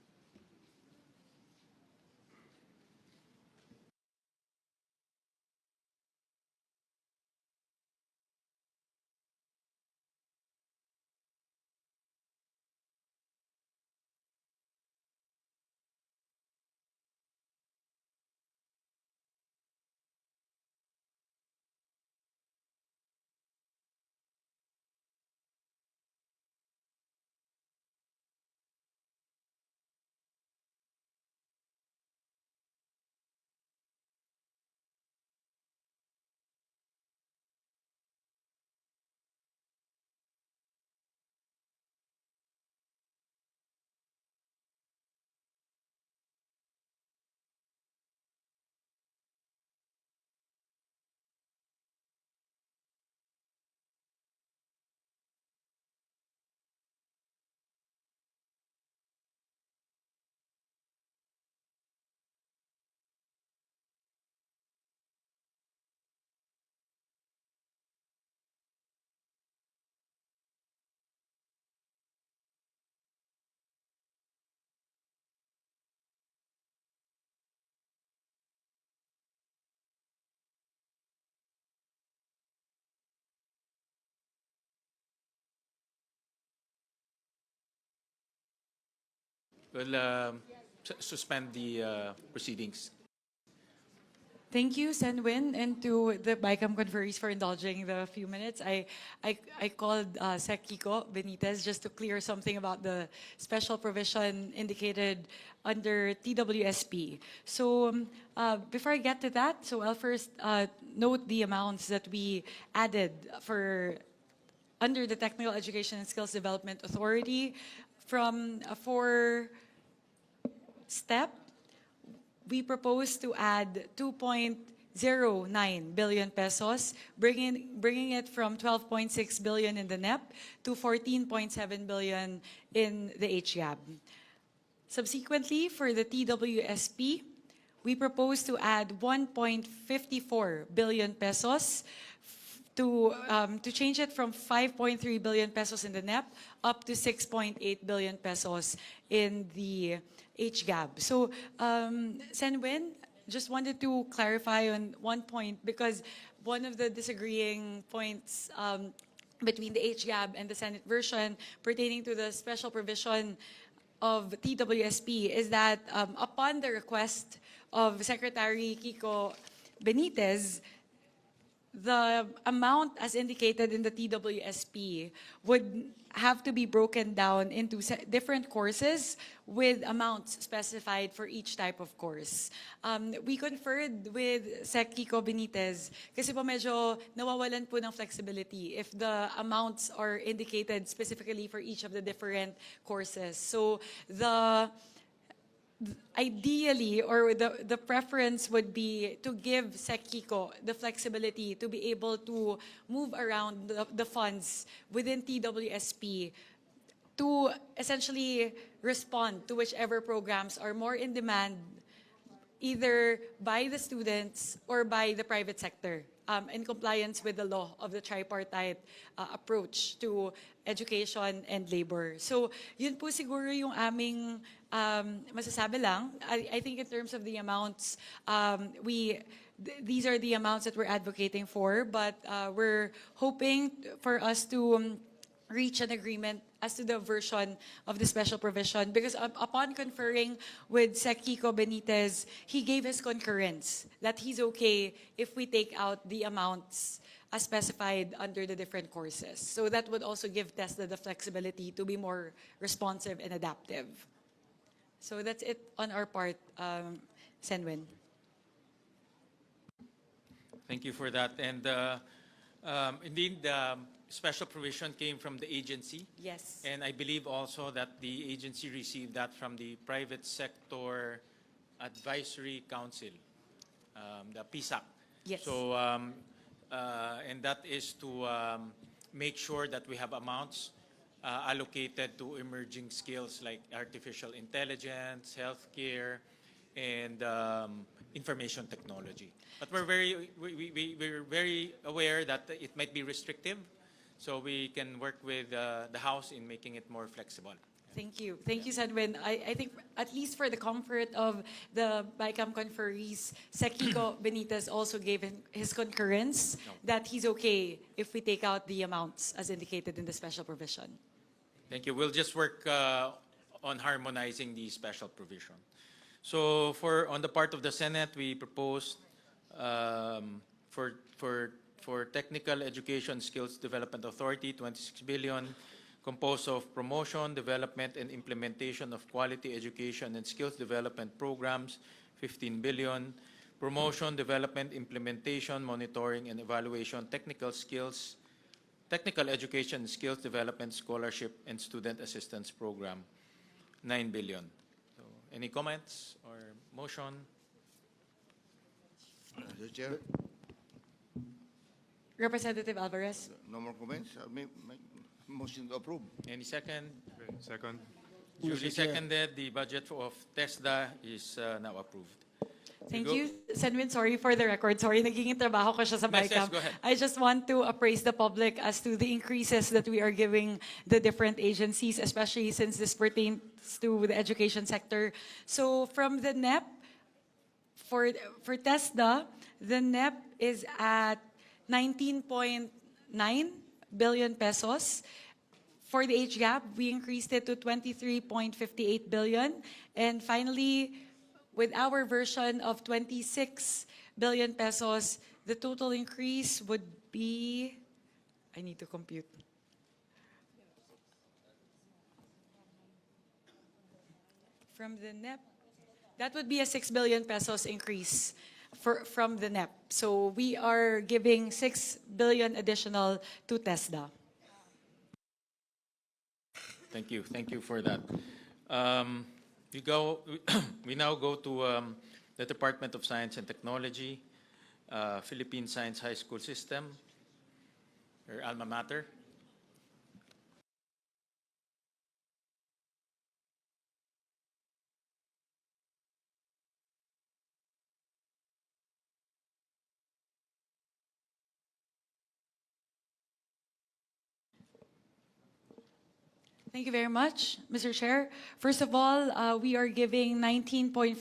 we'll suspend the proceedings. Thank you, Senwin, and to the BICAM conferees for indulging the few minutes. I called Sec Kiko Benitez just to clear something about the special provision indicated under TWSP. So before I get to that, so I'll first note the amounts that we added for under the Technical Education and Skills Development Authority from a four-step. We propose to add 2.09 billion pesos, bringing it from 12.6 billion in the NEP to 14.7 billion in the HGAB. Subsequently, for the TWSP, we propose to add 1.54 billion pesos to change it from 5.3 billion pesos in the NEP up to 6.8 billion pesos in the HGAB. So, Senwin, just wanted to clarify on one point because one of the disagreeing points between the HGAB and the Senate version pertaining to the special provision of TWSP is that upon the request of Secretary Kiko Benitez, the amount as indicated in the TWSP would have to be broken down into different courses with amounts specified for each type of course. We conferred with Sec Kiko Benitez kasi po medyo nawawalan po ng flexibility if the amounts are indicated specifically for each of the different courses. So ideally, or the preference would be to give Sec Kiko the flexibility to be able to move around the funds within TWSP to essentially respond to whichever programs are more in demand either by the students or by the private sector in compliance with the law of the tripartite approach to education and labor. So yun po siguro yung aming masasabi lang. I think in terms of the amounts, these are the amounts that we're advocating for, but we're hoping for us to reach an agreement as to the version of the special provision because upon conferring with Sec Kiko Benitez, he gave his concurrence that he's okay if we take out the amounts as specified under the different courses. So that would also give TESDA the flexibility to be more responsive and adaptive. So that's it on our part, Senwin. Thank you for that. And indeed, special provision came from the agency. Yes. And I believe also that the agency received that from the Private Sector Advisory Council, the PSAC. Yes. So, and that is to make sure that we have amounts allocated to emerging skills like artificial intelligence, healthcare, and information technology. But we're very aware that it might be restrictive. So we can work with the House in making it more flexible. Thank you. Thank you, Senwin. I think at least for the comfort of the BICAM conferees, Sec Kiko Benitez also gave his concurrence that he's okay if we take out the amounts as indicated in the special provision. Thank you. We'll just work on harmonizing the special provision. So on the part of the Senate, we proposed for Technical Education Skills Development Authority, 26 billion, composed of promotion, development, and implementation of quality education and skills development programs, 15 billion, promotion, development, implementation, monitoring, and evaluation, technical skills, technical education and skills development scholarship and student assistance program, 9 billion. So, any comments or motion? Mr. Chair, Representative Alvarez. no more comments. Motion to approve. Any second? Second. Duly seconded. The budget of TESDA is now approved. Thank Go. you, Senwin. Sorry for the record. Sorry, naging trabaho ko siya sa Yes, BICAM. go ahead. I just want to appraise the public as to the increases that we are giving the different agencies, especially since this pertains to the education sector. So from the NEP, for TESDA, the NEP is at 19.9 billion pesos. For the age gap, we increased it to 23.58 billion. And finally, with our version of 26 billion pesos, the total increase would be, I need to compute. From the NEP, that would be a 6 billion pesos increase from the NEP. So we are giving 6 billion additional to TESDA. Thank you. Thank you for that. We now go to the Department of Science and Technology, Philippine Science High School System, your alma mater. Thank you very much, Mr. Chair. First of all, we are giving 19.49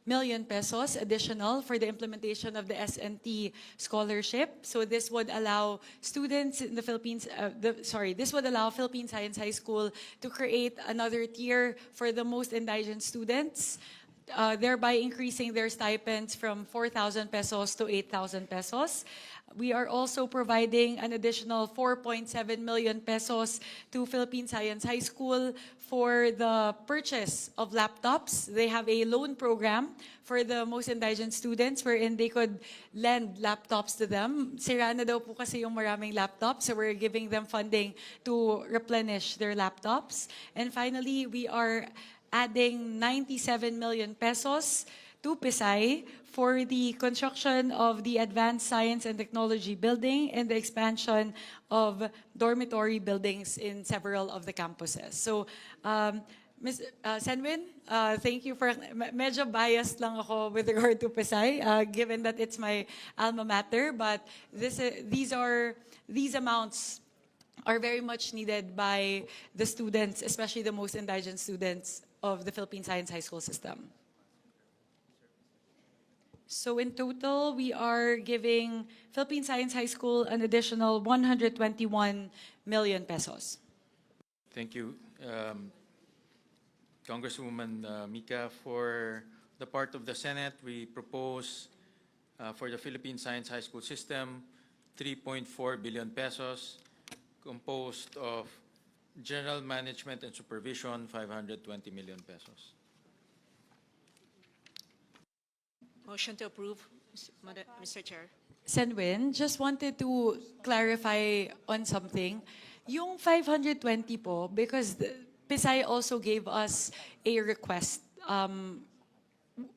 million pesos additional for the implementation of the SNT scholarship. So this would allow students in the Philippines, this would allow Philippine Science High School to create another tier for the most indigent students, thereby increasing their stipends from 4,000 pesos to 8,000 pesos. We are also providing an additional 4.7 million pesos to Philippine Science High School for the purchase of laptops. They have a loan program for the most indigent students wherein they could lend laptops to them. Sira na daw po kasi yung maraming laptops, so we're giving them funding to replenish their laptops. And finally, we are adding 97 million pesos to PSI for the construction of the Advanced Science and Technology building and the expansion of dormitory buildings in several of the campuses. So, Ms. Senwin, thank you for, medyo biased lang ako with regard to PSI, given that it's my alma mater, but these amounts are very much needed by the students, especially the most indigent students of the Philippine Science High School system. So in total, we are giving Philippine Science High School an additional 121 million pesos. Thank you, Congresswoman Mika. For the part of the Senate, we propose for the Philippine Science High School system 3.4 billion pesos, composed of general management and supervision 520 million pesos. Motion to approve, Mr. Chair. Senwin, just wanted to clarify on something. Yung 520 po, because PSI also gave us a request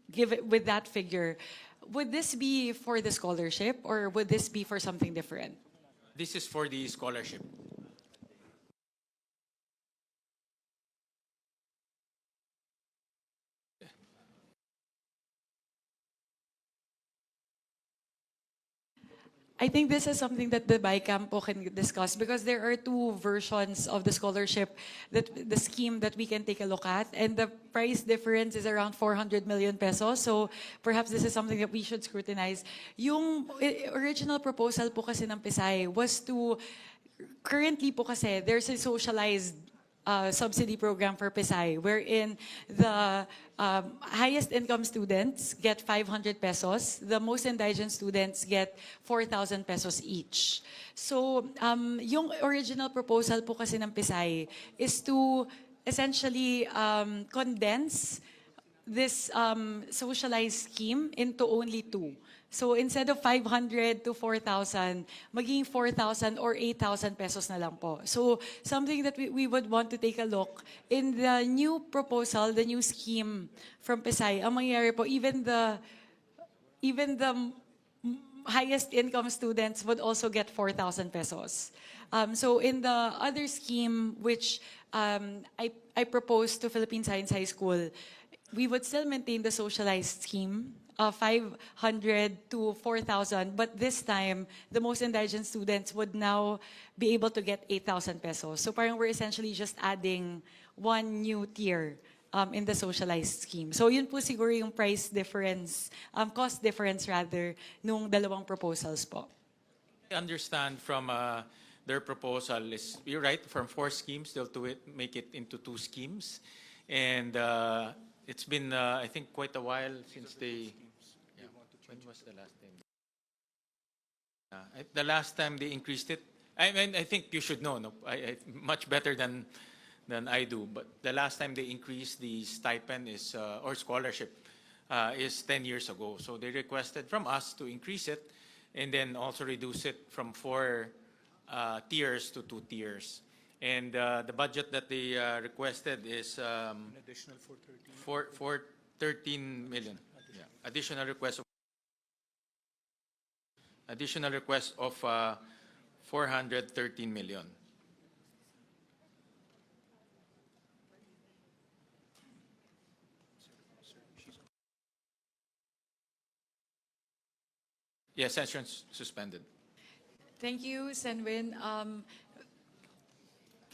with that figure. Would this be for the scholarship or would this be for something different? This is for the scholarship. I think this is something that the BICAM po can discuss because there are two versions of the scholarship, the scheme that we can take a look at, and the price difference is around 400 million pesos. So perhaps this is something that we should scrutinize. Yung original proposal po kasi ng PSI was to, currently po kasi there's a socialized subsidy program for PSI, wherein the highest income students get 500 pesos, the most indigent students get 4,000 pesos each. So, yung original proposal po kasi ng PSI is to essentially condense this socialized scheme into only two. So instead of 500 to 4,000, maging 4,000 or 8,000 pesos na lang po. So something that we would want to take a look in the new proposal, the new scheme from PSI, ang mangyayari po, even the highest income students would also get 4,000 pesos. So in the other scheme, which I proposed to Philippine Science High School, we would still maintain the socialized scheme of 500 to 4,000, but this time, the most indigent students would now be able to get 8,000 pesos. So parang we're essentially just adding one new tier in the socialized scheme. So yun po siguro yung price difference, cost difference rather, nung dalawang proposals po. I understand from their proposal is, you're right, from 4 schemes, they'll make it into 2 schemes. And it's been, I think, quite a while since they, yeah, when was the last time? The last time they increased it, I mean, I think you should know, no, much better than I do. But the last time they increased the stipend is or scholarship is 10 years ago. So they requested from us to increase it, and then also reduce it from 4 tiers to 2 tiers. And the budget that they requested is An additional 430. for 13 million. Yeah. Additional request of 413 million. Yes, session suspended. Thank you, Senwin.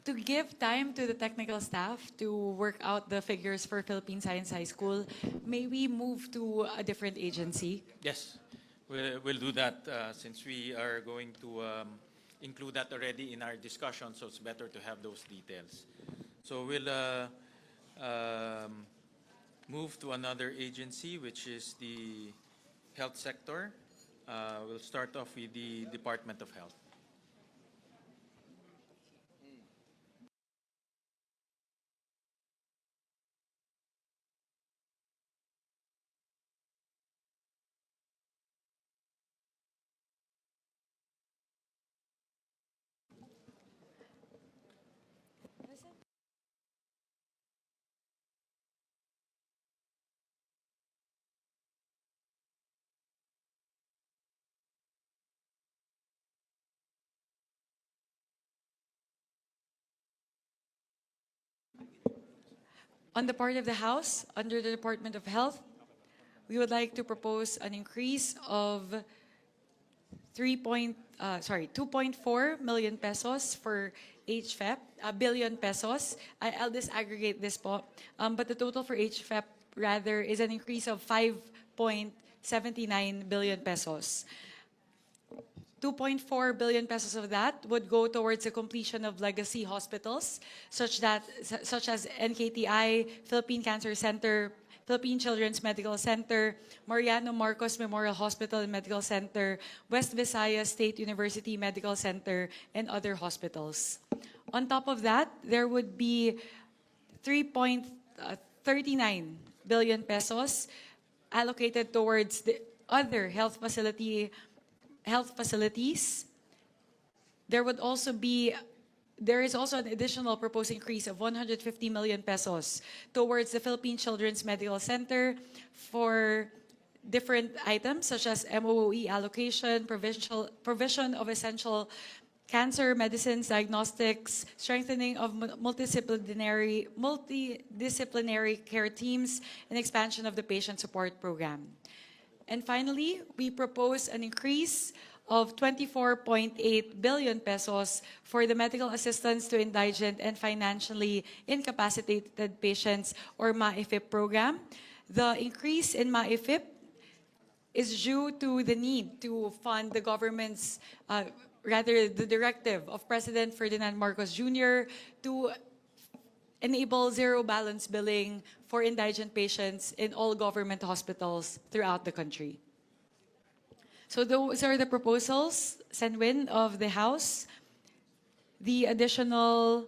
To give time to the technical staff to work out the figures for Philippine Science High School, may we move to a different agency? Yes, we'll do that since we are going to include that already in our discussion, so it's better to have those details. So we'll move to another agency, which is the health sector. We'll start off with the Department of Health. On the part of the House, under the Department of Health, we would like to propose an increase of 2.4 million pesos for HFEP, a billion pesos. I'll disaggregate this po. But the total for HFEP rather is an increase of 5.79 billion pesos. 2.4 billion pesos of that would go towards the completion of legacy hospitals, such as NKTI, Philippine Cancer Center, Philippine Children's Medical Center, Mariano Marcos Memorial Hospital and Medical Center, West Visayas State University Medical Center, and other hospitals. On top of that, there would be 3.39 billion pesos allocated towards the other health facilities. There is also an additional proposed increase of 150 million pesos towards the Philippine Children's Medical Center for different items such as MOE allocation, provision of essential cancer medicines, diagnostics, strengthening of multidisciplinary care teams, and expansion of the patient support program. And finally, we propose an increase of 24.8 billion pesos for the medical assistance to indigent and financially incapacitated patients, or MAIFIP program. The increase in MAIFIP is due to the need to fund the government's, the directive of President Ferdinand Marcos Jr. to enable zero balance billing for indigent patients in all government hospitals throughout the country. So those are the proposals, Senwin, of the House. The additional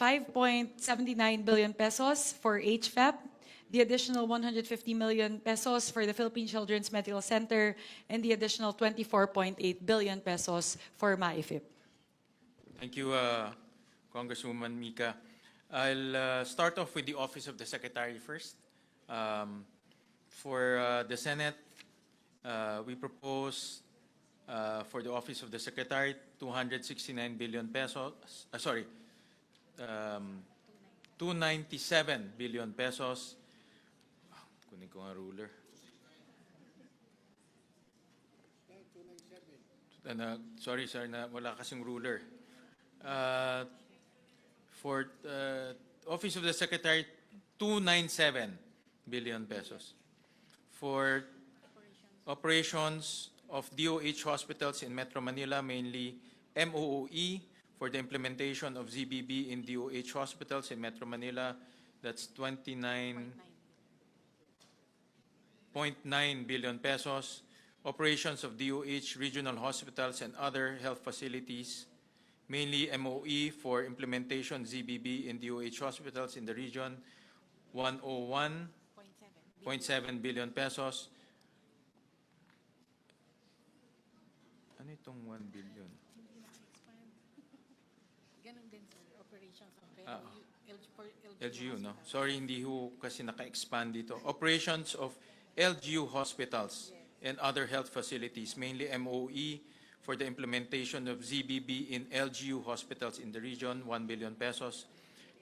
5.79 billion pesos for HFEP, the additional 150 million pesos for the Philippine Children's Medical Center, and the additional 24.8 billion pesos for MAIFIP. Thank you, Congresswoman Mika. I'll start off with the Office of the Secretary first. For the Senate, we propose for the Office of the Secretary 269 billion pesos. 297 billion pesos. Kunin ko nga ruler. Sorry, sir, na wala kasing ruler. For Office of the Secretary, 297 billion pesos. For operations of DOH hospitals in Metro Manila, mainly MOOE, for the implementation of ZBB in DOH hospitals in Metro Manila. That's 29.9 billion pesos. Operations of DOH regional hospitals and other health facilities, mainly MOE, for implementation ZBB in DOH hospitals in the region, 101.7 billion pesos. Ano itong 1 billion? LGU, no? Sorry, hindi ho kasi naka-expand dito. Operations of LGU hospitals and other health facilities, mainly MOE, for the implementation of ZBB in LGU hospitals in the region, 1 billion pesos.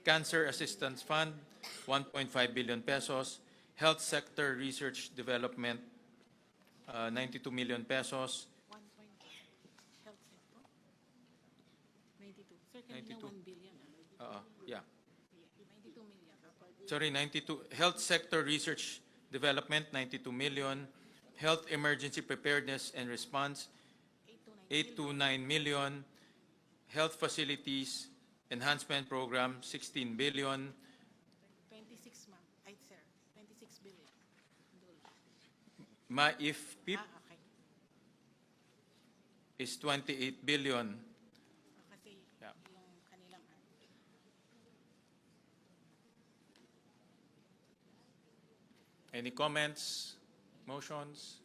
Cancer Assistance Fund, 1.5 billion pesos. Health Sector Research Development, 92 million pesos. 92. Yeah. Sorry, 92. Health Sector Research Development, 92 million. Health Emergency Preparedness and Response, 8 to 9 million. Health Facilities Enhancement Program, 16 billion. 26, ma'am. Ay, sir. 26 billion. MAIF-PIP Okay. is 28 billion. Kasi Yeah. yung kanilang Any comments, motions?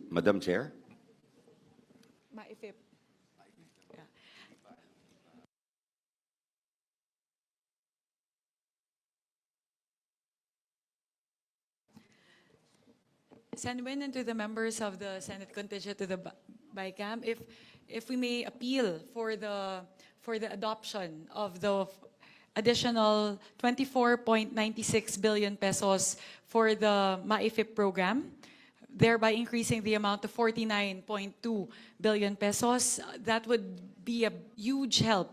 Madam Chair? Maifip. Yeah. Senwin, and to the members of the Senate contingent to the BICAM, if we may appeal for the adoption of the additional 24.96 billion pesos for the MAIFIP program, thereby increasing the amount to 49.2 billion pesos. That would be a huge help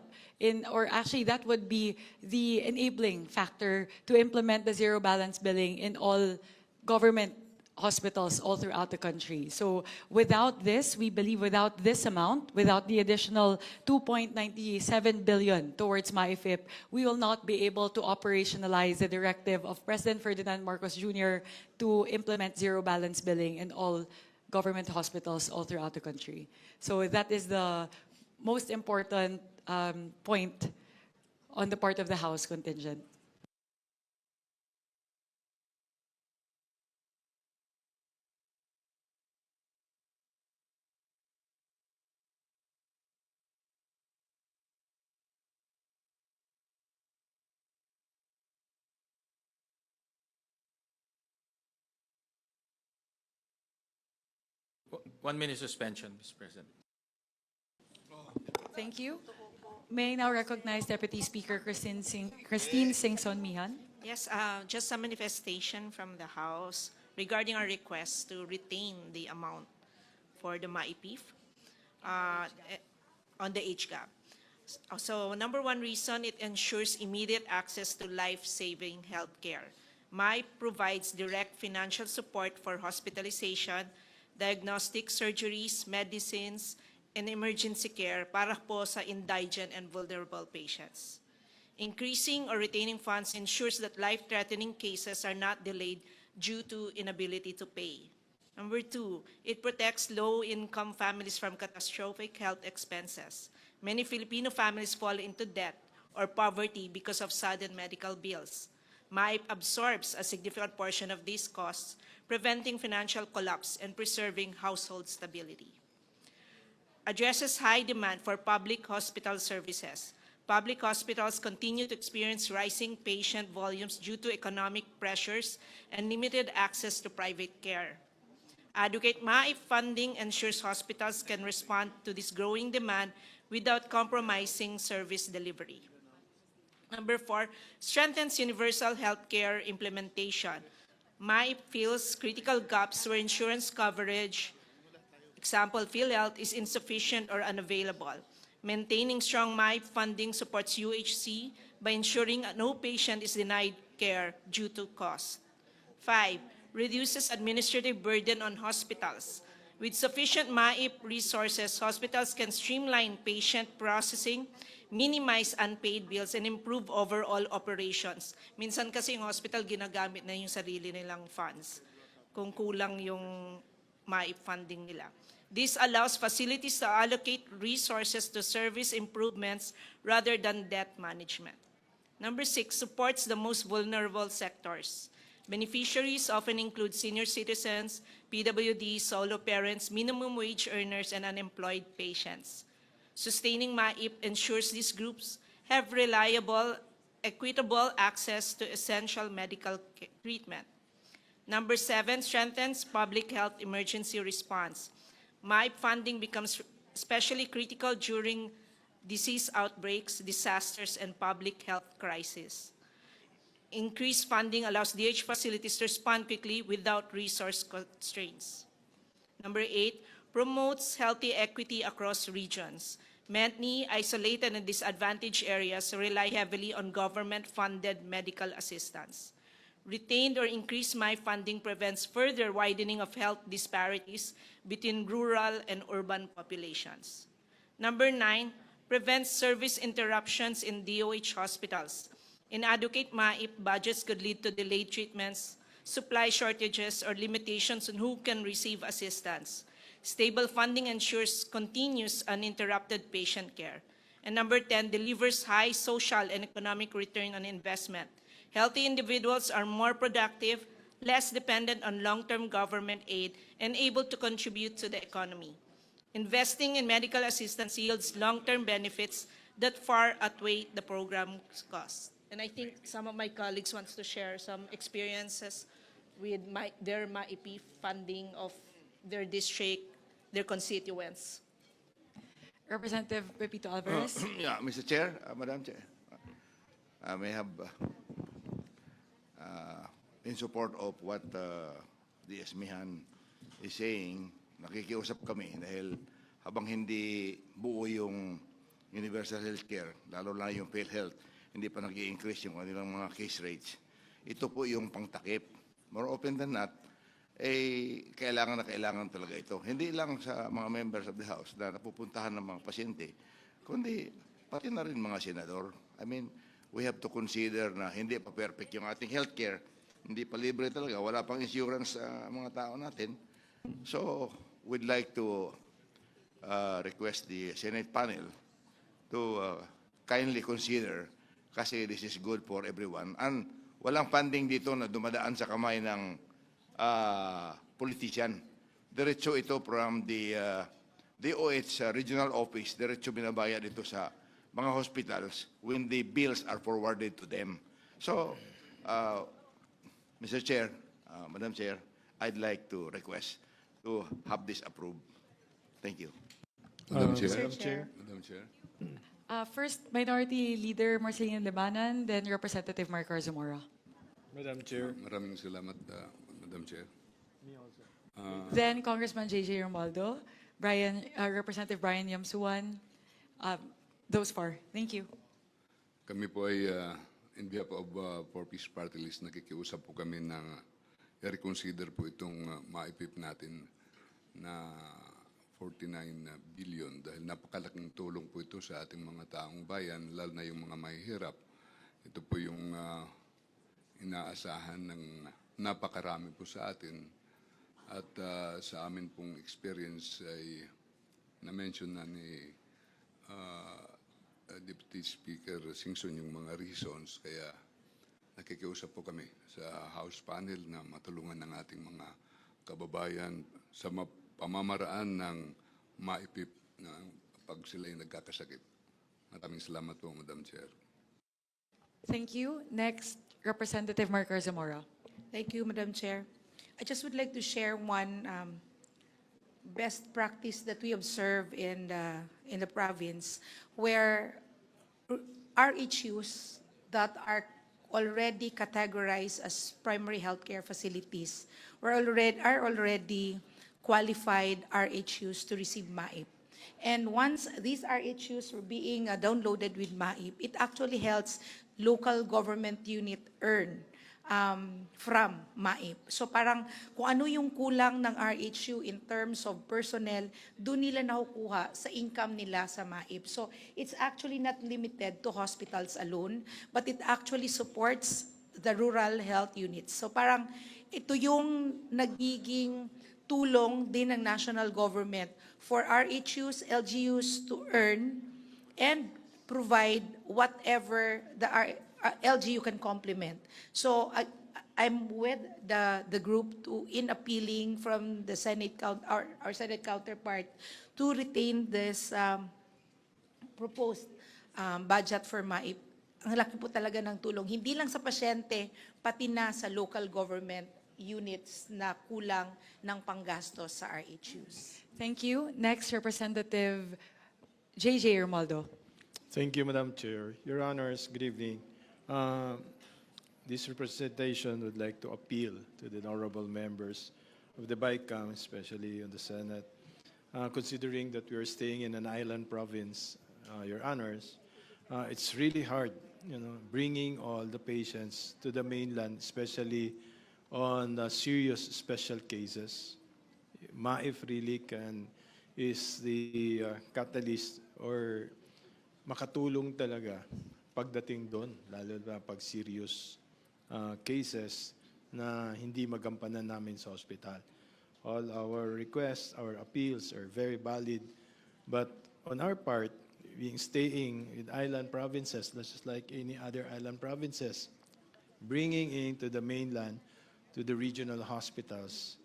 or actually that would be the enabling factor to implement the zero balance billing in all government hospitals all throughout the country. So without this, we believe without this amount, without the additional 2.97 billion towards MAIFIP, we will not be able to operationalize the directive of President Ferdinand Marcos Jr. to implement zero balance billing in all government hospitals all throughout the country. So that is the most important point on the part of the House contingent. One minute suspension, Mr. President. Thank you. May I now recognize Deputy Speaker Christine Singson Mihan. Yes, just a manifestation from the House regarding our request to retain the amount for the MAIPIF on the HGAB. So number one reason, it ensures immediate access to life-saving healthcare. MAIP provides direct financial support for hospitalization, diagnostic surgeries, medicines, and emergency care para po sa indigent and vulnerable patients. Increasing or retaining funds ensures that life-threatening cases are not delayed due to inability to pay. Number two, it protects low-income families from catastrophic health expenses. Many Filipino families fall into debt or poverty because of sudden medical bills. MAIP absorbs a significant portion of these costs, preventing financial collapse and preserving household stability. Addresses high demand for public hospital services. Public hospitals continue to experience rising patient volumes due to economic pressures and limited access to private care. Adequate MAIP funding ensures hospitals can respond to this growing demand without compromising service delivery. Number four, strengthens universal healthcare implementation. MAIP fills critical gaps where insurance coverage, example, PhilHealth, is insufficient or unavailable. Maintaining strong MIP funding supports UHC by ensuring no patient is denied care due to cost. 5, reduces administrative burden on hospitals. With sufficient MAIP resources, hospitals can streamline patient processing, minimize unpaid bills, and improve overall operations. Minsan kasi yung hospital ginagamit na yung sarili nilang funds kung kulang yung MAIP funding nila. This allows facilities to allocate resources to service improvements rather than debt management. Number 6, supports the most vulnerable sectors. Beneficiaries often include senior citizens, PWD, solo parents, minimum wage earners, and unemployed patients. Sustaining MAIP ensures these groups have reliable, equitable access to essential medical treatment. Number 7, strengthens public health emergency response. MAIP funding becomes especially critical during disease outbreaks, disasters, and public health crises. Increased funding allows DH facilities to respond quickly without resource constraints. Number 8, promotes healthy equity across regions. Many isolated and disadvantaged areas rely heavily on government-funded medical assistance. Retained or increased MAIP funding prevents further widening of health disparities between rural and urban populations. Number 9, prevents service interruptions in DOH hospitals. Inadequate MAIP budgets could lead to delayed treatments, supply shortages, or limitations on who can receive assistance. Stable funding ensures continuous uninterrupted patient care. And number 10, delivers high social and economic return on investment. Healthy individuals are more productive, less dependent on long-term government aid, and able to contribute to the economy. Investing in medical assistance yields long-term benefits that far outweigh the program's costs. And I think some of my colleagues wants to share some experiences with their MAIP funding of their district, their constituents. Representative Pepito Alvarez. Yeah, Mr. Chair, Madam Chair, I may have in support of what the Esmihan is saying, nakikiusap kami dahil habang hindi buo yung universal health care, lalo na yung PhilHealth, hindi pa nag-i-increase yung kanilang mga case rates. Ito po yung pangtakip. More open than not, kailangan na kailangan talaga ito. Hindi lang sa mga members of the House na napupuntahan ng mga pasyente, kundi pati na rin mga senador. I mean, we have to consider na hindi pa perfect yung ating healthcare, hindi pa libre talaga, wala pang insurance sa mga tao natin. So, we'd like to request the Senate panel to kindly consider kasi this is good for everyone. And walang funding dito na dumadaan sa kamay ng politician. Diretso ito from the DOH regional office, diretso binabayad dito sa mga hospitals when the bills are forwarded to them. So, Mr. Chair, Madam Chair, I'd like to request to have this approved. Thank you. Madam Chair. Mr. Chair. Madam Chair. First, Minority Leader Marcelino Lebanan, then Representative Mark Zamora. Madam Chair. Maraming salamat, Madam Chair. Then Congressman J.J. Romualdo, Representative Brian Yamsuan. Those four. Thank you. Kami po ay, in behalf of Four-Piece Party List, nakikiusap po kami na i-reconsider po itong MAIP natin na 49 billion dahil napakalaking tulong po ito sa ating mga taong bayan, lalo na yung mga mahihirap. Ito po yung inaasahan ng napakarami po sa atin. At sa amin pong experience ay na-mention na ni Deputy Speaker Singson yung mga reasons, kaya nakikiusap po kami sa House panel na matulungan ng ating mga kababayan sa pamamaraan ng maipip na pag sila ay nagkakasakit. Maraming salamat po, Madam Chair. Thank you. Next, Representative Mark Zamora. Thank you, Madam Chair. I just would like to share one best practice that we observe in the province, where RHUs that are already categorized as primary healthcare facilities are already qualified RHUs to receive MAIP. And once these RHUs were being downloaded with MAIP, it actually helps local government unit earn from MAIP. So parang kung ano yung kulang ng RHU in terms of personnel, doon nila nakukuha sa income nila sa MAIP. So it's actually not limited to hospitals alone, but it actually supports the rural health units. So parang ito yung nagiging tulong din ng national government for RHUs, LGUs to earn and provide whatever the LGU can complement. So I'm with the group in appealing from the our Senate counterpart to retain this proposed budget for MAIP. Ang laki po talaga ng tulong, hindi lang sa pasyente, pati na sa local government units na kulang ng panggastos sa RHUs. Thank you. Next, Representative J.J. Romualdo. Thank you, Madam Chair. Your Honors, good evening. This representation would like to appeal to the honorable members of the BICAM, especially on the Senate, considering that we are staying in an island province, Your Honors. It's really hard, bringing all the patients to the mainland, especially on serious special cases. MAIF really is the catalyst or makatulong talaga pagdating doon, lalo na pag serious cases na hindi magampanan namin sa hospital. All our requests, our appeals are very valid, but on our part, being staying in island provinces, just like any other island provinces, bringing into the mainland to the regional hospitals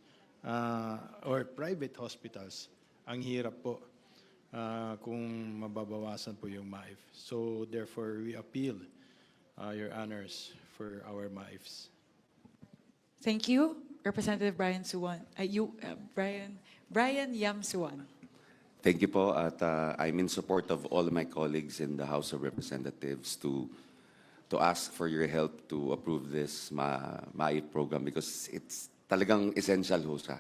or private hospitals, ang hirap po kung mababawasan po yung MAIF. So therefore, we appeal, Your Honors, for our MAIFs. Thank you, Representative Brian Suwan. Brian Yam Suwan. Thank you po at I'm in support of all my colleagues in the House of Representatives to ask for your help to approve this MAIP program because it's talagang essential ho siya.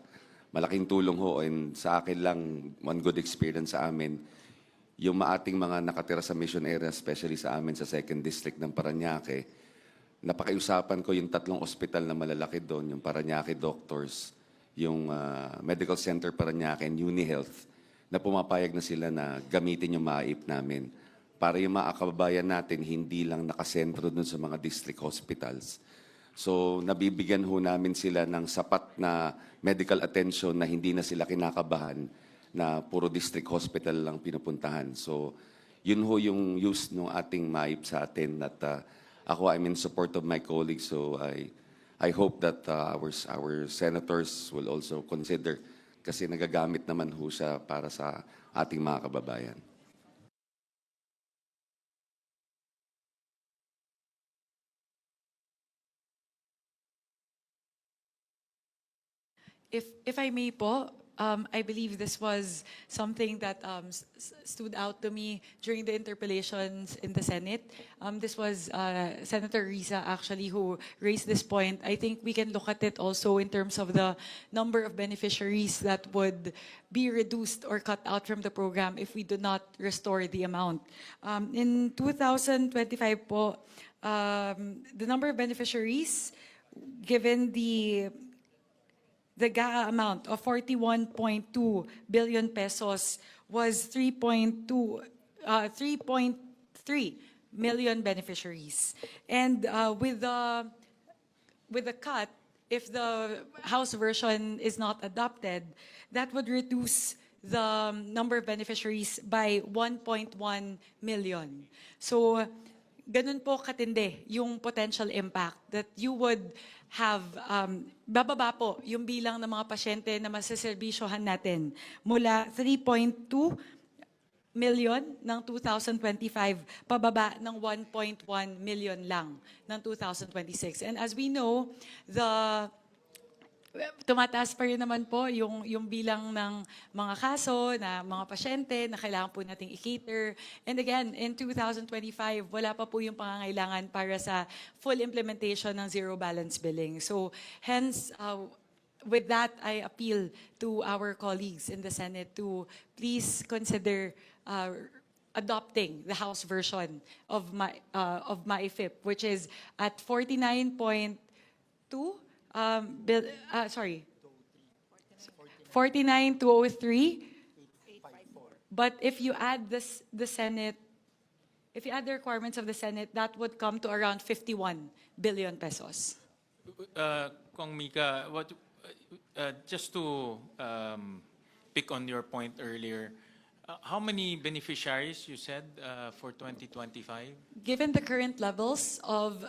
Malaking tulong ho and sa akin lang one good experience sa amin yung maating mga nakatira sa mission area, especially sa amin sa 2nd District ng Parañaque. Napakiusapan ko yung 3 ospital na malalaki doon, yung Parañaque Doctors, yung Medical Center Parañaque and UniHealth, na pumapayag na sila na gamitin yung MAIP namin para yung mga kababayan natin hindi lang nakasentro dun sa mga district hospitals. So nabibigyan ho namin sila ng sapat na medical attention na hindi na sila kinakabahan na puro district hospital lang pinupuntahan. So yun ho yung use ng ating MAIP sa atin at ako I'm in support of my colleagues, so I hope that our senators will also consider kasi nagagamit naman ho siya para sa ating mga kababayan. If I may po, I believe this was something that stood out to me during the interpellations in the Senate. This was Senator Risa actually who raised this point. I think we can look at it also in terms of the number of beneficiaries that would be reduced or cut out from the program if we do not restore the amount. In 2025 po, the number of beneficiaries given the GAA amount of 41.2 billion pesos was 3.3 million beneficiaries. And with the cut, if the House version is not adopted, that would reduce the number of beneficiaries by 1.1 million. So ganun po katindi yung potential impact that you would have, bababa po yung bilang ng mga pasyente na masaserbisyohan natin mula 3.2 million ng 2025, pababa ng 1.1 million lang ng 2026. And as we know, tumataas pa rin naman po yung bilang ng mga kaso na mga pasyente na kailangan po nating i-cater. And again, in 2025, wala pa po yung pangangailangan para sa full implementation ng zero balance billing. So hence, with that, I appeal to our colleagues in the Senate to please consider adopting the House version of MAIFIP, which is at 49.2 sorry, 49,203. But if you add the Senate, if you add the requirements of the Senate, that would come to around 51 billion pesos. Kong Mika, just to pick on your point earlier, how many beneficiaries you said for 2025? Given the current levels of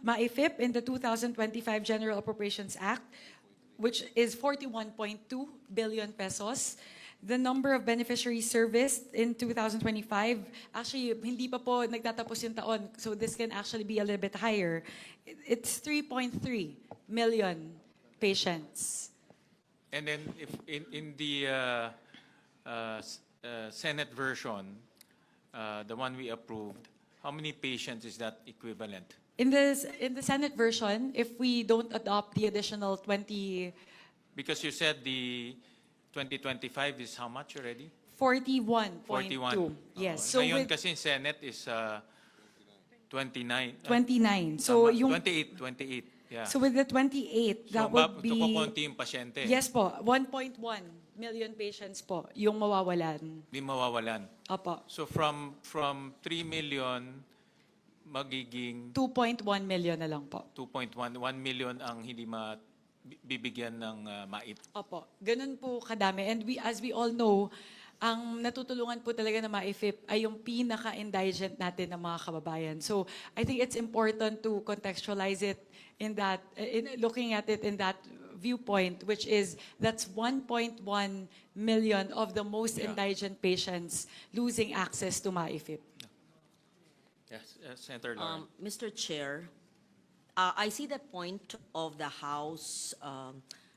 MAIFIP in the 2025 General Appropriations Act, which is 41.2 billion pesos, the number of beneficiaries serviced in 2025, actually, hindi pa po nagtatapos yung taon, so this can actually be a little bit higher. It's 3.3 million patients. And then if in the Senate version, the one we approved, how many patients is that equivalent? In the Senate version, if we don't adopt the additional 20, Because you said the 2025 is how much already? 41.2. 41. Yes. So So ngayon with kasi Senate is 29. 29. So Tama, yung 28. Yeah. so with the 28, that would be kukunti yung pasyente. yes po, 1.1 million patients po yung mawawalan. Di mawawalan. Opo. So from 3 million magiging 2.1 million na lang po. 2.1 million ang hindi bibigyan ng MAIP. Opo. Ganun po kadami. And as we all know, ang natutulungan po talaga ng MAIFIP ay yung pinaka-indigent natin ng mga kababayan. So I think it's important to contextualize it in that, looking at it in that viewpoint, which is that's 1.1 million of the most indigent patients losing access to MAIFIP. Yes, Senator Lauren. Mr. Chair, I see the point of the House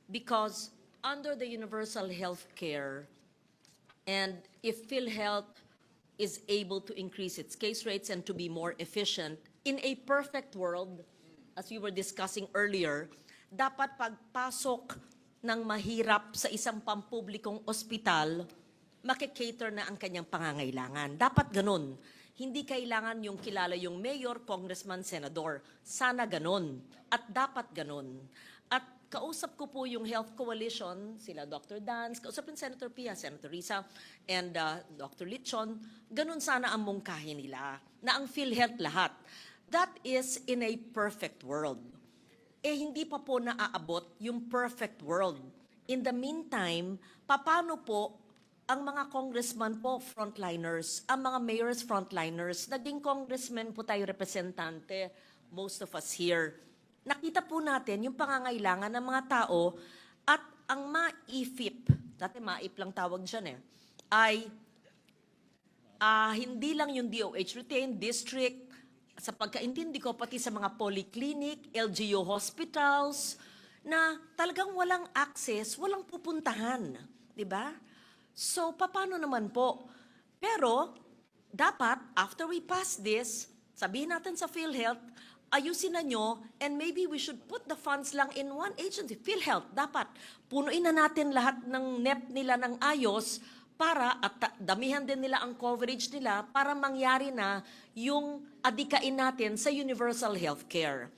because under the universal health care, and if PhilHealth is able to increase its case rates and to be more efficient, in a perfect world, as we were discussing earlier, dapat pagpasok ng mahirap sa isang pampublikong ospital, makikater na ang kanyang pangangailangan. Dapat ganun. Hindi kailangan yung kilala yung mayor, congressman, senador. Sana ganon. At dapat ganon. At kausap ko po yung Health Coalition, sila Dr. Dance, kausap yung Senator Pia, Senator Risa, and Dr. Lichon. Ganon sana ang mungkahin nila, na ang PhilHealth lahat. That is in a perfect world. Eh hindi pa po naaabot yung perfect world. In the meantime, paano po ang mga congressman po, frontliners, ang mga mayors, frontliners, naging congressman po tayo, representante, most of us here. Nakita po natin yung pangangailangan ng mga tao at ang MAIFIP, dati MAIP lang tawag dyan ay hindi lang yung DOH retained, district, sa pagkaintindi ko, pati sa mga polyclinic, LGU hospitals, na talagang walang access, walang pupuntahan. Di ba? So, paano naman po? Pero, dapat, after we pass this, sabihin natin sa PhilHealth, ayusin na nyo, and maybe we should put the funds lang in one agency. PhilHealth, dapat, punuin na natin lahat ng NEP nila ng ayos para, at damihan din nila ang coverage nila para mangyari na yung adikain natin sa universal health care.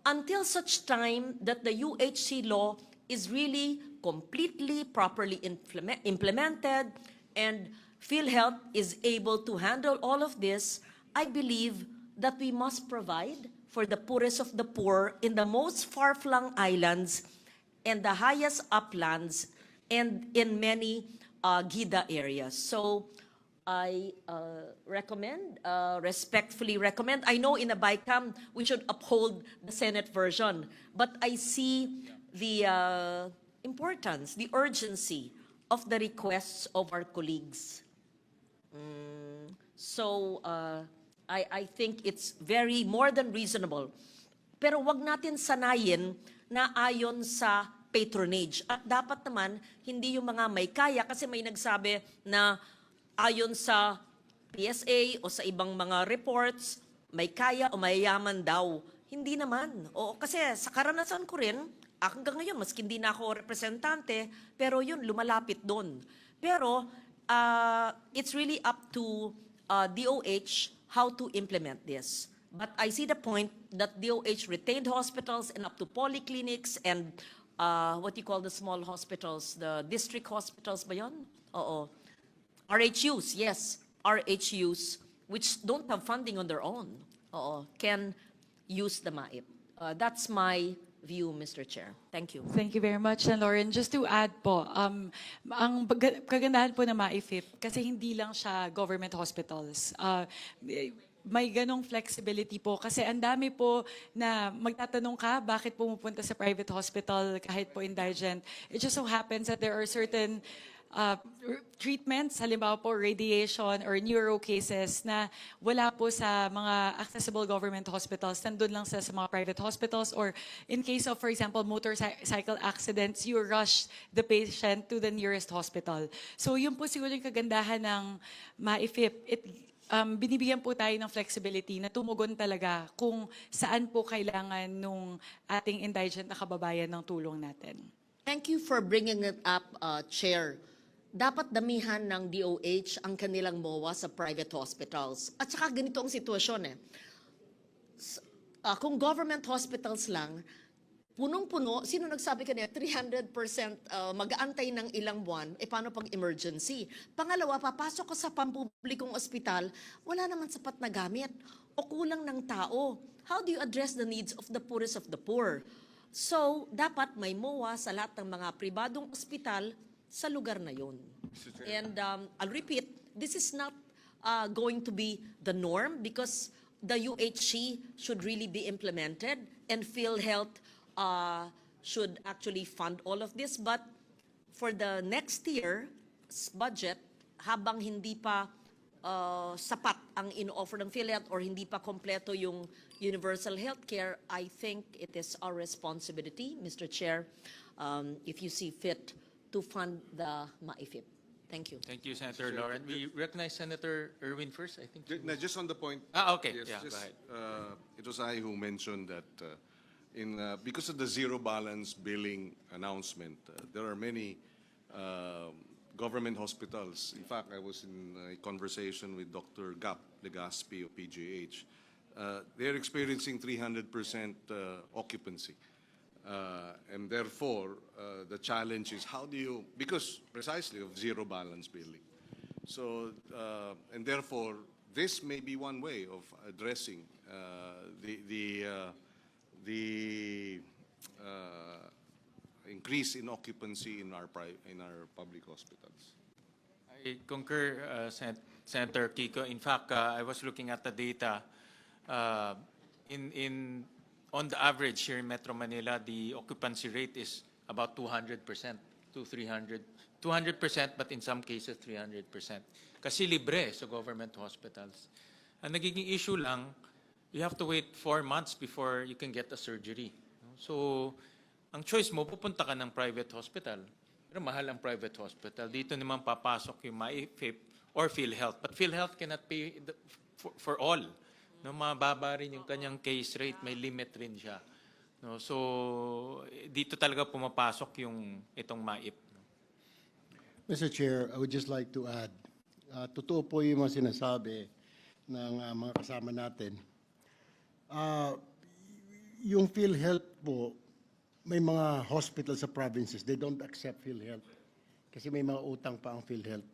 Until such time that the UHC law is really completely, properly implemented, and PhilHealth is able to handle all of this, I believe that we must provide for the poorest of the poor in the most far-flung islands and the highest uplands and in many GIDA areas. So I respectfully recommend. I know in a BICAM we should uphold the Senate version, but I see the importance, the urgency of the requests of our colleagues. So I think it's very more than reasonable. Pero wag natin sanayin na ayon sa patronage. At dapat naman, hindi yung mga may kaya, kasi may nagsabi na ayon sa PSA o sa ibang mga reports, may kaya o mayayaman daw. Hindi naman. O, kasi sa karanasan ko rin, hanggang ngayon, maski hindi na ako representante, pero yun, lumalapit doon. Pero it's really up to DOH how to implement this. But I see the point that DOH retained hospitals and up to polyclinics and what you call the small hospitals, the district hospitals ba yun? Oo. RHUs, yes. RHUs, which don't have funding on their own, can use the MAIP. That's my view, Mr. Chair. Thank you. Thank you very much, Lauren. Just to add po, ang kagandahan po na MAIFIP, kasi hindi lang siya government hospitals. May ganong flexibility po kasi ang dami po na magtatanong ka bakit pumupunta sa private hospital kahit po indigent. It just so happens that there are certain treatments, halimbawa po radiation or neuro cases na wala po sa mga accessible government hospitals, nandun lang sa mga private hospitals, or in case of, for example, motorcycle accidents, you rush the patient to the nearest hospital. So yun po siguro yung kagandahan ng MAIFIP. Binibigyan po tayo ng flexibility na tumugon talaga kung saan po kailangan nung ating indigent na kababayan ng tulong natin. Thank you for bringing it up, Chair. Dapat damihan ng DOH ang kanilang MOA sa private hospitals. At saka ganito ang sitwasyon kung government hospitals lang, punong-puno, sino nagsabi kanina, 300% mag-aantay ng ilang buwan, paano pag emergency? Pangalawa, papasok ko sa pampublikong ospital, wala naman sapat na gamit o kulang ng tao. How do you address the needs of the poorest of the poor? So, dapat may MOA sa lahat ng mga pribadong ospital sa lugar na yun. And I'll repeat, this is not going to be the norm because the UHC should really be implemented and PhilHealth should actually fund all of this. But for the next year's budget, habang hindi pa sapat ang in-offer ng PhilHealth or hindi pa kompleto yung universal healthcare, I think it is our responsibility, Mr. Chair, if you see fit, to fund the MAIFIP. Thank you. Thank you, Senator Lauren. We recognize Senator Erwin first, I think. Just on the point. Okay. Yes, Yeah, just, go ahead. it was I who mentioned that because of the zero balance billing announcement, there are many government hospitals. In fact, I was in a conversation with Dr. Gap Legaspi of PGH. They're experiencing 300% occupancy. And therefore, the challenge is how do you, because precisely of zero balance billing. So, and therefore, this may be one way of addressing the increase in occupancy in our public hospitals. I concur, Senator Kiko. In fact, I was looking at the data. On the average here in Metro Manila, the occupancy rate is about 200% to 300%, but in some cases 300%. Kasi libre sa government hospitals. Ang nagiging issue lang, you have to wait 4 months before you can get a surgery. So, ang choice mo, pupunta ka ng private hospital. Pero mahal ang private hospital. Dito naman papasok yung MAIFIP or PhilHealth. But PhilHealth cannot pay for all. No, mababa rin yung kanyang case rate, may limit rin siya. No, so, dito talaga pumapasok yung itong MAIP. Mr. Chair, I would just like to add, totoo po yung mga sinasabi ng mga kasama natin. Yung PhilHealth po, may mga hospital sa provinces, they don't accept PhilHealth kasi may mga utang pa ang PhilHealth.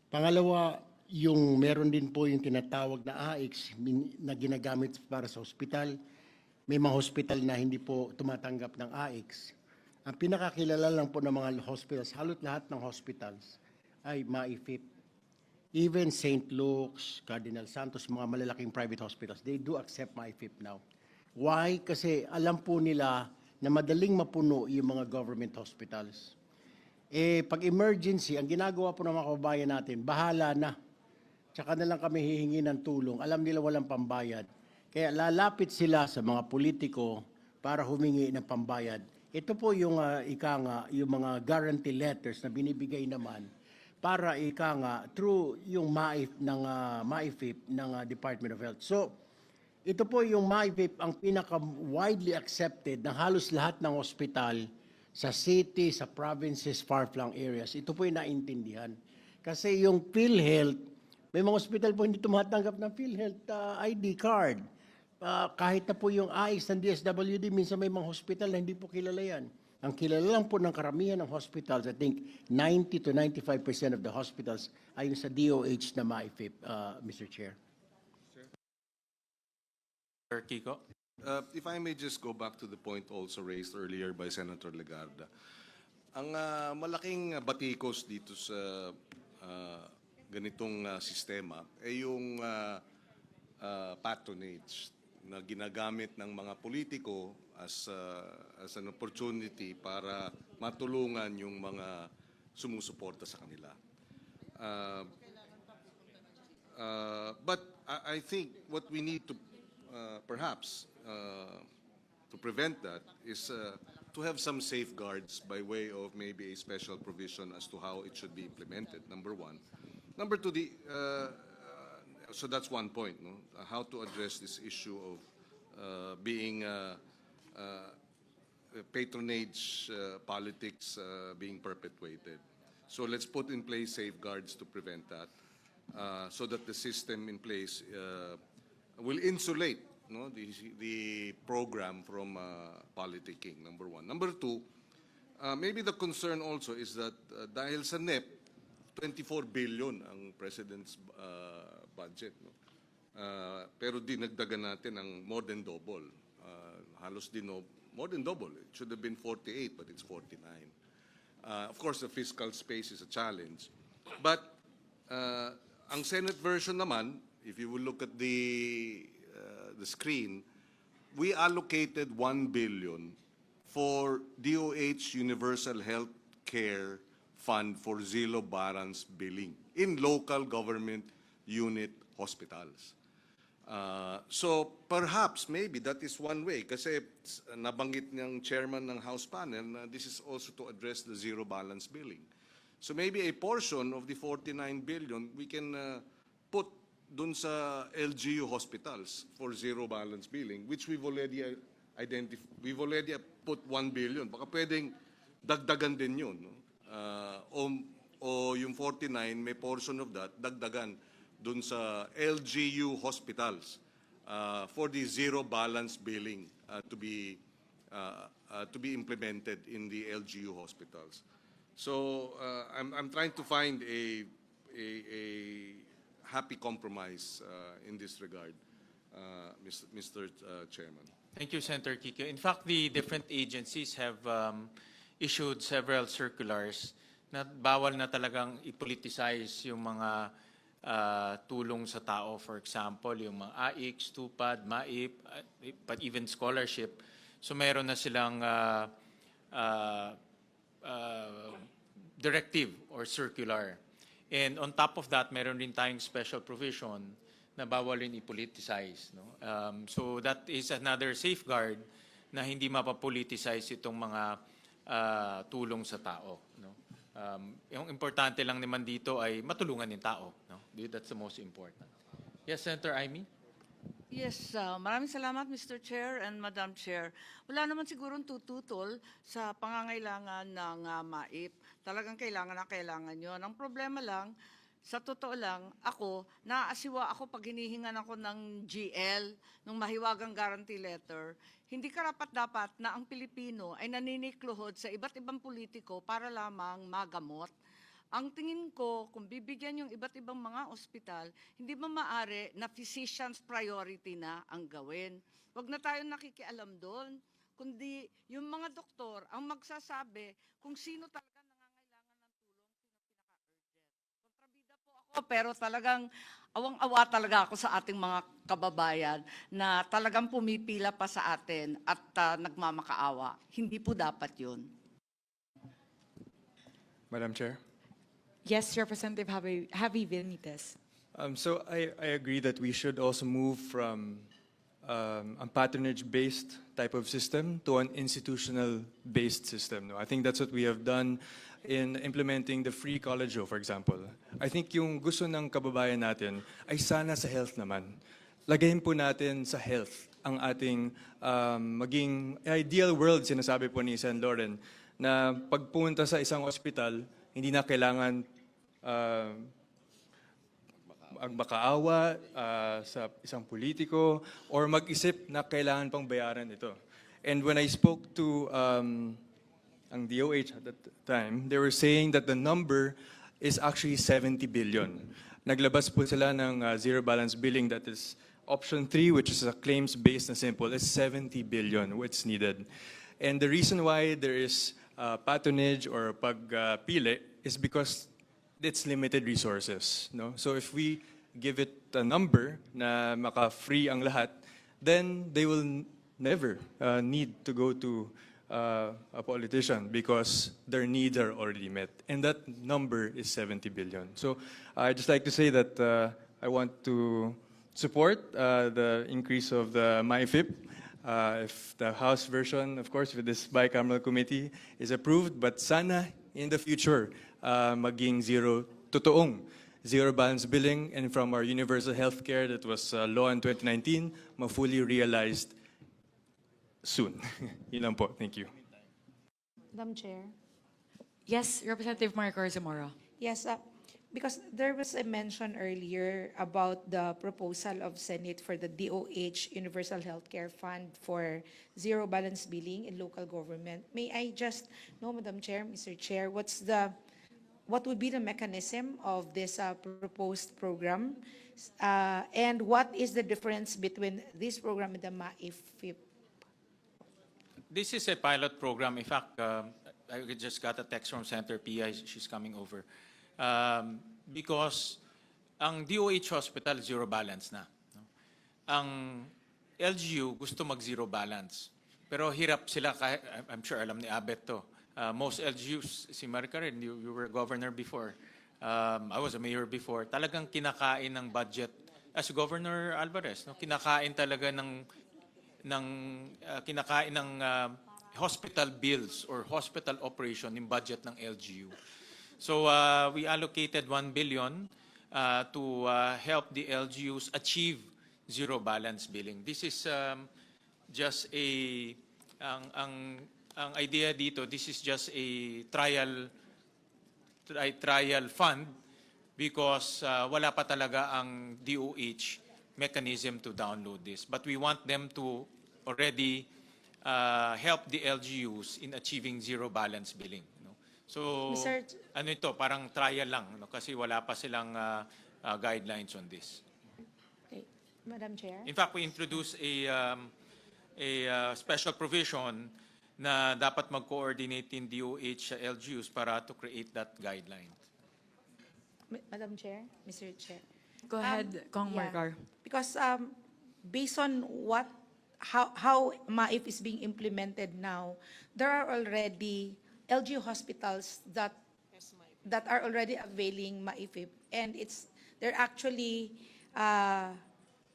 Pangalawa, yung meron din po yung tinatawag na AIX na ginagamit para sa hospital. May mga hospital na hindi po tumatanggap ng AIX. Ang pinakakilala lang po ng mga hospitals, halos lahat ng hospitals ay MAIFIP. Even St. Luke's, Cardinal Santos, mga malalaking private hospitals, they do accept MAIFIP now. Why? Kasi alam po nila na madaling mapuno yung mga government hospitals. Pag emergency, ang ginagawa po ng mga kababayan natin, bahala na. Tsaka na lang kami hihingi ng tulong. Alam nila walang pambayad. Kaya lalapit sila sa mga politiko para humingi ng pambayad. Ito po yung yung mga guarantee letters na binibigay naman para through yung MAIFIP ng Department of Health. So, Ito po yung MyVip, ang pinaka-widely accepted ng halos lahat ng ospital sa city, sa provinces, far-flung areas. Ito po yung naintindihan. Kasi yung PhilHealth, may mga ospital po hindi tumatanggap ng PhilHealth ID card. Kahit na po yung AIS ng DSWD, minsan may mga hospital na hindi po kilala yan. Ang kilala lang po ng karamihan ng hospitals, I think 90 to 95% of the hospitals ay yung sa DOH na MyVip, Mr. Chair. Sir Kiko. If I may just go back to the point also raised earlier by Senator Legarda. Ang malaking batikos dito sa ganitong sistema ay yung patronage na ginagamit ng mga politiko as an opportunity para matulungan yung mga sumusuporta sa kanila. But I think what we need to perhaps to prevent that is to have some safeguards by way of maybe a special provision as to how it should be implemented, number one. Number two, so that's one point, no? How to address this issue of being patronage politics being perpetuated. So let's put in place safeguards to prevent that so that the system in place will insulate, no, the program from politicking, number one. Number two, maybe the concern also is that dahil sa NEP, 24 billion ang President's budget. No? Pero dinagdagan natin ang more than double. Halos more than double. It should have been 48, but it's 49. Of course, the fiscal space is a challenge. But ang Senate version naman, if you will look at the screen, we allocated 1 billion for DOH Universal Health Care Fund for zero balance billing in local government unit hospitals. So perhaps maybe that is one way kasi nabanggit ng chairman ng House panel na this is also to address the zero balance billing. So maybe a portion of the 49 billion we can put dun sa LGU hospitals for zero balance billing, which we've already we've already put 1 billion. Baka pwedeng dagdagan din yun. No? O yung 49, may portion of that, dagdagan dun sa LGU hospitals for the zero balance billing to be implemented in the LGU hospitals. So I'm trying to find a happy compromise in this regard, Mr. Chairman. Thank you, Senator Kiko. In fact, the different agencies have issued several circulars na bawal na talagang ipoliticize yung mga tulong sa tao. For example, yung mga AIX, TUPAD, MAIP, but even scholarship. So mayroon na silang directive or circular. And on top of that, meron rin tayong special provision na bawal rin ipoliticize. No? So that is another safeguard na hindi mapapoliticize itong mga tulong sa tao. No? Yung importante lang naman dito ay matulungan yung tao. No? That's the most important. Yes, Senator Amy? Yes, maraming salamat Mr. Chair and Madam Chair. Wala naman sigurong tututol sa pangangailangan ng MAIP. Talagang kailangan na kailangan yun. Ang problema lang, sa totoo lang, naaasiwa ako pag hinihingan ako ng GL, ng mahiwagang guarantee letter. Hindi karapat-dapat na ang Pilipino ay naninikluhod sa iba't ibang politiko para lamang magamot. Ang tingin ko, kung bibigyan yung iba't ibang mga ospital, hindi ba maaari na physician's priority na ang gawin? Huwag na tayong nakikialam doon, kundi yung mga doktor ang magsasabi kung sino talaga nangangailangan ng tulong, sino pinaka-urgent. Kontrabida po ako, pero talagang awang-awa talaga ako sa ating mga kababayan na talagang pumipila pa sa atin at nagmamakaawa. Hindi po dapat yun. Madam Chair. Yes, Representative Javi Benitez. So I agree that we should also move from a patronage-based type of system to an institutional-based system. No? I think that's what we have done in implementing the free college, for example. I think yung gusto ng kababayan natin ay sana sa health naman. lagayin po natin sa health ang ating maging ideal world, sinasabi po ni Sen. Lauren, na pagpunta sa isang ospital, hindi na kailangan magmakaawa sa isang politiko or mag-isip na kailangan pang bayaran ito. And when I spoke to ang DOH at that time, they were saying that the number is actually 70 billion. Naglabas po sila ng zero balance billing, that is option 3, which is a claims-based na simple, is 70 billion what's needed. And the reason why there is patronage or pagpili is because it's limited resources. No? So if we give it a number na maka-free ang lahat, then they will never need to go to a politician because their needs are already met. And that number is 70 billion. So I'd just like to say that I want to support the increase of the MyFIP. If the House version, of course, with this bicameral committee is approved, but sana in the future, maging totoong zero balance billing, and from our universal health care that was law in 2019, ma-fully realized soon. Yun lang po. Thank you. Madam Chair. Yes, Representative Maricor Zamora. Yes, because there was a mention earlier about the proposal of Senate for the DOH Universal Healthcare Fund for zero balance billing in local government. May I just know, Madam Chair, Mr. Chair, what would be the mechanism of this proposed program? And what is the difference between this program and the MAIFIP? This is a pilot program. In fact, I just got a text from Senator Pia. She's coming over. Because ang DOH hospital, zero balance na. No? Ang LGU gusto mag-zero balance. Pero hirap sila, I'm sure alam ni Abet to. Most LGUs, si Maricar, you were governor before. I was a mayor before. Talagang kinakain ng budget. As Governor Alvarez, no? Kinakain talaga ng hospital bills or hospital operation yung budget ng LGU. So we allocated 1 billion to help the LGUs achieve zero balance billing. This is just ang idea dito, this is just a trial fund because wala pa talaga ang DOH mechanism to download this. But we want them to already help the LGUs in achieving zero balance billing. No? So, ano ito, parang trial lang, no? Kasi wala pa silang guidelines on this. Okay. Madam Chair. In fact, we introduced a special provision na dapat mag-coordinate in DOH LGUs para to create that guideline. Madam Chair, Mr. Chair. Go ahead, Kong Maricor. Because based on how MAIF is being implemented now, there are already LGU hospitals that are already availing MAIFIP, and they're actually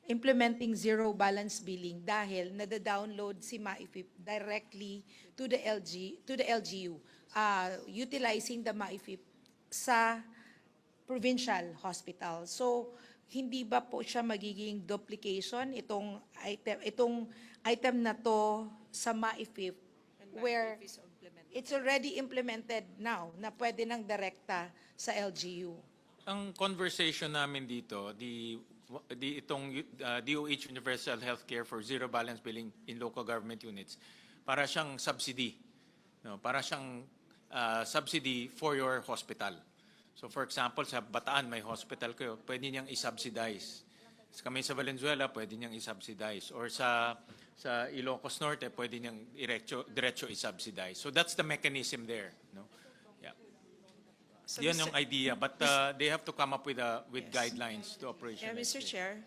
implementing zero balance billing dahil nada-download si MAIFIP directly to the LGU, utilizing the MAIFIP sa provincial hospital. So, hindi ba po siya magiging duplication itong item na to sa MAIFIP where it's already implemented now na pwede nang direkta sa LGU? Ang conversation namin dito, itong DOH Universal Healthcare for Zero Balance Billing in Local Government Units, para siyang subsidy. No? Para siyang subsidy for your hospital. So for example, sa Bataan may hospital kayo, pwede niyang i-subsidize. Kami sa Valenzuela, pwede niyang i-subsidize. Or sa Ilocos Norte, pwede niyang diretso i-subsidize. So that's the mechanism there. No? Yeah. So Yan yung idea. But they have to come up with guidelines to operation. Mr. Chair.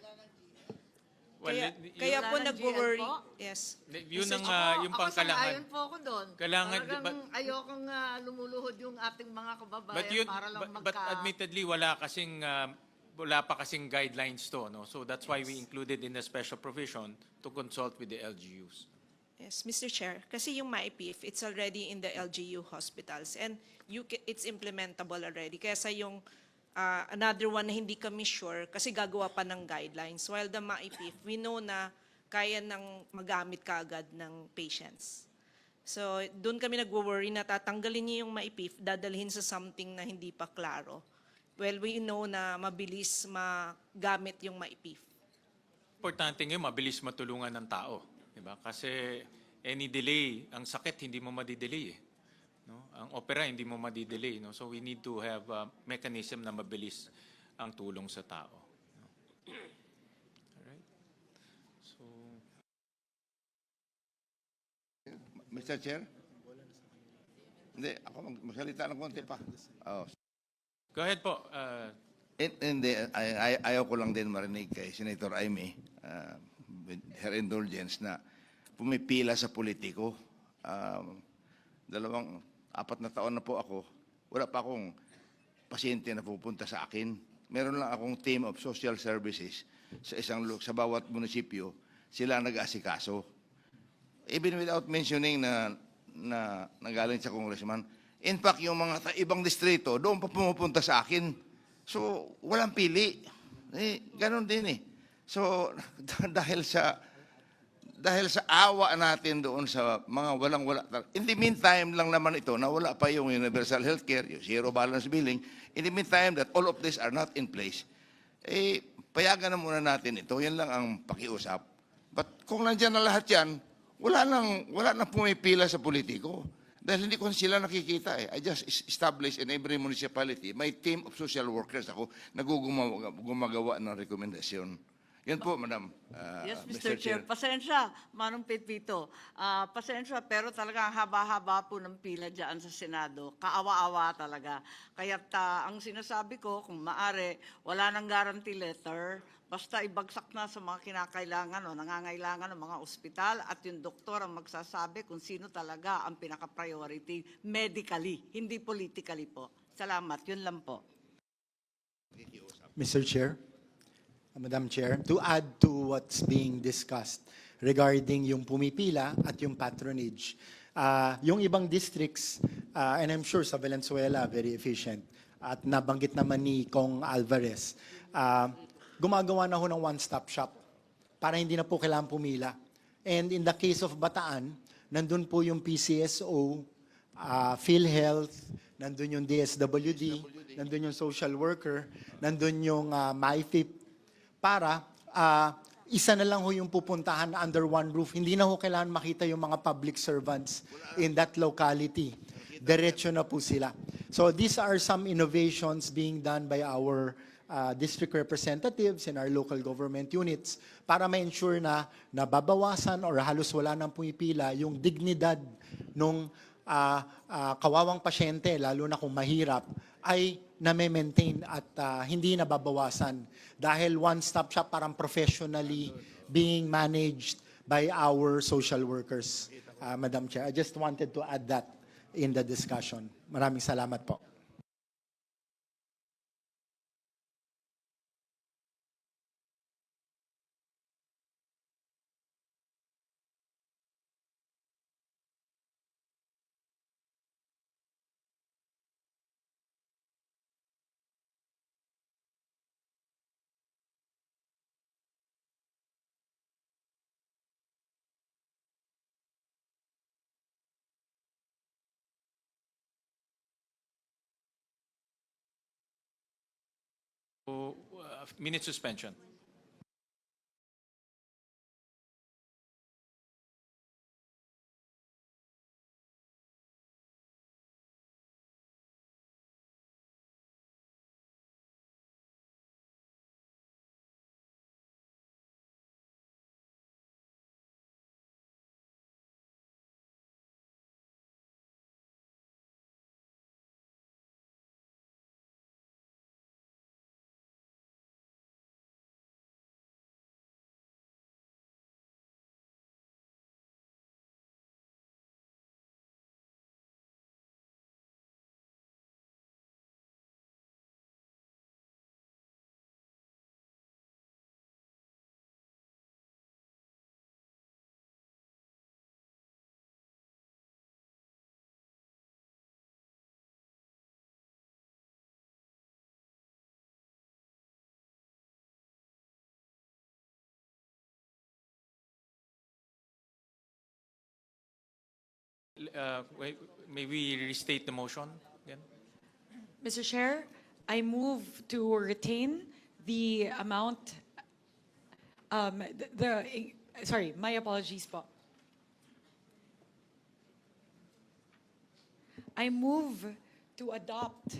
Well, Kaya po nag-worry. Yes. Yun ang yung pangkalangan. Ayon po ako doon. Talagang ayokong lumuluhod yung ating mga kababayan para lang But admittedly, wala pa kasing guidelines to. No? So that's why we included in the special provision to consult with the LGUs. Yes, Mr. Chair. Kasi yung MAIPIF, it's already in the LGU hospitals and it's implementable already. Kaya sa yung Another one na hindi kami sure kasi gagawa pa ng guidelines. While the MAIPIF, we know na kaya nang magamit kaagad ng patients. So, doon kami nagwo-worry na tatanggalin niyo yung MAIPIF, dadalhin sa something na hindi pa klaro. Well, we know na mabilis magamit yung MAIPIF. Importante ngayon, mabilis matulungan ng tao. Diba? Kasi any delay, ang sakit hindi mo madidelay eh. No? Ang opera hindi mo madidelay. No? So we need to have a mechanism na mabilis ang tulong sa tao. No? Alright? So, Mr. Chair? Hindi, ako magsalita ng konti pa. Oh. go ahead po. Hindi, ayaw ko lang din marinig kay Senator Aimee, with her indulgence, na pumipila sa politiko. 4 na taon na po ako, wala pa akong pasyente na pupunta sa akin. Meron lang akong team of social services sa bawat munisipyo, sila nag-aasikaso. Even without mentioning na nagaling sa congressman, in fact, yung mga ibang distrito, doon pa pumupunta sa akin. So, walang pili. Ganon din eh. So, dahil sa awa natin doon sa mga walang-wala. In the meantime lang naman ito, na wala pa yung universal healthcare, yung zero balance billing. In the meantime that all of these are not in place, payagan na muna natin ito. Yan lang ang pakiusap. But kung nandiyan na lahat yan, wala nang pumipila sa politiko. Dahil hindi ko sila nakikita eh. I just established in every municipality my team of social workers. Ako gumagawa ng rekomendasyon. Yan po, Madam. Yes, Mr. Chair. Pasensya, Manong Pepito. Pasensya, pero talaga haba-haba po ng pila dyan sa Senado. Kaawa-awa talaga. Kaya't ang sinasabi ko, kung maaari, wala nang guarantee letter. Basta ibagsak na sa mga kinakailangan o nangangailangan ng mga ospital at yung doktor ang magsasabi kung sino talaga ang pinaka-priority medically, hindi politically po. Salamat. Yun lang po. Mr. Chair, Madam Chair, to add to what's being discussed regarding yung pumipila at yung patronage, yung ibang districts, and I'm sure sa Valenzuela, very efficient, at nabanggit naman ni Kong Alvarez, gumagawa na ho ng one-stop shop para hindi na po kailangan pumila. And in the case of Bataan, nandun po yung PCSO, PhilHealth, nandun yung DSWD, nandun yung social worker, nandun yung MyFIP, para isa na lang ho yung pupuntahan under one roof. Hindi na ho kailangan makita yung mga public servants in that locality. Diretso na po sila. So these are some innovations being done by our district representatives in our local government units para ma-ensure na nababawasan or halos wala nang pumipila yung dignidad ng kawawang pasyente, lalo na kung mahirap, ay na-maintain at hindi nababawasan dahil one-stop shop parang professionally being managed by our social workers, Madam Chair. I just wanted to add that in the discussion. Maraming salamat po. Minute suspension. may we restate the motion again? Mr. Chair, I move to retain the amount, sorry, my apologies po. I move to adopt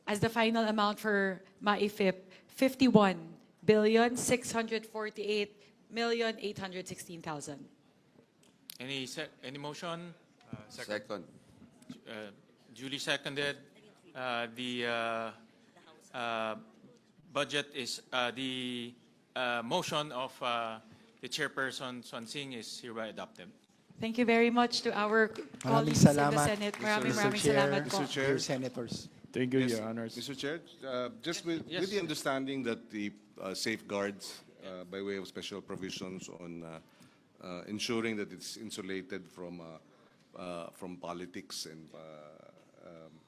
as the final amount for MAIFIP 51,648,816,000. Any motion? Second. Duly seconded. The budget is the motion of the chairperson Swansing is hereby adopted. Thank you very much to our Maraming colleagues in the salamat, Senate. Mr. Maraming Chair, salamat po. Mr. Chair, senators. Thank you, Yes, Your Honors. Mr. Chair, just with Yes. the understanding that the safeguards by way of special provisions on ensuring that it's insulated from politics and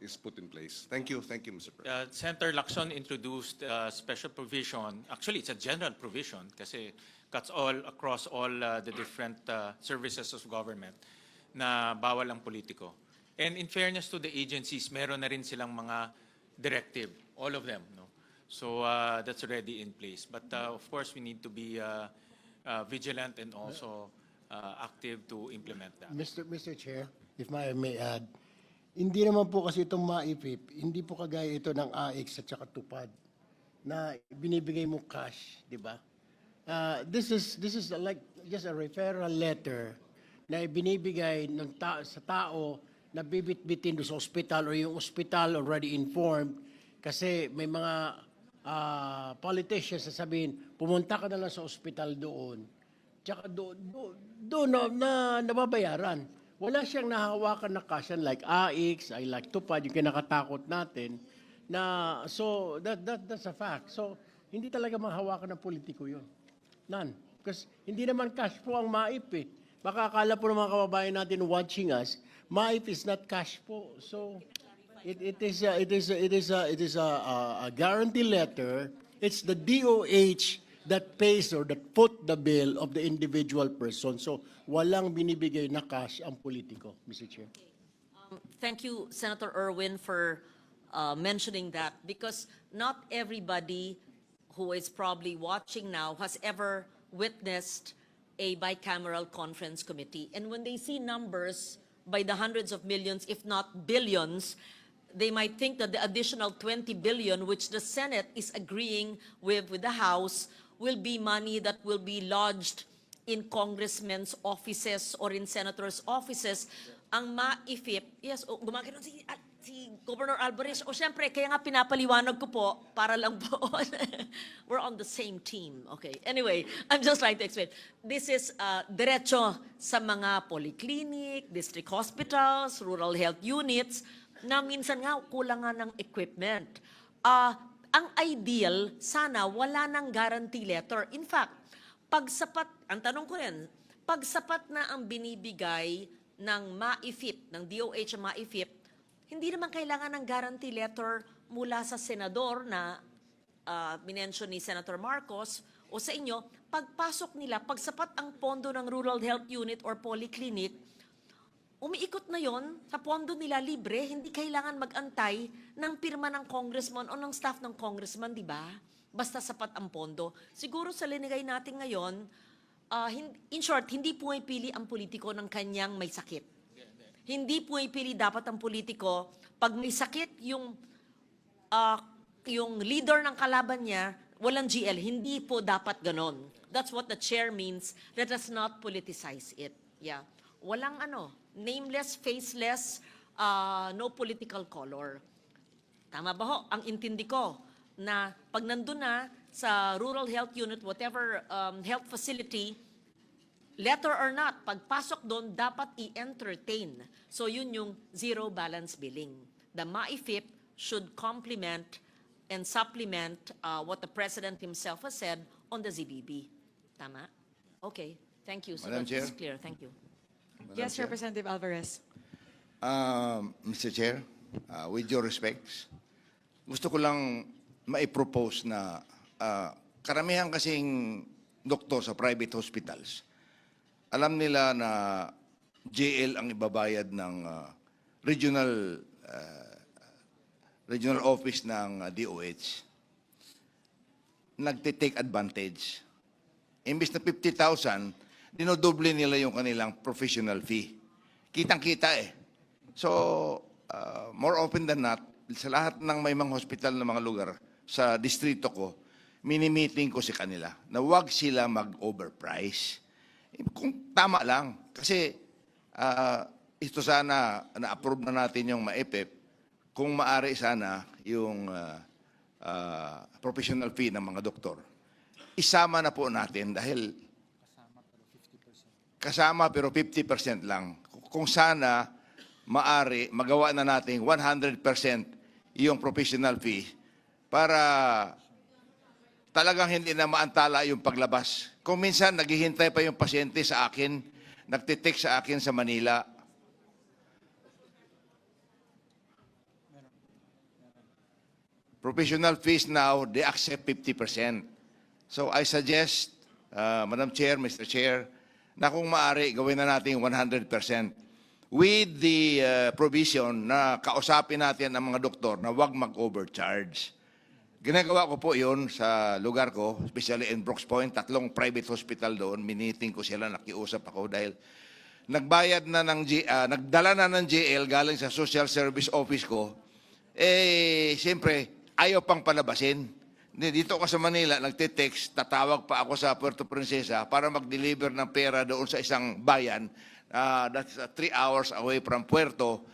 is put in place. Thank you, Mr. President. Senator Lacson introduced a special provision. Actually, it's a general provision kasi cuts all across all the different services of government na bawal ang politiko. And in fairness to the agencies, meron na rin silang mga directive, all of them. No? So that's already in place. But of course, we need to be vigilant and also active to implement that. Mr. Chair, if I may add, hindi naman po kasi itong MAIFIP, hindi po kagaya ito ng AX at saka tupad na binibigay mo cash, di ba? This is like just a referral letter na binibigay ng sa tao na bibit-bitin doon sa ospital or yung ospital already informed kasi may mga politicians na sabihin, pumunta ka na lang sa ospital doon. Tsaka doon na nababayaran. Wala siyang nahawakan na cash like AX, I like tupad, yung kinakatakot natin. Na, so, that's a fact. So, hindi talaga mahawakan ng politiko yun. None. Because hindi naman cash po ang MAIP eh. Baka akala po ng mga kababayan natin watching us, MAIP is not cash po. So, it is a guarantee letter. It's the DOH that pays or that foot the bill of the individual person. So, walang binibigay na cash ang politiko, Mr. Chair. Thank you, Senator Erwin, for mentioning that, because not everybody who is probably watching now has ever witnessed a bicameral conference committee. And when they see numbers by the hundreds of millions, if not billions, they might think that the additional 20 billion, which the Senate is agreeing with the House, will be money that will be lodged in congressmen's offices or in senators' offices. Ang MAIFIP, yes, gumagano si Governor Alvarez. O syempre, kaya nga pinapaliwanag ko po, para lang po, we're on the same team. Okay, anyway, I'm just trying to explain. This is diretso sa mga polyclinic, district hospitals, rural health units, na minsan nga kulang nga ng equipment. Ang ideal, sana wala ng guarantee letter. In fact, pag sapat, ang tanong ko rin, pag sapat na ang binibigay ng MAIFIP, ng DOH ang MAIFIP, hindi naman kailangan ng guarantee letter mula sa senador na minention ni Senator Marcos o sa inyo, pagpasok nila, pag sapat ang pondo ng rural health unit or polyclinic, umiikot na yon sa pondo nila libre, hindi kailangan mag-antay ng pirma ng congressman o ng staff ng congressman, di ba? Basta sapat ang pondo. Siguro sa linigay natin ngayon, in short, hindi pumipili ang politiko ng kanyang may sakit. Hindi pumipili dapat ang politiko, pag may sakit yung leader ng kalaban niya, walang GL. Hindi po dapat ganon. That's what the chair means. Let us not politicize it. Yeah. Walang nameless, faceless, no political color. Tama ba ho? Ang intindi ko na pag nandun na sa rural health unit, whatever health facility, letter or not, pagpasok doon, dapat i-entertain. So yun yung zero balance billing. The MAIFIP should complement and supplement what the President himself has said on the ZBB. Tama? Okay. Thank you. So Madam that is Chair. clear. Thank you. Yes, Representative Alvarez. Mr. Chair, with your respects, gusto ko lang maipropose na karamihan kasing doktor sa private hospitals, alam nila na JL ang ibabayad ng regional regional office ng DOH, nagte-take advantage. Imbis na 50,000, dinodoble nila yung kanilang professional fee. Kitang-kita eh. So, more often than not, sa lahat ng may mga hospital na mga lugar sa distrito ko, mini-meeting ko si kanila na huwag sila mag-overprice. Kung tama lang. Kasi ito sana, na-approve na natin yung MAEPEP, kung maaari sana yung professional fee ng mga doktor. Isama na po natin dahil kasama pero 50% lang. Kung sana maari magawa na natin 100% yung professional fee para talagang hindi na maantala yung paglabas. Kung minsan naghihintay pa yung pasyente sa akin, nagtitext sa akin sa Manila, professional fees now, they accept 50%. So I suggest, Madam Chair, Mr. Chair, na kung maaari, gawin na natin 100%. With the provision na kausapin natin ang mga doktor na huwag mag-overcharge. Ginagawa ko po yun sa lugar ko, especially in Brooks Point, 3 private hospital doon, miniting ko sila, nakiusap ako dahil nagbayad na ng nagdala na ng JL galing sa social service office ko, siyempre, ayaw pang palabasin. Dito ako sa Manila, nagte-text, tatawag pa ako sa Puerto Princesa para mag-deliver ng pera doon sa isang bayan, that's 3 hours away from Puerto,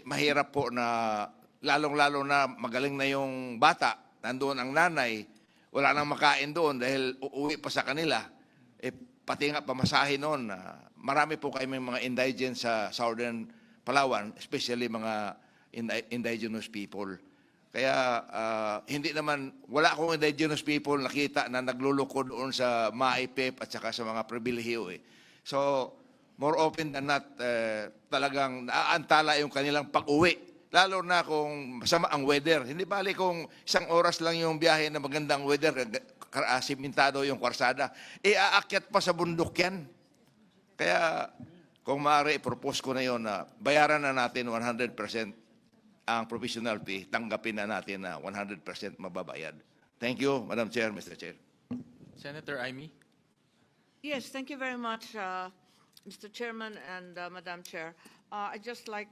mahirap po na, lalong-lalo na magaling na yung bata, nandoon ang nanay, wala nang makain doon dahil uuwi pa sa kanila. Pati nga pamasahe noon, marami po kayo may mga indigents sa Southern Palawan, especially mga indigenous people. Kaya hindi naman, wala akong indigenous people nakita na nagluluko doon sa MAIPEP at saka sa mga pribilehiyo eh. So, more often than not, talagang naaantala yung kanilang pag-uwi. Lalo na kung masama ang weather. Hindi bali kung 1 oras lang yung biyahe na magandang weather, simentado yung kwarsada, aakyat pa sa bundok yan. Kaya kung maaari, propose ko na yun na bayaran na natin 100% ang professional fee, tanggapin na natin na 100% mababayad. Thank you, Madam Chair, Mr. Chair. Senator Amy? Yes, thank you very much, Mr. Chairman and Madam Chair. I'd just like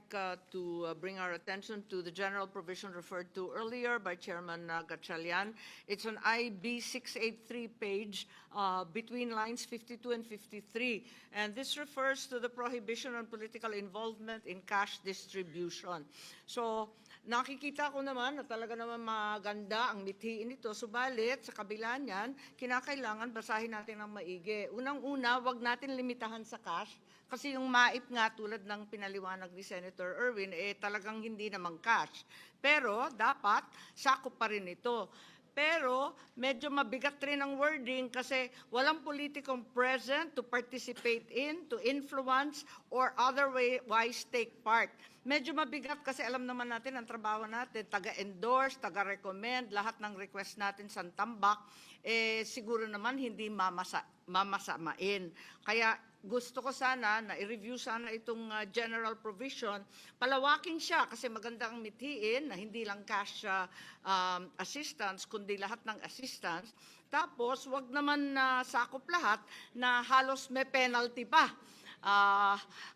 to bring our attention to the general provision referred to earlier by Chairman Gatchalian. It's on IB 683 page between lines 52 and 53. And this refers to the prohibition on political involvement in cash distribution. So, nakikita ko naman na talaga naman maganda ang mithiin nito. Subalit, sa kabila niyan, kinakailangan basahin natin ng maigi. Unang-una, wag natin limitahan sa cash. Kasi yung MAIP nga, tulad ng pinaliwanag ni Senator Erwin, talagang hindi naman cash. Pero dapat sakop pa rin ito. Pero medyo mabigat rin ang wording kasi walang politikong present to participate in, to influence, or otherwise take part. Medyo mabigat kasi alam naman natin ang trabaho natin, taga-endorse, taga-recommend, lahat ng request natin sa tambak, siguro naman hindi mamasamain. Kaya gusto ko sana na i-review sana itong general provision. Palawakin siya kasi maganda ang mithiin na hindi lang cash assistance, kundi lahat ng assistance. Tapos, wag naman sakop lahat na halos may penalty pa.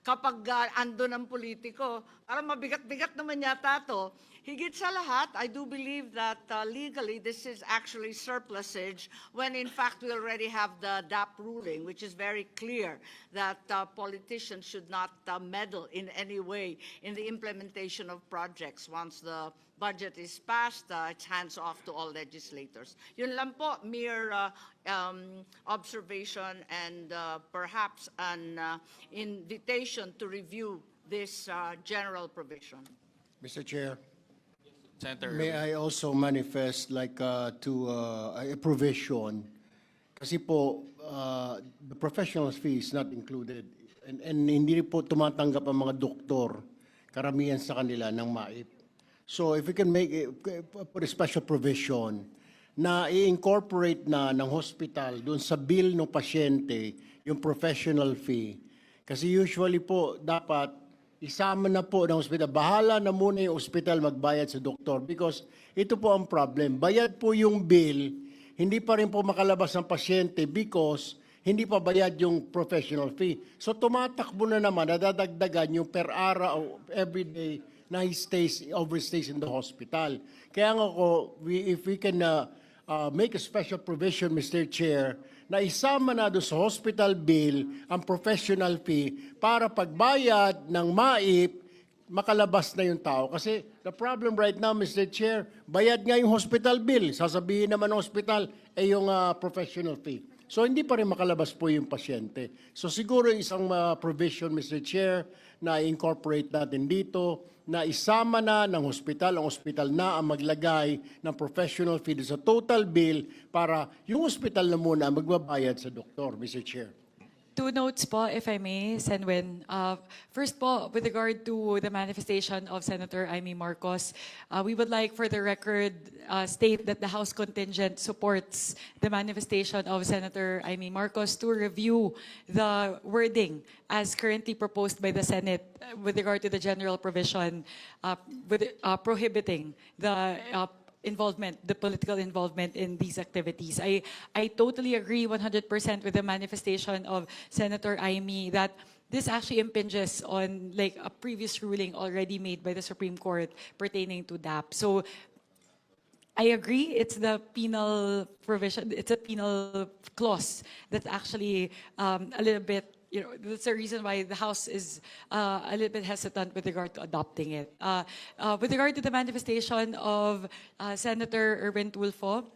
Kapag ando ng politiko, parang mabigat-bigat naman yata to. Higit sa lahat, I do believe that legally this is actually surplusage when in fact we already have the DAP ruling, which is very clear that politicians should not meddle in any way in the implementation of projects. Once the budget is passed, it's hands off to all legislators. Yun lang po, mere observation and perhaps an invitation to review this general provision. Mr. Chair, Senator may Erwin? I also manifest to a provision? Kasi po, the professional fee is not included. And hindi po tumatanggap ang mga doktor, karamihan sa kanila ng MAIP. So if we can put a special provision na i-incorporate na ng hospital doon sa bill ng pasyente yung professional fee, Kasi usually po, dapat isama na po ng ospital. Bahala na muna yung ospital magbayad sa doktor because ito po ang problem. Bayad po yung bill, hindi pa rin po makalabas ng pasyente because hindi pa bayad yung professional fee. So tumatakbo na naman, nadadagdagan yung per araw, every day na he overstays in the hospital. Kaya nga ko, if we can make a special provision, Mr. Chair, na isama na doon sa hospital bill ang professional fee para pagbayad ng MAIP, makalabas na yung tao. Kasi the problem right now, Mr. Chair, bayad nga yung hospital bill. Sasabihin naman ng hospital, yung professional fee. So hindi pa rin makalabas po yung pasyente. So siguro isang provision, Mr. Chair, na incorporate natin dito, na isama na ng hospital, ang hospital na ang maglagay ng professional fee sa total bill para yung hospital na muna magbabayad sa doktor, Mr. Chair. 2 notes po, if I may, Senwin. First po, with regard to the manifestation of Senator Amy Marcos, we would like for the record state that the House contingent supports the manifestation of Senator Amy Marcos to review the wording as currently proposed by the Senate with regard to the general provision prohibiting the the political involvement in these activities. I totally agree 100% with the manifestation of Senator Amy that this actually impinges on like a previous ruling already made by the Supreme Court pertaining to DAP. So I agree, it's the penal provision, it's a penal clause that's actually a little bit, that's the reason why the House is a little bit hesitant with regard to adopting it. With regard to the manifestation of Senator Erwin Tulfo,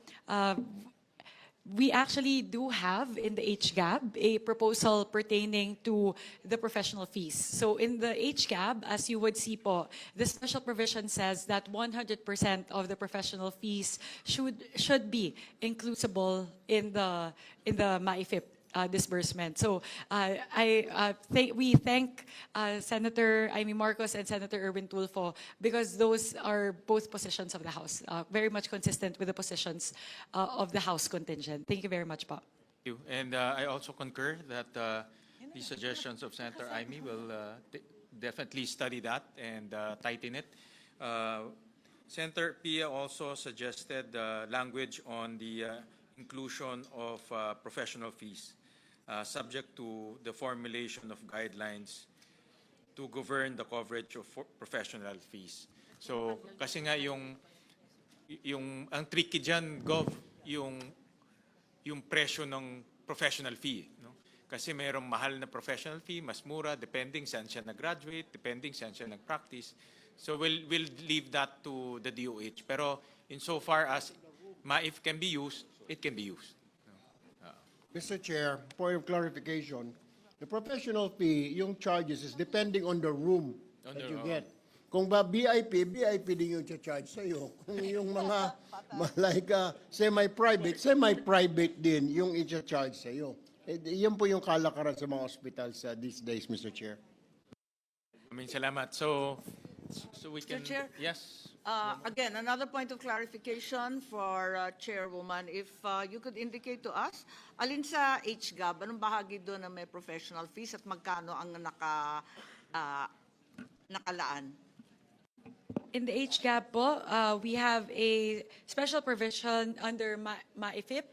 we actually do have in the HGAB a proposal pertaining to the professional fees. So in the HGAB, as you would see po, the special provision says that 100% of the professional fees should be inclusible in the MAIFIP disbursement. So we thank Senator Amy Marcos and Senator Erwin Tulfo because those are both positions of the House, very much consistent with the positions of the House contingent. Thank you very much, Pa. Thank you. And I also concur that the suggestions of Senator Amy will definitely study that and tighten it. Senator Pia also suggested language on the inclusion of professional fees, subject to the formulation of guidelines to govern the coverage of professional fees. So, kasi nga ang tricky dyan, Gov, yung presyo ng professional fee. No? Kasi mayroong mahal na professional fee, mas mura, depending saan siya nag-graduate, depending saan siya nag-practice. So we'll leave that to the DOH. Pero insofar as MAIF can be used, it can be used. Mr. Chair, point of clarification, the professional fee, yung charges is depending on the room that you get. Kung ba VIP din yung charge sa'yo. Kung yung mga like semi-private din yung i-charge sa'yo. Yan po yung kalakaran sa mga hospitals these days, Mr. Chair. Salamat. So we can... Mr. Chair? Yes. Again, another point of clarification for Chairwoman. If you could indicate to us, alin sa HGAB, anong bahagi doon na may professional fees at magkano ang nakalaan? In the HGAB po, we have a special provision under MAIFIP,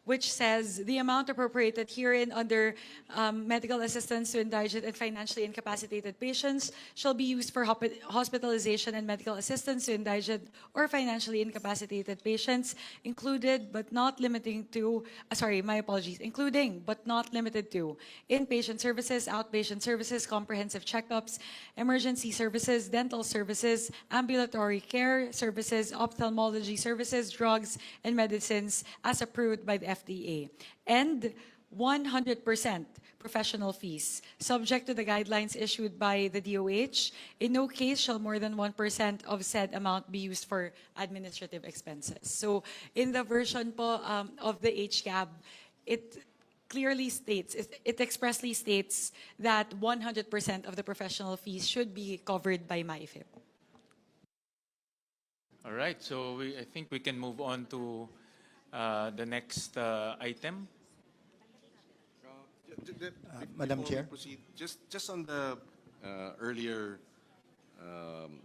which says the amount appropriated herein under medical assistance to indigent and financially incapacitated patients shall be used for hospitalization and medical assistance to indigent or financially incapacitated patients, including but not limited to inpatient services, outpatient services, comprehensive checkups, emergency services, dental services, ambulatory care services, ophthalmology services, drugs, and medicines as approved by the FDA. And 100% professional fees, subject to the guidelines issued by the DOH. In no case shall more than 1% of said amount be used for administrative expenses. So in the version po of the HGAB, it clearly states, it expressly states that 100% of the professional fees should be covered by MAIFIP. All right. So I think we can move on to the next item. Madam before we Chair. proceed, just on the earlier um,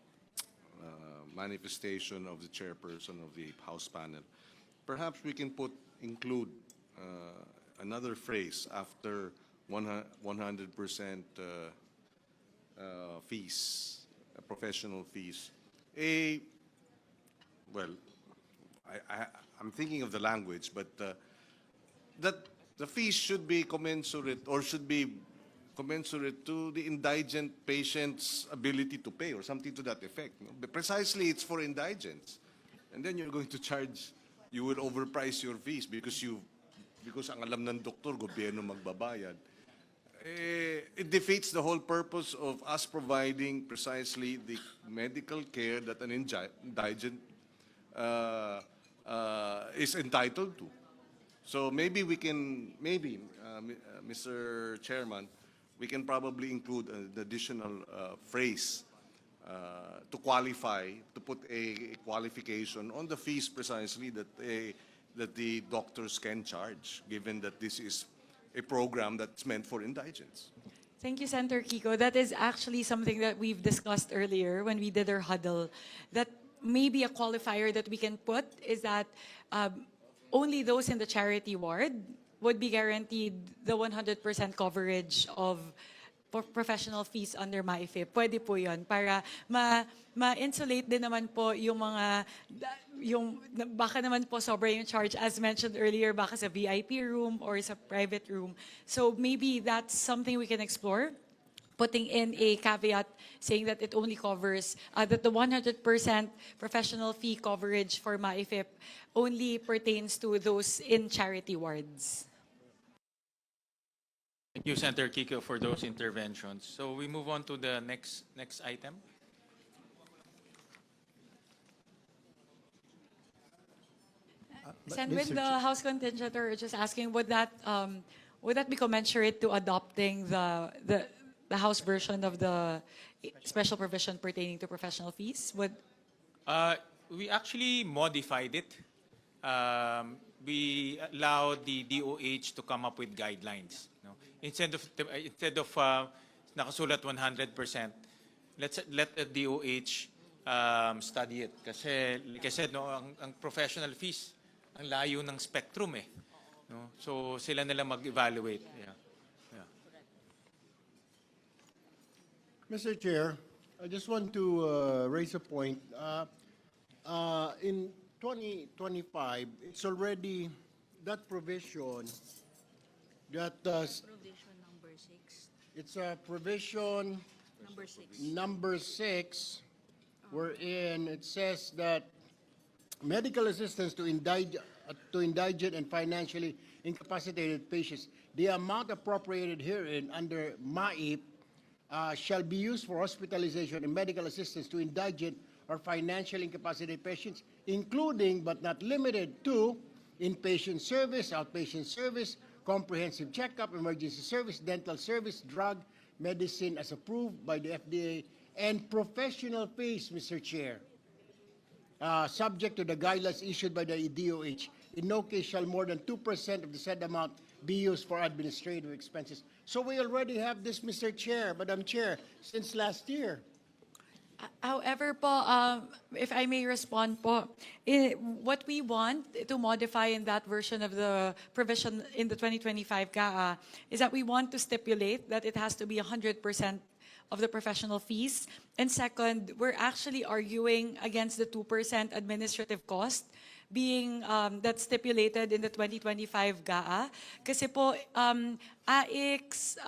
manifestation of the chairperson of the House panel, perhaps we can include another phrase after 100% fees, professional fees. Well, I'm thinking of the language, but that the fees should be commensurate or should be commensurate to the indigent patient's ability to pay or something to that effect. No? But precisely, it's for indigents. And then you're going to charge, you will overprice your fees because ang alam ng doktor, gobyerno magbabayad. It defeats the whole purpose of us providing precisely the medical care that an indigent is entitled to. So maybe we can, Mr. Chairman, we can probably include an additional phrase to qualify, to put a qualification on the fees precisely that the doctors can charge, given that this is a program that's meant for indigents. Thank you, Senator Kiko. That is actually something that we've discussed earlier when we did our huddle. That maybe a qualifier that we can put is that only those in the charity ward would be guaranteed the 100% coverage of professional fees under MAIFIP. Pwede po yun para ma-insulate din naman po yung mga, baka naman po sobra yung charge as mentioned earlier, baka sa VIP room or sa private room. So maybe that's something we can explore, putting in a caveat saying that it only covers, that the 100% professional fee coverage for MAIFIP only pertains to those in charity wards. Thank you, Senator Kiko, for those interventions. So we move on to the next item. Send with the House contingent, or just asking, would that be commensurate to adopting the House version of the special provision pertaining to professional fees? We actually modified it. We allowed the DOH to come up with guidelines. No? Instead of nakasulat 100%, let the DOH study it. Kasi, like I said, no, ang professional fees, ang layo ng spectrum eh. No? So sila nila mag-evaluate. Yeah. Mr. Chair, I just want to raise a point. In 2025, it's already that provision that Provision number 6. it's a provision Number 6. number 6, wherein it says that medical assistance to indigent and financially incapacitated patients, the amount appropriated herein under MAIP shall be used for hospitalization and medical assistance to indigent or financially incapacitated patients, including but not limited to inpatient service, outpatient service, comprehensive checkup, emergency service, dental service, drug, medicine as approved by the FDA, and professional fees, Mr. Chair, subject to the guidelines issued by the DOH. In no case shall more than 2% of the said amount be used for administrative expenses. So we already have this, Mr. Chair, Madam Chair, since last year. However po, if I may respond po, what we want to modify in that version of the provision in the 2025 CAA is that we want to stipulate that it has to be 100% of the professional fees. And second, we're actually arguing against the 2% administrative cost being that's stipulated in the 2025 GAA. Kasi po, AICS,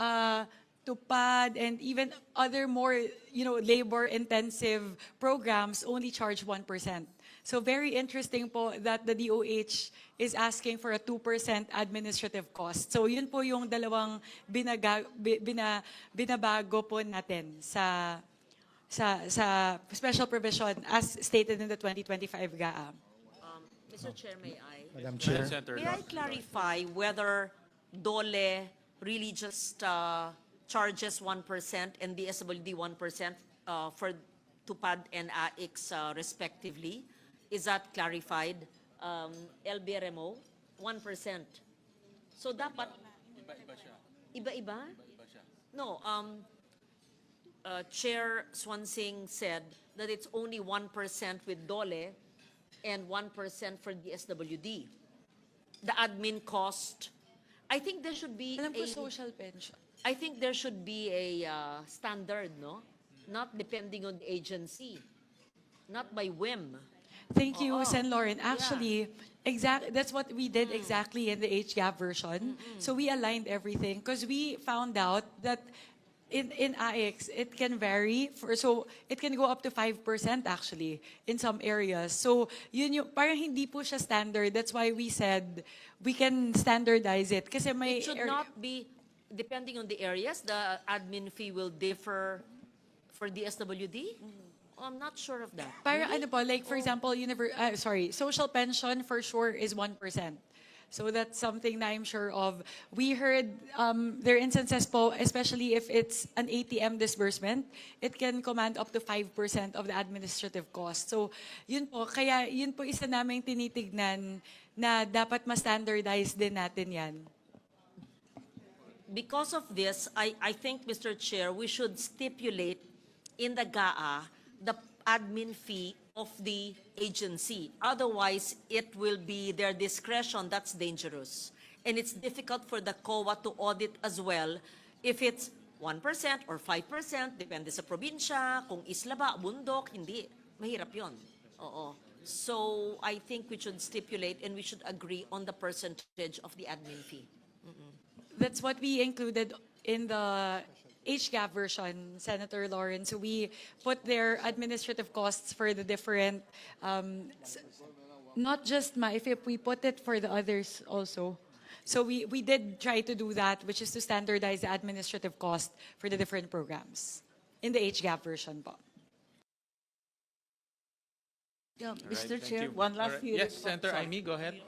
Tupad, and even other more, labor-intensive programs only charge 1%. So very interesting po that the DOH is asking for a 2% administrative cost. So yun po yung dalawang binabago po natin sa special provision as stated in the 2025 GAA. Mr. Chair, may I? Madam Chair. May I clarify whether DOLE really just charges 1% and DSWD 1% for Tupad and AICS respectively? Is that clarified? LBRMO, 1%. So dapat Iba-iba? No, Chair Swansing said that it's only 1% with DOLE and 1% for DSWD. The admin cost, I think there should be Alam ko a, social pension. I think there should be a standard, no? Not depending on the agency, not by whim. Thank you, Oo. Sen. Lauren. Actually, that's what we did exactly in the HGAP version. So we aligned everything because we found out that in AX, it can vary. So it can go up to 5% actually in some areas. So yun yung, parang hindi po siya standard. That's why we said we can standardize it. Kasi may It should not be, depending on the areas, the admin fee will differ for DSWD? Oh, I'm not sure of that. Parang Really? ano po, like for example, social pension for sure is 1%. So that's something na I'm sure of. We heard there are instances po, especially if it's an ATM disbursement, it can command up to 5% of the administrative cost. So yun po, kaya yun po isa naming tinitignan na dapat ma-standardize din natin yan. Because of this, I think, Mr. Chair, we should stipulate in the GAA the admin fee of the agency. Otherwise, it will be their discretion. That's dangerous. And it's difficult for the COA to audit as well if it's 1% or 5%, depende sa probinsya, kung isla ba, bundok, hindi. Mahirap yon. Oo. So, I think we should stipulate and we should agree on the percentage of the admin fee. That's what we included in the HGAP version, Senator Lawrence. So we put their administrative costs for the different, not just MAIFIP, we put it for the others also. So we did try to do that, which is to standardize the administrative cost for the different programs in the HGAP version po. Yeah, All right, Mr. thank Chair, you. one last All right. few. Yes, Senator Amy, go ahead.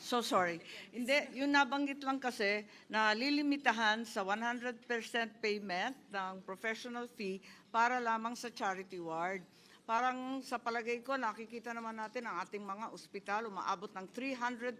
So sorry. Hindi, yung nabanggit lang kasi na lilimitahan sa 100% payment ng professional fee para lamang sa charity ward. Parang sa palagay ko, nakikita naman natin ang ating mga ospital, umaabot ng 300%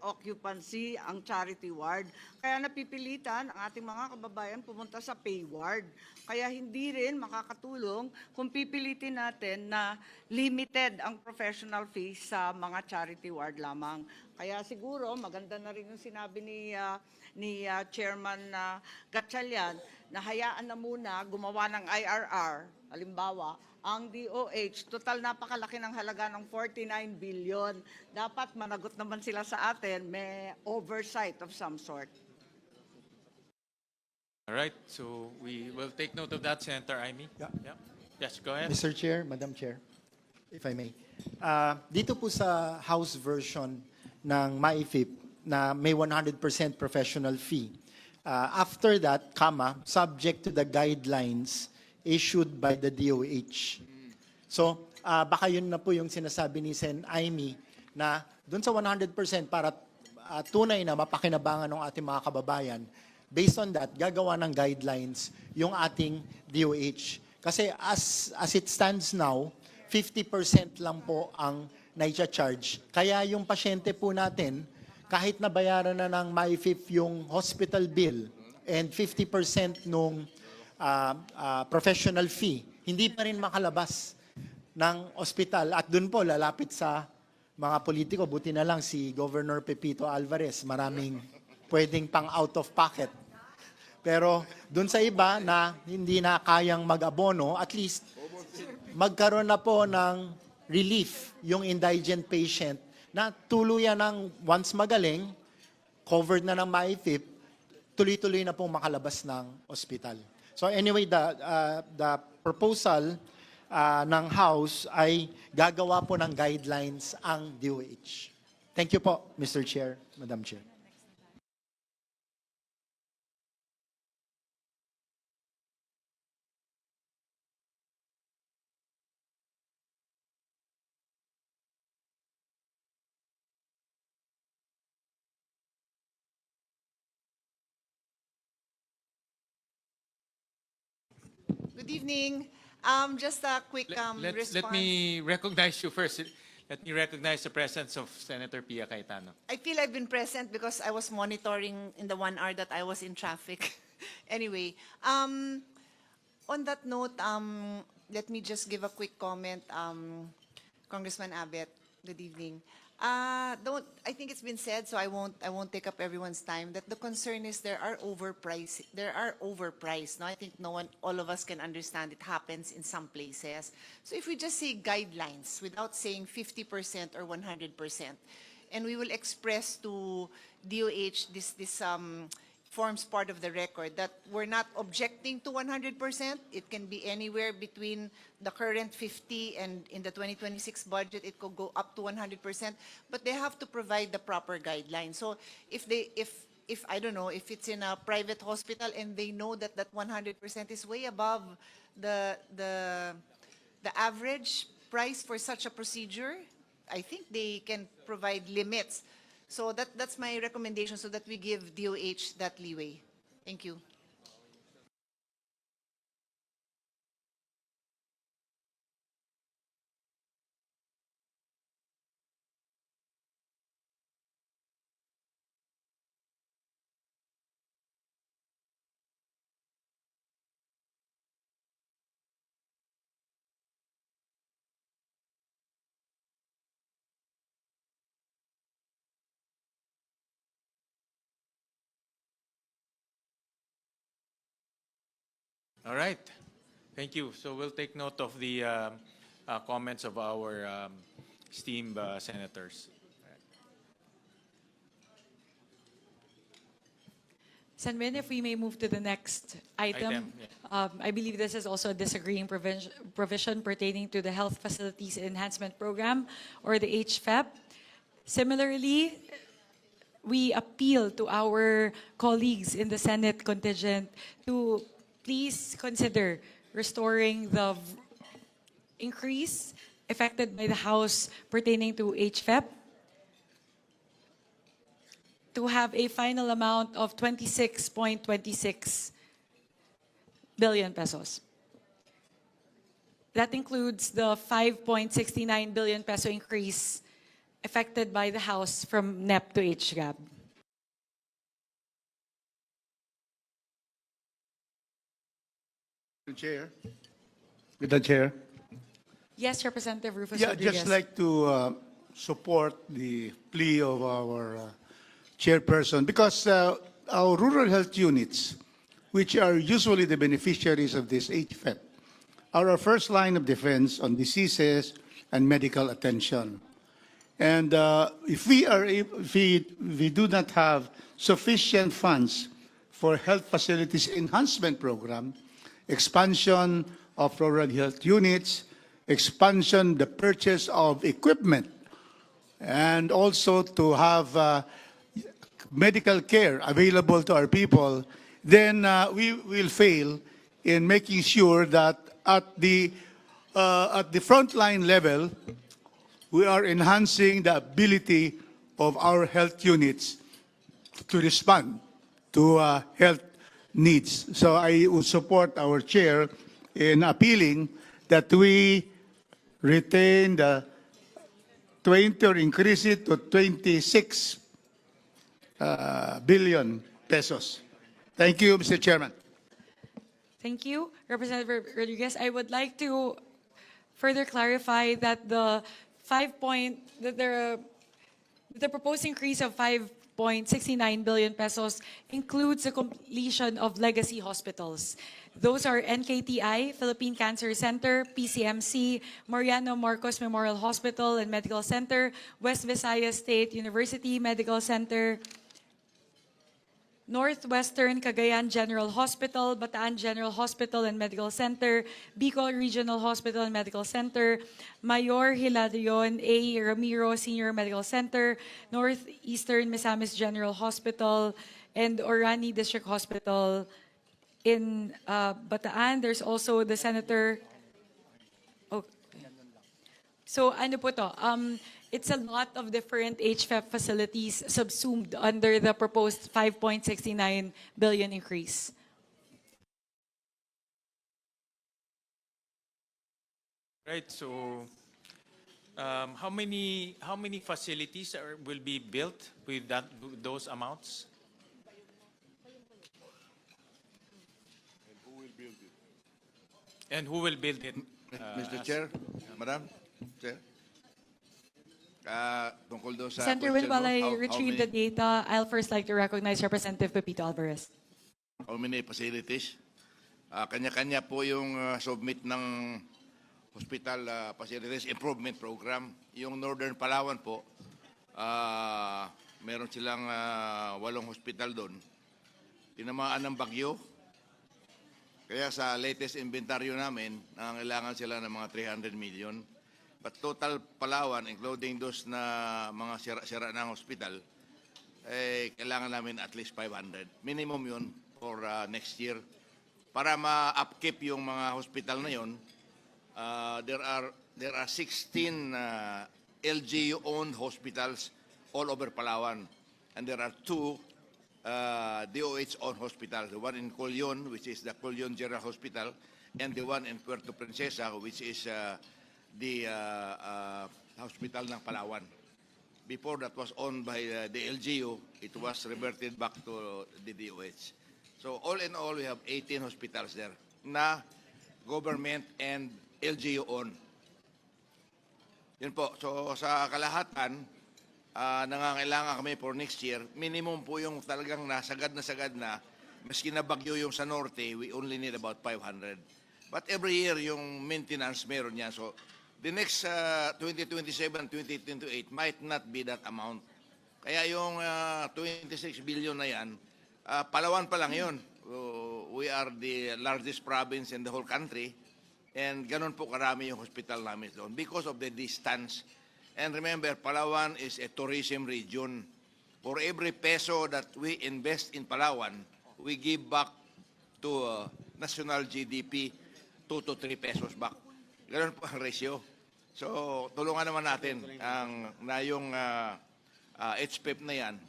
occupancy ang charity ward. Kaya napipilitan ang ating mga kababayan pumunta sa pay ward. Kaya hindi rin makakatulong kung pipilitin natin na limited ang professional fee sa mga charity ward lamang. Kaya siguro maganda na rin yung sinabi ni Chairman Gatchalian na hayaan na muna gumawa ng IRR, halimbawa, ang DOH, total napakalaki ng halaga ng 49 billion. Dapat managot naman sila sa atin, may oversight of some sort. All right, so we will take note of that, Senator Amy. Yeah. Yes, go ahead. Mr. Chair, Madam Chair, if I may. Dito po sa House version ng MAIFIP na may 100% professional fee. After that, subject to the guidelines issued by the DOH. So, baka yun na po yung sinasabi ni Sen. Amy na dun sa 100% para tunay na mapakinabangan ng ating mga kababayan, based on that, gagawa ng guidelines yung ating DOH. Kasi as it stands now, 50% lang po ang naitcha-charge. Kaya yung pasyente po natin, kahit nabayaran na ng MAIFIP yung hospital bill and 50% nung professional fee, hindi pa rin makalabas ng ospital. At dun po, lalapit sa mga politiko, buti na lang si Governor Pepito Alvarez, maraming pwedeng pang out of pocket. Pero dun sa iba na hindi na kayang mag-abono, at least magkaroon na po ng relief yung indigent patient na tuluyan ng once magaling, covered na ng MAIFIP, tuloy-tuloy na pong makalabas ng ospital. So anyway, the proposal ng House ay gagawa po ng guidelines ang DOH. Thank you po, Mr. Chair, Madam Chair. Good evening. Just a quick response. Let me recognize you first. Let me recognize the presence of Senator Pia Cayetano. I feel I've been present because I was monitoring in the 1 hour that I was in traffic. Anyway, on that note, let me just give a quick comment. Congressman Abet, good evening. I think it's been said, so I won't take up everyone's time, that the concern is there are overpriced. No, I think all of us can understand it happens in some places. So if we just say guidelines without saying 50% or 100%, and we will express to DOH this forms part of the record that we're not objecting to 100%. It can be anywhere between the current 50 and in the 2026 budget, it could go up to 100%, but they have to provide the proper guidelines. So if I don't know, if it's in a private hospital and they know that that 100% is way above the average price for such a procedure, I think they can provide limits. So that's my recommendation, so that we give DOH that leeway. Thank you. All right. Thank you. So we'll take note of the comments of our esteemed senators. Senmin, if we may move to the next item. I believe this is also a disagreeing provision pertaining to the Health Facilities Enhancement Program, or the HFEP. Similarly, we appeal to our colleagues in the Senate contingent to please consider restoring the increase effected by the House pertaining to HFEP to have a final amount of 26.26 billion pesos. That includes the 5.69 billion peso increase affected by the House from NEP to HGAB. Chair. With the chair. Yes, Representative Rufus Yeah, Rodriguez. just like to support the plea of our chairperson, because our rural health units, which are usually the beneficiaries of this HFEP, are our first line of defense on diseases and medical attention. And if we do not have sufficient funds for health facilities enhancement program, expansion of rural health units, expansion, the purchase of equipment, and also to have medical care available to our people, then we will fail in making sure that at the frontline level, we are enhancing the ability of our health units to respond to health needs. So I would support our chair in appealing that we retain the 20 or increase it to 26 billion pesos. Thank you, Mr. Chairman. Thank you, Representative Rodriguez. I would like to further clarify that the proposed increase of 5.69 billion pesos includes the completion of legacy hospitals. Those are NKTI, Philippine Cancer Center, PCMC, Mariano Marcos Memorial Hospital and Medical Center, West Visayas State University Medical Center, Northwestern Cagayan General Hospital, Bataan General Hospital and Medical Center, Bicol Regional Hospital and Medical Center, Mayor Hilarion A. Ramiro Senior Medical Center, Northeastern Misamis General Hospital, and Orani District Hospital. In Bataan, there's also the Senator... Oh. So ano po to? It's a lot of different HFEP facilities subsumed under the proposed 5.69 billion increase. Right, so how many facilities will be built with those amounts? And who will build it? Mr. As- Chair, Madam Chair. Tungkol doon sa Senator question, Win, while no? I How retrieve many- the data, I'll first like to recognize Representative Pepito Alvarez. How many facilities? Kanya-kanya po yung submit ng hospital facilities improvement program. Yung Northern Palawan po, meron silang 8 hospital doon. Tinamaan ng bagyo. Kaya sa latest inventaryo namin, nangangailangan sila ng mga 300 million. But total Palawan, including those na mga sira-sira ng hospital, kailangan namin at least 500. Minimum yun for next year. Para ma-upkeep yung mga hospital na yun, there are 16 LGU-owned hospitals all over Palawan. And there are 2 DOH-owned hospitals. The one in Colyon, which is the Colyon General Hospital, and the one in Puerto Princesa, which is the hospital ng Palawan. Before that was owned by the LGU, it was reverted back to the DOH. So all in all, we have 18 hospitals there na government and LGU owned. Yun po. So sa kalahatan, nangangailangan kami for next year. Minimum po yung talagang nasagad na, maski na bagyo yung sa norte, we only need about 500. But every year, yung maintenance meron yan. So the next 2027, 2028 might not be that amount. Kaya yung 26 billion na yan, Palawan pa lang yun. We are the largest province in the whole country. And ganun po karami yung hospital namin doon because of the distance. And remember, Palawan is a tourism region. For every peso that we invest in Palawan, we give back to national GDP 2 to 3 pesos back. Ganun po ang ratio. So, tulungan naman natin yung HPEP na yan,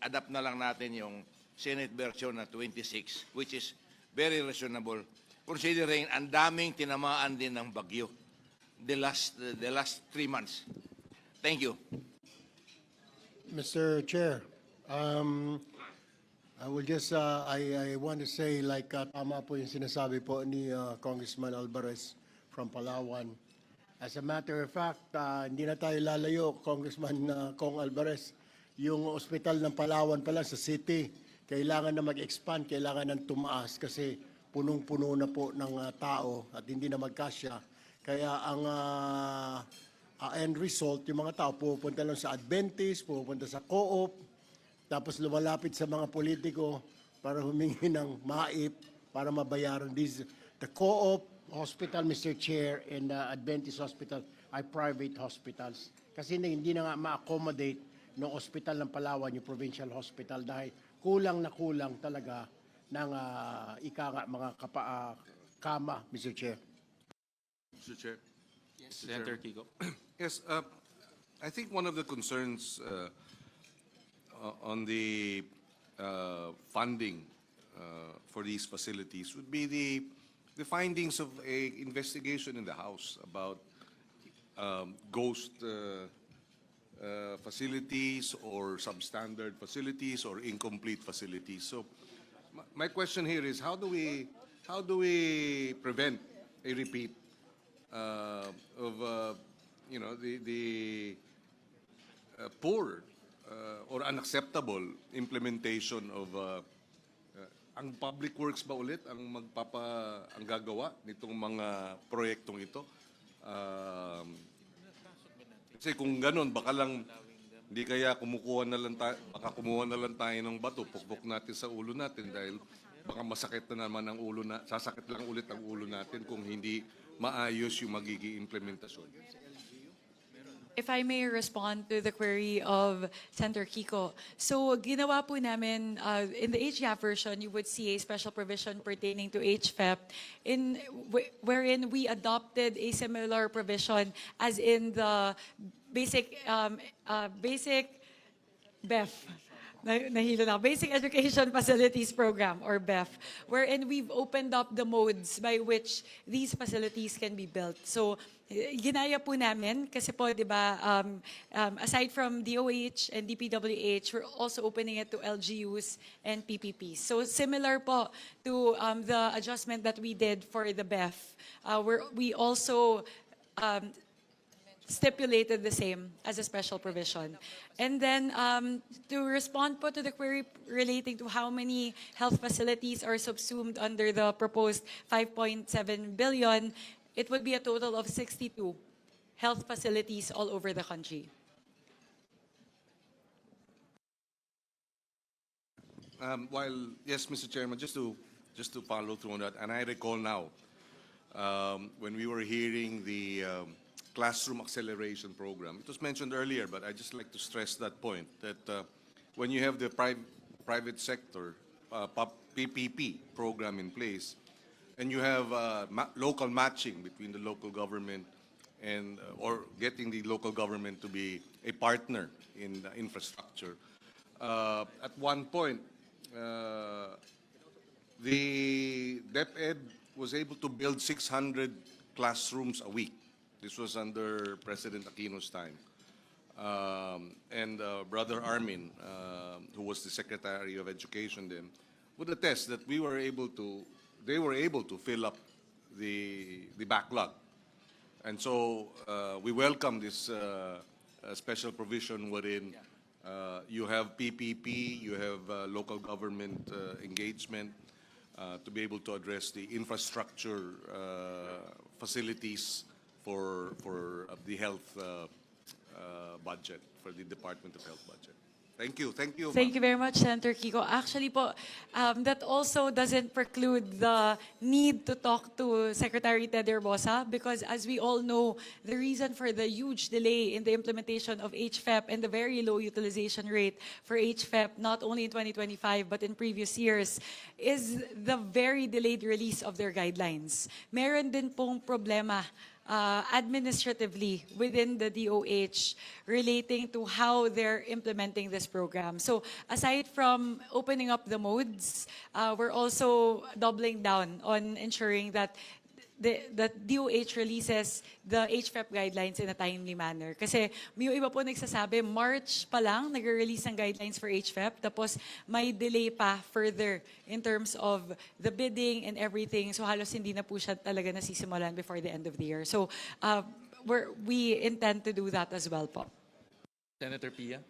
adapt na lang natin yung Senate version na 26, which is very reasonable. Considering ang daming tinamaan din ng bagyo the last 3 months. Thank you. Mr. Chair, I will just, I want to say like tama po yung sinasabi po ni Congressman Alvarez from Palawan. As a matter of fact, hindi na tayo lalayo, Congressman Kong Alvarez. Yung ospital ng Palawan pala sa city, kailangan na mag-expand, kailangan ng tumaas kasi punong-puno na po ng tao at hindi na magkasya. Kaya ang end result, yung mga tao pupunta lang sa Adventist, pupunta sa Co-op, tapos lumalapit sa mga politiko para humingi ng maip para mabayaran. The Co-op Hospital, Mr. Chair, and the Adventist Hospital are private hospitals. Kasi hindi na nga ma-accommodate ng hospital ng Palawan, yung provincial hospital, dahil kulang na kulang talaga ng mga kama, Mr. Chair. Mr. Chair. Yes, Senator Kiko. Yes, I think one of the concerns on the funding for these facilities would be the findings of a investigation in the House about ghost facilities or substandard facilities or incomplete facilities. So my question here is how do we prevent a repeat of the poor or unacceptable implementation of ang public works ba ulit ang gagawa nitong mga proyektong ito? Kasi kung ganun, baka lang hindi kaya kumuha na lang tayo ng bato, pukpok natin sa ulo natin dahil baka masakit na naman ang ulo sasakit lang ulit ang ulo natin kung hindi maayos yung magiging implementasyon. If I may respond to the query of Senator Kiko. So, ginawa po namin, in the HGAP version, you would see a special provision pertaining to HFEP wherein we adopted a similar provision as in the basic BEF Nahilo na. Basic Education Facilities Program, or BEF, wherein we've opened up the modes by which these facilities can be built. So, ginaya po namin kasi po, di ba, aside from DOH and DPWH, we're also opening it to LGUs and PPPs. So, similar po to the adjustment that we did for the BEF, we also stipulated the same as a special provision. And then to respond po to the query relating to how many health facilities are subsumed under the proposed 5.7 billion, it would be a total of 62 health facilities all over the country. Yes, Mr. Chairman, just to follow through on that, and I recall now, when we were hearing the classroom acceleration program, it was mentioned earlier, but I just like to stress that point, that when you have the private sector PPP program in place, and you have local matching between the local government and or getting the local government to be a partner in the infrastructure. At one point, the DepEd was able to build 600 classrooms a week. This was under President Aquino's time. And Brother Armin, who was the Secretary of Education then, would attest that they were able to fill up the backlog. And so we welcome this special provision wherein you have PPP, you have local government engagement to be able to address the infrastructure facilities for the health budget, for the Department of Health budget. Thank you. Thank you. Thank you very much, Senator Kiko. Actually po, that also doesn't preclude the need to talk to Secretary Ted Herbosa, because as we all know, the reason for the huge delay in the implementation of HFEP and the very low utilization rate for HFEP, not only in 2025 but in previous years, is the very delayed release of their guidelines. Meron din pong problema administratively within the DOH relating to how they're implementing this program. So aside from opening up the modes, we're also doubling down on ensuring that the DOH releases the HFEP guidelines in a timely manner. Kasi may iba po nagsasabi, March pa lang nag-release ng guidelines for HFEP, tapos may delay pa further in terms of the bidding and everything. So halos hindi na po siya talaga nasisimulan before the end of the year. So we intend to do that as well po. Senator Pia?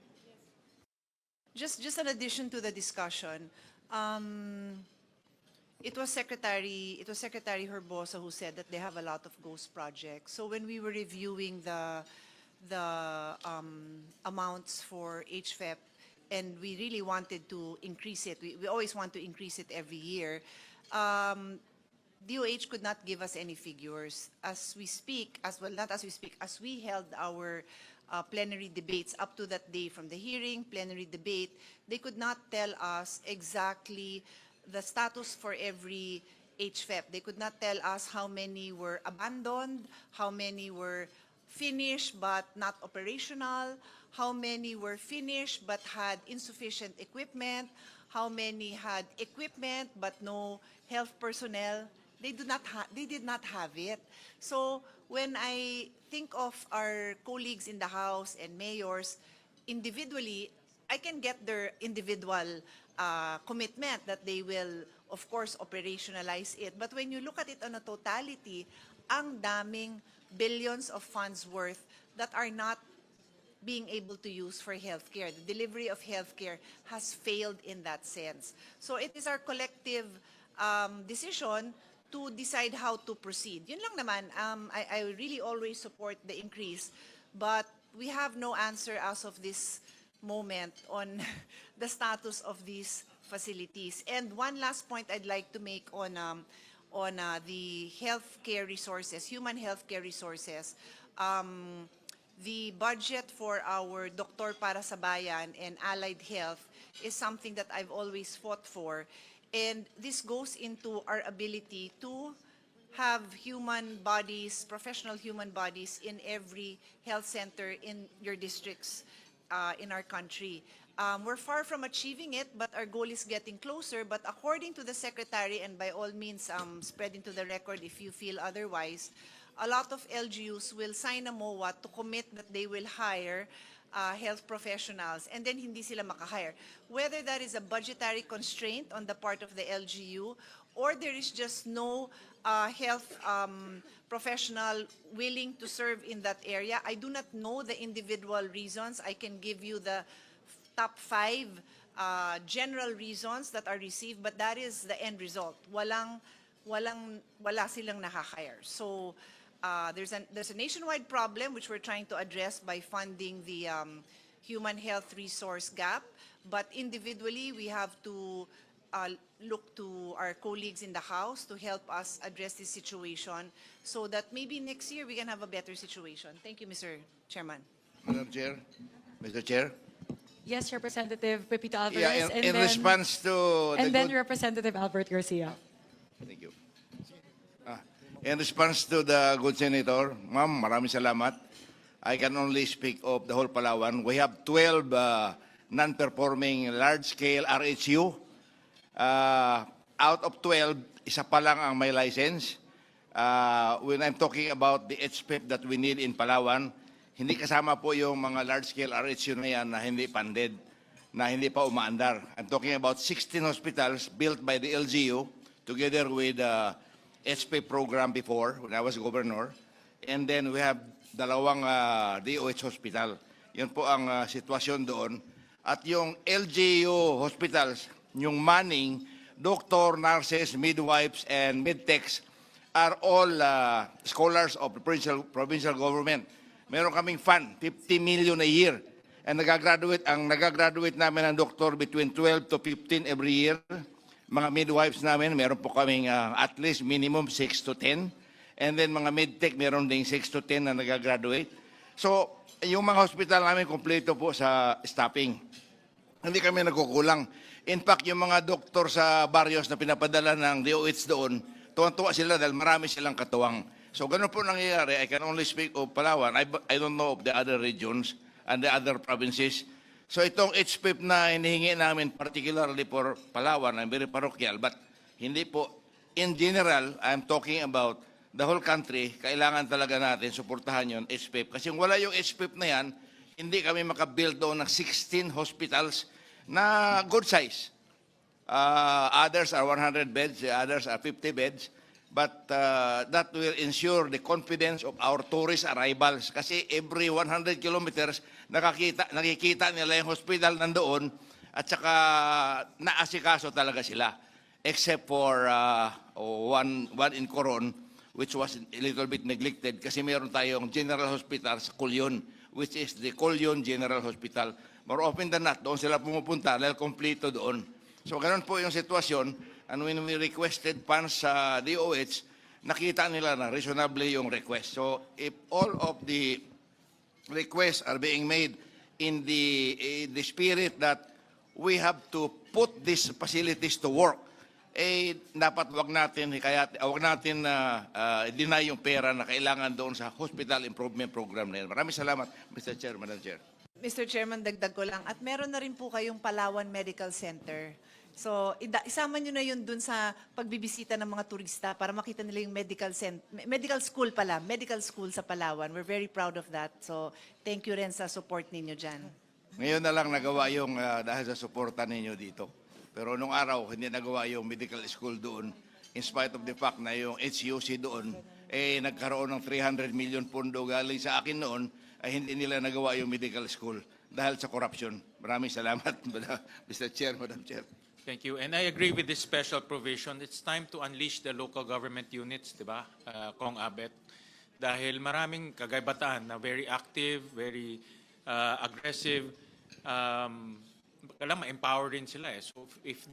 Just an addition to the discussion. It was Secretary Herbosa who said that they have a lot of ghost projects. So when we were reviewing the amounts for HFEP, and we really wanted to increase it, we always want to increase it every year. DOH could not give us any figures. As we speak, as we held our plenary debates up to that day, from the hearing, plenary debate, they could not tell us exactly the status for every HFEP. They could not tell us how many were abandoned, how many were finished but not operational, how many were finished but had insufficient equipment, how many had equipment but no health personnel. They did not have it. So when I think of our colleagues in the House and mayors, individually, I can get their individual commitment that they will, of course, operationalize it. But when you look at it on a totality, ang daming billions of funds worth that are not being able to use for healthcare. The delivery of healthcare has failed in that sense. So it is our collective decision to decide how to proceed. Yun lang naman, I really always support the increase, but we have no answer as of this moment on the status of these facilities. And one last point I'd like to make on the healthcare resources, human healthcare resources. The budget for our Doktor para sa Bayan and allied health is something that I've always fought for. And this goes into our ability to have human bodies, professional human bodies in every health center in your districts in our country. We're far from achieving it, but our goal is getting closer. But according to the Secretary, and by all means spread into the record if you feel otherwise, a lot of LGUs will sign a MOA to commit that they will hire health professionals, and then hindi sila makahire. Whether that is a budgetary constraint on the part of the LGU, or there is just no health professional willing to serve in that area, I do not know the individual reasons. I can give you the top 5 general reasons that are received, but that is the end result. Wala silang nakahire. So there's a nationwide problem which we're trying to address by funding the human health resource gap, but individually we have to look to our colleagues in the House to help us address this situation so that maybe next year we can have a better situation. Thank you, Mr. Chairman. Madam Chair, Mr. Chair. Yes, Representative Pepito Alvarez. Yeah, in response to and the then good- Representative Albert Garcia. Thank you. In response to the good senator, ma'am, maraming salamat. I can only speak of the whole Palawan. We have 12 non-performing large-scale RHU. Out of 12, isa pa lang ang may license. When I'm talking about the HPEP that we need in Palawan, hindi kasama po yung mga large-scale RHU na yan na hindi funded, na hindi pa umaandar. I'm talking about 16 hospitals built by the LGU together with the HPEP program before when I was governor. And then we have dalawang DOH hospital. Yun po ang sitwasyon doon. At yung LGU hospitals, yung manning, doctor, nurses, midwives, and medtechs are all scholars of the provincial government. Meron kaming fund, 50 million a year. And ang nagagraduate namin ng doctor between 12 to 15 every year. Mga midwives namin, meron po kaming at least minimum 6 to 10. And then mga medtech, meron ding 6 to 10 na nagagraduate. So, yung mga hospital namin, kompleto po sa staffing. Hindi kami nagkukulang. In fact, yung mga doktor sa barrios na pinapadala ng DOH doon, tuwan-tuwa sila dahil marami silang katuwang. So, ganun po nangyayari. I can only speak of Palawan. I don't know of the other regions and the other provinces. So, itong HPEP na hinihingi namin, particularly for Palawan, I'm very parochial, but hindi po, in general, I'm talking about the whole country, kailangan talaga natin suportahan yung HPEP. Kasi kung wala yung HPEP na yan, hindi kami makabuild doon ng 16 hospitals na good size. Others are 100 beds, others are 50 beds. But that will ensure the confidence of our tourist arrivals. Kasi every 100 kilometers, nakikita nila yung hospital nandoon at saka naasikaso talaga sila. Except for one in Coron, which was a little bit neglected kasi meron tayong general hospital sa Colyon, which is the Colyon General Hospital. More often than not, doon sila pumupunta dahil kompleto doon. So ganun po yung sitwasyon. And when we requested funds sa DOH, nakita nila na reasonably yung request. So if all of the requests are being made in the spirit that we have to put these facilities to work, dapat wag natin deny yung pera na kailangan doon sa Hospital Improvement Program na yan. Maraming salamat, Mr. Chair, Madam Chair. Mr. Chairman, dagdag ko lang. At meron na rin po kayong Palawan Medical Center. So, isama nyo na yun dun sa pagbibisita ng mga turista para makita nila yung medical school sa Palawan. We're very proud of that. So, thank you rin sa support ninyo dyan. Ngayon na lang nagawa yung dahil sa suporta ninyo dito. Pero nung araw, hindi nagawa yung medical school doon. In spite of the fact na yung HUC doon, nagkaroon ng 300 million pondo galing sa akin noon, ay hindi nila nagawa yung medical school dahil sa corruption. Maraming salamat, Mr. Chair, Madam Chair. Thank you. And I agree with this special provision. It's time to unleash the local government units, di ba, Kong Abet? Dahil maraming kagaybataan na very active, very aggressive. Kailangan ma-empower rin sila eh. So if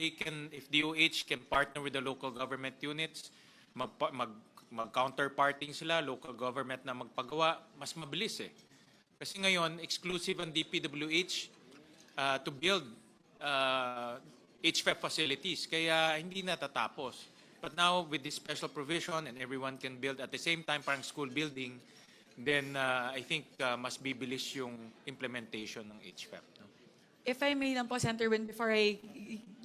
DOH can partner with the local government units, mag-counterparting sila, local government na magpagawa, mas mabilis eh. Kasi ngayon, exclusive ang DPWH to build HPEP facilities, kaya hindi natatapos. But now, with this special provision and everyone can build at the same time, parang school building, then I think mas bibilis yung implementation ng HPEP. No? If I may lang po, Senator Win, before I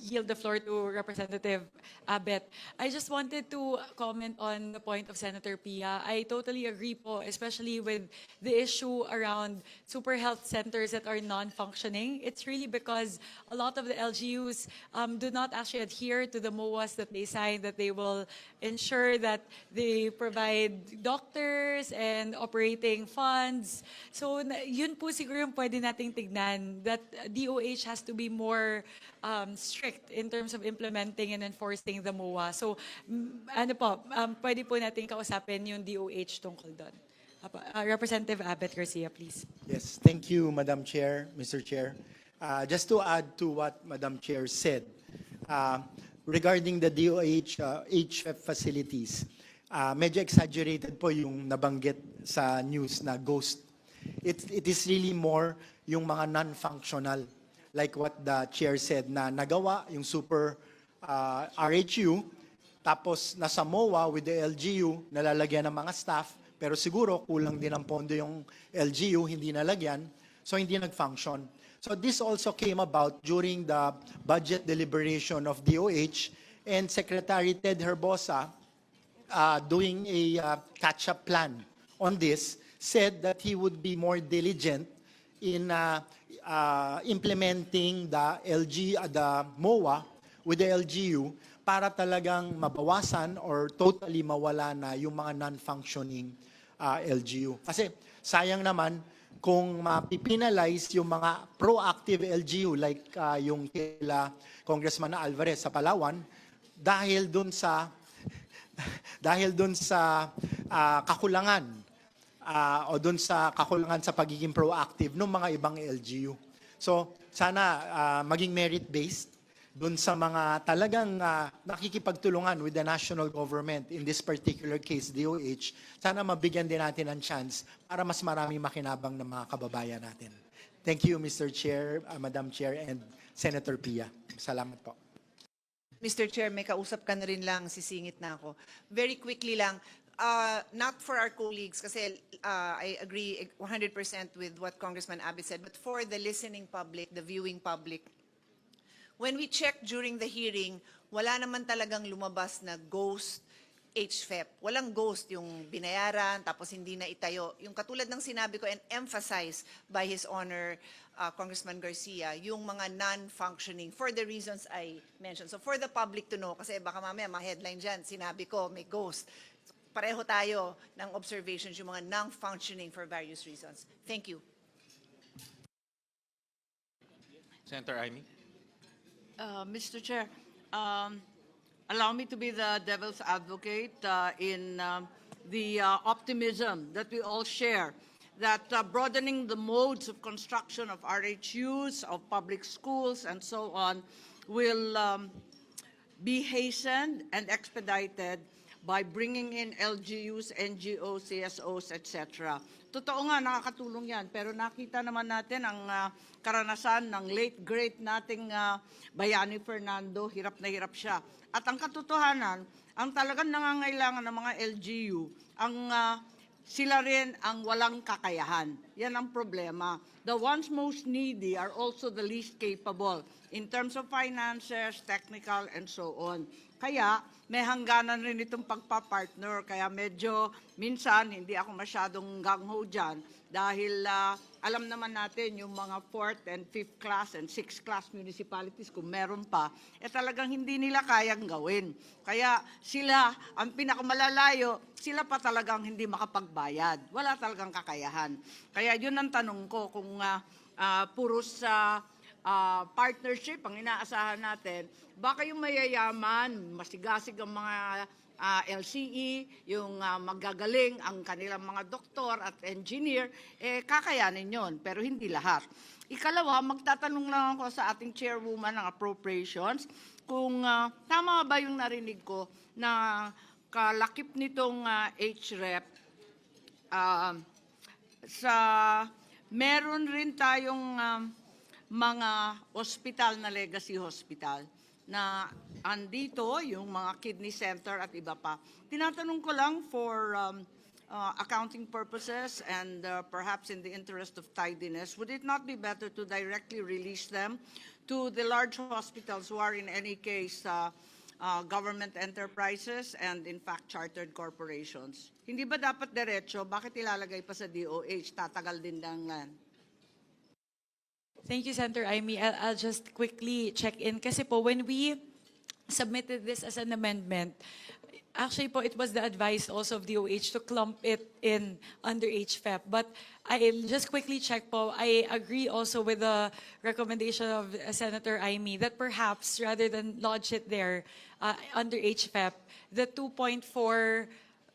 yield the floor to Representative Abet, I just wanted to comment on the point of Senator Pia. I totally agree po, especially with the issue around super health centers that are non-functioning. It's really because a lot of the LGUs do not actually adhere to the MOAs that they sign, that they will ensure that they provide doctors and operating funds. So yun po siguro yung pwede nating tignan, that DOH has to be more strict in terms of implementing and enforcing the MOA. So, ano po, pwede po natin kausapin yung DOH tungkol doon. Representative Abet Garcia, please. Yes, thank you, Madam Chair, Mr. Chair. Just to add to what Madam Chair said, regarding the DOH HF facilities, medyo exaggerated po yung nabanggit sa news na ghost. It is really more yung mga non-functional, like what the chair said, na nagawa yung super RHU, tapos nasa MOA with the LGU, nalalagyan ng mga staff, pero siguro kulang din ang pondo yung LGU, hindi nalagyan, so hindi nag-function. So this also came about during the budget deliberation of DOH, and Secretary Ted Herbosa, doing a catch-up plan on this, said that he would be more diligent in implementing the MOA with the LGU para talagang mabawasan or totally mawala na yung mga non-functioning LGU. Kasi sayang naman kung mapipinalize yung mga proactive LGU like yung kila Congressman Alvarez sa Palawan dahil dun sa kakulangan o doon sa kakulangan sa pagiging proactive ng mga ibang LGU. So, sana maging merit-based doon sa mga talagang nakikipagtulungan with the national government, in this particular case, DOH, sana mabigyan din natin ng chance para mas maraming makinabang ng mga kababayan natin. Thank you, Mr. Chair, Madam Chair, and Senator Pia. Salamat po. Mr. Chair, may kausap ka na rin lang, sisingit na ako. Very quickly lang, not for our colleagues, kasi I agree 100% with what Congressman Abit said, but for the listening public, the viewing public, when we checked during the hearing, wala naman talagang lumabas na ghost HFEP. Walang ghost yung binayaran, tapos hindi na itayo. Yung katulad ng sinabi ko and emphasized by His Honor, Congressman Garcia, yung mga non-functioning for the reasons I mentioned. So for the public to know, kasi baka mamaya ma-headline dyan, sinabi ko may ghost. Pareho tayo ng observations yung mga non-functioning for various reasons. Thank you. Senator Amy. Mr. Chair, allow me to be the devil's advocate in the optimism that we all share, that broadening the modes of construction of RHUs, of public schools, and so on, will be hastened and expedited by bringing in LGUs, NGOs, CSOs, etc. Totoo nga, nakakatulong yan. Pero nakita naman natin ang karanasan ng late great nating Bayani Fernando, hirap na hirap siya. At ang katotohanan, ang talagang nangangailangan ng mga LGU, sila rin ang walang kakayahan. Yan ang problema. The ones most needy are also the least capable in terms of finances, technical, and so on. Kaya may hangganan rin itong pagpapartner. Kaya medyo minsan hindi ako masyadong gangho dyan dahil alam naman natin yung mga 4th and 5th class and 6th class municipalities kung meron pa, talagang hindi nila kayang gawin. Kaya sila, ang pinakamalalayo, sila pa talagang hindi makapagbayad. Wala talagang kakayahan. Kaya yun ang tanong ko kung puros partnership ang inaasahan natin, baka yung mayayaman, masigasig ang mga LCE, yung magagaling ang kanilang mga doktor at engineer, kakayanin yon, pero hindi lahat. Ikalawa, magtatanong lang ako sa ating chairwoman ng appropriations kung tama ba yung narinig ko na kalakip nitong HREP meron rin tayong mga hospital na legacy hospital na andito yung mga kidney center at iba pa. Tinatanong ko lang for accounting purposes and perhaps in the interest of tidiness, would it not be better to directly release them to the large hospitals who are in any case government enterprises and in fact chartered corporations? Hindi ba dapat diretso? Bakit ilalagay pa sa DOH? Tatagal din lang yan. Thank you, Senator Amy. I'll just quickly check in. Kasi po, when we submitted this as an amendment, actually po, it was the advice also of DOH to clump it in under HFEP. But I'll just quickly check po, I agree also with the recommendation of Senator Amy that perhaps rather than lodge it there under HFEP, the 2.4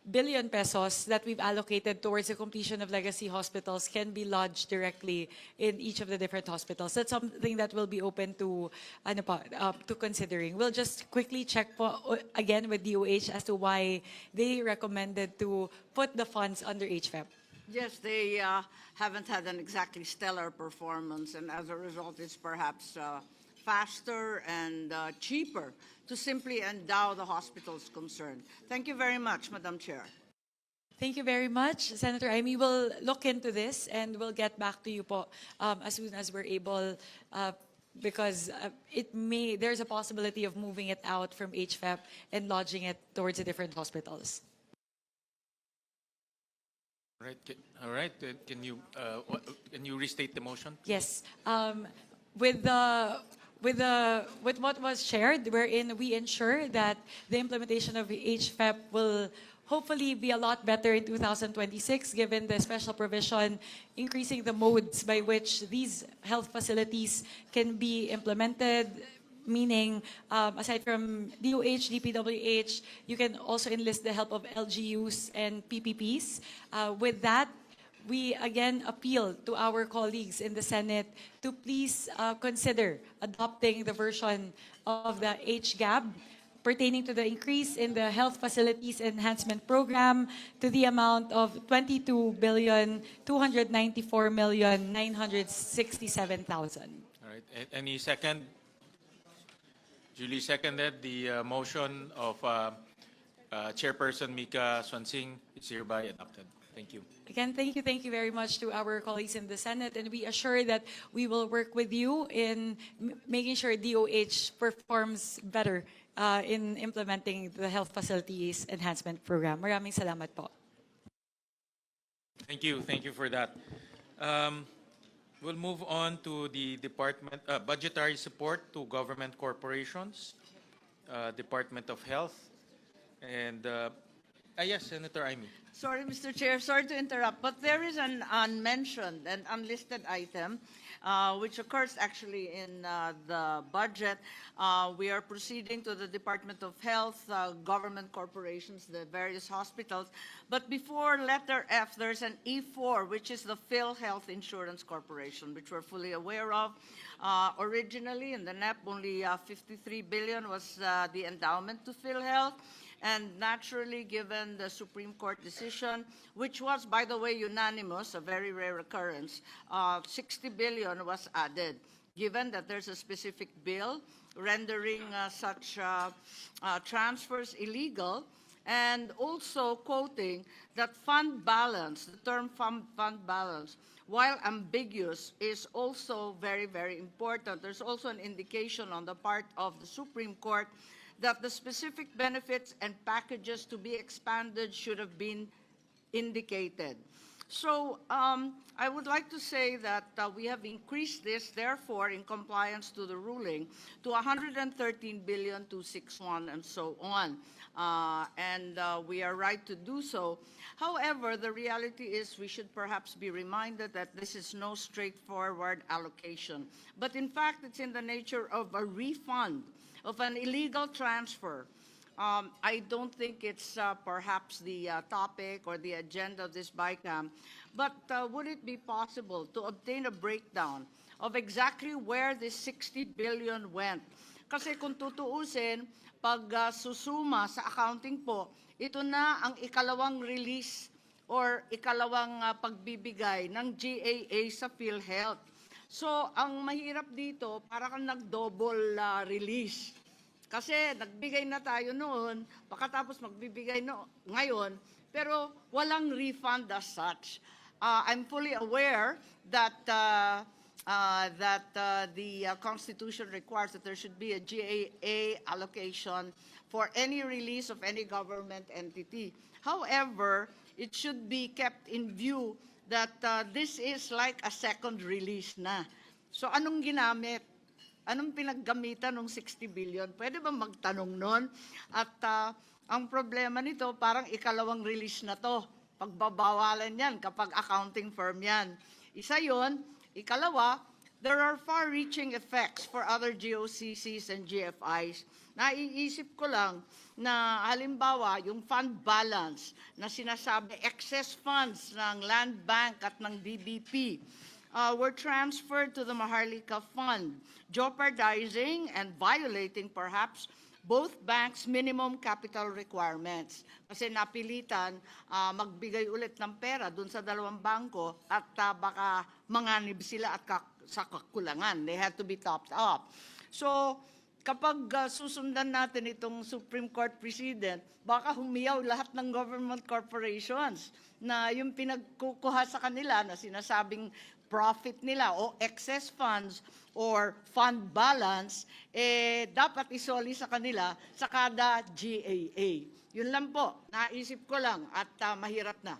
billion pesos that we've allocated towards the completion of legacy hospitals can be lodged directly in each of the different hospitals. That's something that will be open to to considering. We'll just quickly check po, again with DOH as to why they recommended to put the funds under HFEP. Yes, they haven't had an exactly stellar performance, and as a result, it's perhaps faster and cheaper to simply endow the hospitals concerned. Thank you very much, Madam Chair. Thank you very much, Senator Amy. We'll look into this and we'll get back to you po as soon as we're able, because there's a possibility of moving it out from HFEP and lodging it towards the different hospitals. All right. Can you restate the motion? Yes. With what was shared, wherein we ensure that the implementation of HFEP will hopefully be a lot better in 2026, given the special provision increasing the modes by which these health facilities can be implemented, meaning aside from DOH, DPWH, you can also enlist the help of LGUs and PPPs. With that, we again appeal to our colleagues in the Senate to please consider adopting the version of the HGAB pertaining to the increase in the Health Facilities Enhancement Program to the amount of 22,294,967,000. All right. Any second? Julie seconded the motion of Chairperson Mika Swansing. It's hereby adopted. Thank you. Again, thank you very much to our colleagues in the Senate, and we assure that we will work with you in making sure DOH performs better in implementing the Health Facilities Enhancement Program. Maraming salamat po. Thank you for that. We'll move on to the department budgetary support to government corporations, Department of Health, and yes, Senator Amy. Sorry, Mr. Chair, sorry to interrupt, but there is an unmentioned and unlisted item which occurs actually in the budget. We are proceeding to the Department of Health, government corporations, the various hospitals. But before letter F, there's an E4, which is the PhilHealth Insurance Corporation, which we're fully aware of. Originally, in the NEP, only 53 billion was the endowment to PhilHealth. And naturally, given the Supreme Court decision, which was, by the way, unanimous, a very rare occurrence, 60 billion was added, given that there's a specific bill rendering such transfers illegal, and also quoting that fund balance, the term fund balance, while ambiguous, is also very, very important. There's also an indication on the part of the Supreme Court that the specific benefits and packages to be expanded should have been indicated. So I would like to say that we have increased this, therefore, in compliance to the ruling, to 113,261,000,000 and so on. And we are right to do so. However, the reality is we should perhaps be reminded that this is no straightforward allocation. But in fact, it's in the nature of a refund of an illegal transfer. I don't think it's perhaps the topic or the agenda of this BICAM, but would it be possible to obtain a breakdown of exactly where this 60 billion went? Kasi kung tutuusin, pag susuma sa accounting po, ito na ang ikalawang release or ikalawang pagbibigay ng GAA sa PhilHealth. So, ang mahirap dito, para kang nag-double release. Kasi nagbigay na tayo noon, pagkatapos magbibigay ngayon, pero walang refund as such. I'm fully aware that the Constitution requires that there should be a GAA allocation for any release of any government entity. However, it should be kept in view that this is like a second release na. So anong ginamit? Anong pinaggamitan ng 60 billion? Pwede ba magtanong nun? At ang problema nito, parang ikalawang release na to. Pagbabawalan yan kapag accounting firm yan. Isa yon. Ikalawa, there are far-reaching effects for other GOCCs and GFIs. Naiisip ko lang na halimbawa yung fund balance na sinasabi excess funds ng Land Bank at ng DBP were transferred to the Maharlika Fund, jeopardizing and violating perhaps both banks' minimum capital requirements. Kasi napilitan magbigay ulit ng pera dun sa dalawang bangko at baka manganib sila at sa kakulangan. They had to be topped up. So, kapag susundan natin itong Supreme Court Precedent, baka humiyaw lahat ng government corporations na yung pinagkukuha sa kanila na sinasabing profit nila o excess funds or fund balance, dapat isoli sa kanila sa kada GAA. Yun lang po, naisip ko lang at mahirap na.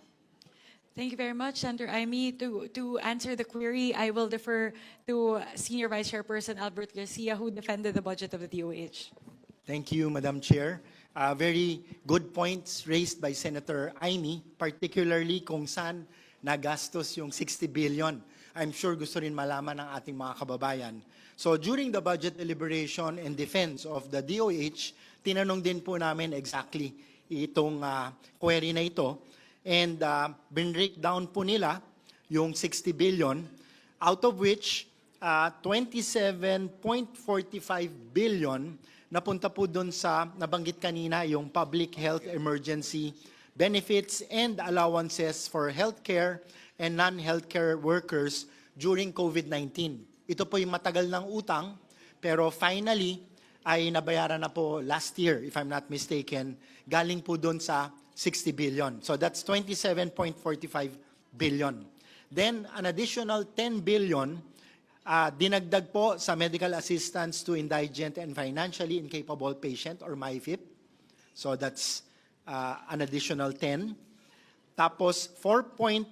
Thank you very much, Senator Aimee. To answer the query, I will defer to Senior Vice Chairperson Albert Garcia, who defended the budget of the DOH. Thank you, Madam Chair. Very good points raised by Senator Aimee, particularly kung saan nagastos yung 60 billion. I'm sure gusto rin malaman ng ating mga kababayan. So during the budget deliberation and defense of the DOH, tinanong din po namin exactly itong query na ito. And binreak down po nila yung 60 billion, out of which 27.45 billion napunta po dun sa nabanggit kanina yung public health emergency benefits and allowances for healthcare and non-healthcare workers during COVID-19. Ito po yung matagal ng utang, pero finally ay nabayaran na po last year, if I'm not mistaken, galing po dun sa 60 billion. So that's 27.45 billion. Then an additional 10 billion dinagdag po sa medical assistance to indigent and financially incapable patient or MIFIP. So that's an additional 10. Tapos 4.1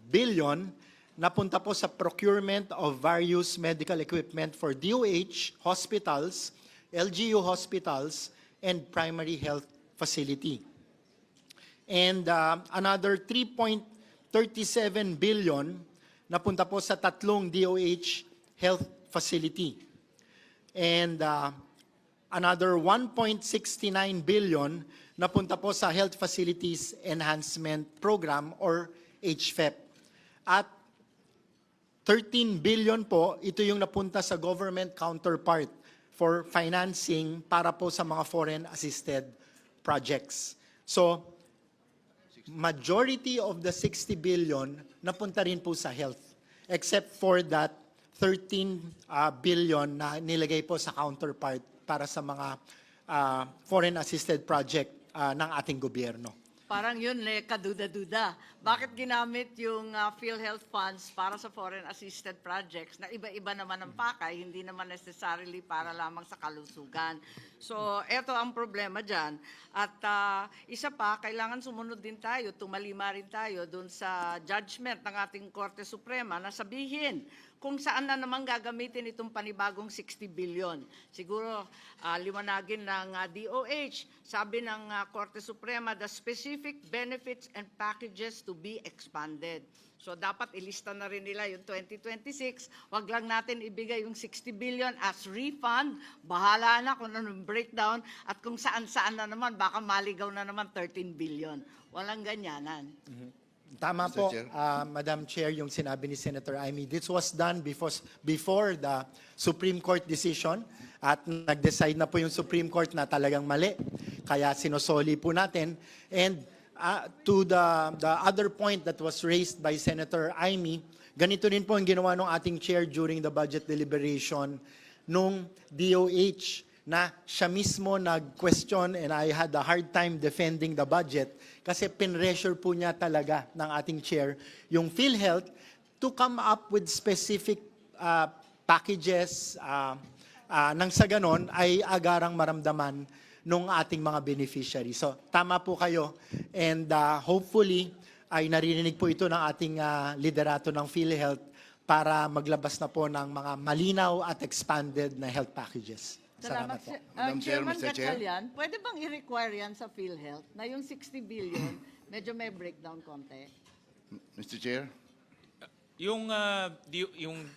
billion napunta po sa procurement of various medical equipment for DOH, hospitals, LGU hospitals, and primary health facility. And another 3.37 billion napunta po sa tatlong DOH health facility. And another 1.69 billion napunta po sa Health Facilities Enhancement Program or HFEP. At 13 billion po, ito yung napunta sa government counterpart for financing para po sa mga foreign assisted projects. So, majority of the 60 billion napunta rin po sa health, except for that 13 billion na nilagay po sa counterpart para sa mga foreign assisted project ng ating gobyerno. Parang yun, kaduda-duda. Bakit ginamit yung PhilHealth funds para sa foreign assisted projects na iba-iba naman ang pakay, hindi naman necessarily para lamang sa kalusugan. So, eto ang problema dyan. At isa pa, kailangan sumunod din tayo, tumalima rin tayo dun sa judgment ng ating Korte Suprema na sabihin kung saan na naman gagamitin itong panibagong 60 billion. Siguro, liwanagin ng DOH, sabi ng Korte Suprema, the specific benefits and packages to be expanded. So dapat ilista na rin nila yung 2026. Wag lang natin ibigay yung 60 billion as refund. Bahala na kung anong breakdown at kung saan-saan na naman, baka maligaw na naman 13 billion. Walang ganyanan. Tama po, Madam Chair, yung sinabi ni Senator Aimee. This was done before the Supreme Court decision at nag-decide na po yung Supreme Court na talagang mali. Kaya sinosoli po natin. And to the other point that was raised by Senator Aimee, ganito rin po ang ginawa ng ating chair during the budget deliberation nung DOH na siya mismo nag-question and I had a hard time defending the budget kasi pinressure po niya talaga ng ating chair yung PhilHealth to come up with specific packages nang sa ganon ay agarang maramdaman ng ating mga beneficiary. So tama po kayo and hopefully ay naririnig po ito ng ating liderato ng PhilHealth para maglabas na po ng mga malinaw at expanded na health packages. Salamat po. Madam Chair, Chairman Mr. Chair. Gatchalian, pwede bang i-require yan sa PhilHealth na yung 60 billion, medyo may breakdown konti? Mr. Chair. Yung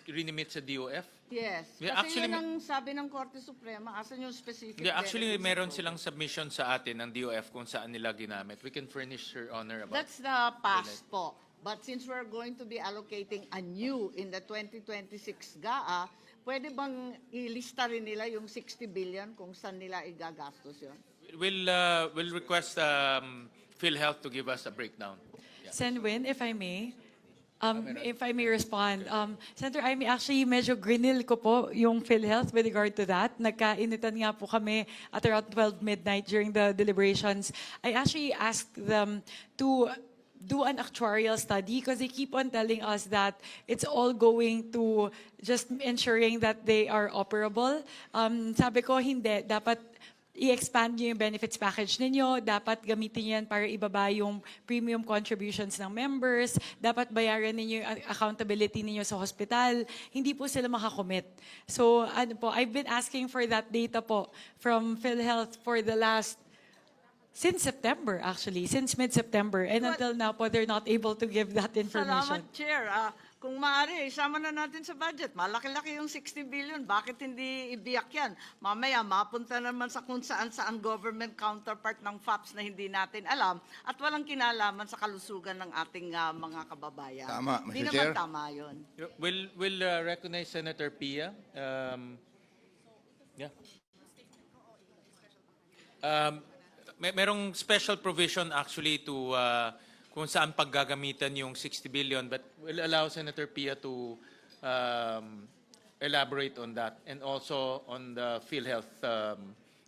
rinimit sa DOF? Yes. Yeah, Kasi actually, yun ang sabi ng Korte Suprema, asan yung specific Yeah, actually, benefits meron po? silang submission sa atin ng DOF kung saan nila ginamit. We can furnish Your Honor about That's the past po. But since we're going to be allocating anew in the 2026 GAA, pwede bang ilista rin nila yung 60 billion kung saan nila igagastos yun? We'll request PhilHealth to give us a breakdown. Sen Win, if I may. If I may respond. Senator Amy, actually medyo grinil ko po yung PhilHealth with regard to that. Nagkainitan nga po kami at around 12 midnight during the deliberations. I actually asked them to do an actuarial study because they keep on telling us that it's all going to just ensuring that they are operable. Sabi ko, hindi. Dapat i-expand nyo yung benefits package ninyo, dapat gamitin yan para ibaba yung premium contributions ng members, dapat bayaran ninyo yung accountability ninyo sa hospital, hindi po sila makakommit. So, ano po, I've been asking for that data po from PhilHealth for the last, since September actually, since mid-September, and until now po, they're not able to give that information. Salamat, Chair. Kung maaari, isama na natin sa budget. Malaki-laki yung 60 billion. Bakit hindi ibiyak yan? Mamaya, mapunta naman sa kung saan-saan government counterpart ng FAPS na hindi natin alam at walang kinalaman sa kalusugan ng ating mga kababayan. Tama, Mr. Hindi Chair. naman tama yun. We'll recognize Senator Pia. Yeah. Merong special provision actually to kung saan paggagamitan yung 60 billion, but we'll allow Senator Pia to elaborate on that and also on the PhilHealth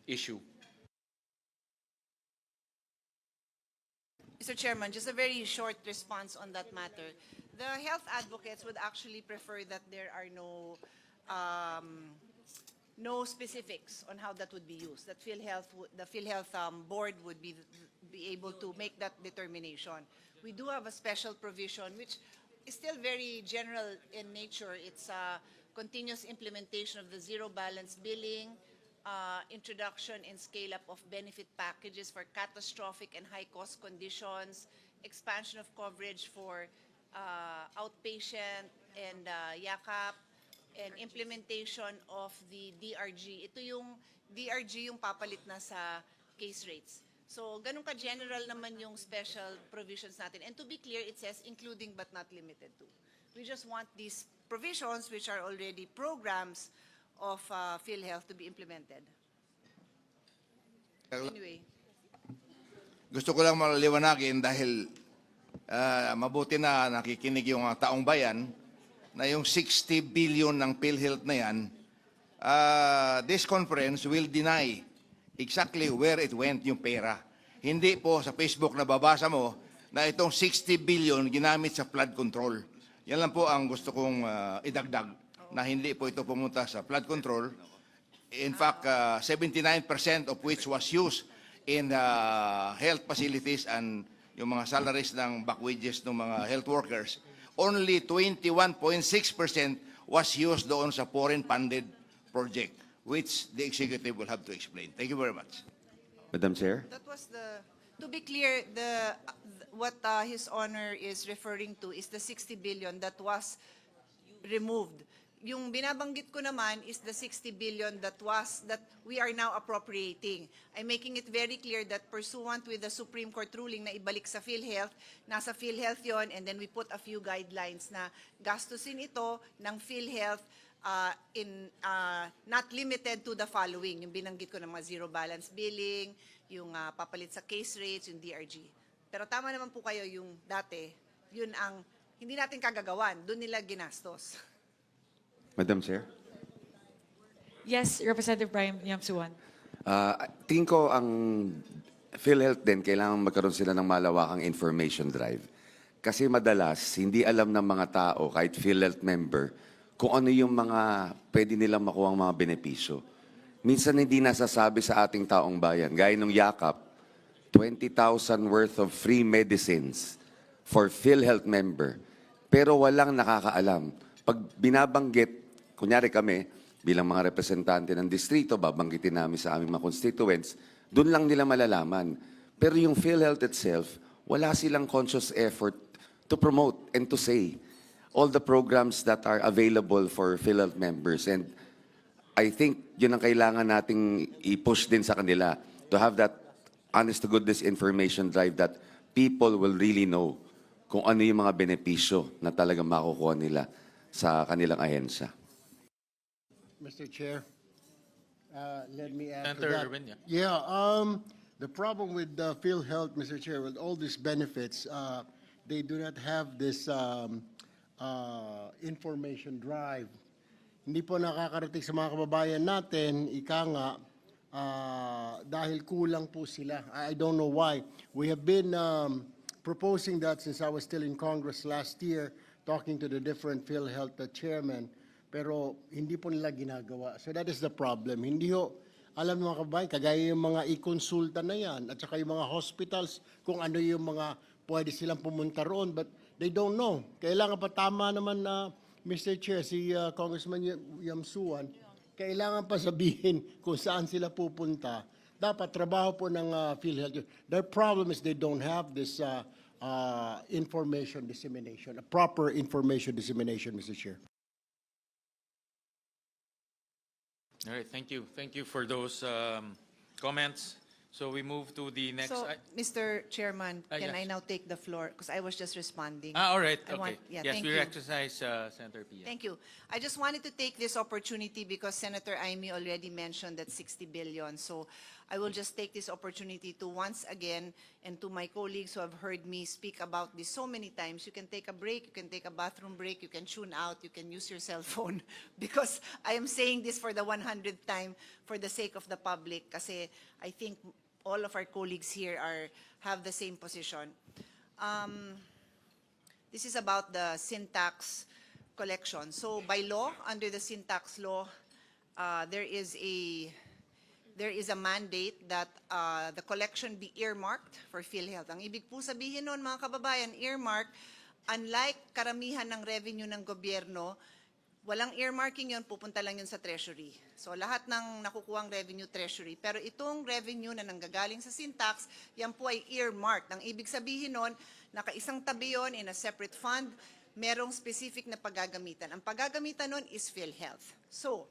issue. Mr. Chairman, just a very short response on that matter. The health advocates would actually prefer that there are no specifics on how that would be used. That the PhilHealth board would be able to make that determination. We do have a special provision which is still very general in nature. It's a continuous implementation of the zero balance billing, introduction and scale-up of benefit packages for catastrophic and high-cost conditions, expansion of coverage for outpatient and YACAP, and implementation of the DRG. Ito yung DRG yung papalit na sa case rates. So, ganun ka-general naman yung special provisions natin. And to be clear, it says including but not limited to. We just want these provisions, which are already programs of PhilHealth, to be implemented. Anyway. Gusto ko lang maliwanagin dahil mabuti na nakikinig yung taong bayan na yung 60 billion ng PhilHealth na yan, this conference will deny exactly where it went yung pera. Hindi po sa Facebook na babasa mo na itong 60 billion ginamit sa flood control. Yan lang po ang gusto kong idagdag na hindi po ito pumunta sa flood control. In fact, 79% of which was used in health facilities and yung mga salaries ng back wages ng mga health workers. Only 21.6% was used doon sa foreign funded project, which the executive will have to explain. Thank you very much. Madam Chair? That was to be clear, what His Honor is referring to is the 60 billion that was removed. Yung binabanggit ko naman is the 60 billion that we are now appropriating. I'm making it very clear that pursuant with the Supreme Court ruling na ibalik sa PhilHealth, nasa PhilHealth yon, and then we put a few guidelines na gastusin ito ng PhilHealth not limited to the following. Yung binanggit ko ng mga zero balance billing, yung papalit sa case rates, yung DRG. Pero tama naman po kayo yung dati, yun ang hindi natin kagagawan, doon nila ginastos. Madam Chair? Yes, Representative Brian Yamsuan. Tingin ko ang PhilHealth din, kailangan magkaroon sila ng malawakang information drive. Kasi madalas, hindi alam ng mga tao, kahit PhilHealth member, kung ano yung mga pwede nilang makuha ang mga benepisyo. Minsan hindi nasasabi sa ating taong bayan. Gaya nung yakap, 20,000 worth of free medicines for PhilHealth member. Pero walang nakakaalam. Pag binabanggit, kunyari kami, bilang mga representante ng distrito, babanggitin namin sa aming mga constituents, doon lang nila malalaman. Pero yung PhilHealth itself, wala silang conscious effort to promote and to say all the programs that are available for PhilHealth members. And I think yun ang kailangan nating i-push din sa kanila to have that honest-to-goodness information drive that people will really know kung ano yung mga benepisyo na talagang makukuha nila sa kanilang ahensya. Mr. Chair, let me add to Senator that. Erwin, yeah. Yeah, the problem with PhilHealth, Mr. Chair, with all these benefits, they do not have this information drive. Hindi po nakakarating sa mga kababayan natin, ika nga, dahil kulang po sila. I don't know why. We have been proposing that since I was still in Congress last year, talking to the different PhilHealth chairmen, pero hindi po nila ginagawa. So that is the problem. Hindi ho, alam ng mga kababayan, kagaya yung mga i-consulta na yan, at saka yung mga hospitals, kung ano yung mga pwede silang pumunta roon, but they don't know. Kailangan pa tama naman na, Mr. Chair, si Congressman Yamsuan, kailangan pa sabihin kung saan sila pupunta. Dapat trabaho po ng PhilHealth. Their problem is they don't have this information dissemination, a proper information dissemination, Mr. Chair. All right, thank you. Thank you for those comments. So we move to the next. So, Mr. Chairman, can yes. I now take the floor? Because I was just responding. All right, I okay. yes, Yes, thank we you. recognize Senator Pia. Thank you. I just wanted to take this opportunity because Senator Aimee already mentioned that 60 billion. So I will just take this opportunity to once again, and to my colleagues who have heard me speak about this so many times, you can take a break, you can take a bathroom break, you can tune out, you can use your cell phone, because I am saying this for the 100th time for the sake of the public, kasi I think all of our colleagues here have the same position. This is about the sin tax collection. So by law, under the sin tax law, there is a mandate that the collection be earmarked for PhilHealth. Ang ibig po sabihin nun, mga kababayan, earmark, unlike karamihan ng revenue ng gobyerno, walang earmarking yun, pupunta lang yun sa treasury. So lahat ng nakukuhang revenue treasury. Pero itong revenue na nanggagaling sa sin tax, yan po ay earmarked. Ang ibig sabihin nun, nakaisang tabi yun in a separate fund, merong specific na paggagamitan. Ang paggagamitan nun is PhilHealth. So,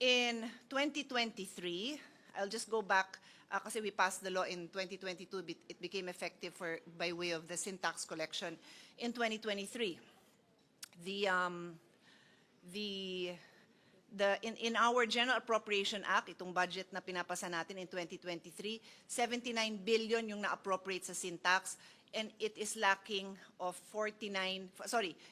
in 2023, I'll just go back, kasi we passed the law in 2022, it became effective by way of the sin tax collection in 2023. In our General Appropriation Act, itong budget na pinapasa natin in 2023, 79 billion yung na-appropriate sa sin tax, and it is lacking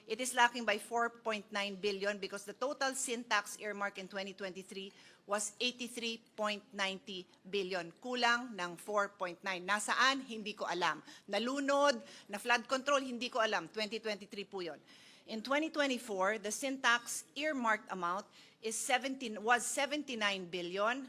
it is lacking by 4.9 billion because the total sin tax earmark in 2023 was 83.90 billion. Kulang ng 4.9. Nasaan? Hindi ko alam. Nalunod, na flood control, hindi ko alam. 2023 po yun. In 2024, the sin tax earmarked amount was 79 billion.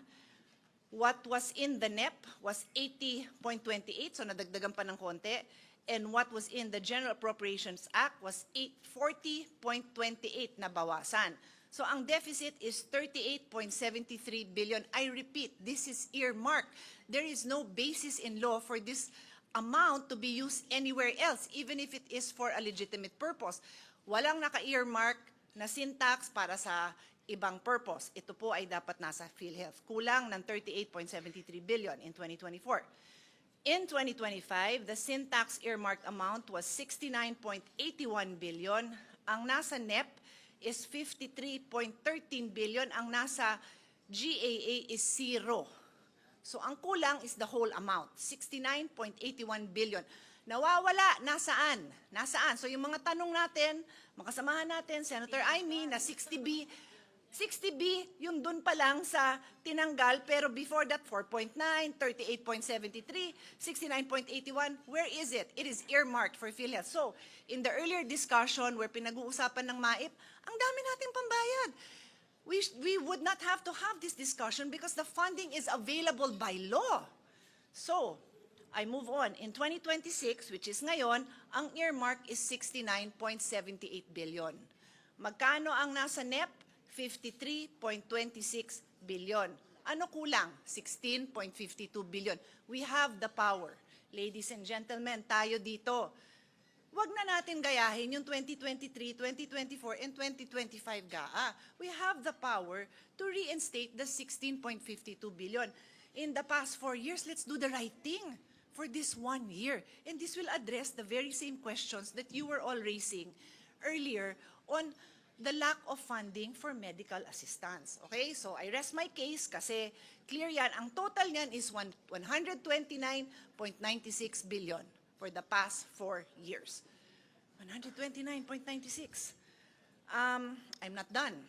What was in the NEP was 80.28, so nadagdagan pa ng konti. And what was in the General Appropriations Act was 40.28 na bawasan. So ang deficit is 38.73 billion. I repeat, this is earmarked. There is no basis in law for this amount to be used anywhere else, even if it is for a legitimate purpose. Walang naka-earmark na sin tax para sa ibang purpose. Ito po ay dapat nasa PhilHealth. Kulang ng 38.73 billion in 2024. In 2025, the sin tax earmarked amount was 69.81 billion. Ang nasa NEP is 53.13 billion. Ang nasa GAA is 0. So ang kulang is the whole amount, 69.81 billion. Nawawala, nasaan? Nasaan? So yung mga tanong natin, makasamahan natin, Senator Aimee, na 60B, 60B, yung dun pa lang sa tinanggal, pero before that, 4.9, 38.73, 69.81, where is it? It is earmarked for PhilHealth. So, in the earlier discussion where pinag-uusapan ng MAIP, ang dami nating pambayad. We would not have to have this discussion because the funding is available by law. So, I move on. In 2026, which is ngayon, ang earmark is 69.78 billion. Magkano ang nasa NEP? 53.26 billion. Ano kulang? 16.52 billion. We have the power. Ladies and gentlemen, tayo dito. Wag na natin gayahin yung 2023, 2024, and 2025 GAA. We have the power to reinstate the 16.52 billion. In the past 4 years, let's do the right thing for this 1 year. And this will address the very same questions that you were all raising earlier on the lack of funding for medical assistance. Okay? So I rest my case kasi clear yan. Ang total niyan is 129.96 billion for the past 4 years. 129.96. I'm not done.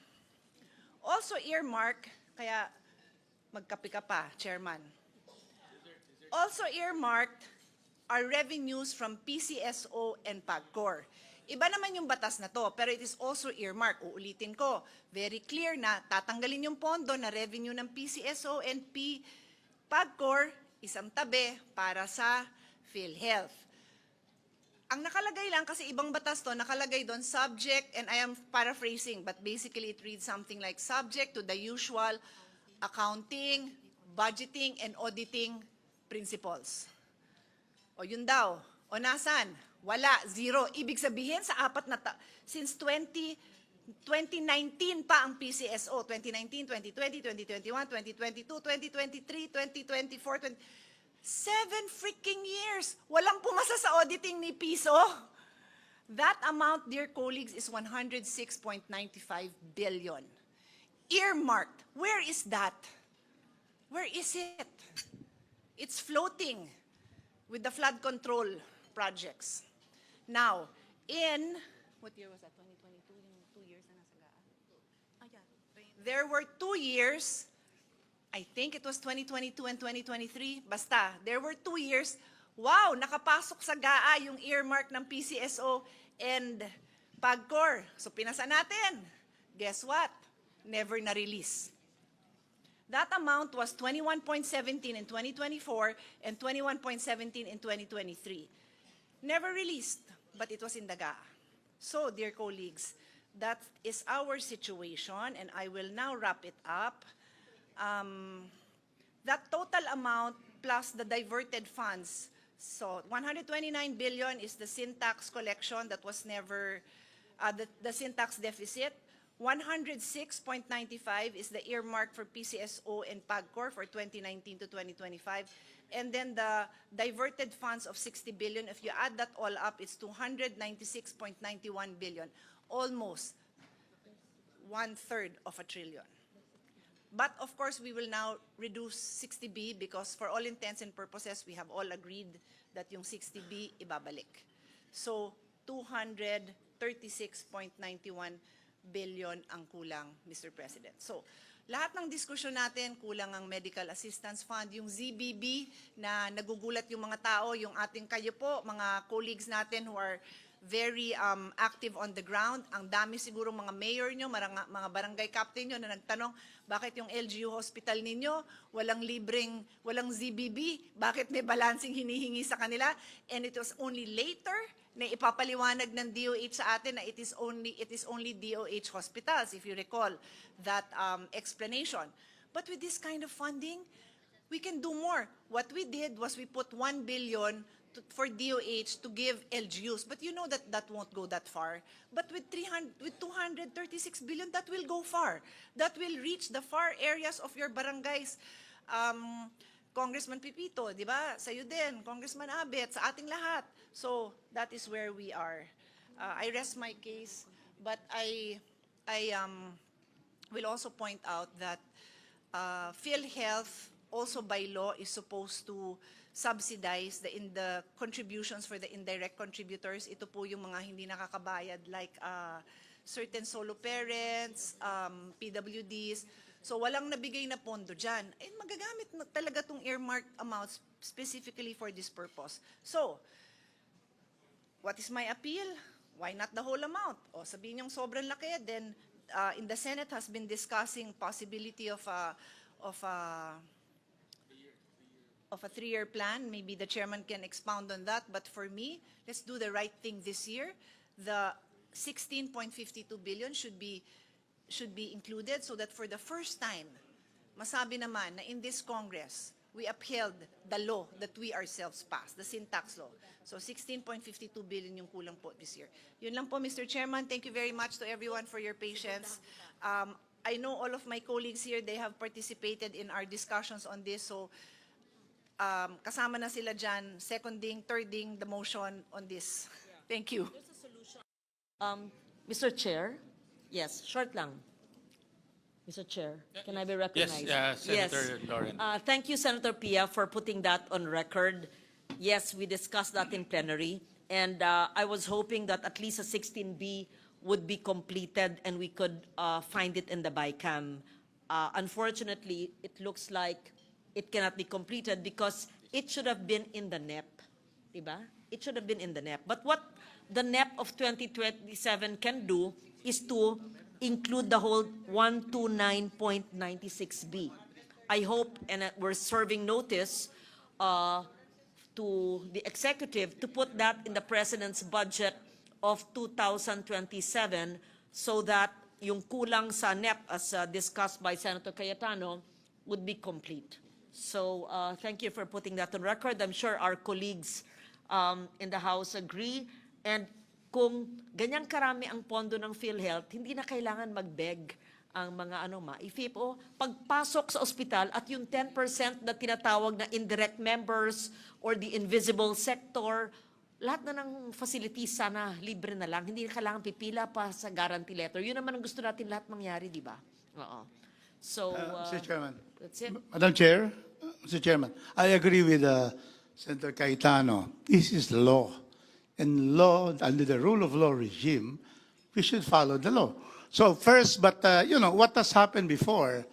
Also earmark, kaya magkape ka pa, Chairman. Also earmarked are revenues from PCSO and PAGCOR. Iba naman yung batas na to, pero it is also earmarked. Uulitin ko, very clear na tatanggalin yung pondo na revenue ng PCSO and PAGCOR, isang tabi para sa PhilHealth. Ang nakalagay lang, kasi ibang batas to, nakalagay doon subject, and I am paraphrasing, but basically it reads something like subject to the usual accounting, budgeting, and auditing principles. O yun daw. O nasan? Wala, zero. Ibig sabihin sa apat na since 2019 pa ang PCSO, 2019, 2020, 2021, 2022, 2023, 2024, 7 freaking years. Walang pumasa sa auditing ni piso. That amount, dear colleagues, is 106.95 billion. Earmarked. Where is that? Where is it? It's floating with the flood control projects. Now, in, what year was that? 2022? Yung 2 years na nasa GAA? There were 2 years, I think it was 2022 and 2023, basta, there were 2 years, wow, nakapasok sa GAA yung earmark ng PCSO and PAGCOR. So pinasa natin. Guess what? Never na-release. That amount was 21.17 in 2024 and 21.17 in 2023. Never released, but it was in the GAA. So, dear colleagues, that is our situation, and I will now wrap it up. That total amount plus the diverted funds, so 129 billion is the sin tax collection that was never, the sin tax deficit. 106.95 is the earmark for PCSO and PAGCOR for 2019 to 2025. And then the diverted funds of 60 billion, if you add that all up, it's 296.91 billion, almost 1/3 of a trillion. But of course, we will now reduce 60B because for all intents and purposes, we have all agreed that yung 60B ibabalik. So 236.91 billion ang kulang, Mr. President. So, lahat ng diskusyon natin, kulang ang medical assistance fund, yung ZBB na nagugulat yung mga tao, yung ating kayo po, mga colleagues natin who are very active on the ground. Ang dami siguro mga mayor nyo, mga barangay captain nyo na nagtanong, bakit yung LGU hospital ninyo, walang ZBB, bakit may balancing hinihingi sa kanila? And it was only later na ipapaliwanag ng DOH sa atin na it is only DOH hospitals, if you recall that explanation. But with this kind of funding, we can do more. What we did was we put 1 billion for DOH to give LGUs, but you know that that won't go that far. But with 236 billion, that will go far. That will reach the far areas of your barangays. Congressman Pipito, di ba? Sa'yo din, Congressman Abet, sa ating lahat. So, that is where we are. I rest my case, but I will also point out that PhilHealth, also by law, is supposed to subsidize the contributions for the indirect contributors. Ito po yung mga hindi nakakabayad like certain solo parents, PWDs. So walang nabigay na pondo dyan. Eh, magagamit na talaga itong earmarked amounts specifically for this purpose. So, what is my appeal? Why not the whole amount? O sabihin yung sobrang laki, then in the Senate has been discussing possibility of a 3-year plan. Maybe the chairman can expound on that. But for me, let's do the right thing this year. The 16.52 billion should be included so that for the first time, masabi naman na in this Congress, we upheld the law that we ourselves passed, the sin tax law. So 16.52 billion yung kulang po this year. Yun lang po, Mr. Chairman. Thank you very much to everyone for your patience. I know all of my colleagues here, they have participated in our discussions on this. So kasama na sila dyan, seconding, thirding the motion on this. Thank you. Mr. Chair, yes, short lang. Mr. Chair, can I be recognized? Yes, Senator Lauren. Thank you, Senator Pia, for putting that on record. Yes, we discussed that in plenary, and I was hoping that at least a 16B would be completed and we could find it in the BICAM. Unfortunately, it looks like it cannot be completed because it should have been in the NEP, diba? It should have been in the NEP. But what the NEP of 2027 can do is to include the whole 129.96B. I hope, and we're serving notice to the executive to put that in the President's budget of 2027 so that yung kulang sa NEP as discussed by Senator Cayetano would be complete. So thank you for putting that on record. I'm sure our colleagues in the House agree. And kung ganyang karami ang pondo ng PhilHealth, hindi na kailangan mag-beg ang mga ma-IFIP o pagpasok sa ospital at yung 10% na tinatawag na indirect members or the invisible sector, lahat na ng facilities sana libre na lang. Hindi na kailangan pipila pa sa guarantee letter. Yun naman ang gusto natin lahat mangyari, di ba? Oo. So, Mr. Chairman. That's it. Madam Chair, Mr. Chairman, I agree with Senator Cayetano. This is the law. And law, under the rule of law regime, we should follow the law. So first, but what has happened before,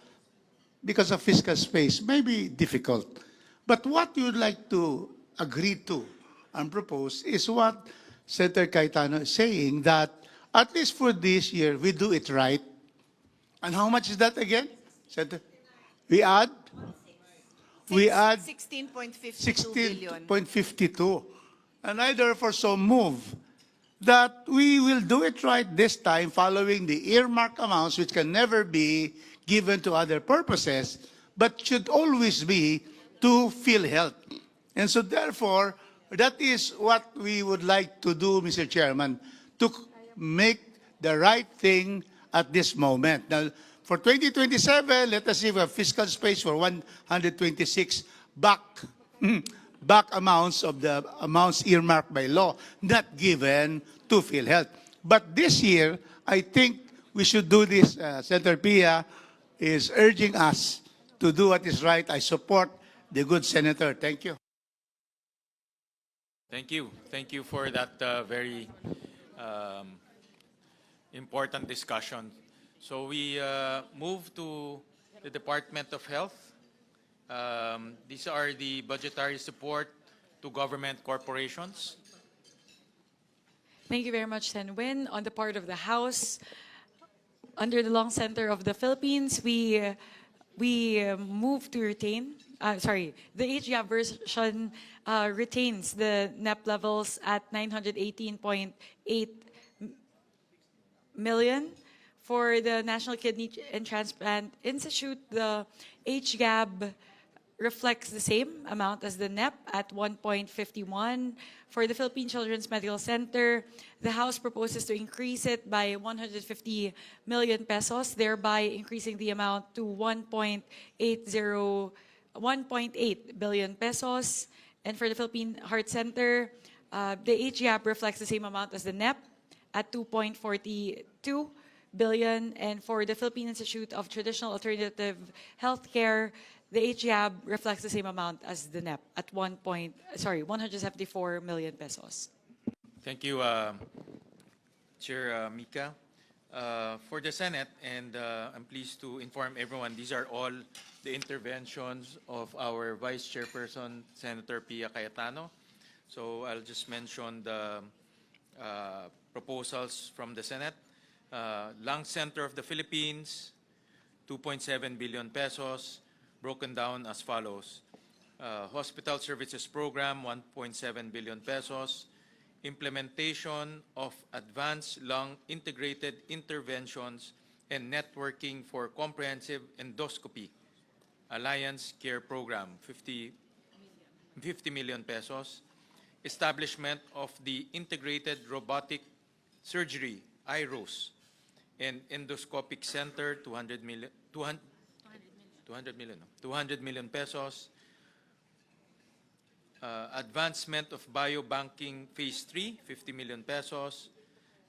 because of fiscal space, may be difficult. But what you would like to agree to and propose is what Senator Cayetano is saying, that at least for this year, we do it right. And how much is that again? Senator? We add 16.52 billion. 16.52. And I therefore so move that we will do it right this time following the earmark amounts which can never be given to other purposes but should always be to PhilHealth. And so therefore, that is what we would like to do, Mr. Chairman, to make the right thing at this moment. Now, for 2027, let us see if we have fiscal space for 126 back amounts of the amounts earmarked by law, not given to PhilHealth. But this year, I think we should do this. Senator Pia is urging us to do what is right. I support the good senator. Thank you. Thank you. Thank you for that very important discussion. So we move to the Department of Health. These are the budgetary support to government corporations. Thank you very much, Sen Win. On the part of the House, under the Long Center of the Philippines, we move to retain, the HGAB version retains the NEP levels at 918.8 million. For the National Kidney and Transplant Institute, the HGAB reflects the same amount as the NEP at 1.51. For the Philippine Children's Medical Center, the House proposes to increase it by 150 million pesos, thereby increasing the amount to 1.8 billion pesos. And for the Philippine Heart Center, the HGAB reflects the same amount as the NEP at 2.42 billion. And for the Philippine Institute of Traditional Alternative Healthcare, the HGAB reflects the same amount as the NEP at 174 million pesos. Thank you, Chair Mika. For the Senate, and I'm pleased to inform everyone, these are all the interventions of our Vice Chairperson, Senator Pia Cayetano. So I'll just mention the proposals from the Senate. Lung Center of the Philippines, 2.7 billion pesos, broken down as follows. Hospital Services Program, 1.7 billion pesos. Implementation of advanced lung integrated interventions and networking for comprehensive endoscopy. Alliance Care Program, 50 million pesos. Establishment of the Integrated Robotic Surgery, IROS, and Endoscopic Center, 200 million pesos. Advancement of Biobanking Phase 3, 50 million pesos.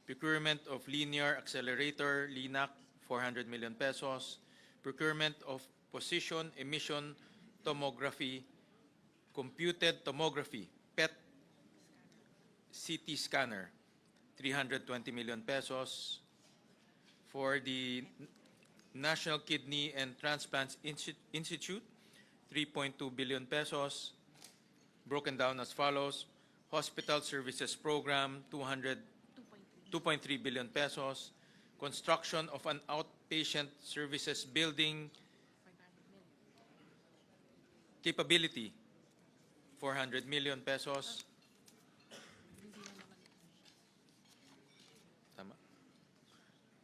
Procurement of Linear Accelerator, LINAC, 400 million pesos. Procurement of Position Emission Tomography, Computed Tomography, PET CT Scanner, 320 million pesos. For the National Kidney and Transplants Institute, 3.2 billion pesos. Broken down as follows. Hospital Services Program, 2.3 billion pesos. Construction of an outpatient services building capability, 400 million pesos. Tama.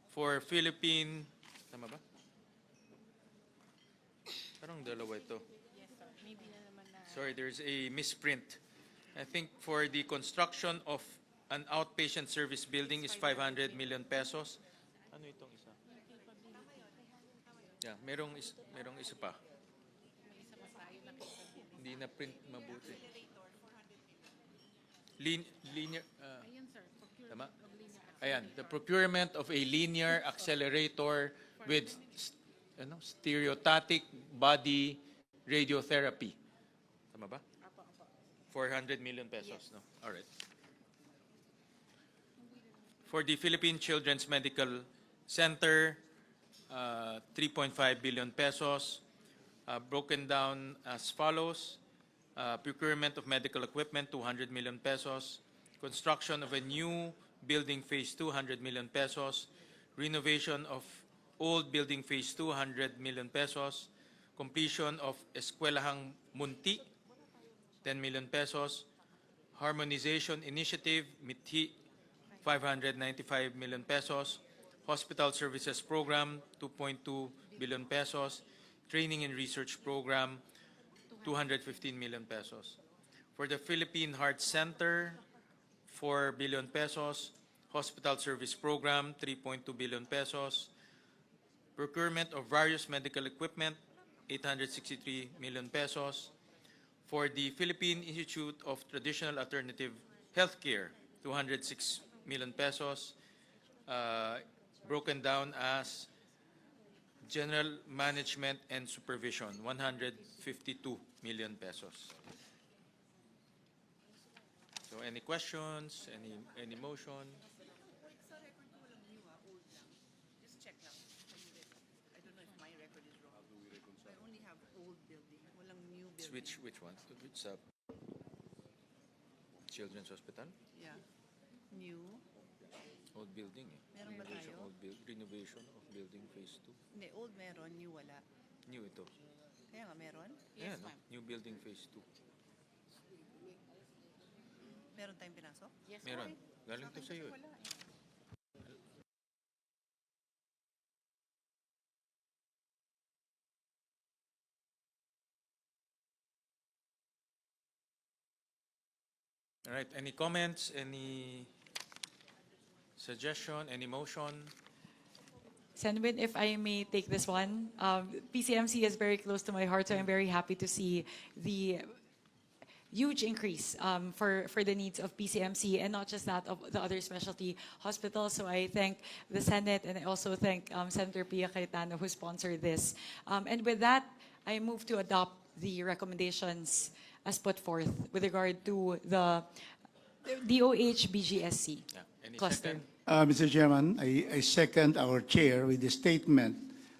For Philippine, tama ba? Parang dalawa ito. Sorry, there's a misprint. I think for the construction of an outpatient service building is 500 million pesos. Ano itong isa? Yeah, merong isa pa. Hindi na print mabuti. Linear, tama? Ayan, the procurement of a linear accelerator with stereotatic body radiotherapy. Tama ba? 400 million pesos, no? All right. For the Philippine Children's Medical Center, 3.5 billion pesos, broken down as follows. Procurement of medical equipment, 200 million pesos. Construction of a new building phase 200 million pesos. Renovation of old building phase 200 million pesos. Completion of Eskwelahang Munti, 10 million pesos. Harmonization Initiative, MITHI, 595 million pesos. Hospital Services Program, 2.2 billion pesos. Training and Research Program, 215 million pesos. For the Philippine Heart Center, 4 billion pesos. Hospital Service Program, 3.2 billion pesos. Procurement of various medical equipment, 863 million pesos. For the Philippine Institute of Traditional Alternative Healthcare, 206 million pesos, broken down as General Management and Supervision, 152 million pesos. So any questions, any motion? Just check lang. I don't know if my record is wrong. I only have old building, walang new building. Which one? Which Children's Hospital? Yeah. New. Old building eh. Meron ba tayo? Renovation of building phase 2. Hindi, old meron, new wala. New ito. Kaya nga meron? Ayan, no? New building phase 2. Meron tayong pinasok? Yes, Meron. Galing to sa'yo eh. All right, any comments, any suggestion, any motion? Senwin, if I may take this one, PCMC is very close to my heart, so I'm very happy to see the huge increase for the needs of PCMC, and not just that, of the other specialty hospitals. So I thank the Senate, and I also thank Senator Pia Cayetano, who sponsored this. And with that, I move to adopt the recommendations as put forth with regard to the DOH BGSC. Yeah. Any cluster. second? Mr. Chairman, I second our chair with the statement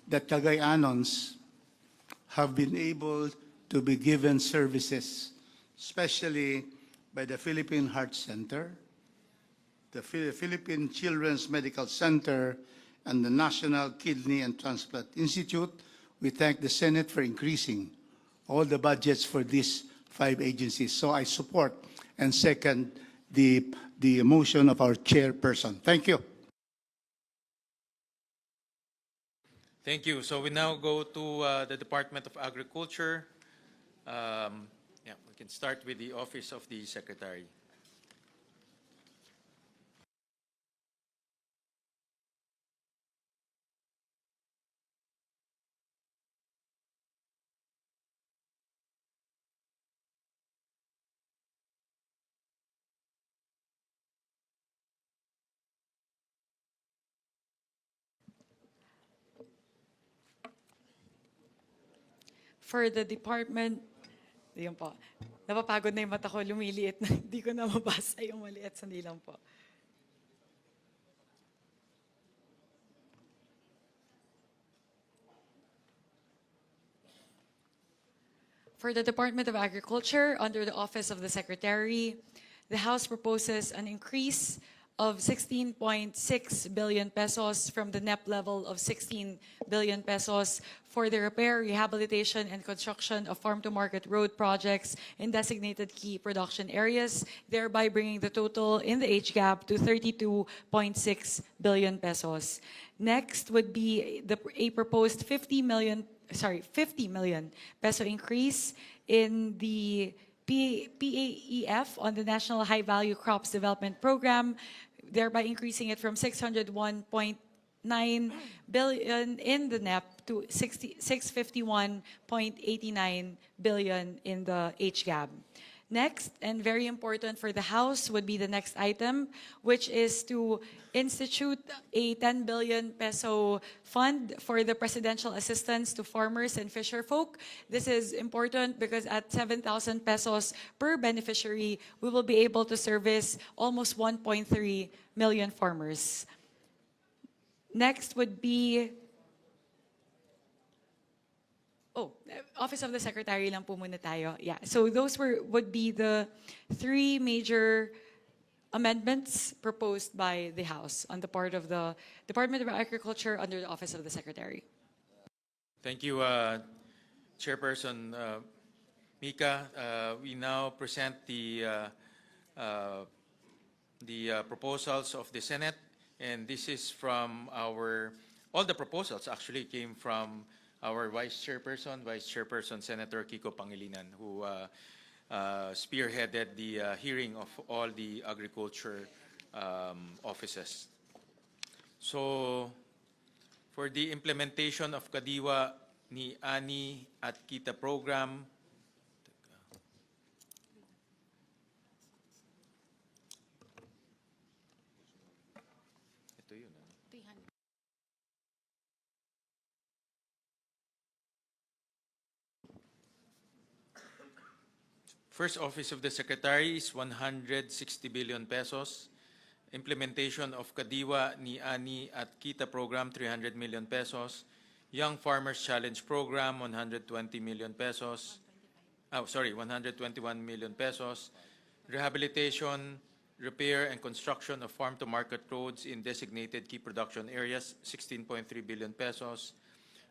that Cagayannons have been able to be given services, especially by the Philippine Heart Center, the Philippine Children's Medical Center, and the National Kidney and Transplant Institute. We thank the Senate for increasing all the budgets for these 5 agencies. So I support and second the motion of our chairperson. Thank you. Thank you. So we now go to the Department of Agriculture. Yeah, we can start with the Office of the Secretary. For the department, yun po. Napapagod na yung mata ko, lumiliit na. Hindi ko na mabasa yung maliit. Sandi lang po. For the Department of Agriculture, under the Office of the Secretary, the House proposes an increase of 16.6 billion pesos from the NEP level of 16 billion pesos for the repair, rehabilitation, and construction of farm-to-market road projects in designated key production areas, thereby bringing the total in the age gap to 32.6 billion pesos. Next would be a proposed 50 million peso increase in the PAEF on the National High Value Crops Development Program, thereby increasing it from 601.9 billion in the NEP to 651.89 billion in the HGAB. Next, and very important for the House, would be the next item, which is to institute a 10 billion peso fund for the presidential assistance to farmers and fisherfolk. This is important because at 7,000 pesos per beneficiary, we will be able to service almost 1.3 million farmers. Next would be Office of the Secretary lang po muna tayo. Yeah. So those would be the 3 major amendments proposed by the House on the part of the Department of Agriculture under the Office of the Secretary. Thank you, Chairperson Mika. We now present the proposals of the Senate, and this is from all the proposals actually came from our Vice Chairperson Senator Kiko Pangilinan, who spearheaded the hearing of all the agriculture offices. So, for the implementation of Kadiwa ni Ani at Kita program, ito yun. First Office of the Secretary is 160 billion pesos. Implementation of Kadiwa ni Ani at Kita program, 300 million pesos. Young Farmers Challenge program, 120 million pesos. 121 million pesos. Rehabilitation, repair, and construction of farm-to-market roads in designated key production areas, 16.3 billion pesos.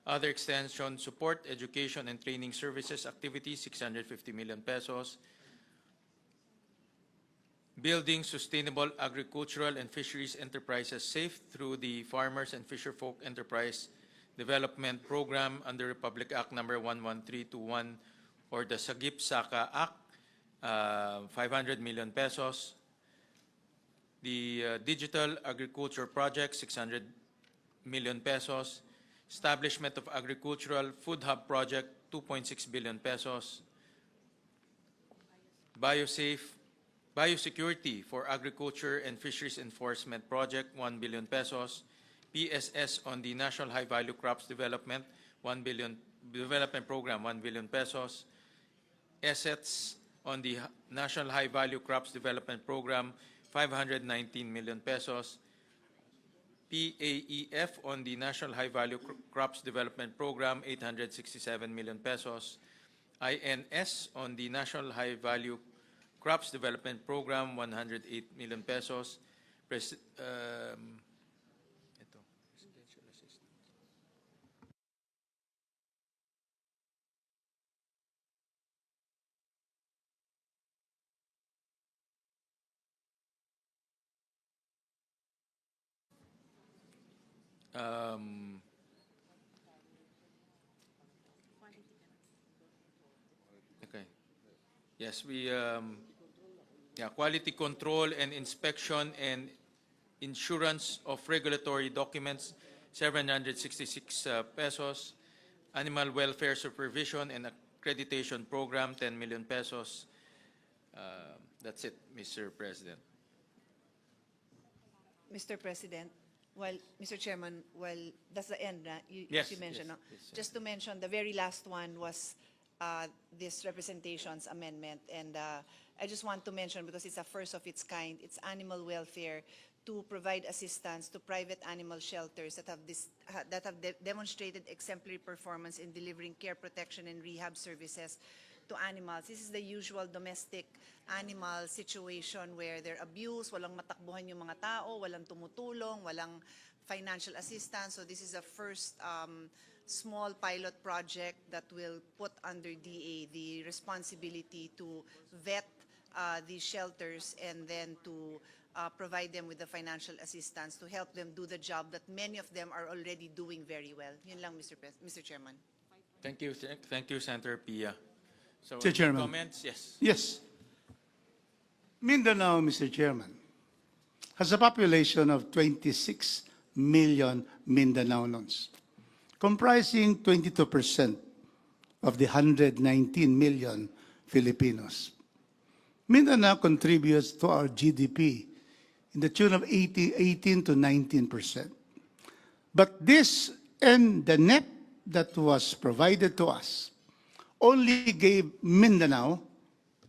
Other extension, support, education, and training services activities, 650 million pesos. Building sustainable agricultural and fisheries enterprises safe through the Farmers and Fisherfolk Enterprise Development Program under Republic Act number 11321 or the Sagip-Saka Act, 500 million pesos. The Digital Agriculture Project, 600 million pesos. Establishment of Agricultural Food Hub Project, 2.6 billion pesos. Biosecurity for Agriculture and Fisheries Enforcement Project, 1 billion pesos. PSS on the National High Value Crops Development, 1 billion Development Program, 1 billion pesos. Assets on the National High Value Crops Development Program 519 million pesos. PAEF on the National High Value Crops Development Program, 867 million pesos. INS on the National High Value Crops Development Program, 108 million pesos. Ito, Presidential Assistance. Okay. Yes, quality control and inspection and insurance of regulatory documents, 766 pesos. Animal welfare supervision and accreditation program, 10 million pesos. That's it, Mr. President. Mr. President, well, Mr. Chairman, well, that's the end, Yes, you mentioned. yes, No? yes, Just to mention, the very last one was this representations amendment. And I just want to mention, because it's a first of its kind, it's animal welfare to provide assistance to private animal shelters that have demonstrated exemplary performance in delivering care, protection, and rehab services to animals. This is the usual domestic animal situation where they're abused, walang matakbuhan yung mga tao, walang tumutulong, walang financial assistance. So this is a first small pilot project that will put under DA the responsibility to vet these shelters and then to provide them with the financial assistance to help them do the job that many of them are already doing very well. Yun lang, Mr. Chairman. Thank you, Senator Pia. So, Mr. Chairman. comments? Yes. Yes. Mindanao, Mr. Chairman, has a population of 26 million Mindanaonons, comprising 22% of the 119 million Filipinos. Mindanao contributes to our GDP in the tune of 18 to 19%. But this and the net that was provided to us only gave Mindanao,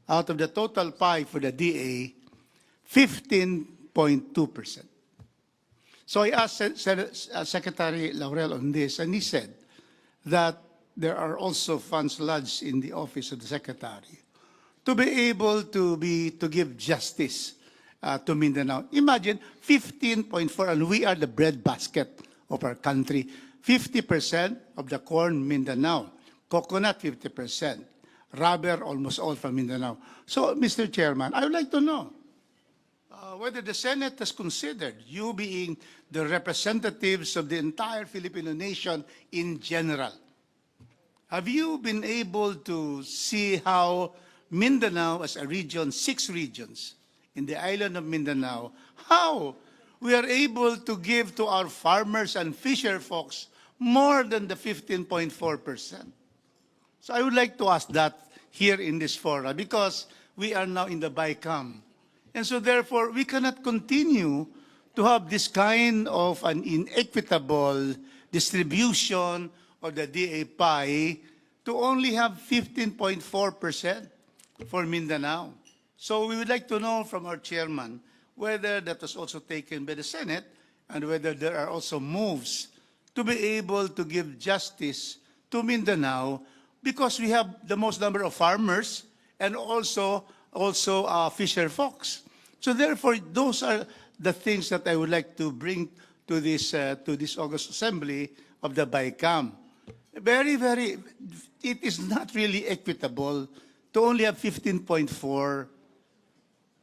out of the total pie for the DA, 15.2%. So I asked Secretary Laurel on this, and he said that there are also funds lodged in the office of the Secretary to be able to give justice to Mindanao. Imagine 15.4, and we are the breadbasket of our country. 50% of the corn, Mindanao. Coconut, 50%. Rubber, almost all from Mindanao. So, Mr. Chairman, I would like to know whether the Senate has considered you being the representatives of the entire Filipino nation in general. Have you been able to see how Mindanao as a region, 6 regions in the island of Mindanao, how we are able to give to our farmers and fisher folks more than the 15.4%? So I would like to ask that here in this forum, because we are now in the BICAM. And so therefore, we cannot continue to have this kind of an inequitable distribution of the DA pie to only have 15.4% for Mindanao. So we would like to know from our chairman whether that was also taken by the Senate and whether there are also moves to be able to give justice to Mindanao, because we have the most number of farmers and also fisher folks. So therefore, those are the things that I would like to bring to this August Assembly of the BICAM. It is not really equitable to only have 15.4.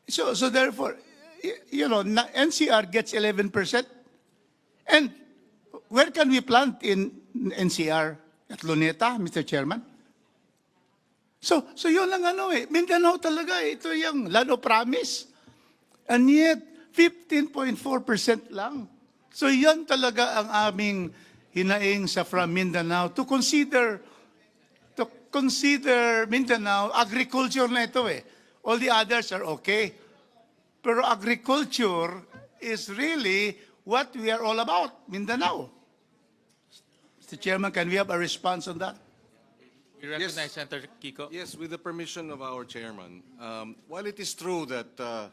So therefore, NCR gets 11%. And where can we plant in NCR? At Luneta, Mr. Chairman? So yun lang Mindanao talaga ito yung land of promise. And yet, 15.4% lang. So yan talaga ang aming hinaing sa from Mindanao to consider Mindanao, agriculture na ito All the others are okay. Pero agriculture is really what we are all about, Mindanao. Mr. Chairman, can we have a response on that? We recognize Senator Kiko. Yes, with the permission of our chairman. While it is true that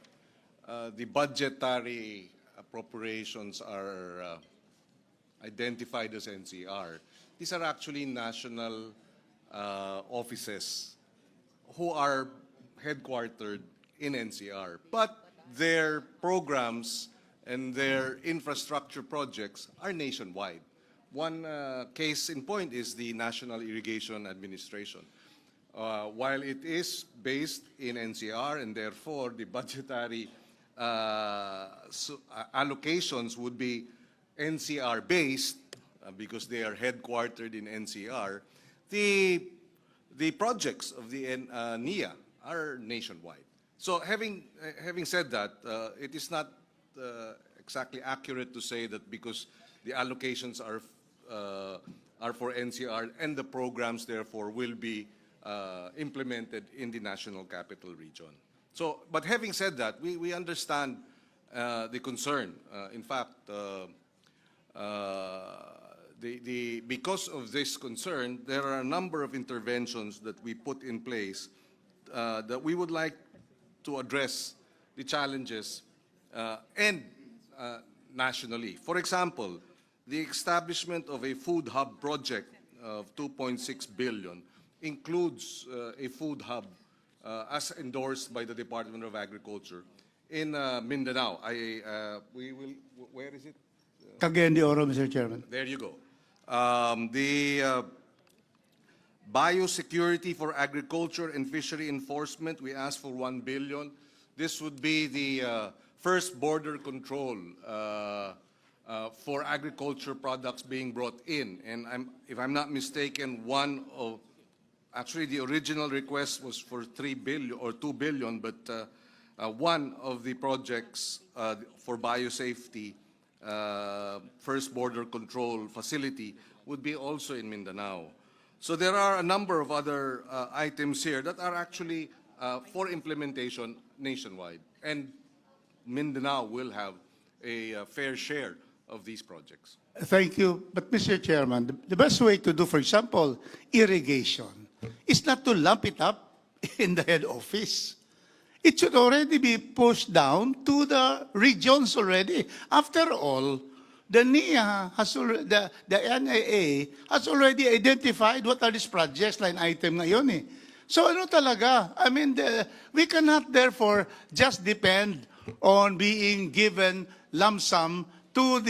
the budgetary appropriations are identified as NCR, these are actually national offices who are headquartered in NCR, but their programs and their infrastructure projects are nationwide. One case in point is the National Irrigation Administration. While it is based in NCR and therefore the budgetary allocations would be NCR based because they are headquartered in NCR, the projects of the NIA are nationwide. So having said that, it is not exactly accurate to say that because the allocations are for NCR and the programs therefore will be implemented in the National Capital Region. So, but having said that, we understand the concern. In fact, because of this concern, there are a number of interventions that we put in place that we would like to address the challenges and nationally. For example, the establishment of a food hub project of 2.6 billion includes a food hub as endorsed by the Department of Agriculture in Mindanao. Where is it? Cagayan de Oro, Mr. Chairman. There you go. The biosecurity for agriculture and fishery enforcement, we asked for 1 billion. This would be the first border control for agriculture products being brought in. And if I'm not mistaken, actually the original request was for 3 billion or 2 billion, but one of the projects for biosafety, first border control facility, would be also in Mindanao. So there are a number of other items here that are actually for implementation nationwide. And Mindanao will have a fair share of these projects. Thank you. But Mr. Chairman, the best way to do, for example, irrigation is not to lump it up in the head office. It should already be pushed down to the regions already. After all, the NIA has already, the NIA has already identified what are these projects, line item ngayon eh. So ano talaga? I mean, we cannot therefore just depend on being given lump sum to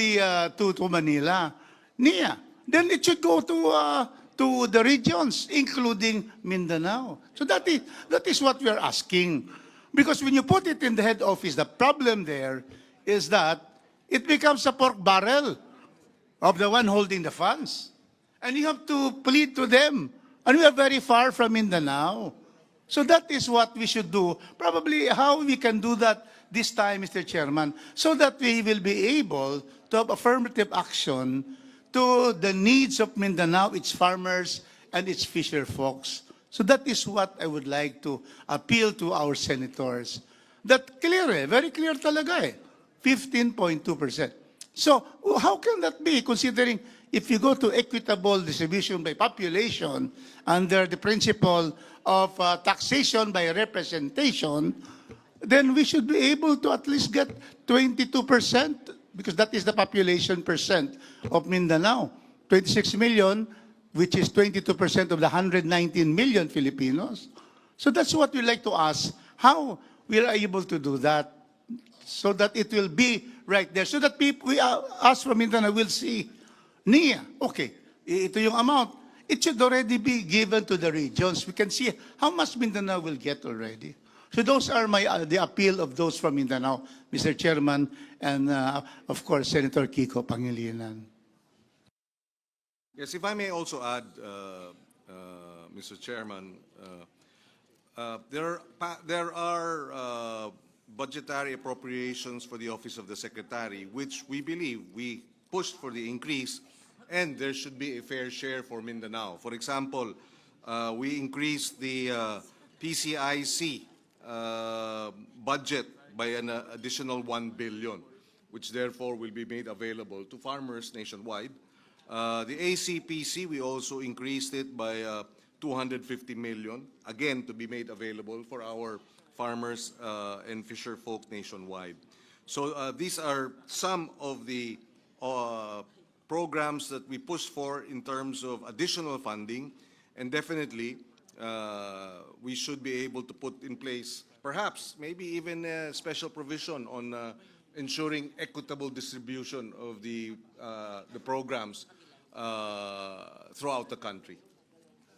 Manila. NIA. Then it should go to the regions, including Mindanao. So that is what we are asking. Because when you put it in the head office, the problem there is that it becomes a pork barrel of the one holding the funds. And you have to plead to them. And we are very far from Mindanao. So that is what we should do. Probably how we can do that this time, Mr. Chairman, so that we will be able to have affirmative action to the needs of Mindanao, its farmers, and its fisher folks. So that is what I would like to appeal to our senators. That clear eh, very clear talaga eh, 15.2%. So how can that be, considering if you go to equitable distribution by population under the principle of taxation by representation, then we should be able to at least get 22%, because that is the population percent of Mindanao. 26 million, which is 22% of the 119 million Filipinos. So that's what we like to ask, how we are able to do that, so that it will be right there, so that people, us from Mindanao will see, NIA, okay, ito yung amount. It should already be given to the regions. We can see how much Mindanao will get already. So those are the appeal of those from Mindanao, Mr. Chairman, and of course, Senator Kiko Pangilinan. Yes, if I may also add, Mr. Chairman, there are budgetary appropriations for the Office of the Secretary, which we believe we pushed for the increase, and there should be a fair share for Mindanao. For example, we increased the PCIC budget by an additional 1 billion, which therefore will be made available to farmers nationwide. The ACPC, we also increased it by 250 million, again to be made available for our farmers and fisher folk nationwide. So these are some of the programs that we push for in terms of additional funding, and definitely we should be able to put in place perhaps maybe even a special provision on ensuring equitable distribution of the programs throughout the country.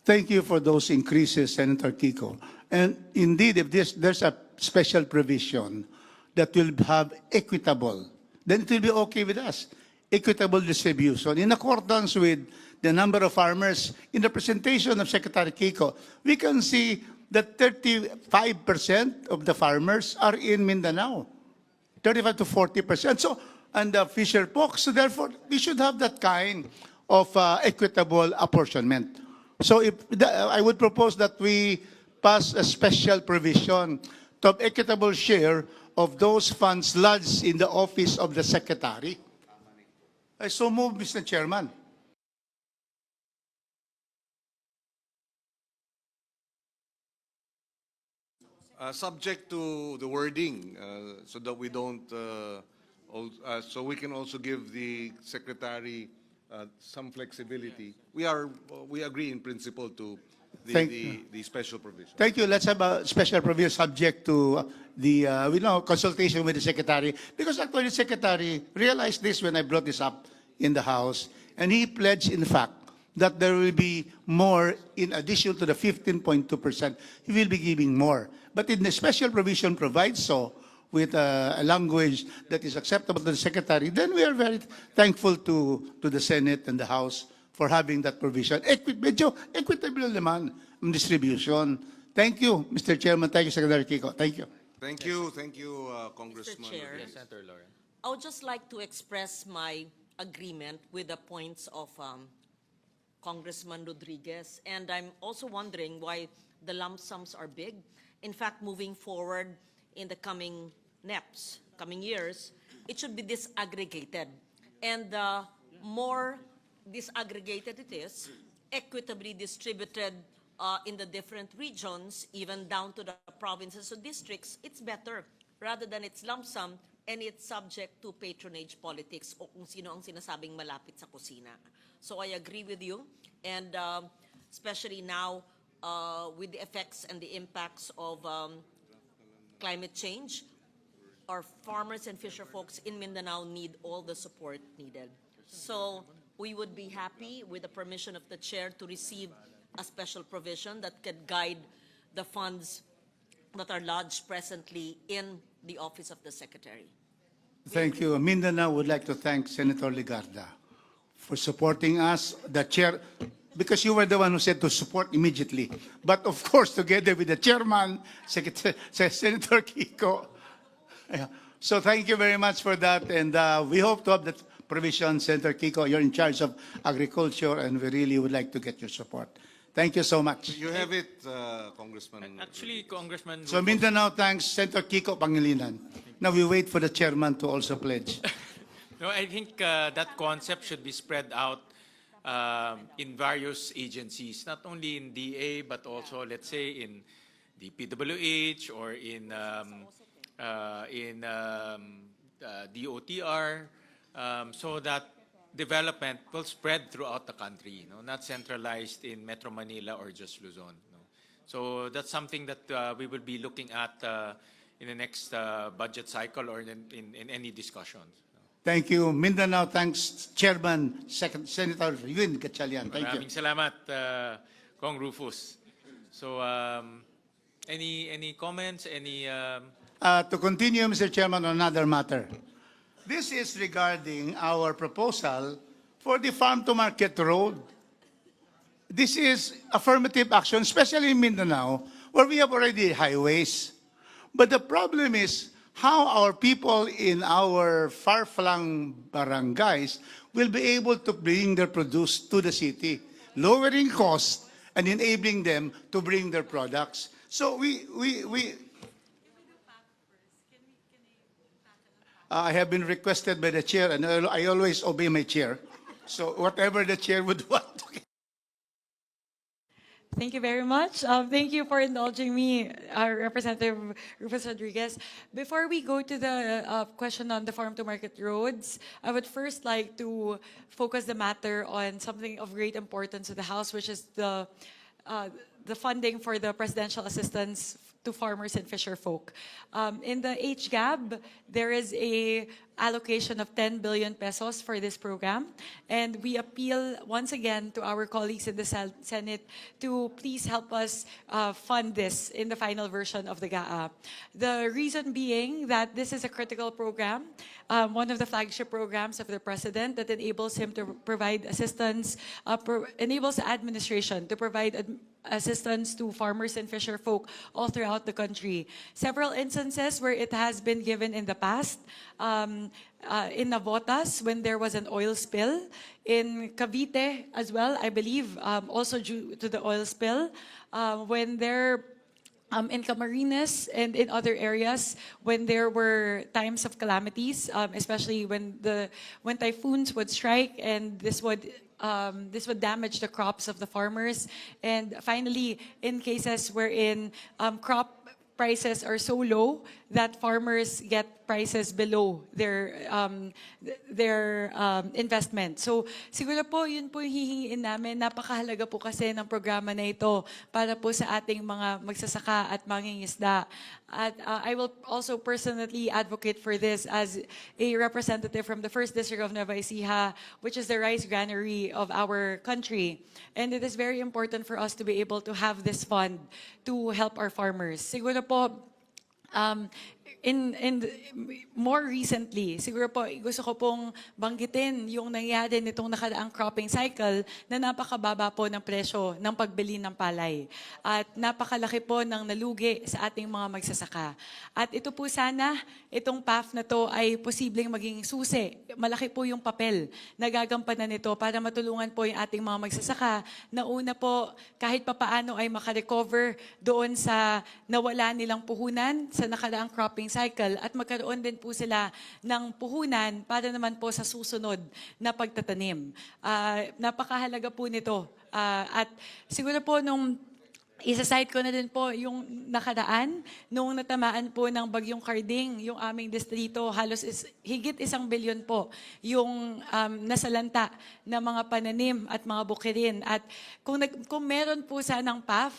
Thank you for those increases, Senator Kiko. And indeed, if there's a special provision that will have equitable, then it will be okay with us. Equitable distribution in accordance with the number of farmers. In the presentation of Secretary Kiko, we can see that 35% of the farmers are in Mindanao, 35 to 40%. So, and the fisher folk. So therefore, we should have that kind of equitable apportionment. So I would propose that we pass a special provision to have equitable share of those funds lodged in the office of the Secretary. I so move, Mr. Chairman. Subject to the wording, so that we don't, so we can also give the Secretary some flexibility. We agree in principle to the special provision. Thank you. Let's have a special provision subject to the consultation with the Secretary. Because actually the Secretary realized this when I brought this up in the House, and he pledged, in fact, that there will be more in addition to the 15.2%. He will be giving more. But in the special provision provides so with a language that is acceptable to the Secretary, then we are very thankful to the Senate and the House for having that provision. Medyo equitable naman ang distribution. Thank you, Mr. Chairman. Thank you, Secretary Kiko. Thank you. Thank you, Congressman. Mr. Chair. Rodriguez. Senator Lauren. I would just like to express my agreement with the points of Congressman Rodriguez. And I'm also wondering why the lump sums are big. In fact, moving forward in the coming NEPs, coming years, it should be disaggregated. And the more disaggregated it is, equitably distributed in the different regions, even down to the provinces or districts, it's better rather than it's lump sum and it's subject to patronage politics o kung sino ang sinasabing malapit sa kusina. So I agree with you, and especially now with the effects and the impacts of climate change, our farmers and fisher folks in Mindanao need all the support needed. So we would be happy with the permission of the chair to receive a special provision that could guide the funds that are lodged presently in the office of the Secretary. Thank you. Mindanao would like to thank Senator Ligarda for supporting us, the chair, because you were the one who said to support immediately. But of course, together with the chairman, Senator Kiko. Yeah. So thank you very much for that. And we hope to have that provision. Senator Kiko, you're in charge of agriculture, and we really would like to get your support. Thank you so much. You have it, Congressman. Actually, Congressman. So Mindanao thanks Senator Kiko Pangilinan. Now we wait for the chairman to also pledge. No, I think that concept should be spread out in various agencies, not only in DA, but also, let's say, in the PWH or in DOTR, so that development will spread throughout the country, not centralized in Metro Manila or just Luzon. So that's something that we will be looking at in the next budget cycle or in any discussions. Thank you. Mindanao thanks Chairman Senator Yun Gatchalian. Thank you. Maraming salamat, Kong Rufus. So any comments? To continue, Mr. Chairman, on another matter. This is regarding our proposal for the farm-to-market road. This is affirmative action, especially in Mindanao, where we have already highways. But the problem is how our people in our far-flung barangays will be able to bring their produce to the city, lowering costs and enabling them to bring their products. So I have been requested by the chair, and I always obey my chair. So whatever the chair would want. Thank you very much. Thank you for indulging me, Representative Rufus Rodriguez. Before we go to the question on the farm to market roads, I would first like to focus the matter on something of great importance to the House, which is the funding for the presidential assistance to farmers and fisher folk. In the HGAB, there is a allocation of 10 billion pesos for this program, and we appeal once again to our colleagues in the Senate to please help us fund this in the final version of the GAA. The reason being that this is a critical program, one of the flagship programs of the President that enables him to provide assistance, enables the administration to provide assistance to farmers and fisher folk all throughout the country. Several instances where it has been given in the past, in Navotas when there was an oil spill, in Cavite as well, I believe, also due to the oil spill, when there in Camarines and in other areas when there were times of calamities, especially when typhoons would strike, and this would damage the crops of the farmers. And finally, in cases wherein crop prices are so low that farmers get prices below their investment. So siguro po yun po yung hihingiin namin. Napakahalaga po kasi ng programa na ito para po sa ating mga magsasaka at mangingisda. At I will also personally advocate for this as a representative from the 1st District of Nueva Ecija, which is the rice granary of our country. And it is very important for us to be able to have this fund to help our farmers. Siguro po, in more recently, siguro po gusto ko pong banggitin yung nangyari nitong nakaraang cropping cycle na napakababa po ng presyo ng pagbili ng palay. At napakalaki po ng nalugi sa ating mga magsasaka. At ito po sana, itong PAF na to ay posibleng maging susi. Malaki po yung papel na gagampanan nito para matulungan po yung ating mga magsasaka na una po kahit papaano ay makarecover doon sa nawala nilang puhunan sa nakaraang cropping cycle at magkaroon din po sila ng puhunan para naman po sa susunod na pagtatanim. Napakahalaga po nito. At siguro po nung isa-cite ko na din po yung nakaraan, nung natamaan po ng Bagyong Carding, yung aming distrito, halos higit 1 bilyon po yung nasalanta na mga pananim at mga bukirin. At kung meron po sanang PAF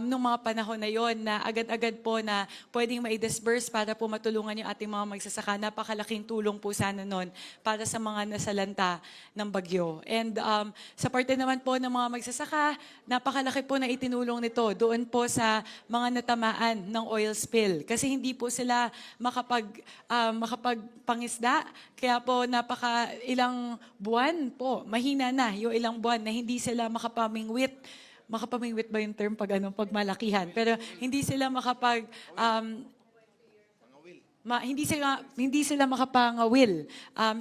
nung mga panahon na yon na agad-agad po na pwedeng ma-disburse para po matulungan yung ating mga magsasaka, napakalaking tulong po sana nun para sa mga nasalanta ng bagyo. And sa parte naman po ng mga magsasaka, napakalaki po na itinulong nito doon po sa mga natamaan ng oil spill. Kasi hindi po sila makapagpangisda. Kaya po ilang buwan po, mahina na yung ilang buwan na hindi sila makapamingwit. Makapamingwit ba yung term pag malakihan? Pero hindi sila hindi sila makapangawil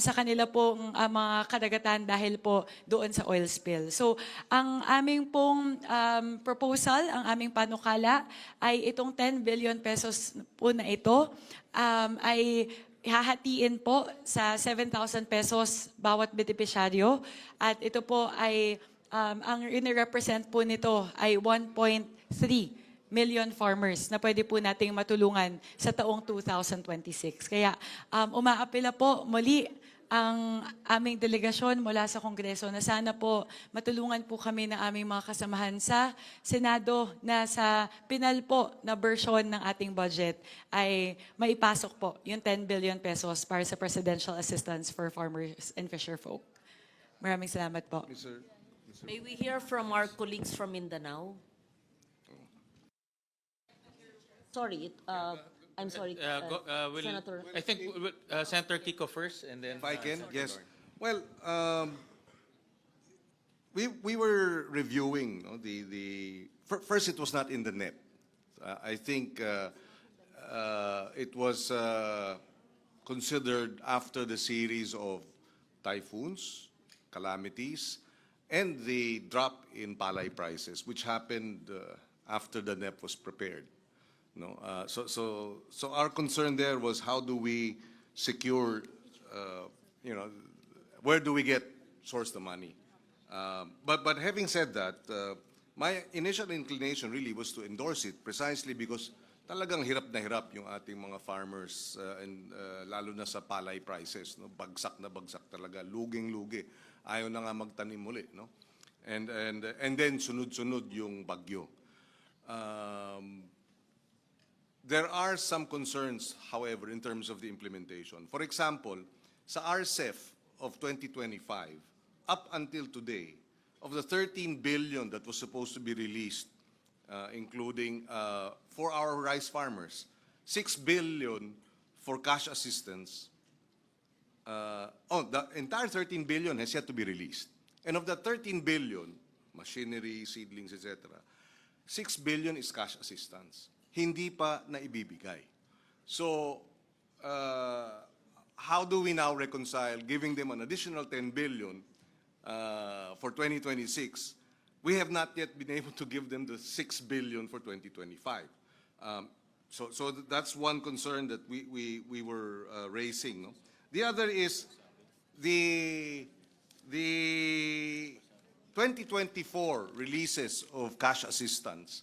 sa kanila pong mga kadagatan dahil po doon sa oil spill. So, ang aming pong proposal, ang aming panukala ay itong 10 billion pesos po na ito ay hahatiin po sa 7,000 pesos bawat benepisyaryo. At ito po ay, ang represent po nito ay 1.3 million farmers na pwede po nating matulungan sa taong 2026. Kaya umaapela po muli ang aming delegasyon mula sa Kongreso na sana po matulungan po kami ng aming mga kasamahan sa Senado na sa pinal po na version ng ating budget ay maipasok po yung 10 billion pesos para sa presidential assistance for farmers and fisher folk. Maraming salamat po. May we hear from our colleagues from Mindanao? Sorry, I'm sorry, Senator. I think Senator Kiko first, and then... If I can, yes. Well, we were reviewing first it was not in the NEP. I think it was considered after the series of typhoons, calamities, and the drop in palay prices, which happened after the NEP was prepared. No, so our concern there was how do we secure, where do we source the money? But having said that, My initial inclination really was to endorse it precisely because talagang hirap na hirap yung ating mga farmers and lalo na sa palay prices, no? Bagsak na bagsak talaga, luging-lugi. Ayaw na nga magtanim muli, no? And then sunod-sunod yung bagyo. There are some concerns, however, in terms of the implementation. For example, sa RCEF of 2025, up until today, of the 13 billion that was supposed to be released, including for our rice farmers, 6 billion for cash assistance. The entire 13 billion has yet to be released. And of the 13 billion, machinery, seedlings, etc., 6 billion is cash assistance. Hindi pa na ibibigay. So, how do we now reconcile giving them an additional 10 billion for 2026? We have not yet been able to give them the 6 billion for 2025. So that's one concern that we were raising. No? The other is the 2024 releases of cash assistance.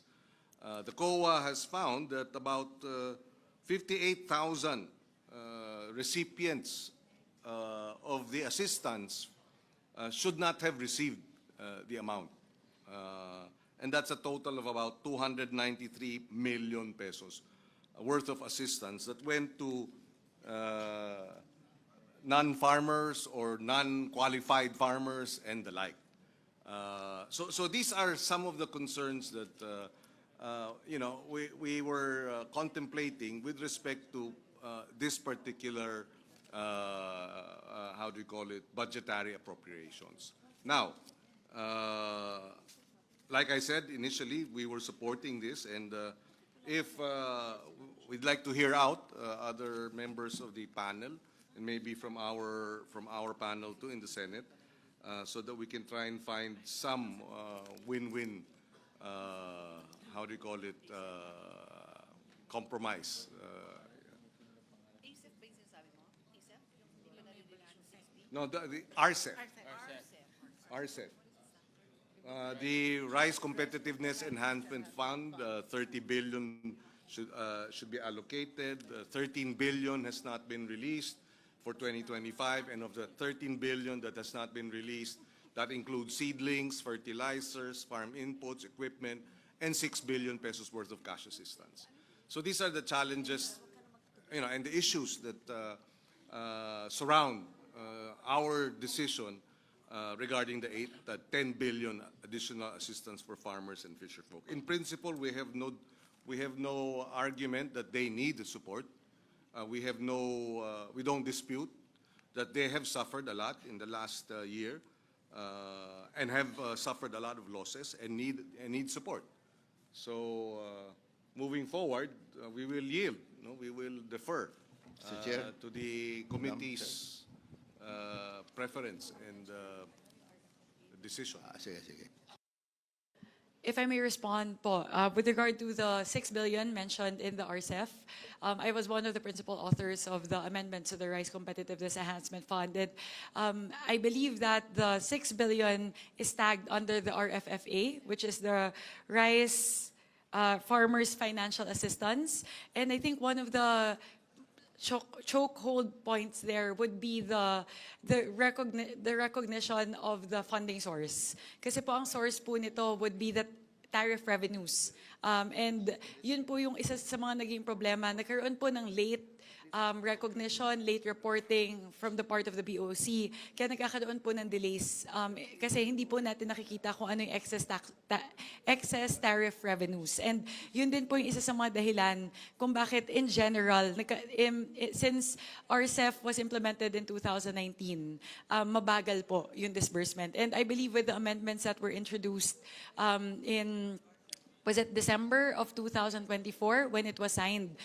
The COA has found that about 58,000 recipients of the assistance should not have received the amount. And that's a total of about 293 million pesos worth of assistance that went to non-farmers or non-qualified farmers and the like. So these are some of the concerns that we were contemplating with respect to this particular how do you call it, budgetary appropriations. Now, like I said initially, we were supporting this, and if we'd like to hear out other members of the panel, and maybe from our panel too in the Senate, so that we can try and find some win-win, how do you call it, compromise. No, the RCEF. RCEF. The Rice Competitiveness Enhancement Fund, 30 billion should be allocated. 13 billion has not been released for 2025, and of the 13 billion that has not been released, that includes seedlings, fertilizers, farm inputs, equipment, and 6 billion pesos worth of cash assistance. So these are the challenges, and the issues that surround our decision regarding the 10 billion additional assistance for farmers and fisherfolk. In principle, we have no argument that they need the support. We don't dispute that they have suffered a lot in the last year and have suffered a lot of losses and need support. So moving forward, we will yield. We will defer Mr. Chair. to the committee's preference and decision. Sige. If I may respond po, with regard to the 6 billion mentioned in the RCEF, I was one of the principal authors of the amendments to the Rice Competitiveness Enhancement Fund. And I believe that the 6 billion is tagged under the RFFA, which is the Rice Farmers Financial Assistance. And I think one of the chokehold points there would be the recognition of the funding source. Kasi po ang source po nito would be the tariff revenues. And yun po yung isa sa mga naging problema. Nagkaroon po ng late recognition, late reporting from the part of the BOC. Kaya nagkakaroon po ng delays. Kasi hindi po natin nakikita kung ano yung excess tariff revenues. And yun din po yung isa sa mga dahilan kung bakit in general, since RCEF was implemented in 2019, mabagal po yung disbursement. And I believe with the amendments that were introduced was it December of 2024 when it was signed?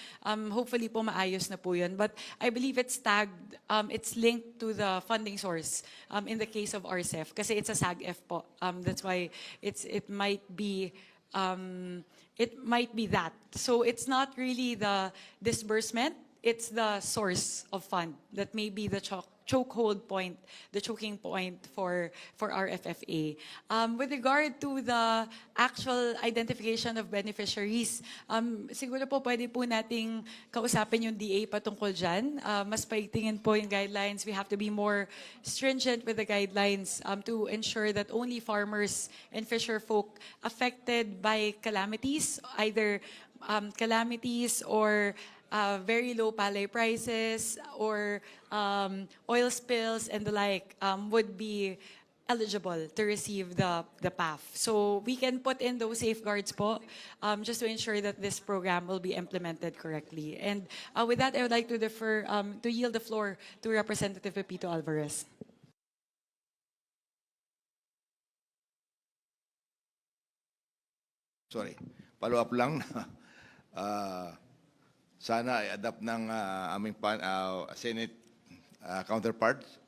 Hopefully po maayos na po yun. But I believe it's tagged, it's linked to the funding source in the case of RCEF kasi it's a SAG-F po. That's why it might be that. So it's not really the disbursement, it's the source of fund that may be the chokehold point, the choking point for our FFA. With regard to the actual identification of beneficiaries, siguro po pwede po nating kausapin yung DA patungkol dyan. Mas paigtingin po yung guidelines. We have to be more stringent with the guidelines to ensure that only farmers and fisher folk affected by calamities, either calamities or very low palay prices or oil spills and the like would be eligible to receive the PAF. So we can put in those safeguards po just to ensure that this program will be implemented correctly. And with that, I would like to to yield the floor to Representative Pepito Alvarez. Sorry, follow-up lang. Sana i-adapt ng aming Senate counterparts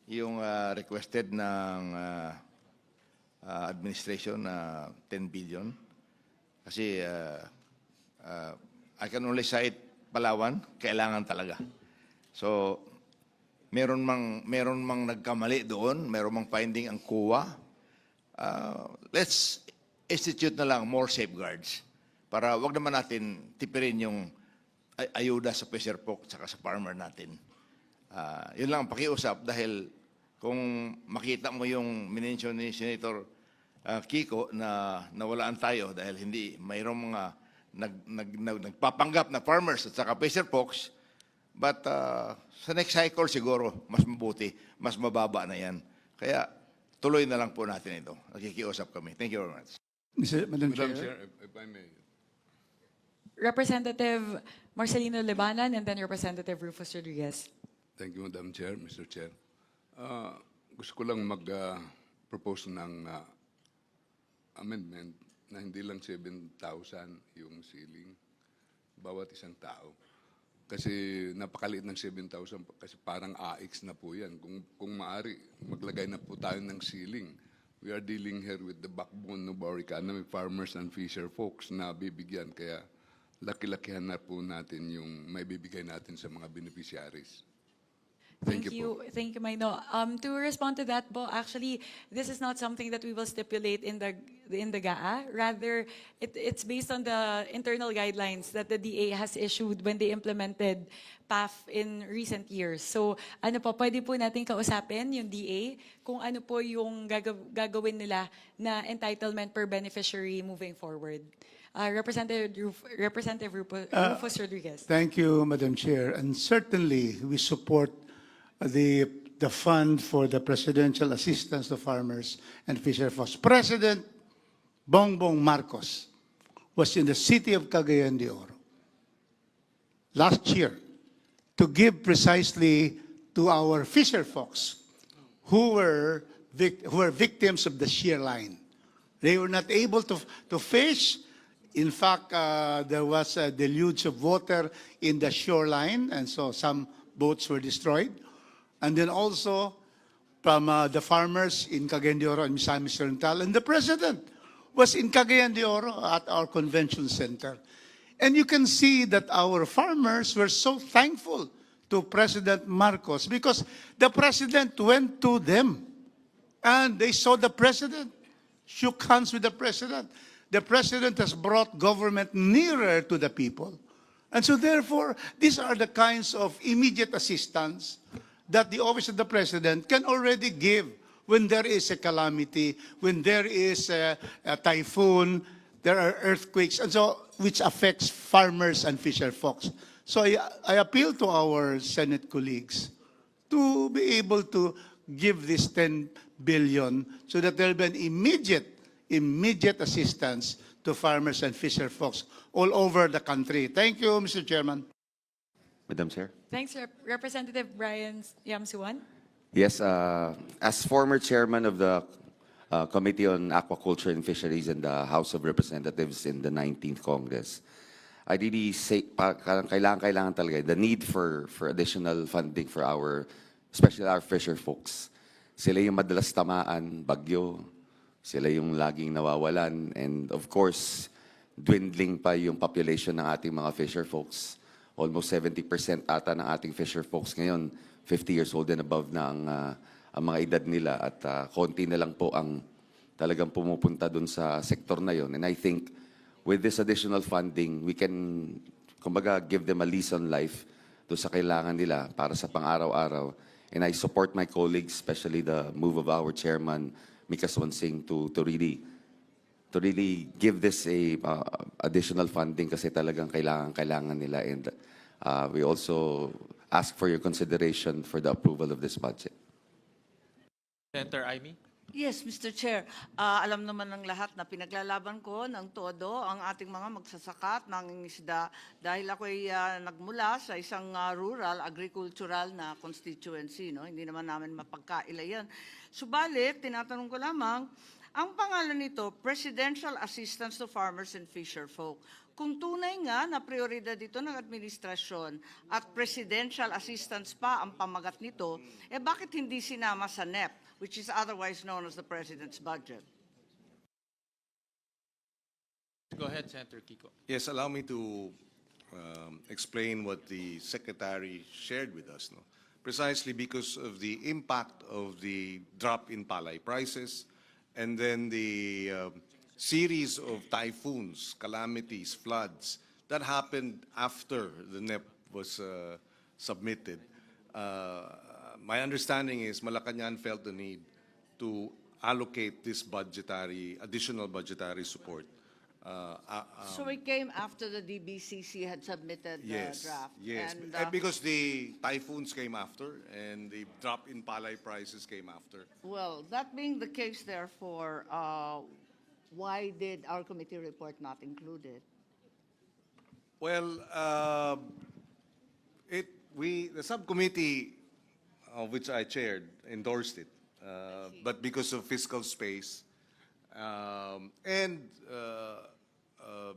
yung requested ng administration na 10 billion. Kasi I can only cite Palawan, kailangan talaga. So, meron mang nagkamali doon, meron mang finding ang COA. Let's institute na lang more safeguards para wag naman natin tipirin yung ayuda sa fisher folk at sa farmer natin. Yun lang ang pakiusap dahil kung makita mo yung minention ni Senator Kiko na nawalaan tayo dahil hindi mayroong mga nagpapanggap na farmers at saka fisher folks, but sa next cycle siguro mas mabuti, mas mababa na yan. Kaya tuloy na lang po natin ito. Nakikiusap kami. Thank you very much. Madam Madam Chair. Chair, if I may. Representative Marcelino Lebanan and then Representative Rufus Rodriguez. Thank you, Madam Chair, Mr. Chair. Gusto ko lang mag-propose ng amendment na hindi lang 7,000 yung ceiling bawat isang tao. Kasi napakaliit ng 7,000 kasi parang AX na po yan. Kung maaari, maglagay na po tayo ng ceiling. We are dealing here with the backbone of our economy, farmers and fisher folks na bibigyan. Kaya laki-lakihan na po natin yung may bibigay natin sa mga beneficiaries. Thank you. Thank you, Maino. To respond to that, Bo, actually, this is not something that we will stipulate in the GAA. Rather, it's based on the internal guidelines that the DA has issued when they implemented PAF in recent years. So, ano po, pwede po natin kausapin yung DA kung ano po yung gagawin nila na entitlement per beneficiary moving forward. Representative Rufus Rodriguez. Thank you, Madam Chair. And certainly, we support the fund for the presidential assistance to farmers and fisher folks. President Bongbong Marcos was in the city of Cagayan de Oro last year to give precisely to our fisher folks who were victims of the shear line. They were not able to fish. In fact, there was a deluge of water in the shoreline, and so some boats were destroyed. And then also from the farmers in Cagayan de Oro and Misamis Oriental. And the President was in Cagayan de Oro at our convention center. And you can see that our farmers were so thankful to President Marcos because the President went to them and they saw the President, shook hands with the President. The President has brought government nearer to the people. And so therefore, these are the kinds of immediate assistance that the Office of the President can already give when there is a calamity, when there is a typhoon, there are earthquakes, and so which affects farmers and fisher folks. So I appeal to our Senate colleagues to be able to give this 10 billion so that there will be an immediate assistance to farmers and fisher folks all over the country. Thank you, Mr. Chairman. Madam Chair. Thanks, Representative Brian Yamsuan. Yes, as former chairman of the Committee on Aquaculture and Fisheries in the House of Representatives in the 19th Congress, I really say kailangan talaga the need for additional funding for especially our fisher folks. Sila yung madalas tamaan, bagyo, sila yung laging nawawalan, and of course, dwindling pa yung population ng ating mga fisher folks. almost 70% ata ng ating fisher folks ngayon, 50 years old and above na ang mga edad nila at konti na lang po ang talagang pumupunta dun sa sektor na yon. And I think with this additional funding, we can, kumbaga, give them a lease on life doon sa kailangan nila para sa pang-araw-araw. And I support my colleagues, especially the move of our chairman, Mika Swansing, to really give this a additional funding kasi talagang kailangan nila. And we also ask for your consideration for the approval of this budget. Senator Amy? Yes, Mr. Chair. Alam naman ng lahat na pinaglalaban ko ng todo ang ating mga magsasakat ng isda dahil ako'y nagmula sa isang rural, agricultural na constituency. No? Hindi naman namin mapagkaila yan. Subalit, tinatanong ko lamang, ang pangalan nito, Presidential Assistance to Farmers and Fisherfolk. Kung tunay nga na prioridad ito ng administrasyon at presidential assistance pa ang pamagat nito, bakit hindi sinama sa NEP, which is otherwise known as the President's budget? Go ahead, Senator Kiko. Yes, allow me to explain what the Secretary shared with us. No? Precisely because of the impact of the drop in palay prices and then the series of typhoons, calamities, floods that happened after the NEP was submitted. My understanding is Malacanang felt the need to allocate this additional budgetary support. So it came after the DBCC had submitted the draft? Yes, And, because the typhoons came after and the drop in palay prices came after. well, that being the case, therefore, why did our committee report not include it? Well, the subcommittee of which I chaired endorsed it, but because of fiscal space and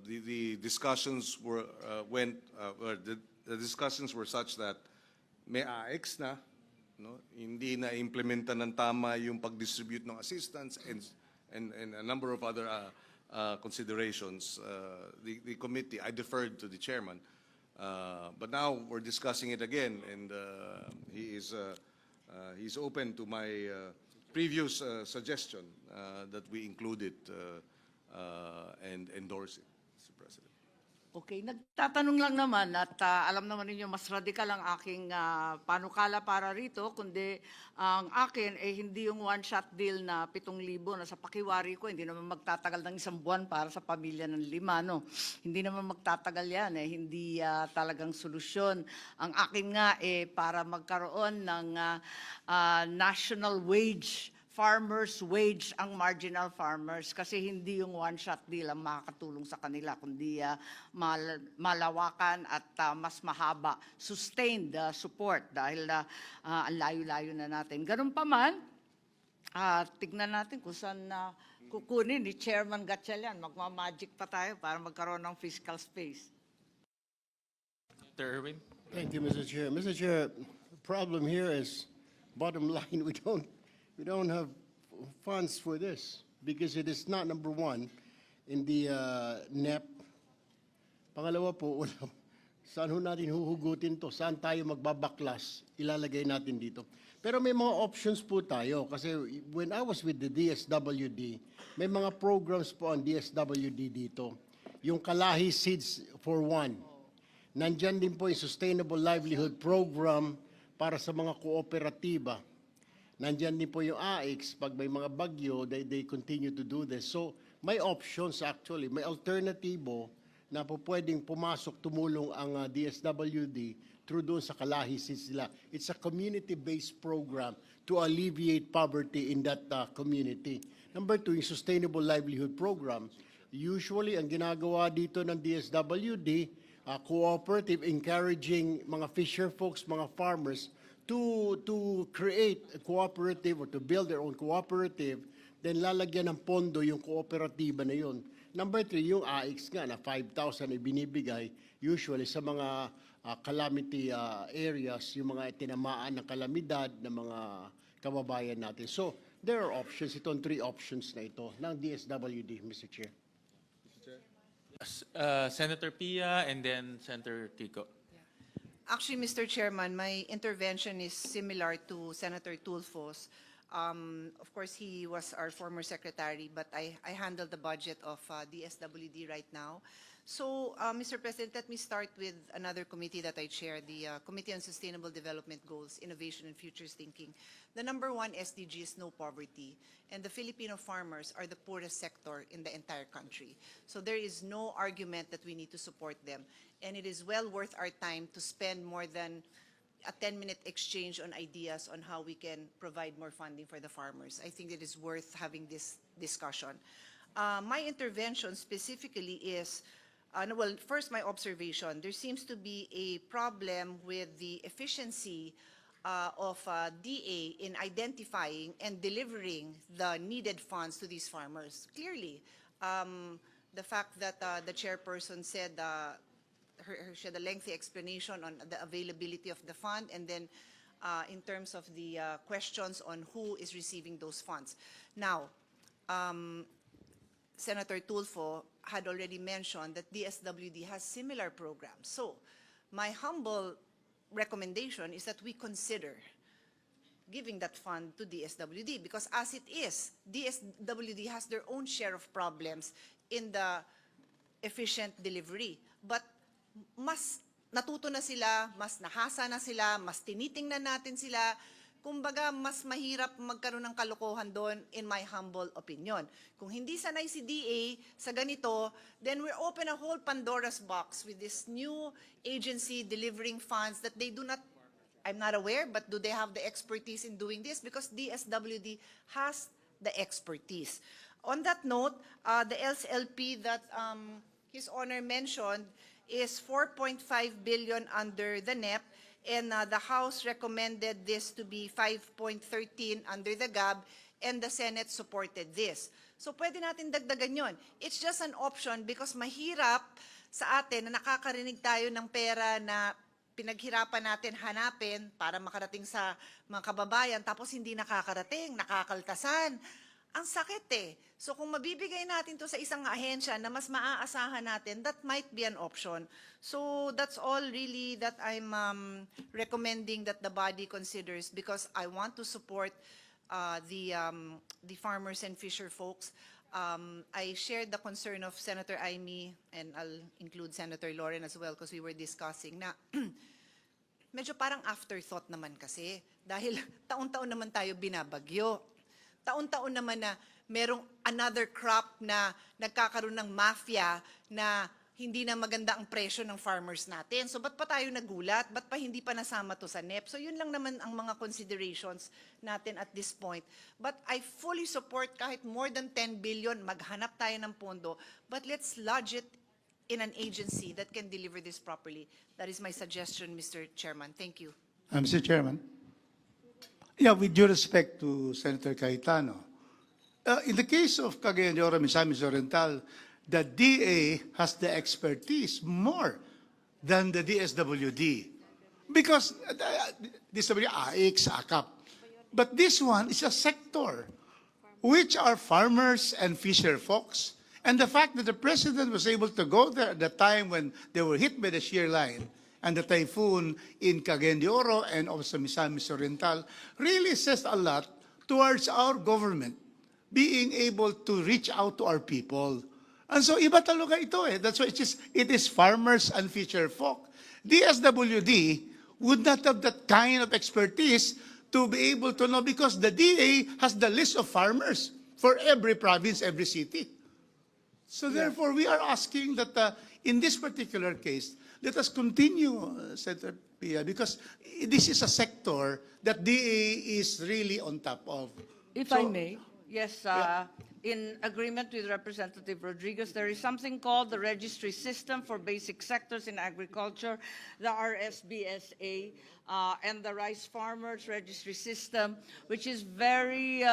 the discussions were the discussions were such that may AX na, no, hindi na implementa ng tama yung pag-distribute ng assistance and a number of other considerations. The committee, I deferred to the chairman, but now we're discussing it again, and he's open to my previous suggestion that we include it and endorse it, Mr. President. Okay, nagtatanong lang naman at alam naman ninyo mas radikal ang aking panukala para rito, kundi ang akin hindi yung one-shot deal na 7,000 na sa pakiwari ko, hindi naman magtatagal ng 1 buwan para sa pamilya ng 5, no? Hindi naman magtatagal yan, hindi talagang solusyon. Ang akin nga para magkaroon ng national wage, farmers' wage ang marginal farmers kasi hindi yung one-shot deal ang makakatulong sa kanila, kundi malawakan at mas mahaba, sustained support dahil ang layo-layo na natin. Ganun pa man, tignan natin kung saan kukunin ni Chairman Gatchalian. Magmamagic pa tayo para magkaroon ng fiscal space. Mr. Erwin? Thank you, Mr. Chair. Mr. Chair, the problem here is, bottom line, we don't have funds for this because it is not number one in the NEP. Pangalawa po, saan ho natin huhugutin to? Saan tayo magbabaklas? Ilalagay natin dito. Pero may mga options po tayo kasi when I was with the DSWD, may mga programs po ang DSWD dito. Yung Kalahi Seeds for One. Nandyan din po yung Sustainable Livelihood Program para sa mga kooperatiba. Nandyan din po yung AX, pag may mga bagyo, they continue to do this. So, may options actually, may alternatibo na po pwedeng pumasok, tumulong ang DSWD through doon sa Kalahi sila. It's a community-based program to alleviate poverty in that community. Number 2, yung Sustainable Livelihood Program. Usually, ang ginagawa dito ng DSWD, cooperative, encouraging mga fisher folks, mga farmers, to create a cooperative or to build their own cooperative, then lalagyan ng pondo yung kooperatiba na yun. Number 3, yung AX nga na 5,000 ibinibigay usually sa mga calamity areas, yung mga tinamaan ng kalamidad ng mga kababayan natin. So, there are options. Itong 3 options na ito ng DSWD, Mr. Chair. Senator Pia and then Senator Kiko. Actually, Mr. Chairman, my intervention is similar to Senator Tulfo's. Of course, he was our former secretary, but I handle the budget of DSWD right now. So, Mr. President, let me start with another committee that I chair, the Committee on Sustainable Development Goals, Innovation and Futures Thinking. The number one SDG is no poverty, and the Filipino farmers are the poorest sector in the entire country. So there is no argument that we need to support them, and it is well worth our time to spend more than a 10-minute exchange on ideas on how we can provide more funding for the farmers. I think it is worth having this discussion. My intervention specifically is, well, first my observation, there seems to be a problem with the efficiency of DA in identifying and delivering the needed funds to these farmers. Clearly, the fact that the chairperson said she had a lengthy explanation on the availability of the fund, and then in terms of the questions on who is receiving those funds. Now, Senator Tulfo had already mentioned that DSWD has similar programs. So my humble recommendation is that we consider giving that fund to DSWD, because as it is, DSWD has their own share of problems in the efficient delivery. But mas natuto na sila, mas nahasa na sila, mas tinitingnan natin sila. Kumbaga, mas mahirap magkaroon ng kalokohan doon, in my humble opinion. Kung hindi sanay si DA sa ganito, then we open a whole Pandora's box with this new agency delivering funds that they do not, I'm not aware, but do they have the expertise in doing this? Because DSWD has the expertise. On that note, the LSLP that His Honor mentioned is 4.5 billion under the NEP, and the House recommended this to be 5.13 under the GAB, and the Senate supported this. So pwede natin dagdagan yon. It's just an option because mahirap sa atin na nakakarinig tayo ng pera na pinaghirapan natin hanapin para makarating sa mga kababayan, tapos hindi nakakarating, nakakaltasan. Ang sakit eh. So kung mabibigay natin to sa isang ahensya na mas maaasahan natin, that might be an option. So that's all really that I'm recommending that the body considers, because I want to support the farmers and fisher folks. I shared the concern of Senator Aimee, and I'll include Senator Lauren as well, because we were discussing na medyo parang afterthought naman kasi, dahil taon-taon naman tayo binabagyo. Taon-taon naman na merong another crop na nagkakaroon ng mafia na hindi na maganda ang presyo ng farmers natin. So ba't pa tayo nagulat? Ba't pa hindi pa nasama to sa NEP? So yun lang naman ang mga considerations natin at this point. But I fully support kahit more than 10 billion, maghanap tayo ng pondo, but let's lodge it in an agency that can deliver this properly. That is my suggestion, Mr. Chairman. Thank you. Mr. Chairman. Yeah, with due respect to Senator Cayetano, in the case of Cagayan de Oro, Misamis Oriental, the DA has the expertise more than the DSWD. Because DSWD, AX, AKAP. But this one is a sector, which are farmers and fisher folks. And the fact that the President was able to go there at the time when they were hit by the shear line and the typhoon in Cagayan de Oro and also Misamis Oriental really says a lot towards our government being able to reach out to our people. And so iba talaga ito eh. That's why it is farmers and fisher folk. DSWD would not have that kind of expertise to be able to know, because the DA has the list of farmers for every province, every city. So therefore, we are asking that in this particular case, let us continue, Senator Pia, because this is a sector that DA is really on top of. If I may, yes, in agreement with Representative Rodriguez, there is something called the Registry System for Basic Sectors in Agriculture, the RSBSA, and the Rice Farmers Registry System, which is very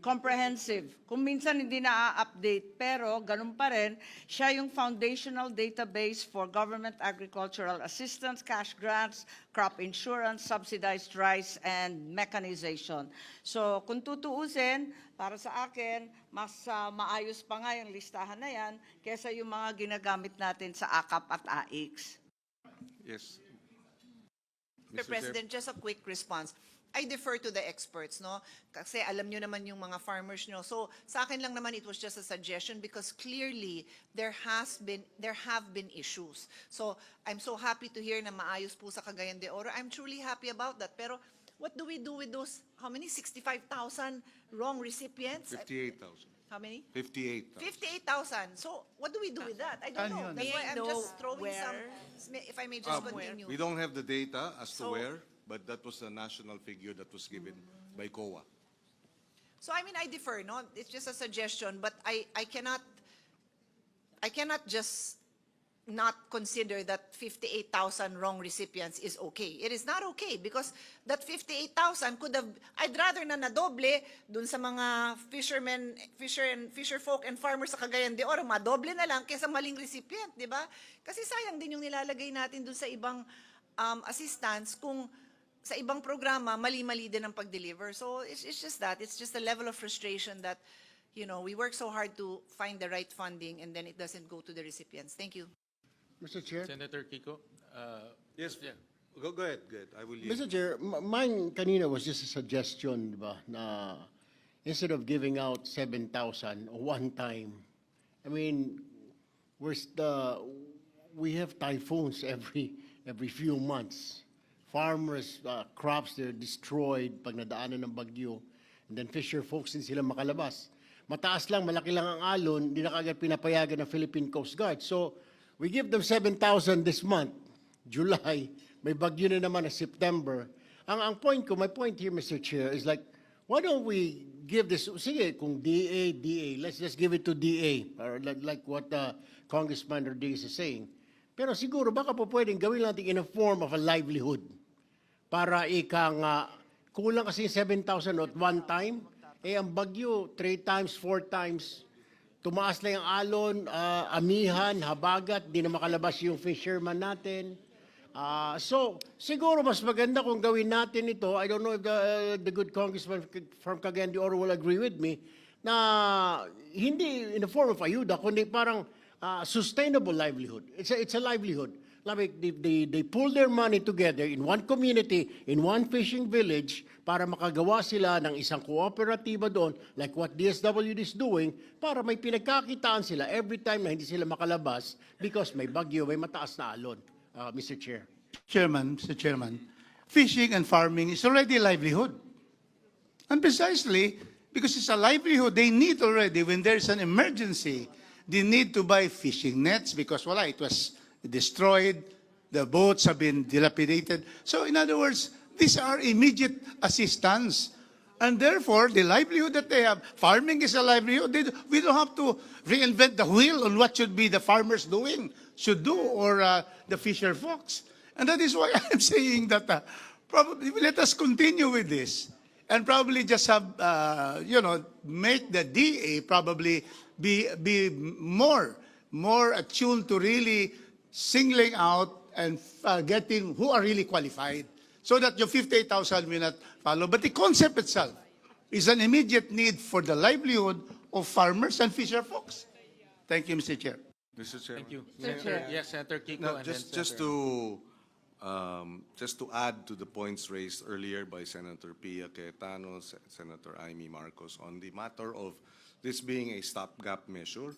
comprehensive. Kung minsan hindi na-update, pero ganun pa rin, siya yung foundational database for government agricultural assistance, cash grants, crop insurance, subsidized rice, and mechanization. So kung tutuusin, para sa akin, mas maayos pa nga yung listahan na yan kesa yung mga ginagamit natin sa AKAP at AX. Yes. Mr. President, just a quick response. I defer to the experts, no? Kasi alam nyo naman yung mga farmers nyo. So sa akin lang naman, it was just a suggestion because clearly there have been issues. So I'm so happy to hear na maayos po sa Cagayan de Oro. I'm truly happy about that. Pero what do we do with those, how many? 65,000 wrong recipients? 58,000. How many? 58,000. 58,000. So what do we do with that? I don't know. That's why I'm just throwing some, if I may just continue. We don't have the data as to So- where, but that was the national figure that was given by COA. So I mean, I defer, no? It's just a suggestion, but I cannot just not consider that 58,000 wrong recipients is okay. It is not okay because that 58,000 could have, I'd rather na nadoble dun sa mga fisher folk and farmers sa Cagayan de Oro, madoble na lang kaysa maling recipient, di ba? Kasi sayang din yung nilalagay natin dun sa ibang assistance kung sa ibang programa, mali-mali din ang pag-deliver. So it's just that. It's just a level of frustration that, you know, we work so hard to find the right funding and then it doesn't go to the recipients. Thank you. Mr. Chair? Senator Kiko? Yes, yeah. Go ahead. I will yield. Mr. Chair, mine kanina was just a suggestion, di ba, na instead of giving out 7,000 one time, I mean, we have typhoons every few months. Farmers, crops, they're destroyed pag nadaanan ng bagyo. And then fisher folks din sila makalabas. Mataas lang, malaki lang ang alon, hindi na kagad pinapayagan ng Philippine Coast Guard. So, we give them 7,000 this month, July. May bagyo na naman na September. Ang point ko, my point here, Mr. Chair, is like, why don't we give this, sige, kung DA, let's just give it to DA, or like what Congressman Rodriguez is saying. Pero siguro, baka po pwedeng gawin natin in a form of a livelihood. Para kulang kasi 7,000 at one time, ang bagyo, 3 times, 4 times, tumaas na yung alon, amihan, habagat, di na makalabas yung fisherman natin. So, siguro mas maganda kung gawin natin ito. I don't know if the good congressman from Cagayan de Oro will agree with me, na hindi in the form of ayuda, kundi parang sustainable livelihood. It's a livelihood. Like they pull their money together in one community, in one fishing village, para makagawa sila ng isang kooperatiba doon, like what DSWD is doing, para may pinagkakitaan sila every time na hindi sila makalabas because may bagyo, may mataas na alon. Mr. Chair. Mr. Chairman, fishing and farming is already a livelihood. And precisely, because it's a livelihood, they need already, when there's an emergency, they need to buy fishing nets because, it was destroyed, the boats have been dilapidated. So in other words, these are immediate assistance. And therefore, the livelihood that they have, farming is a livelihood. We don't have to reinvent the wheel on what should be the farmers should do, or the fisher folks. And that is why I'm saying that probably let us continue with this and probably just have, make the DA probably be more attuned to really singling out and getting who are really qualified, so that your 58,000 will not follow. But the concept itself is an immediate need for the livelihood of farmers and fisher folks. Thank you, Mr. Chair. Mr. Chairman. Thank you. Mr. Chair. Yes, Senator Kiko. No, and just then Senator- just to add to the points raised earlier by Senator Pia Cayetano, Senator Amy Marcos, on the matter of this being a stopgap measure,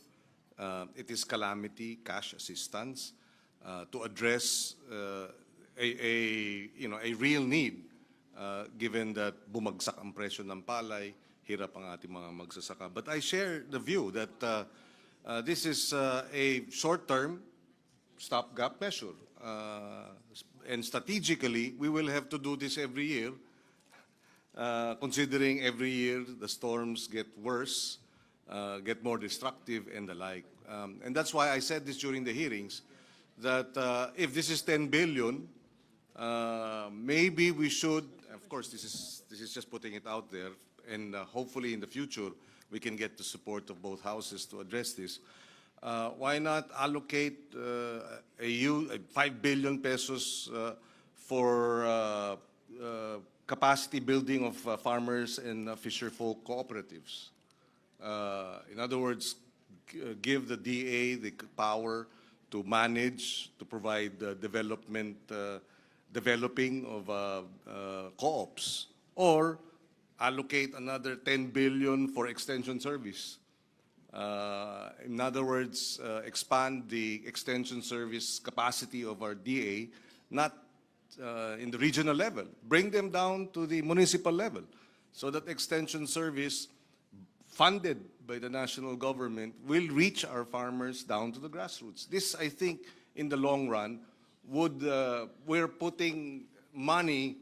it is calamity cash assistance to address a real need, given that bumagsak ang presyo ng palay, hirap ang ating mga magsasaka. But I share the view that this is a short-term stopgap measure. And strategically, we will have to do this every year, considering every year the storms get worse, get more destructive, and the like. And that's why I said this during the hearings, that if this is 10 billion, maybe we should, of course, this is just putting it out there, and hopefully in the future we can get the support of both houses to address this. Why not allocate 5 billion pesos for capacity building of farmers and fisherfolk cooperatives? In other words, give the DA the power to manage, to provide development developing of co-ops, or allocate another 10 billion for extension service. In other words, expand the extension service capacity of our DA, not in the regional level. Bring them down to the municipal level so that extension service funded by the national government will reach our farmers down to the grassroots. This, I think, in the long run, we're putting money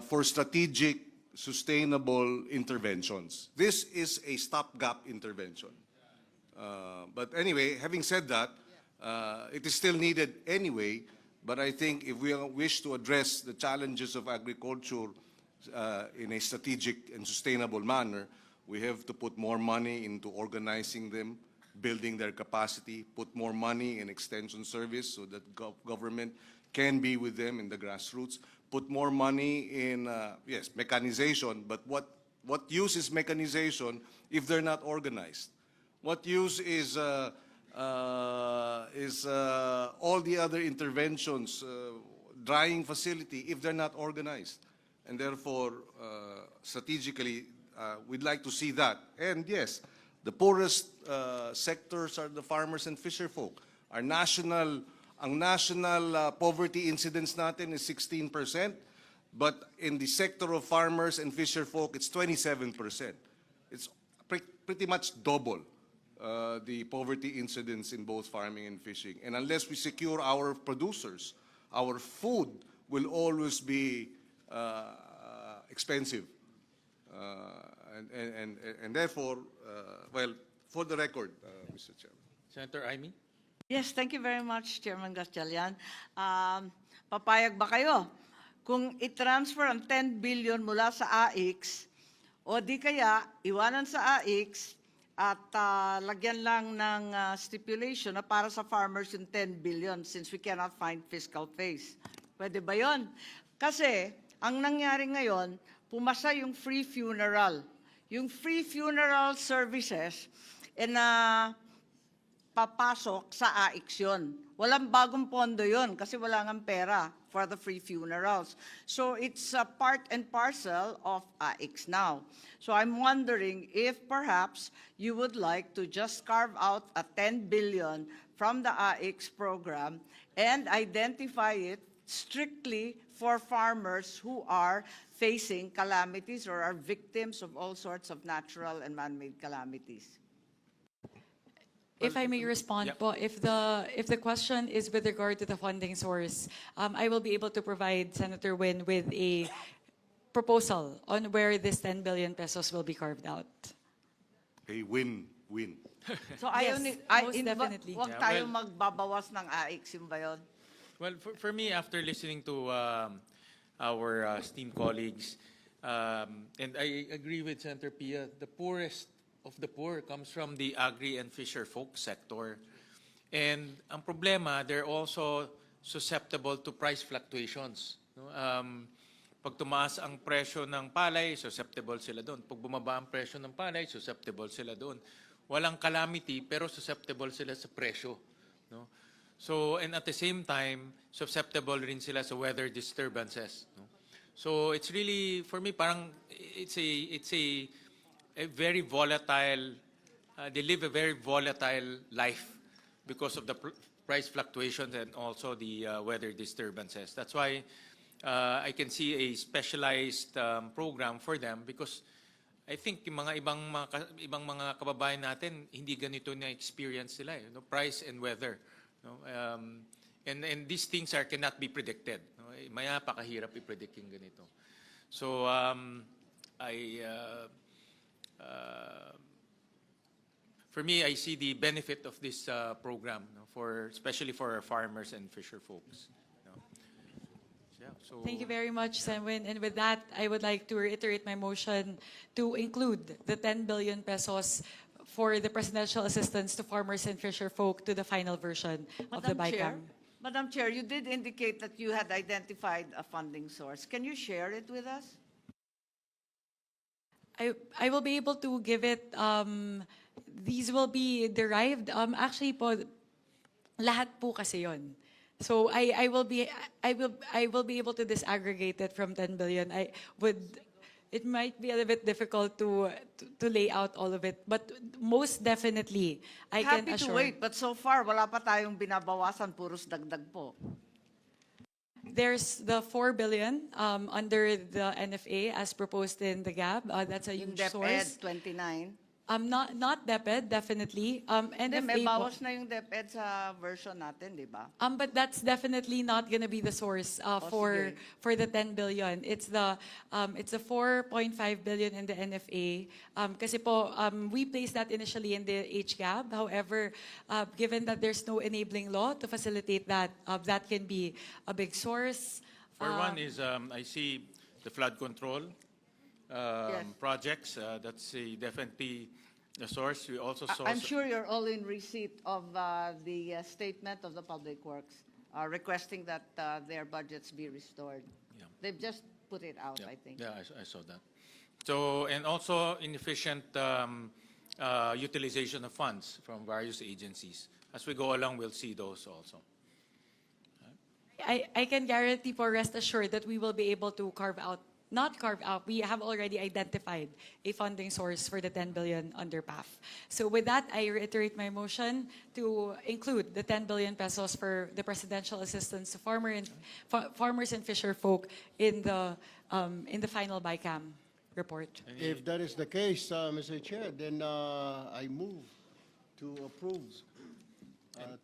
for strategic, sustainable interventions. This is a stopgap intervention. But anyway, having said that, it is still needed anyway, but I think if we wish to address the challenges of agriculture in a strategic and sustainable manner, we have to put more money into organizing them, building their capacity, put more money in extension service so that government can be with them in the grassroots, put more money in, yes, mechanization, but what use is mechanization if they're not organized? What use is all the other interventions, drying facility, if they're not organized? And therefore, strategically, we'd like to see that. And yes, the poorest sectors are the farmers and fisherfolk. Ang national poverty incidence natin is 16%, but in the sector of farmers and fisherfolk, it's 27%. It's pretty much double the poverty incidence in both farming and fishing. And unless we secure our producers, our food will always be expensive. And therefore, well, for the record, Mr. Chairman. Senator Aimee? Yes, thank you very much, Chairman Gatchalian. Papayag ba kayo kung i-transfer ang 10 billion mula sa AIX o di kaya iwanan sa AIX at lagyan lang ng stipulation na para sa farmers yung 10 billion since we cannot find fiscal face? Pwede ba yun? Kasi ang nangyari ngayon, pumasa yung free funeral. Yung free funeral services na papasok sa AIX yun. Walang bagong pondo yun kasi wala ngang pera for the free funerals. So it's a part and parcel of AIX now. So I'm wondering if perhaps you would like to just carve out a 10 billion from the AIX program and identify it strictly for farmers who are facing calamities or are victims of all sorts of natural and man-made calamities. If I may respond po, if the question is with regard to the funding source, I will be able to provide Senator Win with a proposal on where this 10 billion pesos will be carved out. A win-win. So Yes, most definitely. Huwag Yeah, tayo well- magbabawas ng AIX, yung ba yun? Well, for me, after listening to our esteemed colleagues, and I agree with Senator Pia, the poorest of the poor comes from the agri and fisher folk sector. And ang problema, they're also susceptible to price fluctuations. No? Pag tumaas ang presyo ng palay, susceptible sila doon. Pag bumaba ang presyo ng palay, susceptible sila doon. Walang calamity, pero susceptible sila sa presyo. No? So, and at the same time, susceptible rin sila sa weather disturbances. No? So, it's really, for me, parang, it's a very volatile, they live a very volatile life because of the price fluctuations and also the weather disturbances. That's why I can see a specialized program for them because I think yung mga ibang mga kababayan natin, hindi ganito na experience nila, no? Price and weather. No? And these things cannot be predicted. No? Maya pakahirap i-predict yung ganito. So for me, I see the benefit of this program, no? Especially for our farmers and fisher folks. No? Yeah, so Thank you very much, Senwin. And with that, I would like to reiterate my motion to include the 10 billion pesos for the presidential assistance to farmers and fisher folk to the final version of the BICAM. Madam Chair, you did indicate that you had identified a funding source. Can you share it with us? I will be able to give it, these will be derived, actually po, lahat po kasi yon So I will be able to disaggregate it from 10 billion. It might be a little bit difficult to lay out all of it, but most definitely I can Happy to assure. wait, but so far, wala pa tayong binabawasan, puros dagdag po. There's the 4 billion under the NFA as proposed in the GAB. That's a Yung huge source. DepEd 29. Not DepEd, definitely. Hindi, may NFA po. bawas na yung DepEd sa version natin, di ba? But that's definitely not going to be the source sige. for the 10 billion. It's the 4.5 billion in the NFA. Kasi po we placed that initially in the HGAB. However, given that there's no enabling law to facilitate that, that can be a big source. For one is, I see the flood control projects. That's definitely the source. We also saw. I'm sure you're all in receipt of the statement of the Public Works requesting that their budgets be restored. Yeah. They've just put it out, Yeah, I think. yeah, I saw that. So, and also inefficient utilization of funds from various agencies. As we go along, we'll see those also. I can guarantee for rest assured that we will be able to not carve out, we have already identified a funding source for the 10 billion under PAF. So with that, I reiterate my motion to include the 10 billion pesos for the presidential assistance to farmers and fisher folk in the final BICAM report. If that is the case, Mr. Chair, then I move to approve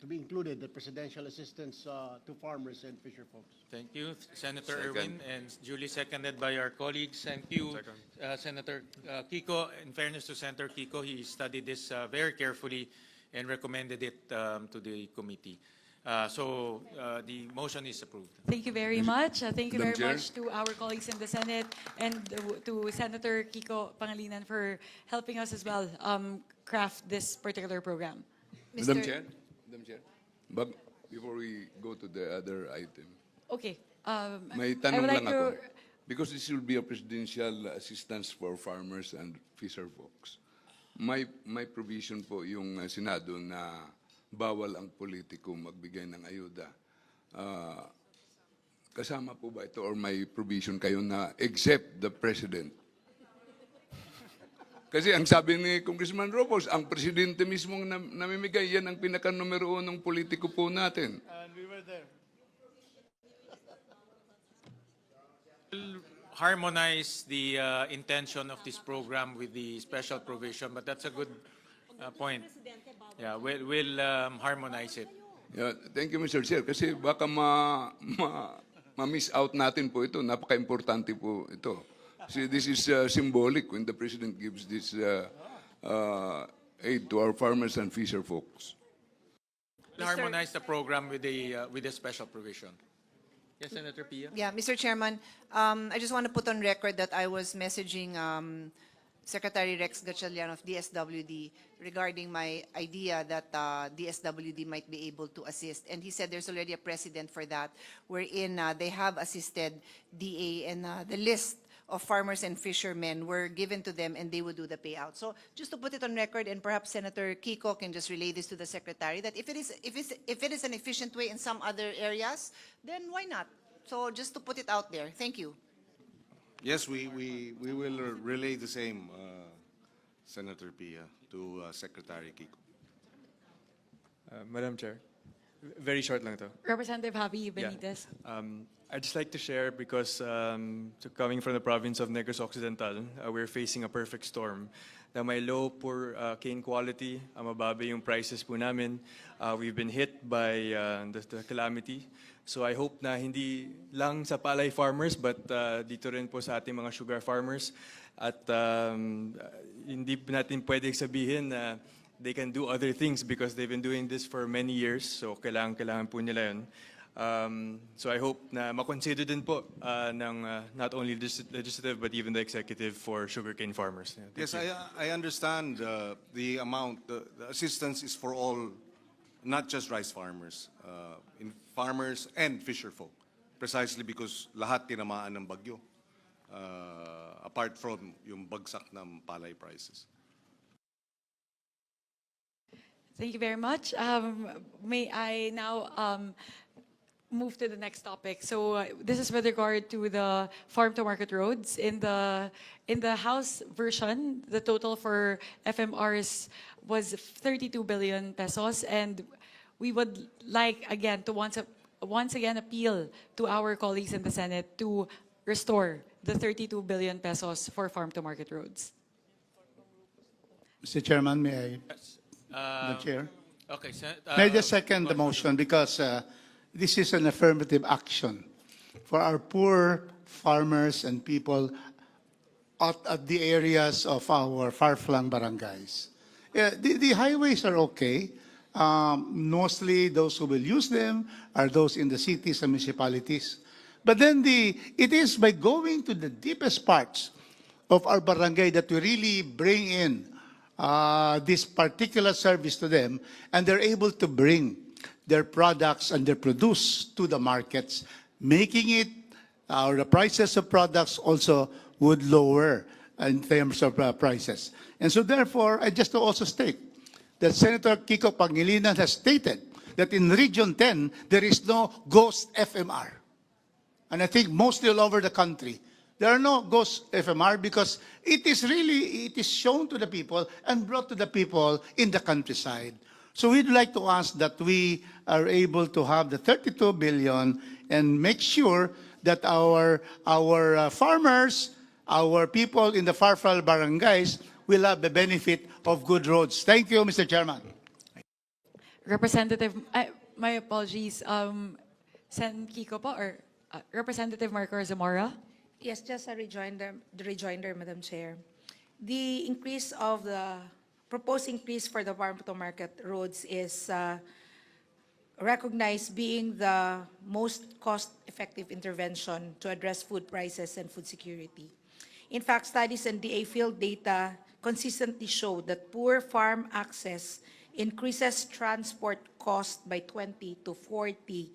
to be included the presidential assistance to farmers and fisher folks. Thank you, Senator Second. Irwin, and duly seconded by our colleagues. Thank you, Senator Kiko. In fairness to Senator Kiko, he studied this very carefully and recommended it to the committee. So the motion is approved. Thank you very much. Thank you Madam very Chair. much to our colleagues in the Senate and to Senator Kiko Pangilinan for helping us as well craft this particular program. Madam Chair, but before we go to the other item, Okay. may I tanong would like lang ako. to Because this will be a presidential assistance for farmers and fisher folks. May provision po yung Senado na bawal ang politiko magbigay ng ayuda. Kasama po ba ito or may provision kayo na except the president? Kasi ang sabi ni Congressman Robos, ang presidente mismo namimigay, yan ang pinaka-numero unong politiko po natin. And we were there. Harmonize the intention of this program with the special provision, but that's a good point. Yeah, we'll harmonize it. Yeah, thank you, Mr. Chair. Kasi baka ma-miss out natin po ito. Napaka-importante po ito. See, this is symbolic when the President gives this aid to our farmers and fisher folks. We'll harmonize the program with the special provision. Yes, Senator Pia? Yeah, Mr. Chairman, I just want to put on record that I was messaging Secretary Rex Gatchalian of DSWD regarding my idea that DSWD might be able to assist. And he said there's already a precedent for that, wherein they have assisted DA, and the list of farmers and fishermen were given to them and they would do the payout. So just to put it on record, and perhaps Senator Kiko can just relay this to the Secretary, that if it is an efficient way in some other areas, then why not? So just to put it out there. Thank you. Yes, we will relay the same, Senator Pia, to Secretary Kiko. Madam Chair, very short lang to. Representative Javi Benitez. I'd just like to share because so coming from the province of Negros Occidental, we're facing a perfect storm. Na may low, poor cane quality, mababa yung prices po namin. We've been hit by the calamity. So I hope na hindi lang sa palay farmers but dito rin po sa ating mga sugar farmers. At hindi natin pwedeng sabihin na they can do other things because they've been doing this for many years. So kailangan po nila yun. So I hope na makonsider din po ng not only legislative but even the executive for sugarcane farmers. Yeah, Yes, I understand the amount. The assistance is for all, not just rice farmers, in farmers and fisher folk, precisely because lahat tinamaan ng bagyo, apart from yung bagsak ng palay prices. Thank you very much. May I now move to the next topic. So this is with regard to the farm to market roads. In the House version, the total for FMRs was 32 billion pesos, and we would like again to once again appeal to our colleagues in the Senate to restore the 32 billion pesos for farm to market roads. Mr. Chairman, may I? The Chair. Okay, May I just second the motion because this is an affirmative action for our poor farmers and people at the areas of our far-flung barangays. The highways are okay. Mostly those who will use them are those in the cities and municipalities. But then it is by going to the deepest parts of our barangay that we really bring in this particular service to them, and they're able to bring their products and their produce to the markets, making it, the prices of products also would lower in terms of prices. And so therefore, I just to also state that Senator Kiko Pangilinan has stated that in Region 10, there is no ghost FMR. And I think mostly all over the country, there are no ghost FMR because it is shown to the people and brought to the people in the countryside. So we'd like to ask that we are able to have the 32 billion and make sure that our farmers, our people in the far-flung barangays will have the benefit of good roads. Thank you, Mr. Chairman. Representative, my apologies, Sen Kiko po, or Representative Marco Zamora? Yes, just a rejoinder, Madam Chair. The increase of the proposed increase for the farm to market roads is recognized being the most cost-effective intervention to address food prices and food security. In fact, studies and DA field data consistently show that poor farm access increases transport cost by 20 to 40%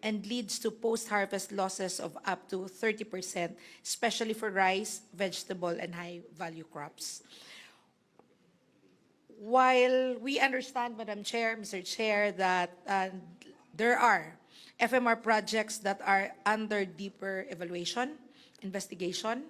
and leads to post-harvest losses of up to 30%, especially for rice, vegetable, and high-value crops. While we understand, Madam Chair, Mr. Chair, that there are FMR projects that are under deeper evaluation, investigation,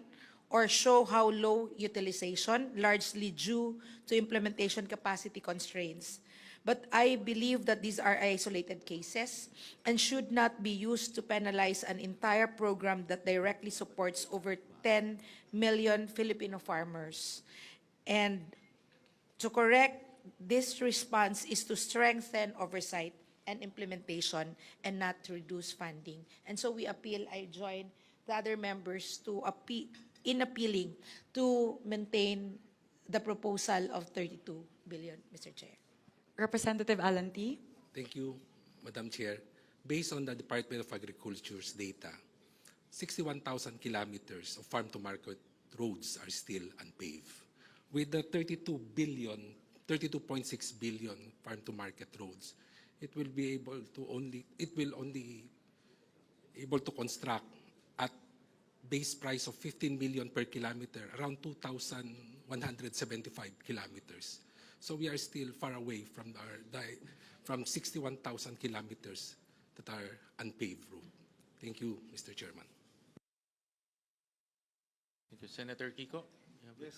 or show how low utilization, largely due to implementation capacity constraints. But I believe that these are isolated cases and should not be used to penalize an entire program that directly supports over 10 million Filipino farmers. And to correct this response is to strengthen oversight and implementation and not to reduce funding. And so we appeal, I join the other members to appealing to maintain the proposal of 32 billion, Mr. Chair. Representative Alan T. Thank you, Madam Chair. Based on the Department of Agriculture's data, 61,000 kilometers of farm-to-market roads are still unpaved. With the 32.6 billion farm-to-market roads, it will only able to construct at base price of 15 million per kilometer, around 2,175 kilometers. So we are still far away from 61,000 kilometers that are unpaved road. Thank you, Mr. Chairman. Thank you. Senator Kiko? Yes.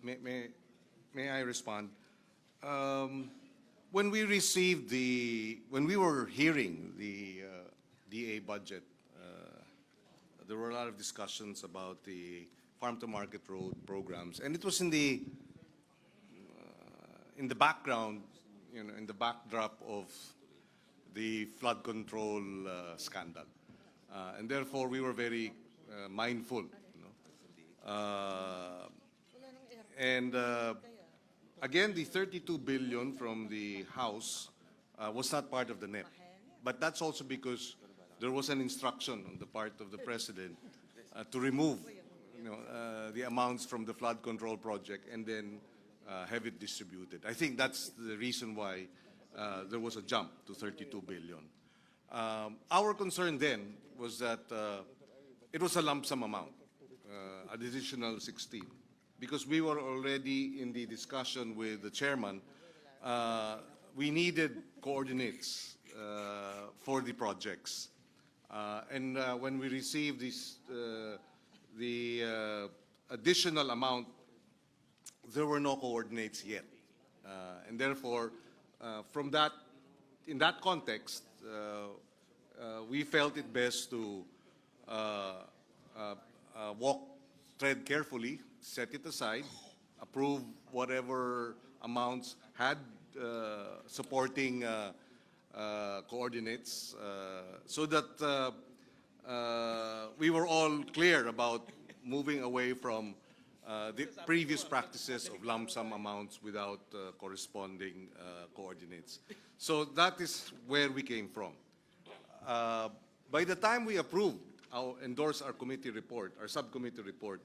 May I respond? When we were hearing the DA budget, there were a lot of discussions about the farm-to-market road programs, and it was in the background, in the backdrop of the flood control scandal, and therefore we were very mindful. Again, the 32 billion from the House was not part of the NEP, but that's also because there was an instruction on the part of the President to remove the amounts from the flood control project and then have it distributed. I think that's the reason why there was a jump to 32 billion. Our concern then was that it was a lump sum amount, an additional 16. Because we were already in the discussion with the chairman, we needed coordinates for the projects. And when we received this, the additional amount, there were no coordinates yet. And therefore, in that context, we felt it best to tread carefully, set it aside, approve whatever amounts had supporting coordinates, so that we were all clear about moving away from the previous practices of lump sum amounts without corresponding coordinates. So that is where we came from. By the time we endorsed our committee report, our subcommittee report,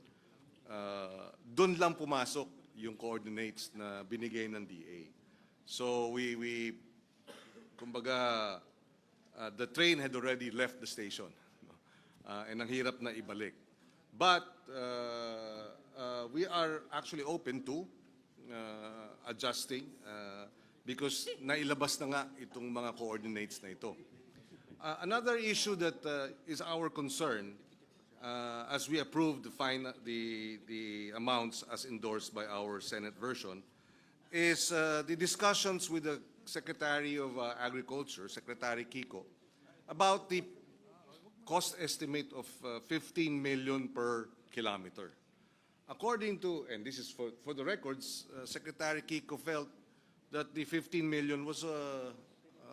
dun lang pumasok yung coordinates na binigay ng DA. So kumbaga, the train had already left the station, and ang hirap na ibalik. But we are actually open to adjusting because nailabas na nga itong mga coordinates na ito. Another issue that is our concern as we approve the amounts as endorsed by our Senate version is the discussions with the Secretary of Agriculture, Secretary Kiko, about the cost estimate of 15 million per kilometer. According to, and this is for the records, Secretary Kiko felt that the 15 million was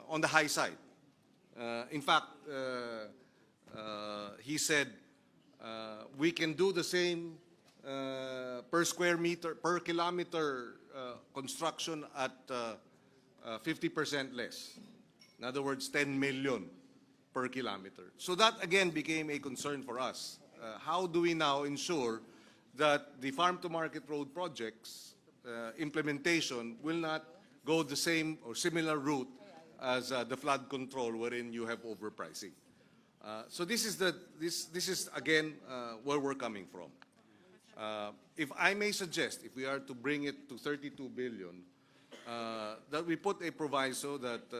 on the high side. In fact, he said we can do the same per square meter, per kilometer construction at 50% less. In other words, 10 million per kilometer. So that again became a concern for us. How do we now ensure that the farm-to-market road projects implementation will not go the same or similar route as the flood control, wherein you have overpricing? So this is again where we're coming from. If I may suggest, if we are to bring it to 32 billion, that we put a proviso that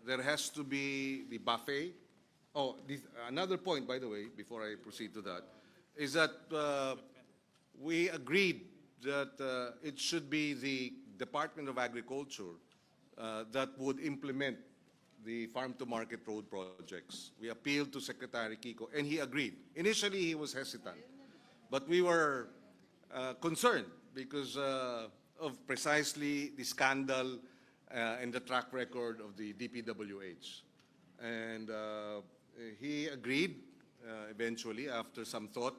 there has to be the buffet. Oh, another point, by the way, before I proceed to that, is that we agreed that it should be the Department of Agriculture that would implement the farm-to-market road projects. We appealed to Secretary Kiko, and he agreed. Initially, he was hesitant, but we were concerned because of precisely the scandal and the track record of the DPWH. And he agreed eventually, after some thought,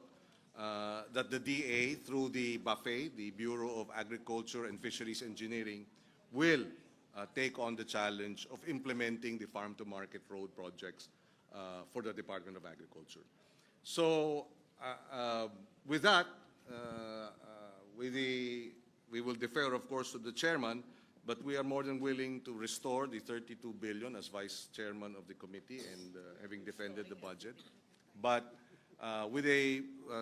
that the DA, through the buffet, the Bureau of Agriculture and Fisheries Engineering, will take on the challenge of implementing the farm-to-market road projects for the Department of Agriculture. So with that, we will defer, of course, to the chairman, but we are more than willing to restore the 32 billion as vice chairman of the committee and having defended the budget, but with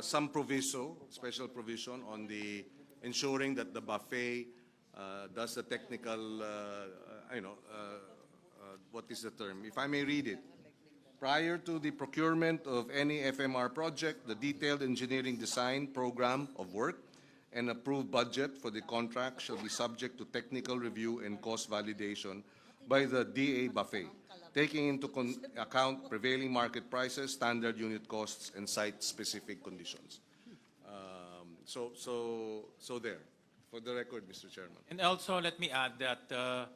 some proviso, special provision on the ensuring that the buffet does the technical, what is the term? If I may read it. Prior to the procurement of any FMR project, the detailed engineering design program of work and approved budget for the contract shall be subject to technical review and cost validation by the DA buffet, taking into account prevailing market prices, standard unit costs, and site-specific conditions. So there. For the record, Mr. Chairman. And also, let me add that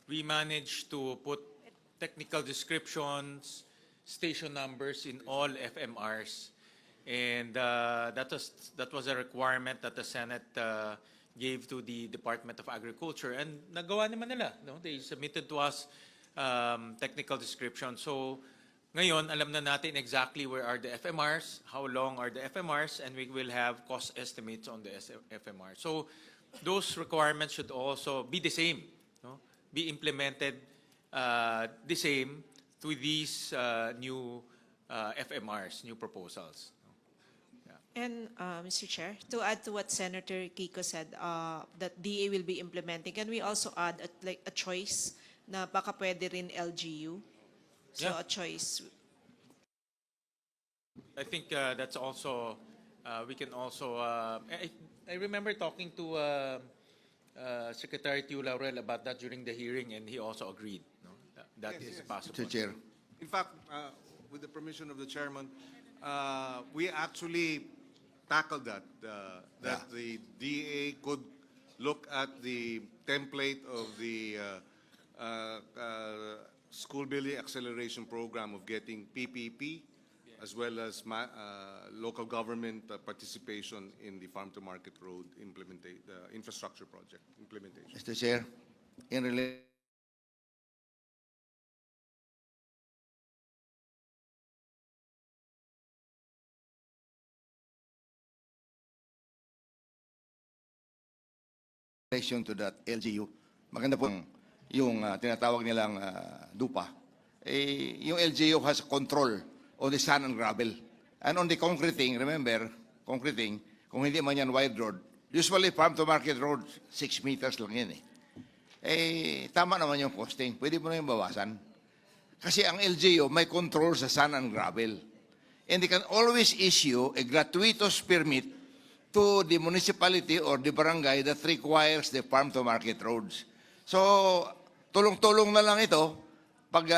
we managed to put technical descriptions, station numbers in all FMRs. And that was a requirement that the Senate gave to the Department of Agriculture. And nagawa naman nila. No? They submitted to us technical descriptions. So ngayon, alam na natin exactly where are the FMRs, how long are the FMRs, and we will have cost estimates on the FMR. So those requirements should also be the same, no? Be implemented the same to these new FMRs, new proposals. And Mr. Chair, to add to what Senator Kiko said, that DA will be implementing, can we also add a choice na baka pwede rin LGU. So Yeah. a choice. I think that's also, we can also, I remember talking to Secretary Tiu Laurel about that during the hearing, and he also agreed. No? That is possible. Mr. Chair. In fact, with the permission of the chairman, we actually tackled that, that the DA could look at the template of the school building acceleration program of getting PPP, as well as local government participation in the farm to market road infrastructure project implementation. Mr. Chair, in relation to that LGU, maganda po yung tinatawag nilang DUPA. Yung LGU has control on the sand and gravel. And on the concreting, remember, concreting, kung hindi man yan wide road, usually farm to market road, 6 meters lang yan tama naman yung costing. Pwede mo na yung bawasan. Kasi ang LGU may control sa sand and gravel. And they can always issue a gratuitous permit to the municipality or the barangay that requires the farm to market roads. So, tulong-tulong na lang ito. Pag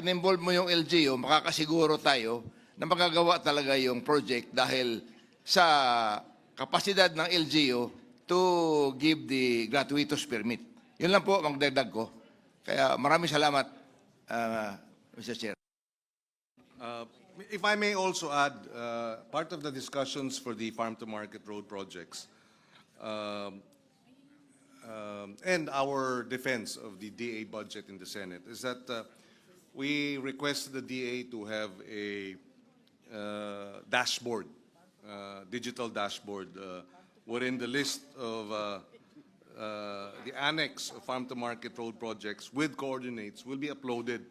in-involve mo yung LGU, makakasiguro tayo na magagawa talaga yung project dahil sa kapasidad ng LGU to give the gratuitous permit. Yun lang po, magdagdag ko. Kaya maraming salamat, Mr. Chair. If I may also add, part of the discussions for the farm-to-market road projects and our defense of the DA budget in the Senate is that we request the DA to have a dashboard, digital dashboard, wherein the list of the annex of farm-to-market road projects with coordinates will be uploaded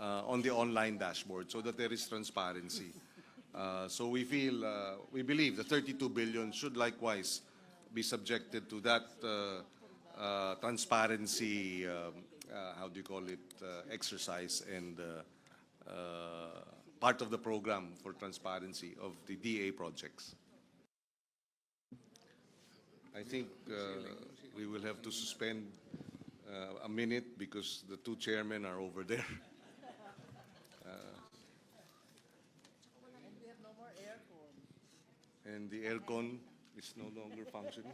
on the online dashboard so that there is transparency. So we believe the 32 billion should likewise be subjected to that transparency, how do you call it, exercise and part of the program for transparency of the DA projects. I think we will have to suspend a minute because the two chairmen are over there. And the aircon is no longer functioning.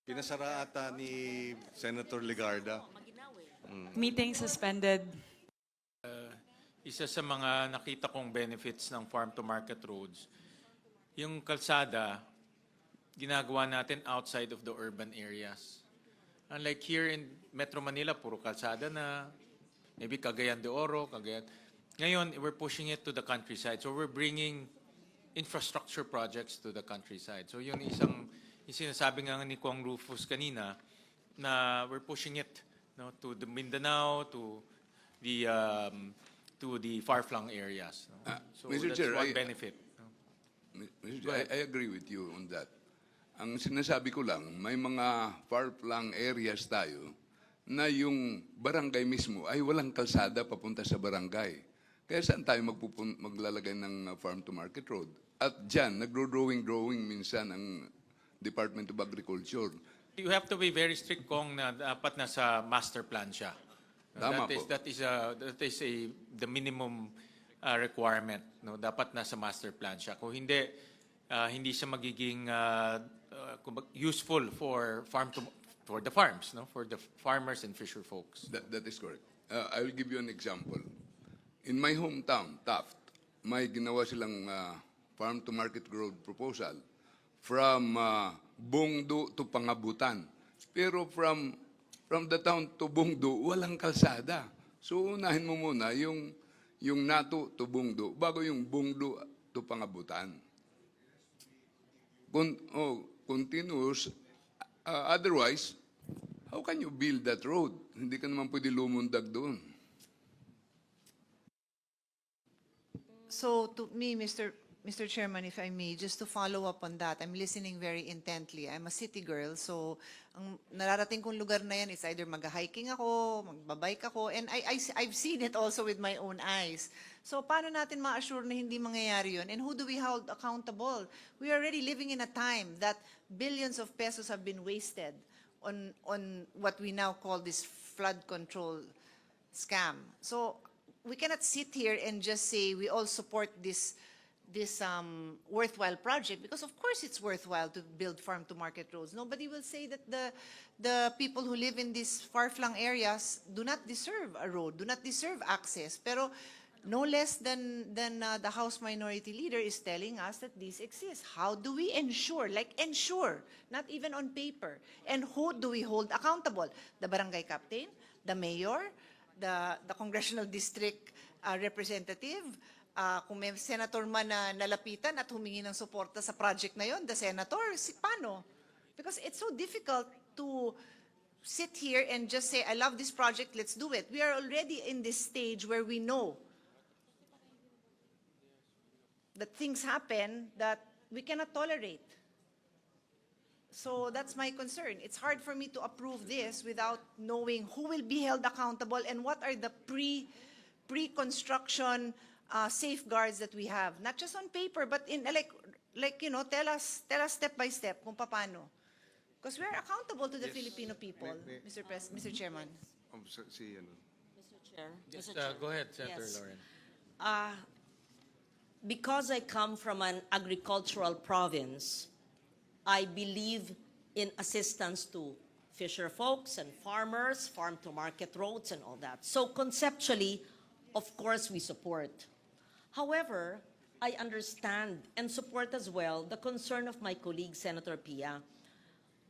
Pinasara ata ni Senator Legarda. Meeting suspended. Isa sa mga nakita kong benefits ng farm-to-market roads, yung kalsada, ginagawa natin outside of the urban areas. Unlike here in Metro Manila, puro kalsada na, maybe Cagayan de Oro, Cagayan. Ngayon, we're pushing it to the countryside. So we're bringing infrastructure projects to the countryside. So yun yung sinasabi nga ni Kong Rufus kanina, na we're pushing it to the Mindanao, to the far-flung areas. So Mr. that's Chair, one benefit. Mr. Chair, I agree with you on that. Ang sinasabi ko lang, may mga far-flung areas tayo na yung barangay mismo ay walang kalsada papunta sa barangay. Kaya saan tayo maglalagay ng farm-to-market road? At dyan, nagro-drawing minsan ang Department of Agriculture. You have to be very strict kung na dapat nasa master plan siya. Tama po. That is the minimum requirement. No? Dapat nasa master plan siya. Kung hindi, hindi siya magiging useful for the farms, no? For the farmers and fisher folks. That is correct. I will give you an example. In my hometown, Taft, may ginawa silang farm-to-market road proposal from Bongdo to Pangabutan. Pero from the town to Bongdo, walang kalsada. So unahin mo muna yung Nato to Bongdo bago yung Bongdo to Pangabutan. Continuous. Otherwise, how can you build that road? Hindi ka naman pwede lumundag doon. So to me, Mr. Mr. Chairman, if I may, just to follow up on that, I'm listening very intently. I'm a city girl, so ang nararating kong lugar na yan is either mag-hiking ako, magbabike ako, and I've seen it also with my own eyes. So paano natin ma-assure na hindi mangyayari yun? And who do we hold accountable? We are already living in a time that billions of pesos have been wasted on what we now call this flood control scam. So we cannot sit here and just say we all support this worthwhile project, because of course it's worthwhile to build farm-to-market roads. Nobody will say that the people who live in these far-flung areas do not deserve a road, do not deserve access. Pero no less than the House Minority Leader is telling us that these exist. How do we ensure, not even on paper, and who do we hold accountable? The barangay captain, the mayor, the congressional district representative, kung may senator man na nalapitan at humingi ng suporta sa project na yon, the senator, paano? Because it's so difficult to sit here and just say, I love this project, let's do it. We are already in this stage where we know that things happen that we cannot tolerate. So that's my concern. It's hard for me to approve this without knowing who will be held accountable and what are the pre-construction safeguards that we have, not just on paper, but in tell us step by step kung paano. Because we're accountable to the Filipino people, Mr. Chairman. Mr. Chair. Just, Mr. Chair. go ahead, Senator Yes. Lauren. Because I come from an agricultural province, I believe in assistance to fisher folks and farmers, farm-to-market roads and all that. So conceptually, of course, we support. However, I understand and support as well the concern of my colleague, Senator Pia,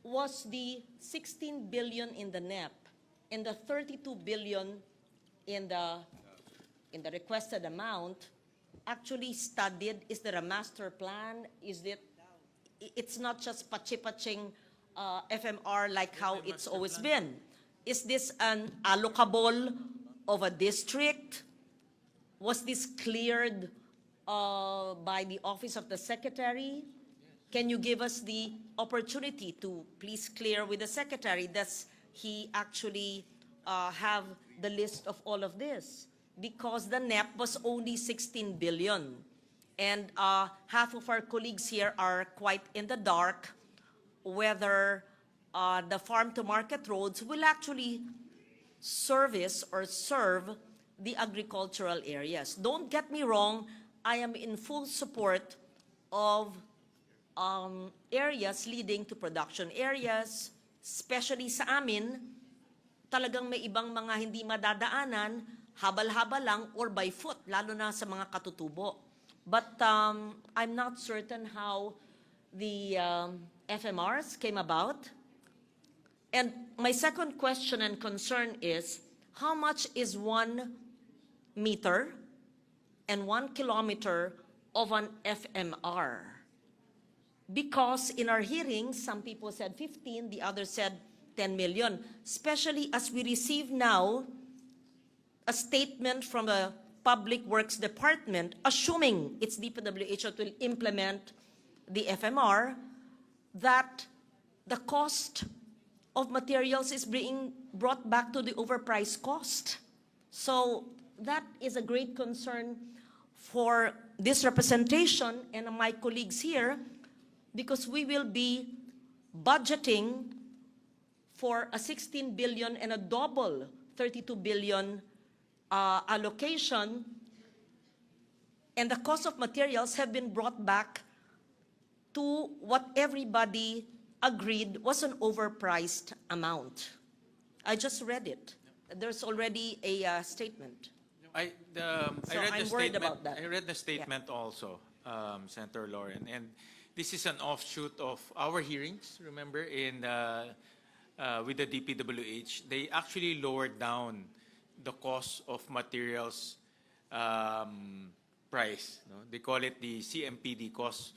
was the 16 billion in the NEP and the 32 billion in the requested amount actually studied. Is there a master plan? It's not just pachi-paching FMR like how it's always been. Is this an allocable of a district? Was this cleared by the Office of the Secretary? Can you give us the opportunity to please clear with the Secretary? Does he actually have the list of all of this? Because the NEP was only 16 billion. And half of our colleagues here are quite in the dark whether the farm-to-market roads will actually service or serve the agricultural areas. Don't get me wrong, I am in full support of areas leading to production areas, especially sa amin, talagang may ibang mga hindi madadaanan, habal-habal lang or by foot, lalo na sa mga katutubo. But I'm not certain how the FMRs came about. And my second question and concern is, how much is 1 meter and 1 kilometer of an FMR? Because in our hearings, some people said 15, the others said 10 million. Especially as we receive now a statement from the Public Works Department, assuming it's DPWH that will implement the FMR, that the cost of materials is being brought back to the overpriced cost. So that is a great concern for this representation and my colleagues here, because we will be budgeting for a 16 billion and a double 32 billion allocation, and the cost of materials have been brought back to what everybody agreed was an overpriced amount. I just read it. There's already a statement. I So read I'm the worried statement. about that. I read the statement also, Senator Lauren, and this is an offshoot of our hearings. Remember, with the DPWH, they actually lowered down the cost of materials price. No? They call it the CMPD cost,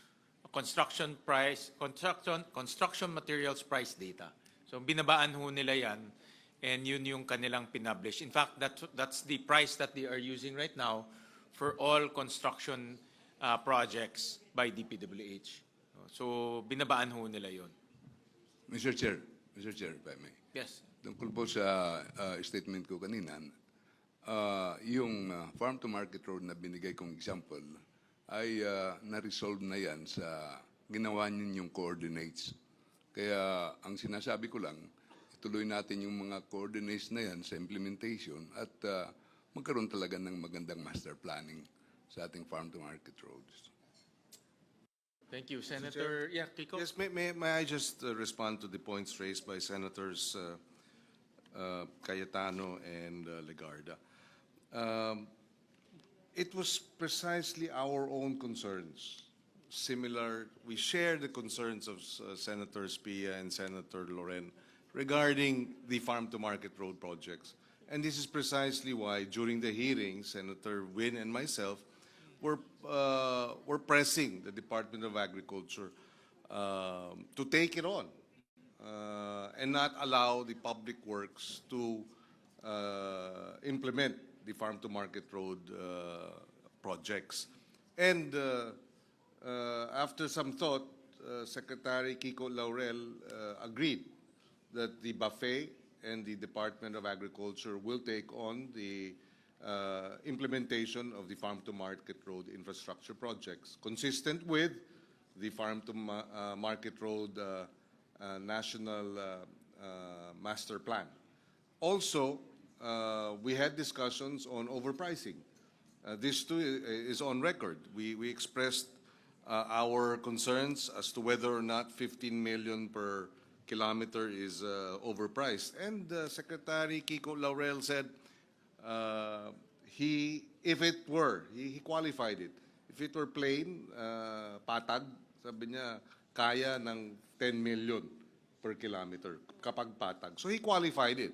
construction materials price data. So binabaan ho nila yan, and yun yung kanilang pinablish. In fact, that's the price that they are using right now for all construction projects by DPWH. So binabaan ho nila yon. Mr. Chair, if I may. Yes. Tungkol po sa statement ko kanina, yung farm to market road na binigay kong example ay na-resolve na yan sa ginawa ninyong coordinates. Kaya ang sinasabi ko lang, ituloy natin yung mga coordinates na yan sa implementation at magkaroon talaga ng magandang master planning sa ating farm to market roads. Thank you, Senator. Yeah, Kiko. Yes, may I just respond to the points raised by Senators Cayetano and Legarda. It was precisely our own concerns. Similar, we share the concerns of Senators Pia and Senator Loren regarding the farm-to-market road projects. And this is precisely why, during the hearing, Senator Win and myself were pressing the Department of Agriculture to take it on and not allow the public works to implement the farm-to-market road projects. And after some thought, Secretary Kiko Laurel agreed that the buffet and the Department of Agriculture will take on the implementation of the farm-to-market road infrastructure projects, consistent with the farm-to-market road national master plan. Also, we had discussions on overpricing. This too is on record. We expressed our concerns as to whether or not 15 million per kilometer is overpriced. And Secretary Kiko Laurel said he qualified it. If it were plain, patag, sabi niya, kaya ng 10 million per kilometer kapag patag. So he qualified it.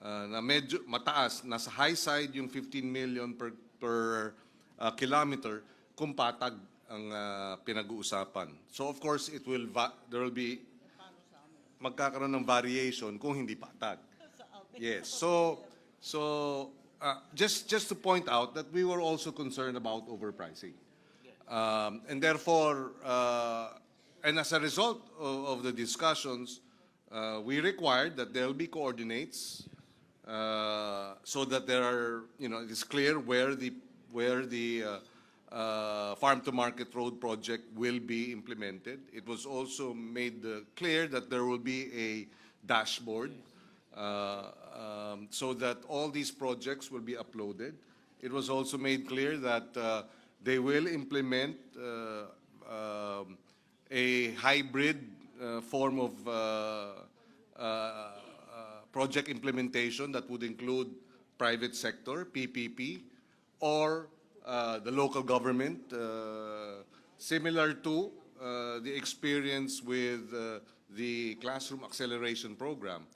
Na medyo mataas, nasa high side yung 15 million per kilometer kung patag ang pinag-uusapan. So of course, there will be magkakaroon ng variation kung hindi patag. Yes. So just to point out that we were also concerned about overpricing. And therefore, and as a result of the discussions, we required that there will be coordinates so that there are, it is clear where the farm-to-market road project will be implemented. It was also made clear that there will be a dashboard so that all these projects will be uploaded. It was also made clear that they will implement a hybrid form of project implementation that would include private sector, PPP, or the local government, similar to the experience with the classroom acceleration program.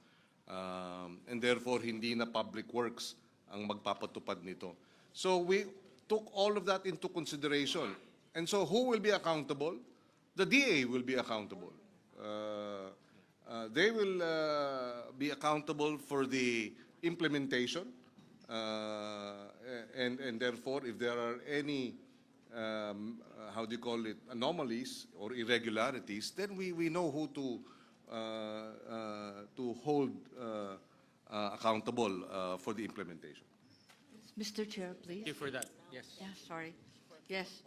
And therefore, hindi na public works ang magpapatupad nito. So we took all of that into consideration. And so who will be accountable? The DA will be accountable. They will be accountable for the implementation. And therefore, if there are any, anomalies or irregularities, then we know who to hold accountable for the implementation. Mr. Chair, please. Thank you for that. Yes. Yeah, sorry. Yes.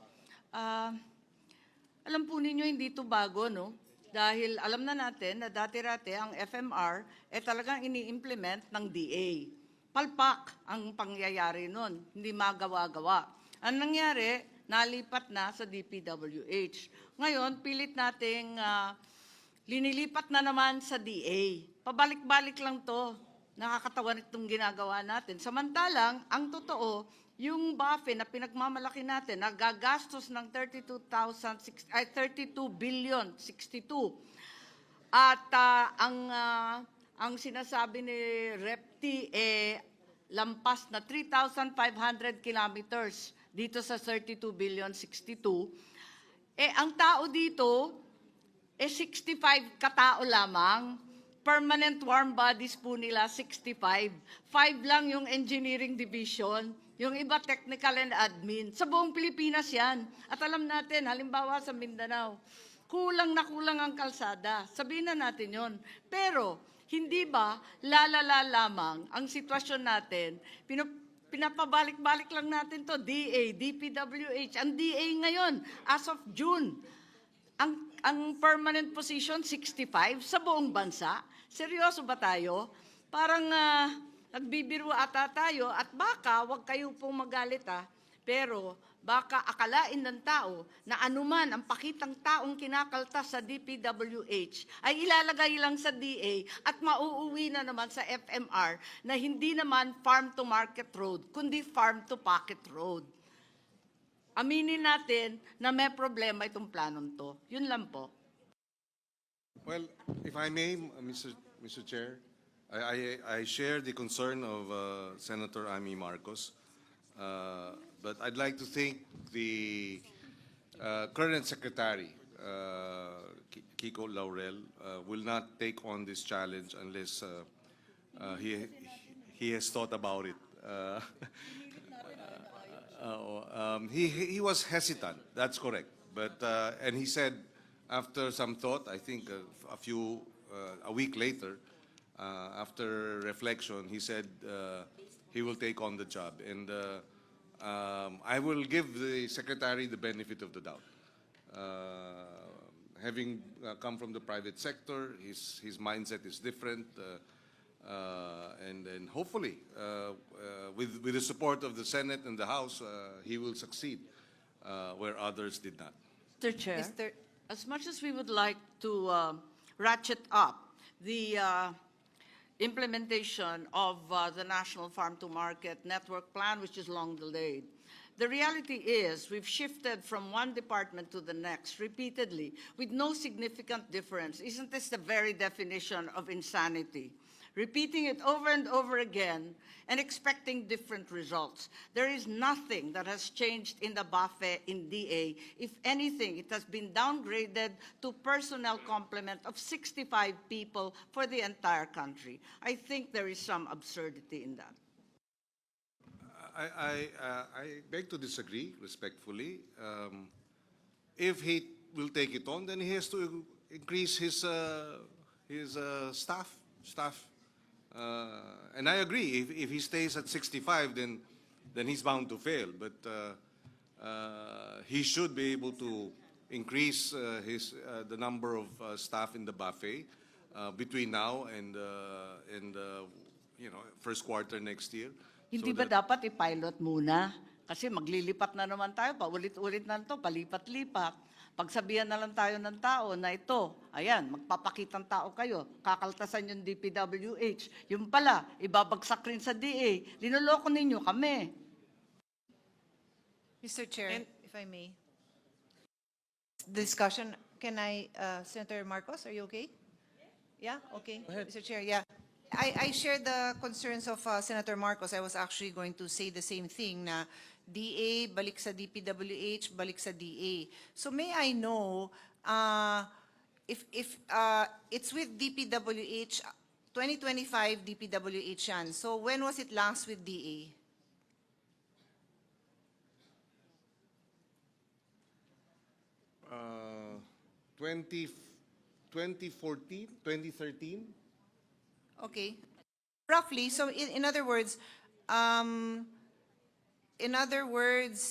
Alam po ninyo, hindi ito bago, no? Dahil alam na natin na dati-rati ang FMR talagang ini-implement ng DA. Palpak ang pangyayari nun, hindi magawa-gawa. Ang nangyari, nalipat na sa DPWH. Ngayon, pilit nating linilipat na naman sa DA. Pabalik-balik lang to. Nakakatawa itong ginagawa natin. Samantalang, ang totoo, yung buffet na pinagmamalaki natin, nagagastos ng 32 billion, 62. At ang sinasabi ni Repti, lampas na 3,500 kilometers dito sa 32 billion, 62. Ang tao dito, 65 katao lamang. Permanent warm bodies po nila, 65. 5 lang yung engineering division. Yung iba technical and admin. Sa buong Pilipinas yan. At alam natin, halimbawa sa Mindanao, kulang na kulang ang kalsada. Sabihin na natin yon. Pero, hindi ba lalala lamang ang sitwasyon natin? Pinapabalik-balik lang natin to, DA, DPWH. Ang DA ngayon, as of June, ang permanent position, 65 sa buong bansa. Seryoso ba tayo? Parang nagbibiro ata tayo at baka, wag kayo pong magalit pero baka akalain ng tao na anuman ang pakitang taong kinakaltas sa DPWH ay ilalagay lang sa DA at mauuwi na naman sa FMR na hindi naman farm to market road, kundi farm to pocket road. Aminin natin na may problema itong planong to. Yun lang po. Well, if I may, Mr. Chair, I share the concern of Senator Amy Marcos, but I'd like to think the current Secretary, Kiko Laurel, will not take on this challenge unless he has thought about it. He was hesitant, that's correct. But, and he said, after some thought, I think a week later, after reflection, he said he will take on the job. And I will give the Secretary the benefit of the doubt. Having come from the private sector, his mindset is different. And hopefully, with the support of the Senate and the House, he will succeed where others did not. Mr. Chair, as much as we would like to ratchet up the implementation of the National Farm to Market Network Plan, which is long delayed, the reality is we've shifted from one department to the next repeatedly with no significant difference. Isn't this the very definition of insanity? Repeating it over and over again and expecting different results. There is nothing that has changed in the BAFE in DA. If anything, it has been downgraded to personnel complement of 65 people for the entire country. I think there is some absurdity in that. I beg to disagree respectfully. If he will take it on, then he has to increase his staff. And I agree. If he stays at 65, then he's bound to fail. But he should be able to increase the number of staff in the buffet between now and first quarter next year. Hindi ba dapat i-pilot muna? Kasi maglilipat na naman tayo, paulit-ulit na ito, palipat-lipat. Pagsabihan na lang tayo ng tao na ito, ayan, magpapakitang tao kayo, kakaltasan yung DPWH. Yung pala, ibabagsak rin sa DA. Linuloko ninyo kami. Mr. Chair, if I may. Discussion, can I, Senator Marcos, are you okay? Yeah, okay. Mr. Chair, yeah. I share the concerns of Senator Marcos. I was actually going to say the same thing na DA, balik sa DPWH, balik sa DA. So may I know if it's with DPWH, 2025 DPWH yan. So when was it last with DA? Uh, 2014, 2013. Okay. Roughly, so in other words,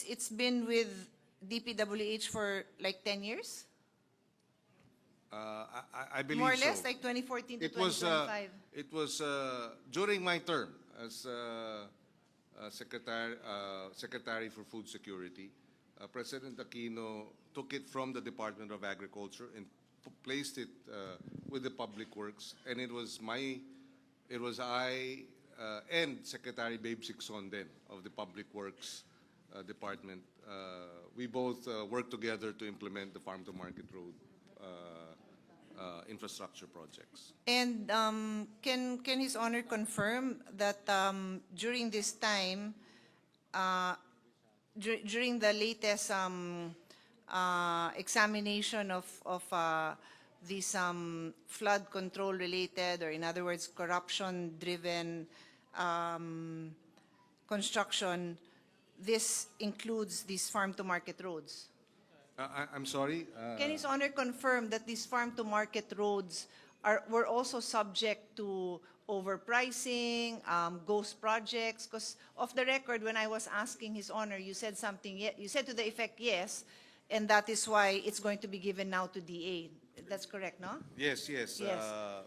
it's been with DPWH for like 10 years? I believe More or less, so. like 2014 to 2025. It was during my term as Secretary for Food Security. President Aquino took it from the Department of Agriculture and placed it with the Public Works, and it was I and Secretary Babe Sixon then of the Public Works Department. We both worked together to implement the Farm to Market Road infrastructure projects. And can His Honor confirm that during this time, during the latest examination of these flood control related, or in other words, corruption driven construction, this includes these farm-to-market roads? I'm sorry? Can His Honor confirm that these farm-to-market roads were also subject to overpricing, ghost projects? Because off the record, when I was asking His Honor, you said something, you said to the effect, yes, and that is why it's going to be given now to DA. That's correct, no? Yes. Yes.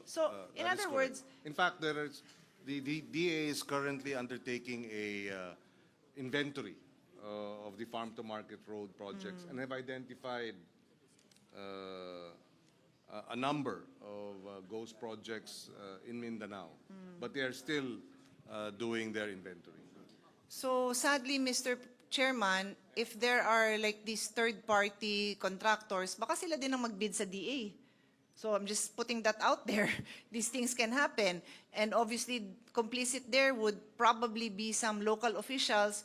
So, in that is other correct. words, In fact, the DA is currently undertaking a inventory of the farm-to-market road projects and have identified a number of ghost projects in Mindanao. But they are still doing their inventory. so sadly, Mr. Chairman, if there are like these third-party contractors, baka sila din ang magbid sa DA. So I'm just putting that out there. These things can happen. And obviously, complicit there would probably be some local officials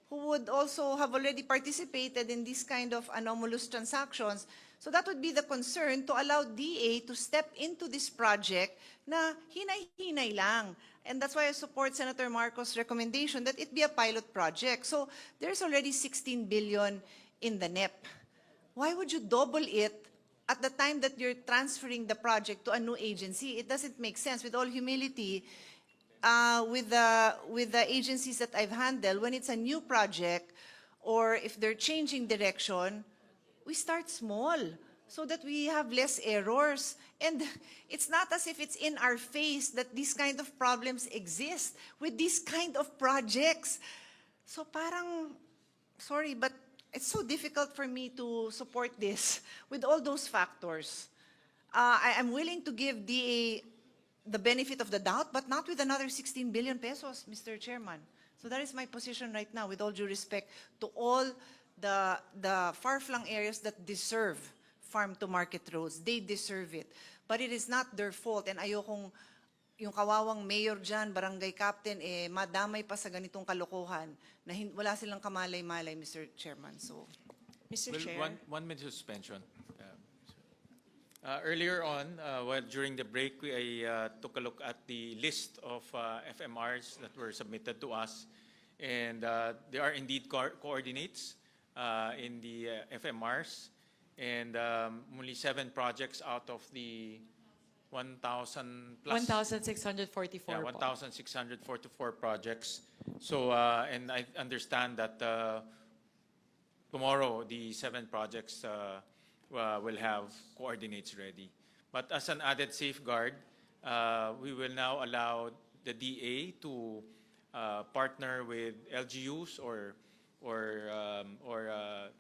who would also have already participated in this kind of anomalous transactions. So that would be the concern, to allow DA to step into this project na hinay-hinay lang. And that's why I support Senator Marcos' recommendation that it be a pilot project. So there's already 16 billion in the NEP. Why would you double it at the time that you're transferring the project to a new agency? It doesn't make sense. With all humility, with the agencies that I've handled, when it's a new project or if they're changing direction, we start small so that we have less errors. And it's not as if it's in our face that these kind of problems exist with these kind of projects. So parang, sorry, but it's so difficult for me to support this with all those factors. I am willing to give DA the benefit of the doubt, but not with another 16 billion pesos, Mr. Chairman. So that is my position right now, with all due respect to all the far-flung areas that deserve farm-to-market roads. They deserve it. But it is not their fault. And ayokong yung kawawang mayor dyan, barangay captain, madamay pa sa ganitong kalokohan na wala silang kamalay-malay, Mr. Chairman. So, Mr. Well, Chair. one minute suspension. Earlier on, during the break, I took a look at the list of FMRs that were submitted to us, and there are indeed coordinates in the FMRs, and only 7 projects out of the 1,000 plus. 1,644 Yeah, po. 1,644 projects. So, and I understand that tomorrow the 7 projects will have coordinates ready. But as an added safeguard, we will now allow the DA to partner with LGUs or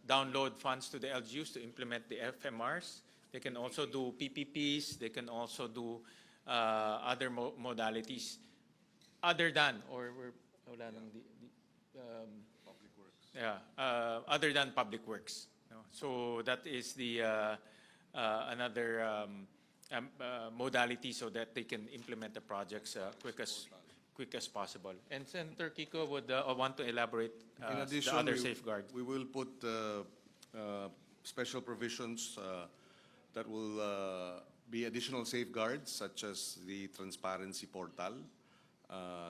download funds to the LGUs to implement the FMRs. They can also do PPPs. They can also do other modalities other than, other than public works. No? So that is the another modality so that they can implement the projects quick as possible. And Senator Kiko would want to elaborate In addition, the other safeguard. we will put special provisions that will be additional safeguards, such as the transparency portal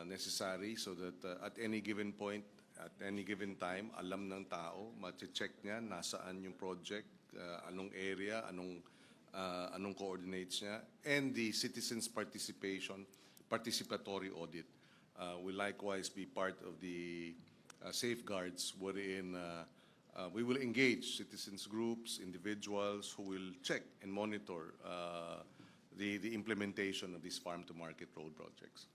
necessary, so that at any given point, at any given time, alam ng tao, ma-check niya nasaan yung project, anong area, anong coordinates niya, and the citizens' participatory audit will likewise be part of the safeguards wherein we will engage citizens groups, individuals who will check and monitor the implementation of these farm-to-market road projects.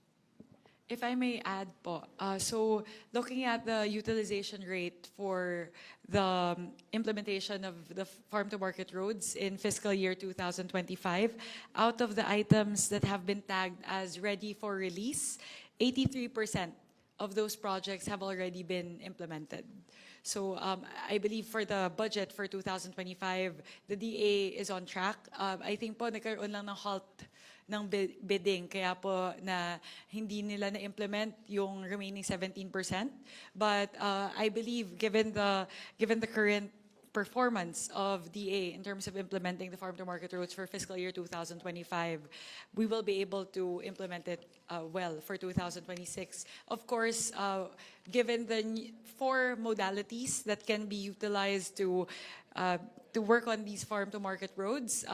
If I may add po, so looking at the utilization rate for the implementation of the farm-to-market roads in fiscal year 2025, out of the items that have been tagged as ready for release, 83% of those projects have already been implemented. So I believe for the budget for 2025, the DA is on track. I think po nagkaroon lang ng halt ng bidding, kaya po na hindi nila na-implement yung remaining 17%. But I believe given the current performance of DA in terms of implementing the farm to market roads for fiscal year 2025, we will be able to implement it well for 2026. Of course, given the 4 modalities that can be utilized to work on these farm to market roads,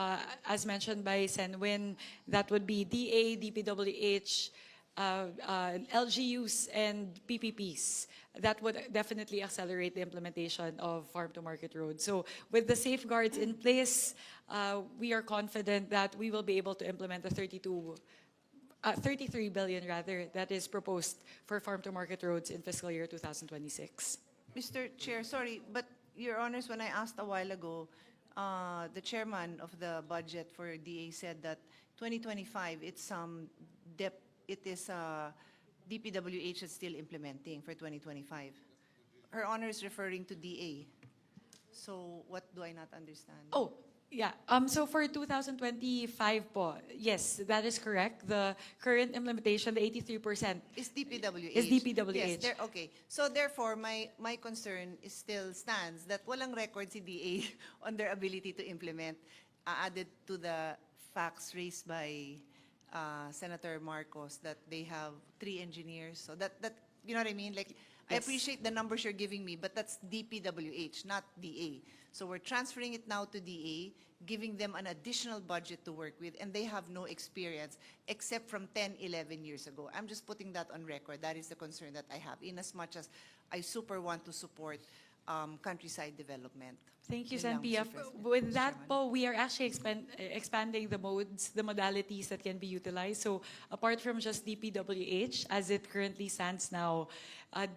as mentioned by Senwin, that would be DA, DPWH, LGUs and PPPs. That would definitely accelerate the implementation of farm-to-market roads. So with the safeguards in place, we are confident that we will be able to implement the 33 billion rather that is proposed for farm-to-market roads in fiscal year 2026. Mr. Chair, sorry, but Your Honors, when I asked a while ago, the chairman of the budget for DA said that 2025, it is DPWH is still implementing for 2025. Her Honor is referring to DA. So what do I not understand? Oh, yeah. So for 2025 po, yes, that is correct. The current implementation, the 83%, Is DPWH. is DPWH. Yes, okay. So therefore, my concern is still stands that walang record si DA on their ability to implement, added to the facts raised by Senator Marcos that they have 3 engineers. So that you know what I mean? Like, I Yes. appreciate the numbers you're giving me, but that's DPWH, not DA. So we're transferring it now to DA, giving them an additional budget to work with, and they have no experience except from 10, 11 years ago. I'm just putting that on record. That is the concern that I have, in as much as I super want to support countryside development. Thank you, Yun lang, Sen Pia. Mr. President. With Mr. that Chairman. po, we are actually expanding the modes, the modalities that can be utilized. So apart from just DPWH, as it currently stands now,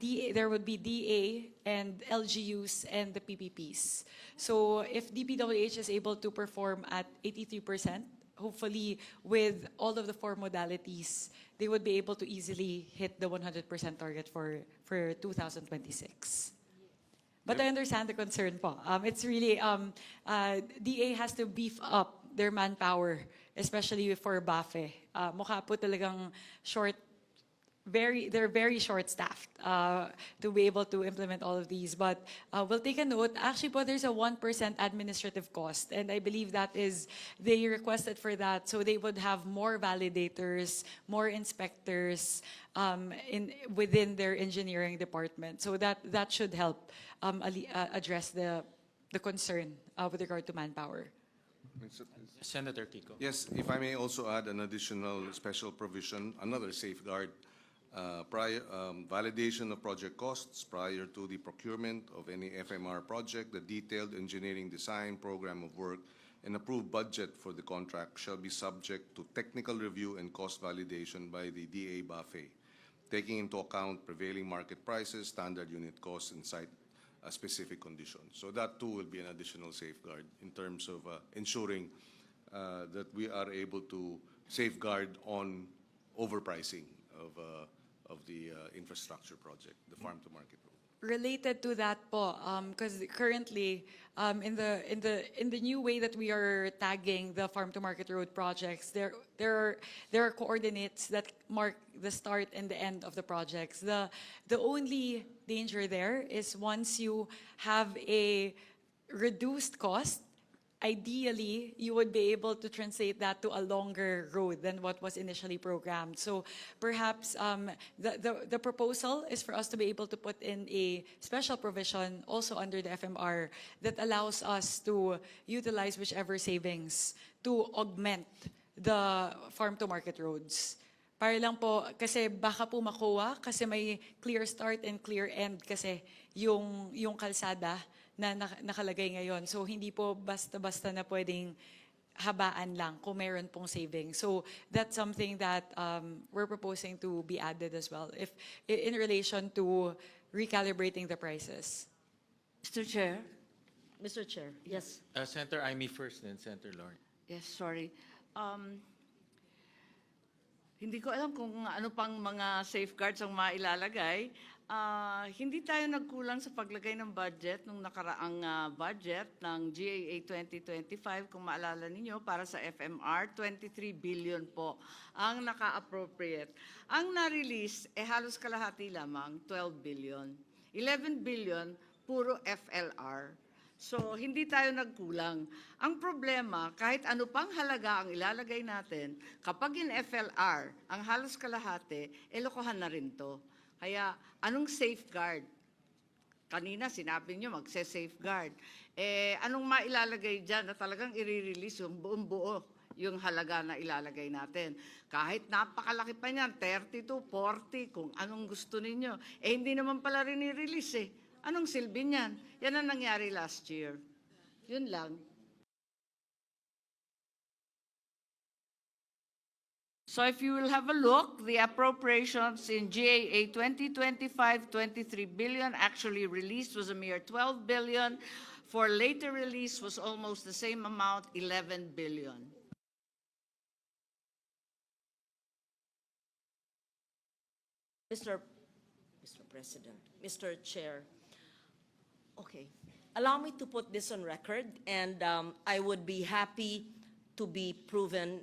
there would be DA and LGUs and the PPPs. So if DPWH is able to perform at 83%, hopefully with all of the 4 modalities, they would be able to easily hit the 100% target for 2026. But I understand the concern po. It's really, DA has to beef up their manpower, especially for BAFE. Mukha po talagang they're very short-staffed to be able to implement all of these. But we'll take a note. Actually po, there's a 1% administrative cost. And I believe they requested for that. So they would have more validators, more inspectors within their engineering department. So that should help address the concern with regard to manpower. Senator Kiko. Yes, if I may also add an additional special provision, another safeguard, validation of project costs prior to the procurement of any FMR project, the detailed engineering design, program of work, and approved budget for the contract shall be subject to technical review and cost validation by the DA BAFE, taking into account prevailing market prices, standard unit costs, and site-specific conditions. So that too will be an additional safeguard in terms of ensuring that we are able to safeguard on overpricing of the infrastructure project, the farm-to-market road. Related to that po, because currently, in the new way that we are tagging the farm-to-market road projects, there are coordinates that mark the start and the end of the projects. The only danger there is once you have a reduced cost, ideally, you would be able to translate that to a longer road than what was initially programmed. So perhaps the proposal is for us to be able to put in a special provision also under the FMR that allows us to utilize whichever savings to augment the farm-to-market roads. Para lang po, kasi baka po makuha, kasi may clear start and clear end kasi yung kalsada na nakalagay ngayon. So hindi po basta-basta na pwedeng habaan lang kung meron pong savings. So that's something that we're proposing to be added as well, if in relation to recalibrating the prices. Mr. Chair? Mr. Chair, yes. Senator Amy first, then Senator Lauren. Yes, sorry. Hindi ko alam kung ano pang mga safeguards ang mailalagay. Hindi tayo nagkulang sa paglagay ng budget nung nakaraang budget ng GAA 2025. Kung maalala ninyo, para sa FMR, 23 billion po ang naka-appropriate. Ang na-release, halos kalahati lamang, 12 billion. 11 billion, puro FLR. So, hindi tayo nagkulang. Ang problema, kahit ano pang halaga ang ilalagay natin, kapag in FLR, ang halos kalahati, lokohan na rin to. Kaya, anong safeguard? Kanina, sinabi nyo, magse-safeguard. Anong mailalagay dyan na talagang i-release yung buong buo yung halaga na ilalagay natin? Kahit napakalaki pa niyan, 30 to 40, kung anong gusto ninyo. Hindi naman pala rin i-release eh. Anong silbi niyan? Yan ang nangyari last year. Yun lang. So if you will have a look, the appropriations in GAA 2025, 23 billion, actually released was a mere 12 billion. For later release was almost the same amount, 11 billion. Mr. President, Mr. Chair, okay, allow me to put this on record, and I would be happy to be proven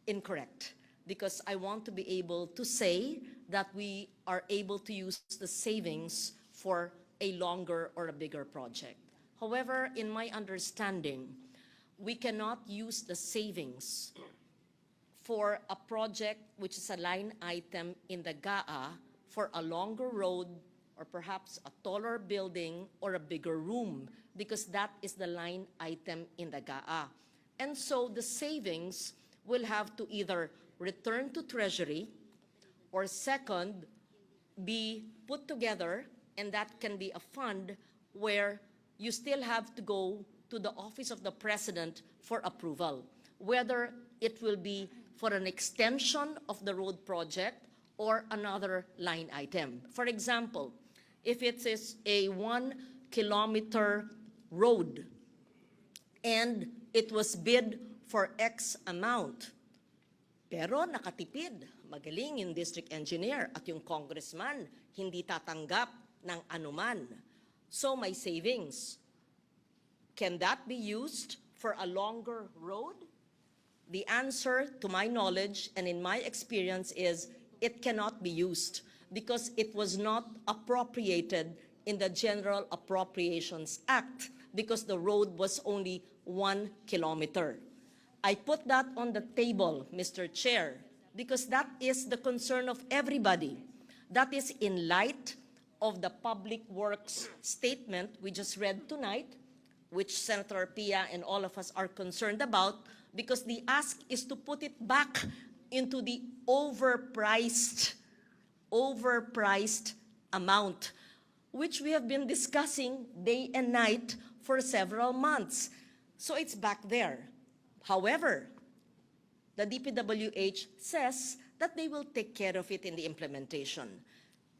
incorrect, because I want to be able to say that we are able to use the savings for a longer or a bigger project. However, in my understanding, we cannot use the savings for a project which is a line item in the GAA for a longer road or perhaps a taller building or a bigger room, because that is the line item in the GAA. And so the savings will have to either return to Treasury or second, be put together, and that can be a fund where you still have to go to the Office of the President for approval, whether it will be for an extension of the road project or another line item. For example, if it is a 1 kilometer road and it was bid for X amount, pero nakatipid, magaling yung district engineer at yung congressman hindi tatanggap ng anuman. So may savings. Can that be used for a longer road? The answer, to my knowledge and in my experience, is it cannot be used because it was not appropriated in the General Appropriations Act because the road was only 1 kilometer. I put that on the table, Mr. Chair, because that is the concern of everybody. That is in light of the Public Works statement we just read tonight, which Senator Pia and all of us are concerned about, because the ask is to put it back into the overpriced amount, which we have been discussing day and night for several months. So it's back there. However, the DPWH says that they will take care of it in the implementation.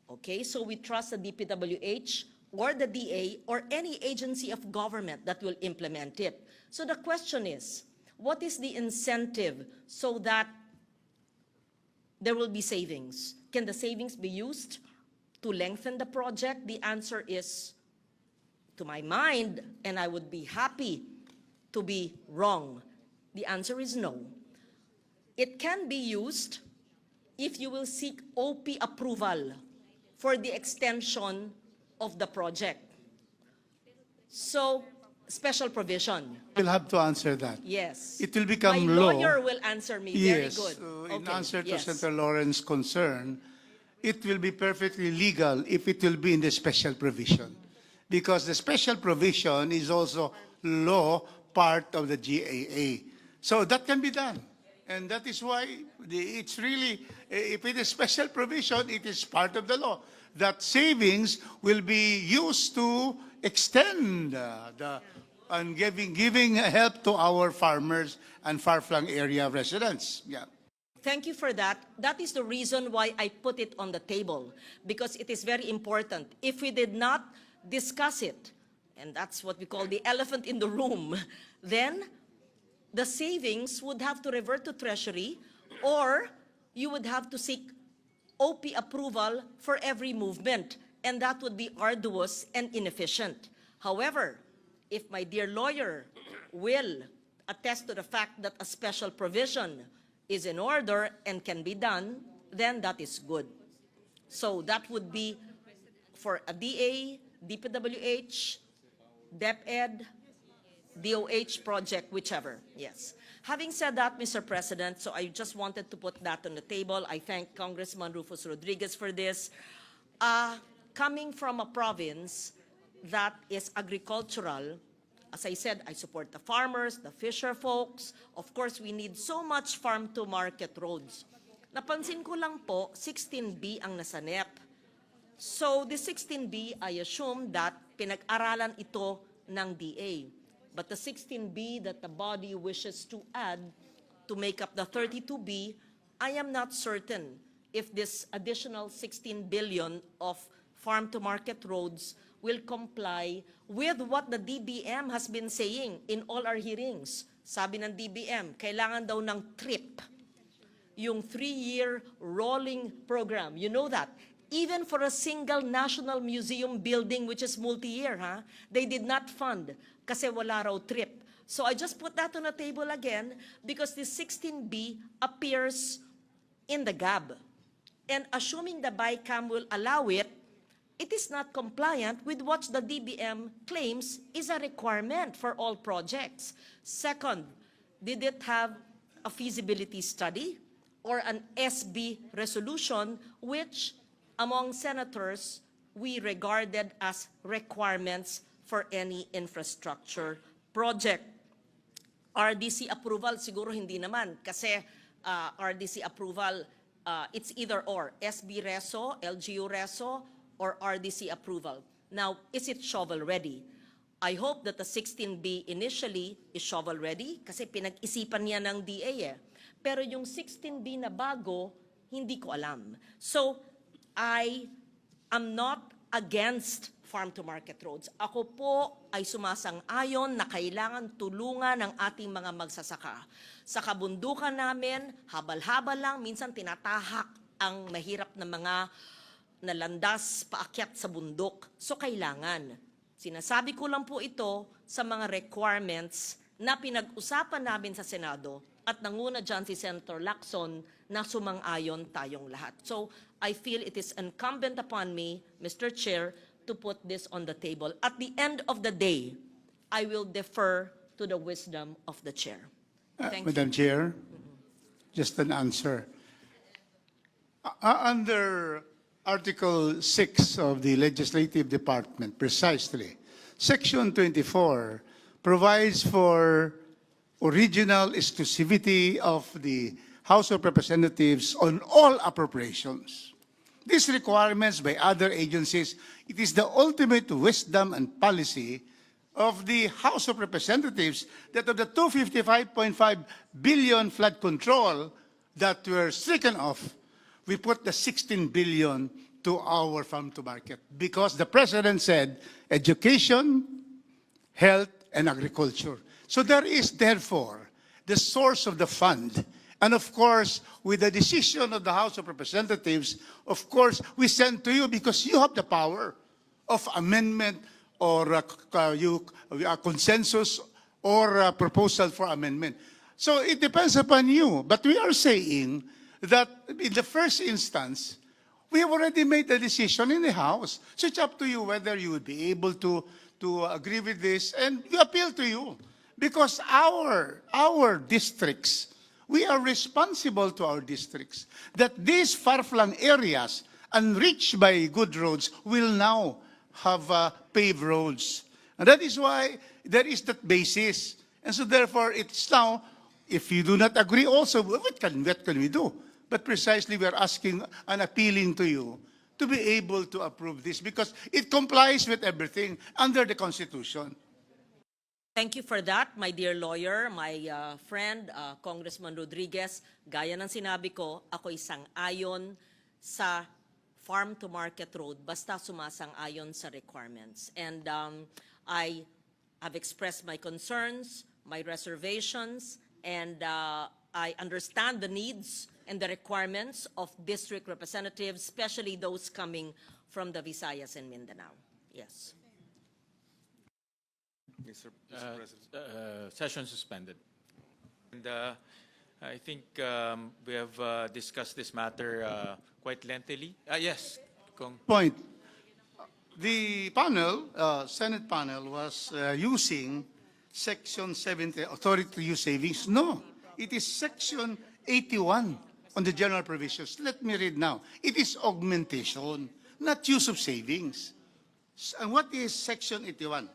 Okay, so we trust the DPWH or the DA or any agency of government that will implement it. So the question is, what is the incentive so that there will be savings? Can the savings be used to lengthen the project? The answer is, to my mind, and I would be happy to be wrong, the answer is no. It can be used if you will seek OP approval for the extension of the project. So, special provision. We'll have to answer that. Yes. It will become My law. lawyer will answer me. Yes. Very good. In Okay, answer to yes. Senator Lawrence's concern, it will be perfectly legal if it will be in the special provision. Because the special provision is also law part of the GAA. So that can be done. And that is why it's really, if it is special provision, it is part of the law. That savings will be used to extend and giving help to our farmers and far-flung area residents. Yeah. Thank you for that. That is the reason why I put it on the table, because it is very important. If we did not discuss it, and that's what we call the elephant in the room, then the savings would have to revert to Treasury, or you would have to seek OP approval for every movement, and that would be arduous and inefficient. However, if my dear lawyer will attest to the fact that a special provision is in order and can be done, then that is good. So that would be for a DA, DPWH, DepEd, DOH project, whichever, yes. Having said that, Mr. President, so I just wanted to put that on the table. I thank Congressman Rufus Rodriguez for this. Coming from a province that is agricultural, as I said, I support the farmers, the fisher folks. Of course, we need so much farm-to-market roads. Napansin ko lang po, 16B ang nasa NEP. So the 16B, I assume that pinag-aralan ito ng DA. But the 16B that the body wishes to add to make up the 32B, I am not certain if this additional 16 billion of farm-to-market roads will comply with what the DBM has been saying in all our hearings. Sabi ng DBM, kailangan daw ng TRIP, yung 3-year rolling program. You know that. Even for a single National Museum building, which is multi-year, they did not fund kasi wala raw TRIP. So I just put that on the table again because the 16B appears in the GAB. And assuming the BICAM will allow it, it is not compliant with what the DBM claims is a requirement for all projects. Second, did it have a feasibility study or an SB resolution, which among senators we regarded as requirements for any infrastructure project? RDC approval, siguro hindi naman kasi RDC approval, it's either or, SB Reso, LGU Reso, or RDC approval. Now, is it shovel-ready? I hope that the 16B initially is shovel-ready kasi pinag-isipan niya ng DA eh. Pero yung 16B na bago, hindi ko alam. So, I am not against farm-to-market roads. Ako po ay sumasang-ayon na kailangan tulungan ng ating mga magsasaka. Sa kabundukan namin, habal-habal lang, minsan tinatahak ang mahirap na mga nalandas paakyat sa bundok. So kailangan. Sinasabi ko lang po ito sa mga requirements na pinag-usapan namin sa Senado at nanguna dyan si Senator Lacson na sumang-ayon tayong lahat. So I feel it is incumbent upon me, Mr. Chair, to put this on the table. At the end of the day, I will defer to the wisdom of the chair. Thank Madam you. Chair, just an answer. Under Article 6 of the Legislative Department, precisely, Section 24 provides for original exclusivity of the House of Representatives on all appropriations. These requirements by other agencies, it is the ultimate wisdom and policy of the House of Representatives that of the 255.5 billion flood control that were stricken off, we put the 16 billion to our farm-to-market because the President said education, health, and agriculture. So there is, therefore, the source of the fund. And of course, with the decision of the House of Representatives, of course, we send to you because you have the power of amendment or a consensus or a proposal for amendment. So it depends upon you. But we are saying that in the first instance, we have already made the decision in the House. So it's up to you whether you would be able to agree with this, and we appeal to you. Because our districts, we are responsible to our districts that these far-flung areas unreached by good roads will now have paved roads. And that is why there is that basis. And so therefore, it's now, if you do not agree also, what can we do? But precisely we are asking and appealing to you to be able to approve this because it complies with everything under the Constitution. Thank you for that, my dear lawyer, my friend, Congressman Rodriguez. Gaya ng sinabi ko, ako isang ayon sa farm-to-market road, basta sumasang-ayon sa requirements. And I have expressed my concerns, my reservations, and I understand the needs and the requirements of district representatives, especially those coming from the Visayas and Mindanao. Yes. Mr. President. Session suspended. And I think we have discussed this matter quite lengthily. Yes. Point. The panel, Senate panel, was using Section 70, authority to use savings. No, it is Section 81 on the general provisions. Let me read now. It is augmentation, not use of savings. And what is Section 81?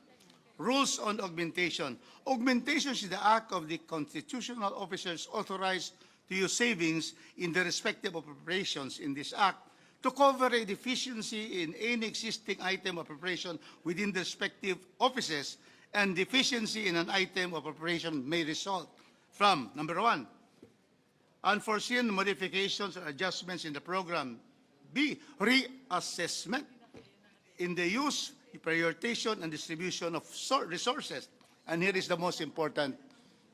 Rules on augmentation. Augmentation is the act of the constitutional officers authorized to use savings in the respective appropriations in this act to cover a deficiency in any existing item of appropriation within the respective offices, and deficiency in an item of appropriation may result from, number one, unforeseen modifications or adjustments in the program. B, reassessment in the use, prioritization, and distribution of resources. And here is the most important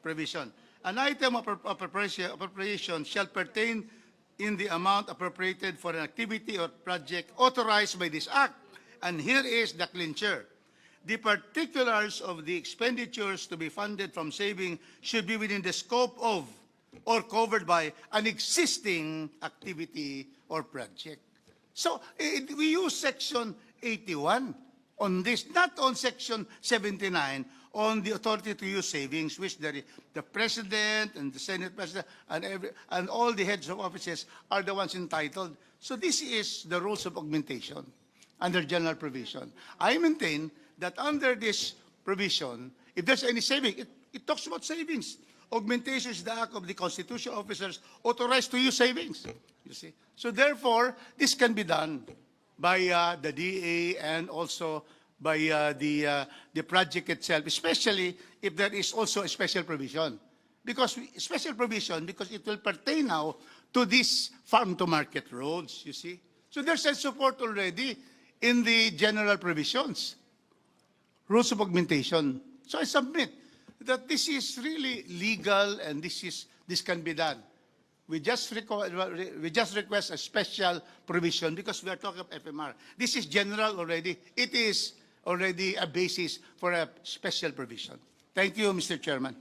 provision. An item of appropriation shall pertain in the amount appropriated for an activity or project authorized by this act. And here is the clincher. The particulars of the expenditures to be funded from saving should be within the scope of or covered by an existing activity or project. So we use Section 81 on this, not on Section 79 on the authority to use savings, which the President and the Senate President and all the heads of offices are the ones entitled. So this is the rules of augmentation under general provision. I maintain that under this provision, if there's any saving, it talks about savings. Augmentation is the act of the constitutional officers authorized to use savings. You see? So therefore, this can be done by the DA and also by the project itself, especially if there is also a special provision. Because special provision, because it will pertain now to these farm-to-market roads, you see. So there's a support already in the general provisions, rules of augmentation. So I submit that this is really legal and this can be done. We just request a special provision because we are talking of FMR. This is general already. It is already a basis for a special provision. Thank you, Mr. Chairman.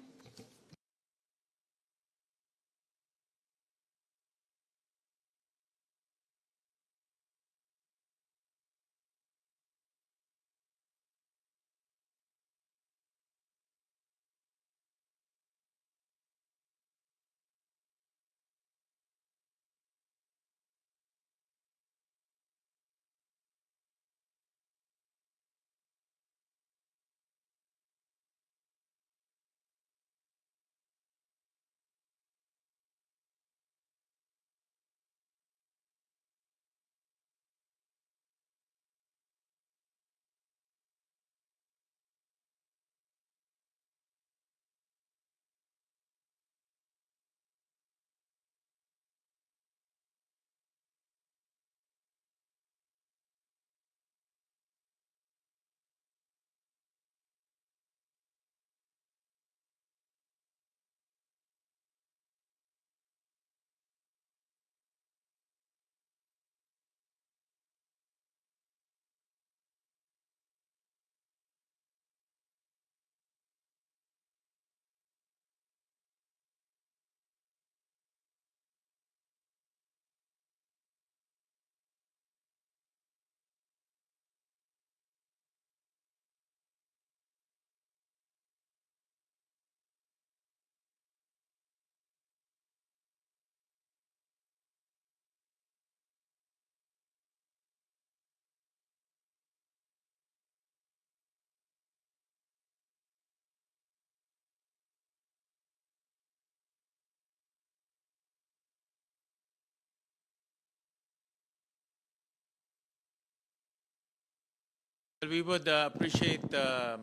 We would appreciate the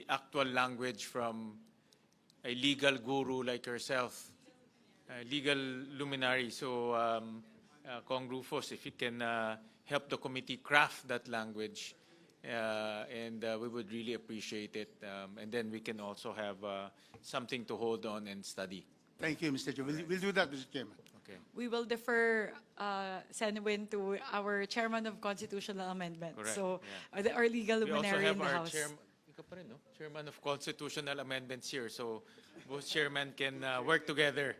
actual language from a legal guru like yourself, a legal luminary. So, Kong Rufus, if you can help the committee craft that language, and we would really appreciate it. And then we can also have something to hold on and study. Thank you, Mr. Chairman. We'll do that, Mr. Chairman. Okay. We will defer, Senwin, to our Chairman of Constitutional Amendment. Correct, So, yeah. our legal We also luminary have in the our House. Chairman of Constitutional Amendments here, so both chairmen can work together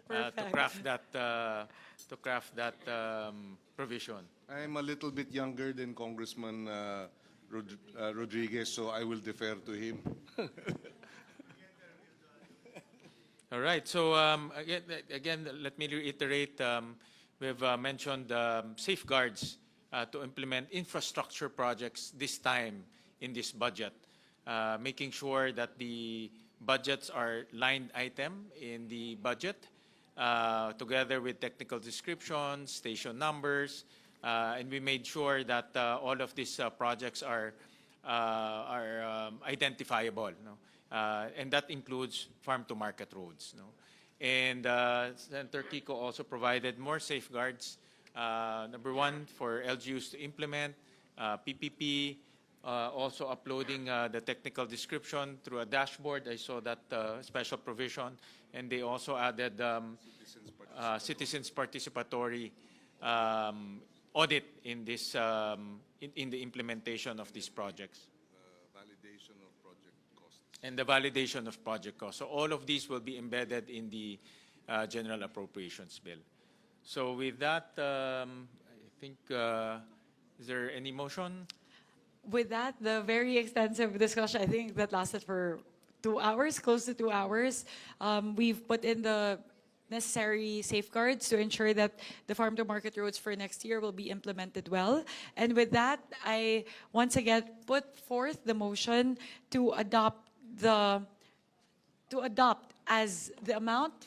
Perfect. to craft that provision. I'm a little bit younger than Congressman Rodriguez, so I will defer to him. All right. So again, let me reiterate. We've mentioned safeguards to implement infrastructure projects this time in this budget, making sure that the budgets are lined item in the budget, together with technical descriptions, station numbers, and we made sure that all of these projects are identifiable. No? And that includes farm-to-market roads. No? And Senator Kiko also provided more safeguards. Number one, for LGUs to implement PPP, also uploading the technical description through a dashboard. I saw that special provision. And they also added citizens participatory audit in this in the implementation of these projects. Validation of project costs. And the validation of project costs. So all of these will be embedded in the General Appropriations Bill. So with that, I think, is there any motion? With that, the very extensive discussion, I think that lasted for 2 hours, close to 2 hours. We've put in the necessary safeguards to ensure that the farm-to-market roads for next year will be implemented well. And with that, I once again put forth the motion to adopt as the amount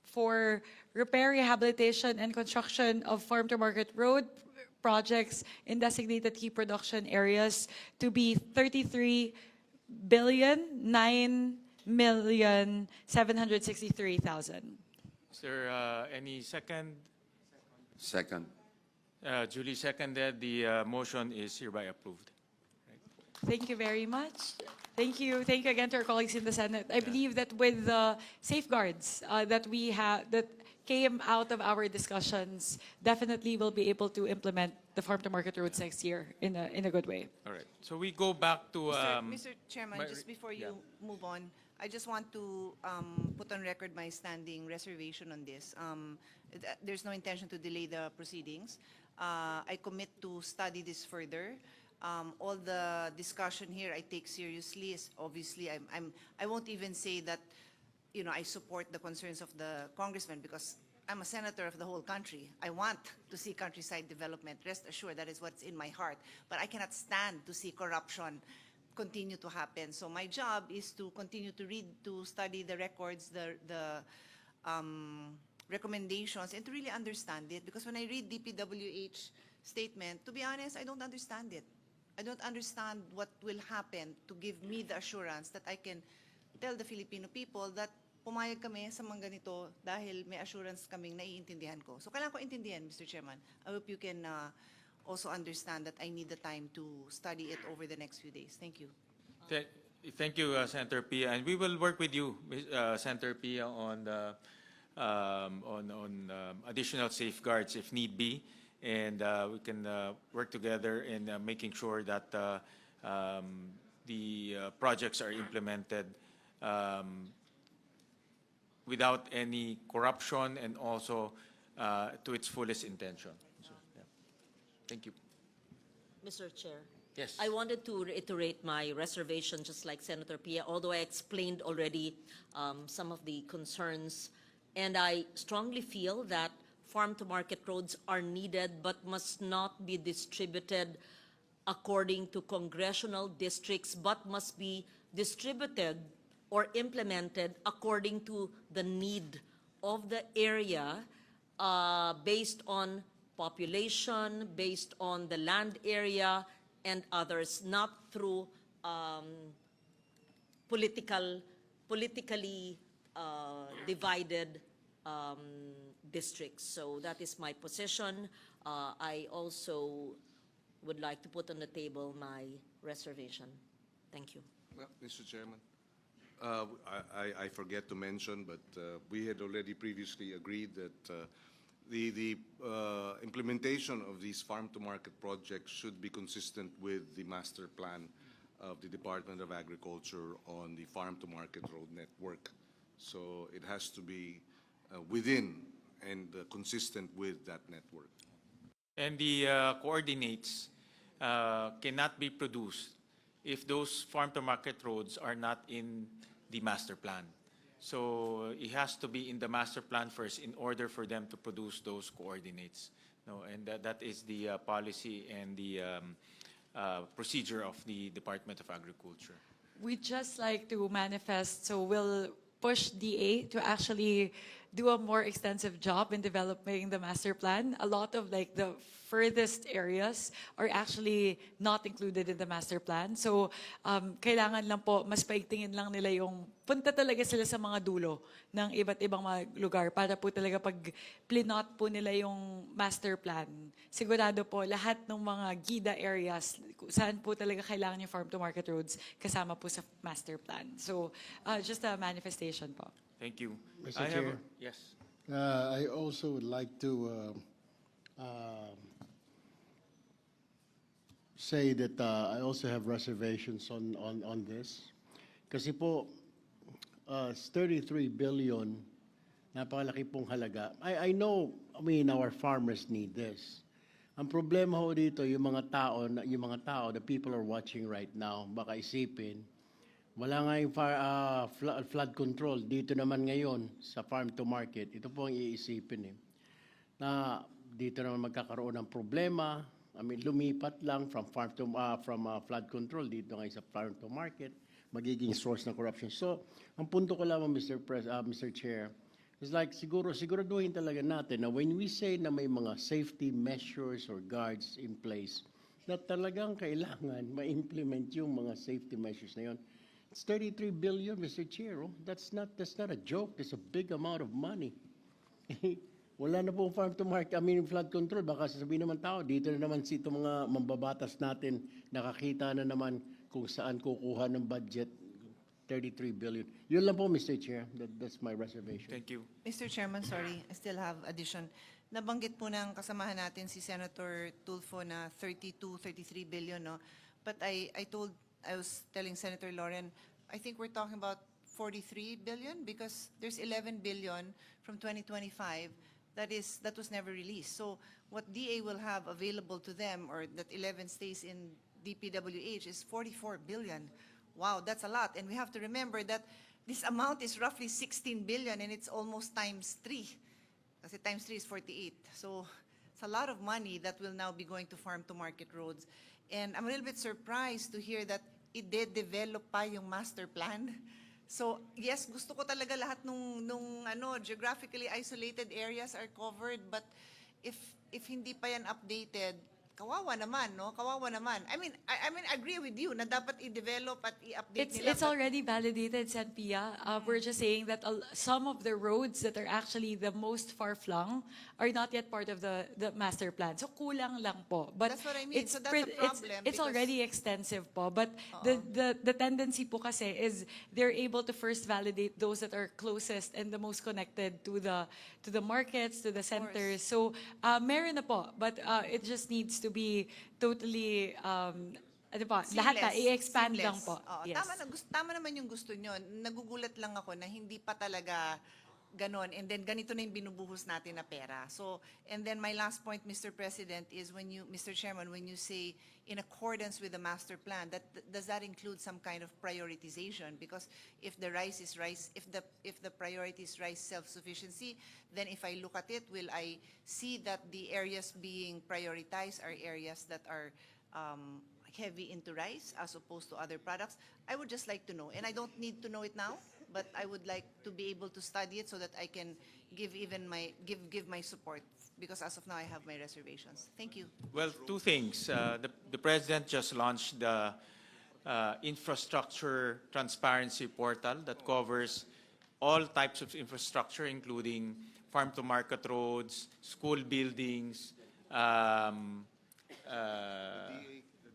for repair, rehabilitation, and construction of farm-to-market road projects in designated key production areas to be 33,9,763,000. Is there any second? Second. Julie seconded. The motion is hereby approved. Thank you very much. Thank you. Thank you again to our colleagues in the Senate. I believe that with the safeguards that we have, that came out of our discussions, definitely we'll be able to implement the farm-to-market roads next year in a good way. All right. So we go back to... Mr. Chairman, just before you move on, I just want to put on record my standing reservation on this. There's no intention to delay the proceedings. I commit to study this further. All the discussion here I take seriously. Is obviously, I won't even say that, you know, I support the concerns of the congressman because I'm a senator of the whole country. I want to see countryside development. Rest assured, that is what's in my heart. But I cannot stand to see corruption continue to happen. So my job is to continue to read, to study the records, the recommendations, and to really understand it. Because when I read DPWH statement, to be honest, I don't understand it. I don't understand what will happen to give me the assurance that I can tell the Filipino people that pumayag kami sa mga ganito dahil may assurance kaming naiintindihan ko. So kailangan ko intindihan, Mr. Chairman. I hope you can also understand that I need the time to study it over the next few days. Thank you. Thank you, Senator Pia, and we will work with you, Senator Pia, on the additional safeguards if need be, and we can work together in making sure that the projects are implemented without any corruption and also to its fullest intention. So, yeah. Thank you. Mr. Chair. Yes. I wanted to reiterate my reservation, just like Senator Pia, although I explained already some of the concerns. And I strongly feel that farm-to-market roads are needed but must not be distributed according to congressional districts, but must be distributed or implemented according to the need of the area, based on population, based on the land area, and others, not through politically divided districts. So that is my position. I also would like to put on the table my reservation. Thank you. Well, Mr. Chairman, I forget to mention, but we had already previously agreed that the implementation of these farm-to-market projects should be consistent with the master plan of the Department of Agriculture on the farm-to-market road network. So it has to be within and consistent with that network. And the coordinates cannot be produced if those farm-to-market roads are not in the master plan. So it has to be in the master plan first in order for them to produce those coordinates. No, and that is the policy and the procedure of the Department of Agriculture. We'd just like to manifest, so we'll push DA to actually do a more extensive job in developing the master plan. A lot of like the furthest areas are actually not included in the master plan. So kailangan lang po, mas paigtingin lang nila yung punta talaga sila sa mga dulo ng iba't ibang mga lugar para po talaga pag plinot po nila yung master plan, sigurado po lahat ng mga gida areas saan po talaga kailangan yung farm-to-market roads kasama po sa master plan. So just a manifestation po. Thank you. Mr. Chair. Yes. I also would like to say that I also have reservations on this. Kasi po, 33 billion, napakalaki pong halaga. I know, our farmers need this. Ang problema ho dito, yung mga tao, the people are watching right now, baka isipin, wala nga yung flood control. Dito naman ngayon, sa farm to market, ito po ang iisipin na dito naman magkakaroon ng problema. Lumipat lang from flood control dito ngayon sa farm to market, magiging source ng corruption. So, ang punto ko lamang, Mr. Chair, is like siguraduhin talaga natin na when we say na may mga safety measures or guards in place, na talagang kailangan ma-implement yung mga safety measures na yun. It's 33 billion, Mr. Chair. Oh. That's not a joke. That's a big amount of money. Wala na pong farm to market, flood control. Baka sasabihin naman tao, dito na naman si itong mga mambabatas natin, nakakita na naman kung saan kukuha ng budget, 33 billion. Yun lang po, Mr. Chair. That's my reservation. Thank you. Mr. Chairman, sorry, I still have addition. Nabanggit po ng kasamahan natin si Senator Tulfo na 33 billion, no? But I was telling Senator Lauren, I think we're talking about 43 billion because there's 11 billion from 2025 that was never released. So what DA will have available to them, or that 11 stays in DPWH, is 44 billion. Wow, that's a lot. And we have to remember that this amount is roughly 16 billion and it's almost times 3. Kasi times 3 is 48. So it's a lot of money that will now be going to farm-to-market roads. And I'm a little bit surprised to hear that it did develop pa yung master plan. So yes, gusto ko talaga lahat nung geographically isolated areas are covered, but if hindi pa yan updated, kawawa naman, no? Kawawa naman. I mean, I agree with you na dapat i-develop at i-update nila. It's already validated, Sen. Pia. We're just saying that some of the roads that are actually the most far-flung are not yet part of the master plan. So kulang lang po. But that's what I mean. So that's a problem. It's already extensive po. But the tendency po kasi is they're able to first validate those that are closest and the most connected to the markets, to the centers. So meron na po. But it just needs to be totally lahat na i-expand lang po. Yes. Tama naman yung gusto nyo. Nagugulat lang ako na hindi pa talaga ganon, and then ganito na yung binubuhos natin na pera. So, and then my last point, Mr. President, is Mr. Chairman, when you say in accordance with the master plan, does that include some kind of prioritization? Because if the priority is rice self-sufficiency, then if I look at it, will I see that the areas being prioritized are areas that are heavy into rice as opposed to other products? I would just like to know, and I don't need to know it now, but I would like to be able to study it so that I can give my support, because as of now I have my reservations. Thank you. Well, two things. The President just launched the infrastructure transparency portal that covers all types of infrastructure, including farm-to-market roads, school buildings,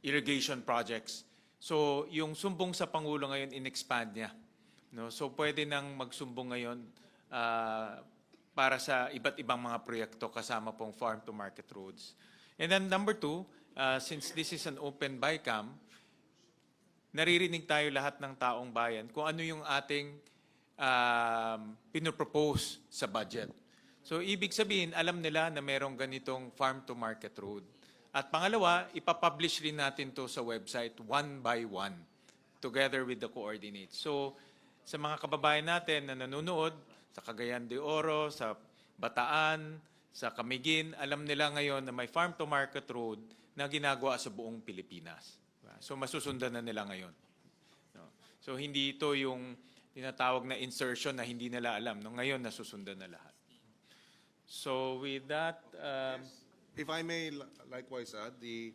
irrigation projects. So, yung sumbong sa Pangulo ngayon, in-expand niya. No? So, pwede nang magsumbong ngayon para sa iba't ibang mga proyekto kasama pong farm-to-market roads. And then number two, since this is an open BICAM, naririnig tayo lahat ng taong bayan kung ano yung ating pinopropose sa budget. So, ibig sabihin, alam nila na merong ganitong farm-to-market road. At pangalawa, ipapublish rin natin to sa website one by one, together with the coordinates. So, sa mga kababayan natin na nanonood, sa Cagayan de Oro, sa Bataan, sa Camiguin, alam nila ngayon na may farm-to-market road na ginagawa sa buong Pilipinas. So, masusundan na nila ngayon. No? So, hindi ito yung tinatawag na insertion na hindi nila alam. No? Ngayon, nasusundan na lahat. So with that, If I may likewise add, the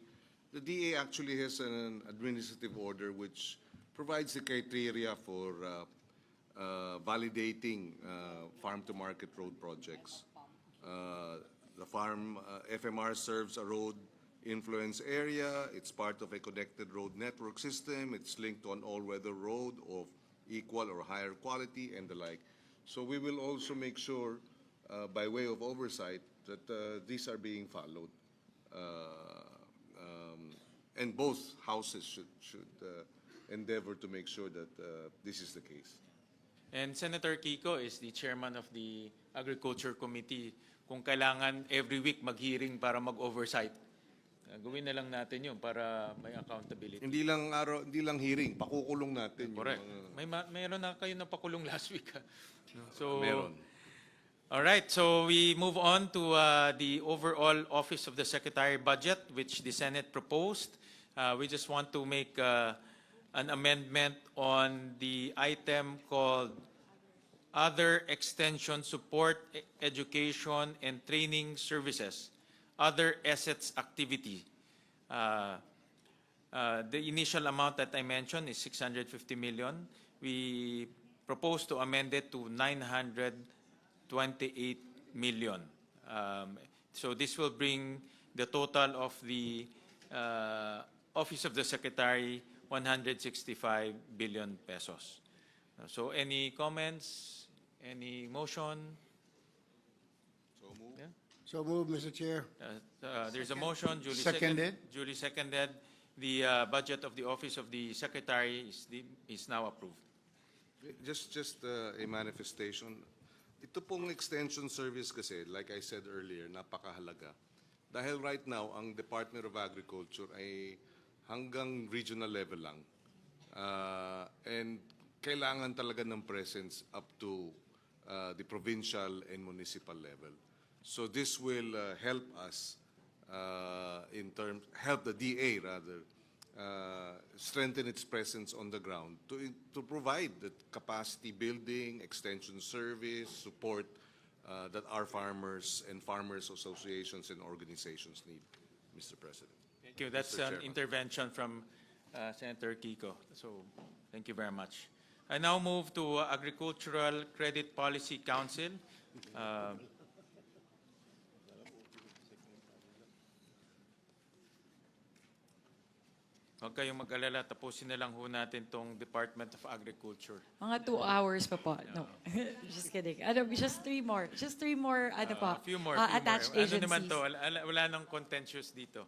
DA actually has an administrative order which provides the criteria for validating farm-to-market road projects. The farm FMR serves a road influence area. It's part of a connected road network system. It's linked to an all-weather road of equal or higher quality and the like. So we will also make sure, by way of oversight, that these are being followed. And both houses should endeavor to make sure that this is the case. and Senator Kiko is the chairman of the Agriculture Committee. Kung kailangan every week mag-hearing para mag-oversight, gawin na lang natin yun para may accountability. Hindi lang hearing, pakukulong natin. Correct. Yung Mayroon na kayo na pakulong last week. So, meron. all right, so we move on to the overall Office of the Secretary budget, which the Senate proposed. We just want to make an amendment on the item called Other Extension Support, Education, and Training Services, Other Assets Activity. The initial amount that I mentioned is 650 million. We propose to amend it to 928 million. So this will bring the total of the Office of the Secretary 165 billion pesos. So any comments? Any motion? So move. Yeah. So moved, Mr. Chair. There's a motion, duly Seconded. Duly seconded. The budget of the Office of the Secretary is now approved. Just a manifestation. Ito pong extension service kasi, like I said earlier, napakahalaga. Dahil right now, ang Department of Agriculture ay hanggang regional level lang. And kailangan talaga ng presence up to the provincial and municipal level. So this will help us help the DA rather, strengthen its presence on the ground to provide the capacity building, extension service, support that our farmers and farmers associations and organizations need, Mr. President. Thank you. That's Mr. an Chairman. intervention from Senator Kiko. So thank you very much. I now move to Agricultural Credit Policy Council. Huwag kayong mag-alala, tapusin na lang ho natin tong Department of Agriculture. Mga 2 hours pa po. No, just kidding. Just 3 more. Just 3 more, A few more. attached Ano agencies. naman to? Wala nang contentious dito.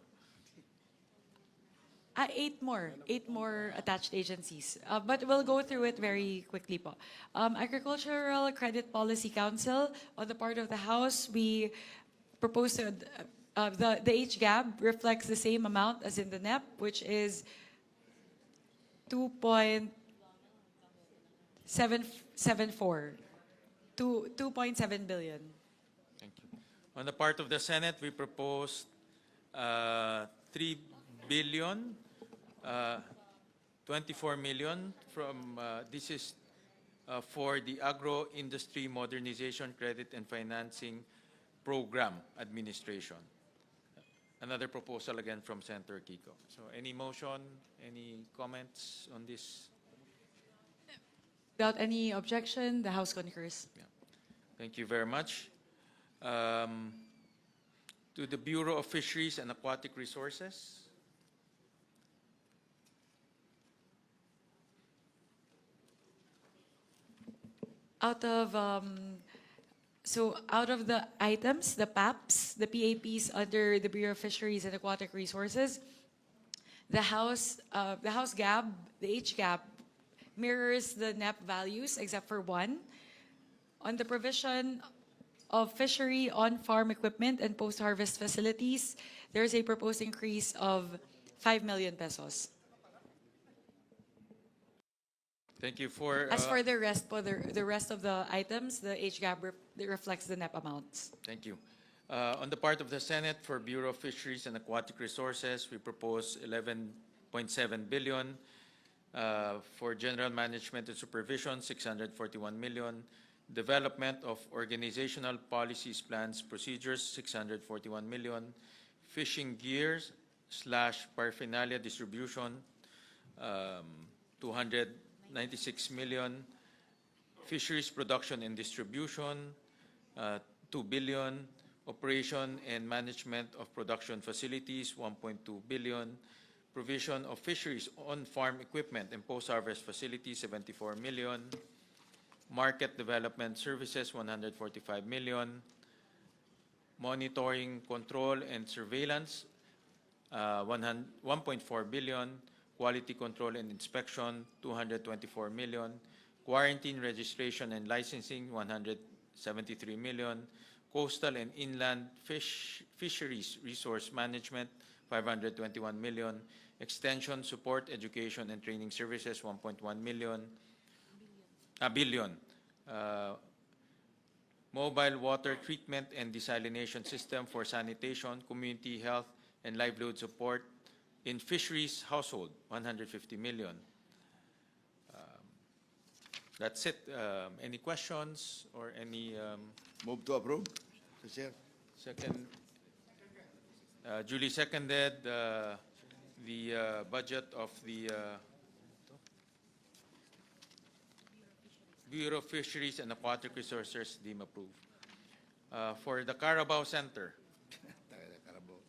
8 more. 8 more attached agencies. But we'll go through it very quickly po. Agricultural Credit Policy Council, on the part of the House, we propose to, the HGAB reflects the same amount as in the NEP, which is 2.774. 2.7 billion. Thank you. On the part of the Senate, we proposed 3 billion, 24 million from, this is for the Agro-Industry Modernization Credit and Financing Program Administration. Another proposal again from Senator Kiko. So any motion, any comments on this? Without any objection, the House concurs. Thank you very much. To the Bureau of Fisheries and Aquatic Resources. Out of the items, the PAPs, the PAPs under the Bureau of Fisheries and Aquatic Resources, the House GAB, the HGAB mirrors the NEP values except for one. On the provision of fishery on-farm equipment and post-harvest facilities, there's a proposed increase of 5 million pesos. Thank you for. As for the rest, the rest of the items, the HGAB reflects the NEP amounts. Thank you. On the part of the Senate, for Bureau of Fisheries and Aquatic Resources, we propose 11.7 billion. For General Management and Supervision, 641 million. Development of Organizational Policies, Plans, Procedures, 641 million. Fishing gears / paraphernalia distribution, 296 million. Fisheries production and distribution, 2 billion. Operation and management of production facilities, 1.2 billion. Provision of fisheries on-farm equipment and post-harvest facilities, 74 million. Market development services, 145 million. Monitoring, control, and surveillance, 1.4 billion. Quality control and inspection, 224 million. Quarantine registration and licensing, 173 million. Coastal and inland fisheries resource management, 521 million. Extension, support, education, and training services, 1.1 billion. Mobile water treatment and desalination system for sanitation, community health, and livelihood support in fisheries household, 150 million. That's it. Any questions or any? Move to approve, Mr. Chair. Second. Duly seconded. The budget of the Bureau of Fisheries and Aquatic Resources deemed approved. For the Carabao Center. Carabao.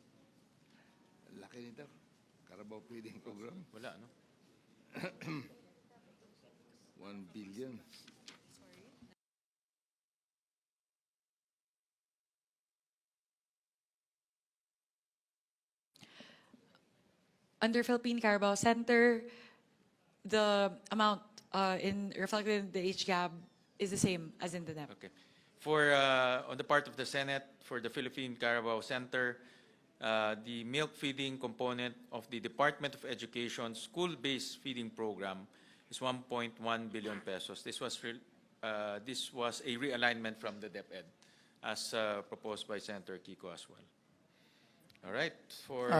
Laki nito. Carabao feeding program. Wala, no? 1 billion. Under Philippine Carabao Center, the amount reflected in the HGAB is the same as in the NEP. Okay. For on the part of the Senate, for the Philippine Carabao Center, the milk feeding component of the Department of Education school-based feeding program is 1.1 billion pesos. This was a realignment from the DepEd, as proposed by Senator Kiko as well. All right. For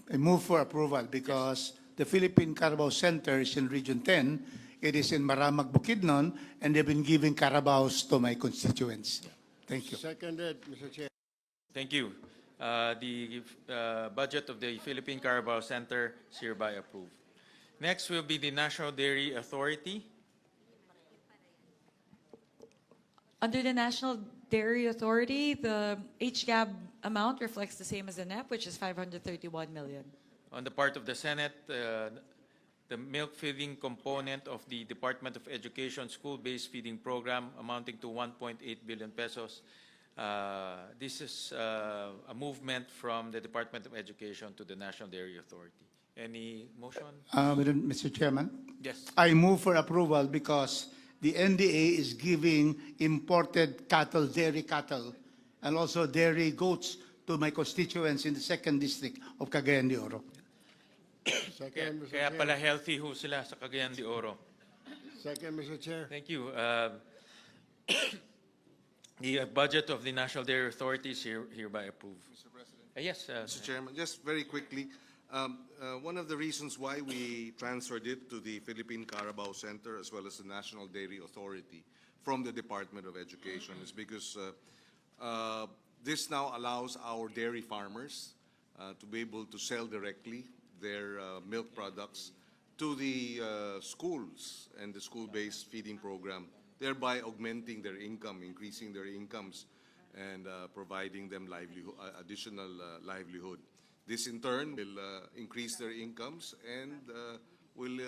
I move for approval because the Philippine Carabao Center is in Region 10. It is in Maramag, Bukidnon, and they've been giving Carabaos to my constituents. Thank you. Seconded, Mr. Chair. Thank you. The budget of the Philippine Carabao Center is hereby approved. Next will be the National Dairy Authority. Under the National Dairy Authority, the HGAB amount reflects the same as the NEP, which is 531 million. On the part of the Senate, the milk feeding component of the Department of Education school-based feeding program amounting to 1.8 billion pesos. This is a movement from the Department of Education to the National Dairy Authority. Any motion? Mr. Chairman? Yes. I move for approval because the NDA is giving imported cattle, dairy cattle, and also dairy goats to my constituents in the 2nd District of Cagayan de Oro. Second, Mr. Kaya Chair. pala healthy ho sila sa Cagayan de Oro. Second, Mr. Chair. Thank you. The budget of the National Dairy Authority is hereby approved. Mr. President. Yes. Mr. Chairman, just very quickly, one of the reasons why we transferred it to the Philippine Carabao Center as well as the National Dairy Authority from the Department of Education is because this now allows our dairy farmers to be able to sell directly their milk products to the schools and the school-based feeding program, thereby augmenting their income, increasing their incomes, and providing them additional livelihood. This, in turn, will increase their incomes and will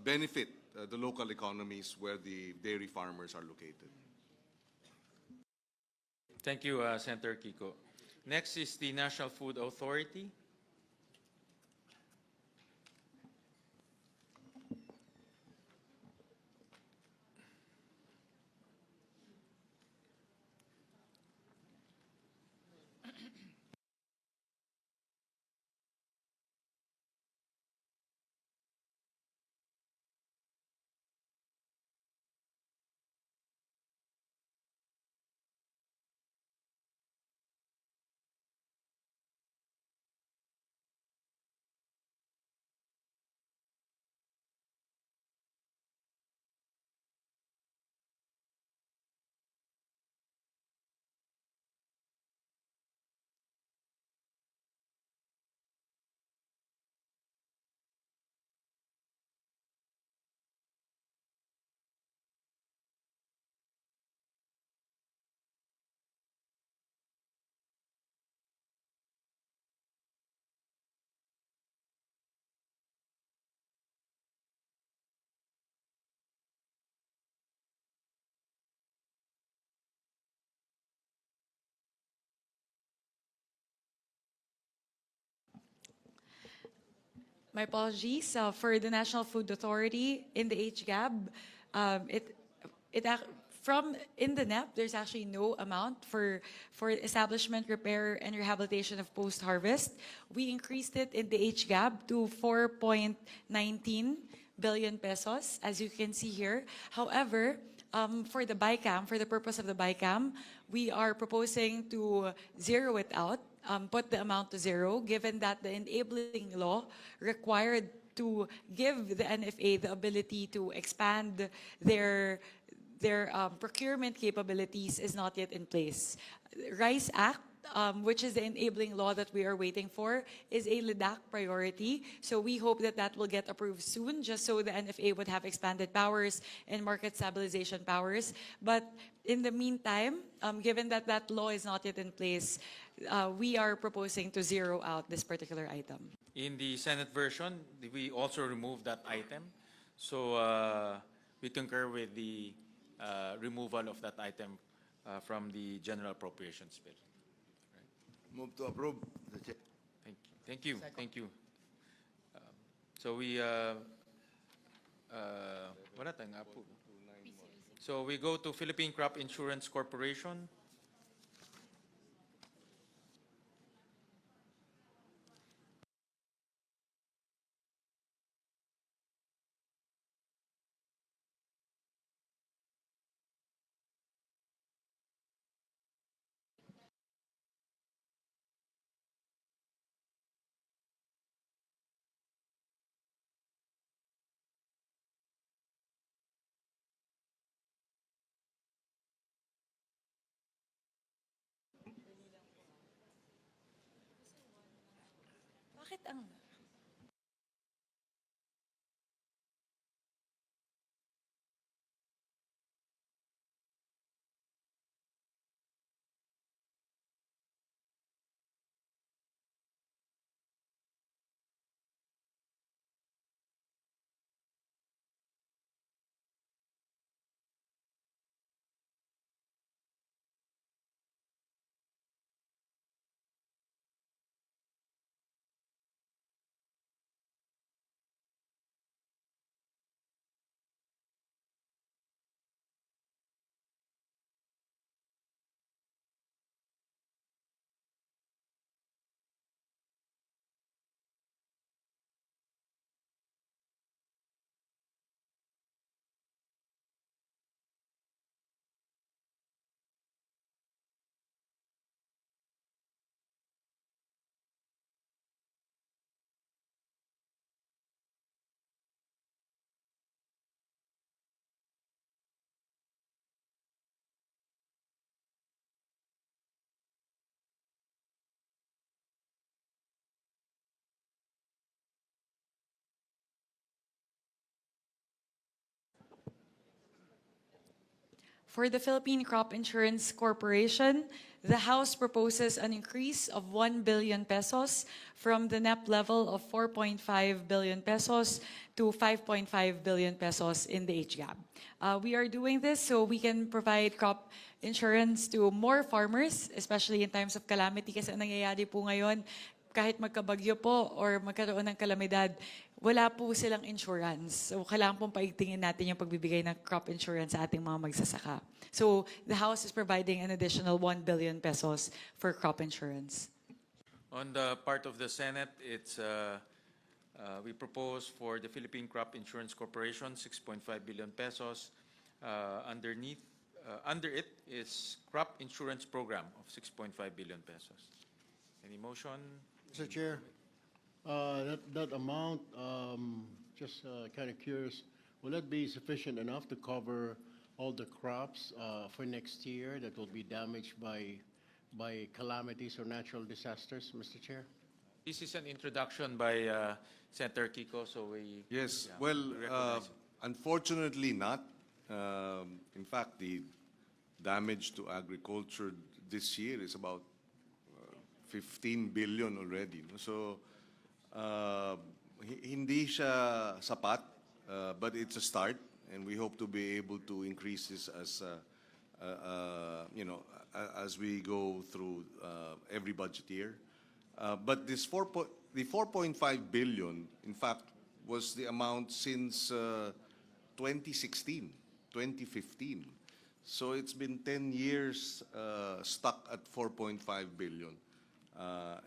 benefit the local economies where the dairy farmers are located. Thank you, Senator Kiko. Next is the National Food Authority. My apologies. For the National Food Authority in the HGAB, from in the NEP, there's actually no amount for establishment, repair, and rehabilitation of post-harvest. We increased it in the HGAB to 4.19 billion pesos, as you can see here. However, for the BICAM, for the purpose of the BICAM, we are proposing to zero it out, put the amount to zero, given that the enabling law required to give the NFA the ability to expand their procurement capabilities is not yet in place. RICE Act, which is the enabling law that we are waiting for, is a LIDAC priority. So we hope that that will get approved soon, just so the NFA would have expanded powers and market stabilization powers. But in the meantime, given that that law is not yet in place, we are proposing to zero out this particular item. In the Senate version, we also removed that item. So we concur with the removal of that item from the General Appropriations Bill. Move to approve. Thank you. Thank you. So we wala tayong approve. So we go to Philippine Crop Insurance Corporation. Bakit ang... For the Philippine Crop Insurance Corporation, the House proposes an increase of 1 billion pesos from the NEP level of 4.5 billion pesos to 5.5 billion pesos in the HGAB. We are doing this so we can provide crop insurance to more farmers, especially in times of calamity. Kasi ang nangyayari po ngayon, kahit magkabagyo po or magkaroon ng kalamidad, wala po silang insurance. So kailangan pong paigtingin natin yung pagbibigay ng crop insurance sa ating mga magsasaka. So the House is providing an additional 1 billion pesos for crop insurance. On the part of the Senate, it's we propose for the Philippine Crop Insurance Corporation 6.5 billion pesos. Under it is crop insurance program of 6.5 billion pesos. Any motion? Mr. Chair, that amount, just kind of curious, will that be sufficient enough to cover all the crops for next year that will be damaged by calamities or natural disasters, Mr. Chair? This is an introduction by Senator Kiko, so we... Yes, yeah, well, we recognize it. unfortunately not. In fact, the damage to agriculture this year is about 15 billion already. No? So, hindi siya sapat, but it's a start, and we hope to be able to increase this as, as we go through every budget year. But this the 4.5 billion, in fact, was the amount since 2016, 2015. So it's been 10 years stuck at 4.5 billion.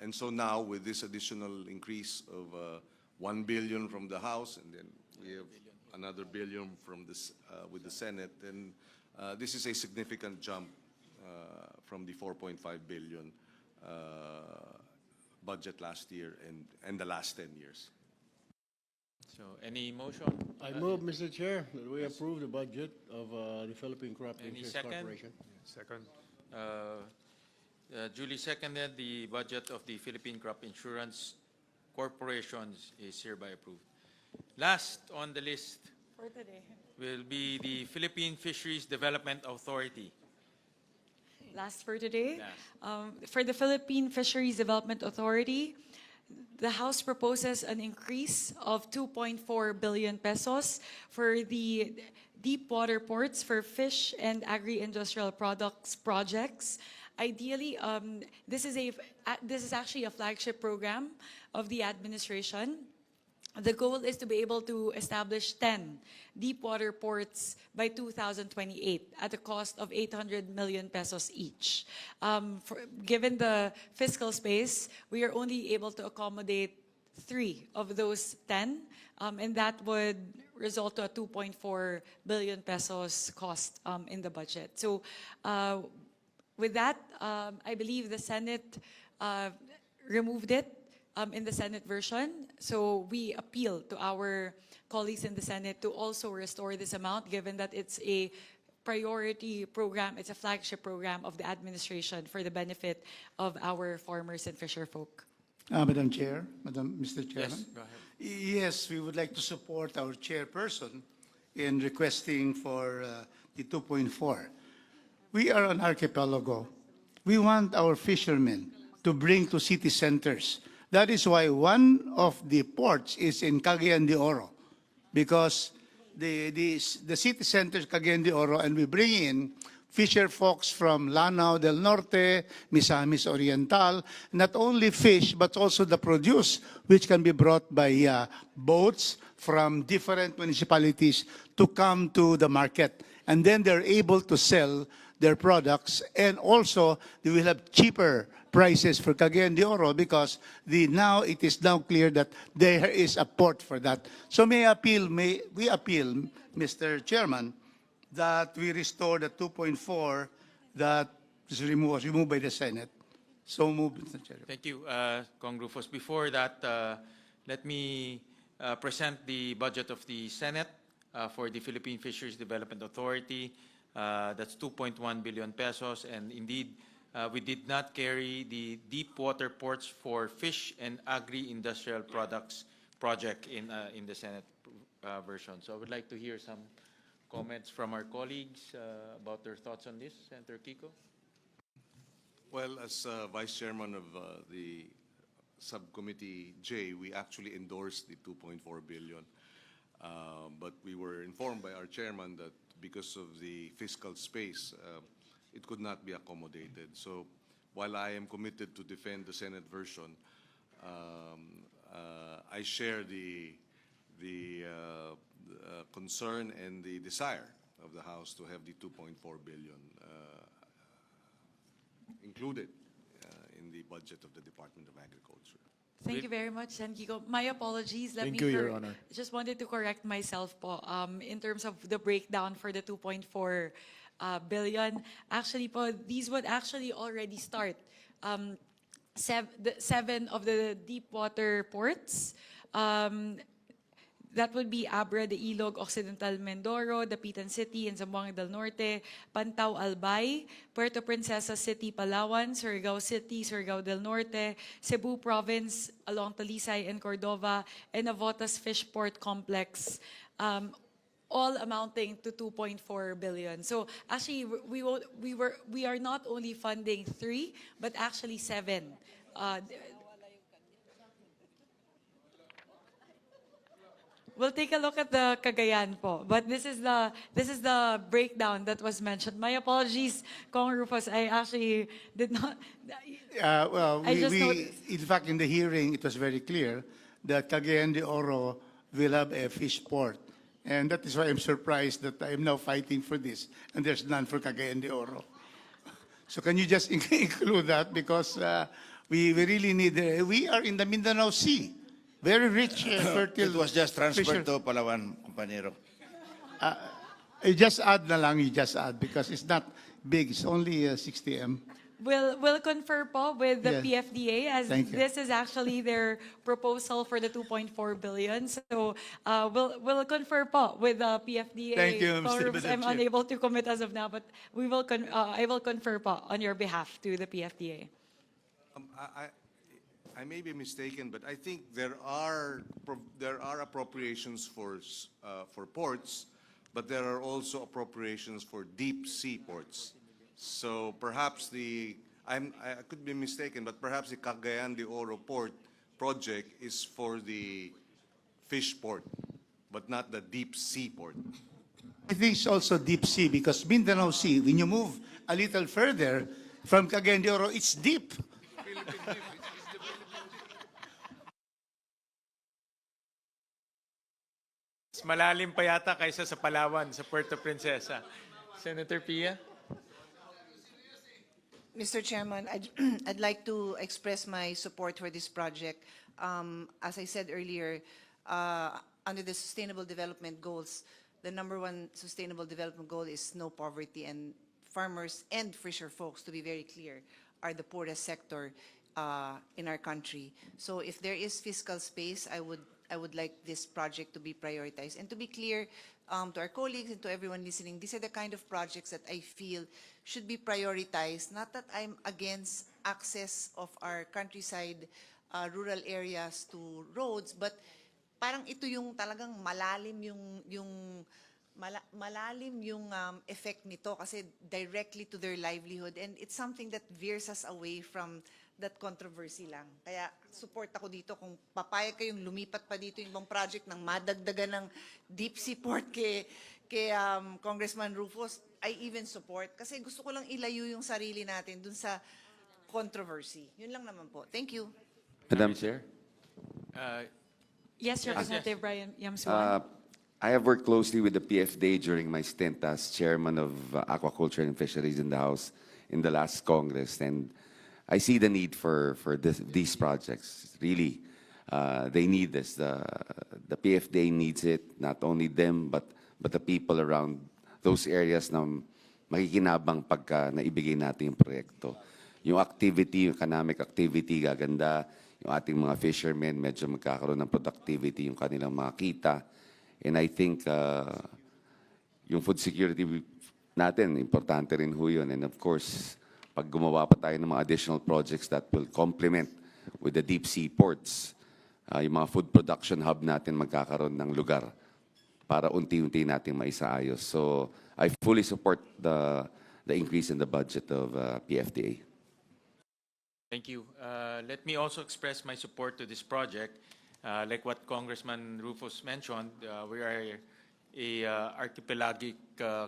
And so now with this additional increase of 1 billion from the House, and then we have another billion from this with the Senate, and this is a significant jump from the 4.5 billion budget last year and the last 10 years. So any motion? I move, Mr. Chair, that we approve the budget of the Philippine Crop Any Insurance second? Corporation. Second. Duly seconded, the budget of the Philippine Crop Insurance Corporation is hereby approved. Last on the list For today. will be the Philippine Fisheries Development Authority. Last for today. Last. For the Philippine Fisheries Development Authority, the House proposes an increase of 2.4 billion pesos for the deep water ports for fish and agri-industrial products projects. Ideally, this is actually a flagship program of the administration. The goal is to be able to establish 10 deep water ports by 2028 at a cost of 800 million pesos each. Given the fiscal space, we are only able to accommodate 3 of those 10, and that would result to a 2.4 billion pesos cost in the budget. So with that, I believe the Senate removed it in the Senate version. So we appeal to our colleagues in the Senate to also restore this amount, given that it's a priority program, it's a flagship program of the administration for the benefit of our farmers and fisher folk. Madam Chair, Mr. Chairman. Yes, go ahead. Yes, we would like to support our chairperson in requesting for the 2.4. We are an archipelago. We want our fishermen to bring to city centers. That is why one of the ports is in Cagayan de Oro, because the city center is Cagayan de Oro, and we bring in fisher folks from Lanao del Norte, Misamis Oriental, not only fish, but also the produce, which can be brought by boats from different municipalities to come to the market. And then they're able to sell their products, and also they will have cheaper prices for Cagayan de Oro because it is now clear that there is a port for that. So we appeal, Mr. Chairman, that we restore the 2.4 that was removed by the Senate. So moved, Mr. Chairman. Thank you, Cong Rufus. Before that, let me present the budget of the Senate for the Philippine Fisheries Development Authority. That's 2.1 billion pesos, and indeed, we did not carry the deep water ports for fish and agri-industrial products project in the Senate version. So I would like to hear some comments from our colleagues about their thoughts on this. Senator Kiko? Well, as Vice Chairman of the Subcommittee J, we actually endorsed the 2.4 billion. But we were informed by our chairman that because of the fiscal space, it could not be accommodated. So while I am committed to defend the Senate version, I share the concern and the desire of the House to have the 2.4 billion included in the budget of the Department of Agriculture. Thank you very much, Sen. Kiko. My apologies. Thank you, Your Honor. Just wanted to correct myself po, in terms of the breakdown for the 2.4 billion. Actually po, these would actually already start. 7 of the deep water ports. That would be Abra de Ilog, Occidental Mindoro, Dapitan City, and Zamboanga del Norte, Pantao Albay, Puerto Princesa City, Palawan, Surigao City, Surigao del Norte, Cebu Province along Talisay and Cordova, and Navotas Fish Port Complex, all amounting to 2.4 billion. So actually, we are not only funding 3, but actually 7. We'll take a look at the Cagayan po. But this is the breakdown that was mentioned. My apologies, Kong Rufus. I actually did not. Well, I just noticed. in fact, in the hearing, it was very clear that Cagayan de Oro will have a fish port. And that is why I'm surprised that I am now fighting for this, and there's none for Cagayan de Oro. So can you just include that? Because we really need, we are in the Mindanao Sea. Very rich, fertile. It was just transferred fisher- to Palawan, compañero. You just add na lang, you just add, because it's not big, it's only 60 m. We'll confer po with the Yes. PFDA as Thank you. this is actually their proposal for the 2.4 billion. So we'll confer po with the PFDA. Thank you, Kong Mr. Rufus, Madam I'm Chair. unable to commit as of now, but I will confer po on your behalf to the PFDA. I may be mistaken, but I think there are appropriations for ports, but there are also appropriations for deep sea ports. So perhaps I could be mistaken, but perhaps the Cagayan de Oro port project is for the fish port, but not the deep sea port. I think it's also deep sea, because Mindanao Sea, when you move a little further from Cagayan de Oro, it's deep. Mas malalim pa yata kaysa sa Palawan, sa Puerto Princesa. Senator Pia? Mr. Chairman, I'd like to express my support for this project. As I said earlier, under the Sustainable Development Goals, the #1 Sustainable Development Goal is no poverty, and farmers and fisher folks, to be very clear, are the poorest sector in our country. So if there is fiscal space, I would like this project to be prioritized. And to be clear to our colleagues and to everyone listening, these are the kind of projects that I feel should be prioritized. Not that I'm against access of our countryside, rural areas to roads, but parang ito yung talagang malalim yung effect nito kasi directly to their livelihood, and it's something that veers us away from that controversy lang. Kaya support ako dito kung papayag kayong lumipat pa dito yung ibang project ng madagdagan ng deep sea port kay Congressman Rufus, I even support. Kasi gusto ko lang ilayo yung sarili natin dun sa controversy. Yun lang naman po. Thank you. Madam Chair? Yes, Representative Brian Yamsuan. I have worked closely with the PFDA during my stint as chairman of Aquaculture and Fisheries in the House in the last Congress, and I see the need for these projects. Really, they need this. The PFDA needs it. Not only them, but the people around those areas na makikinabang pagka naibigay natin yung proyekto. Yung activity, yung economic activity, gaganda. Yung ating mga fishermen, medyo magkakaroon ng productivity, yung kanilang mga kita. And I think yung food security natin, importante rin ho yun. And of course, pag gumawa pa tayo ng mga additional projects that will complement with the deep sea ports, yung mga food production hub natin magkakaroon ng lugar para unti-unti natin maisaayos. So I fully support the increase in the budget of PFDA. Thank you. Let me also express my support to this project. Like what Congressman Rufus mentioned, we are a archipelagic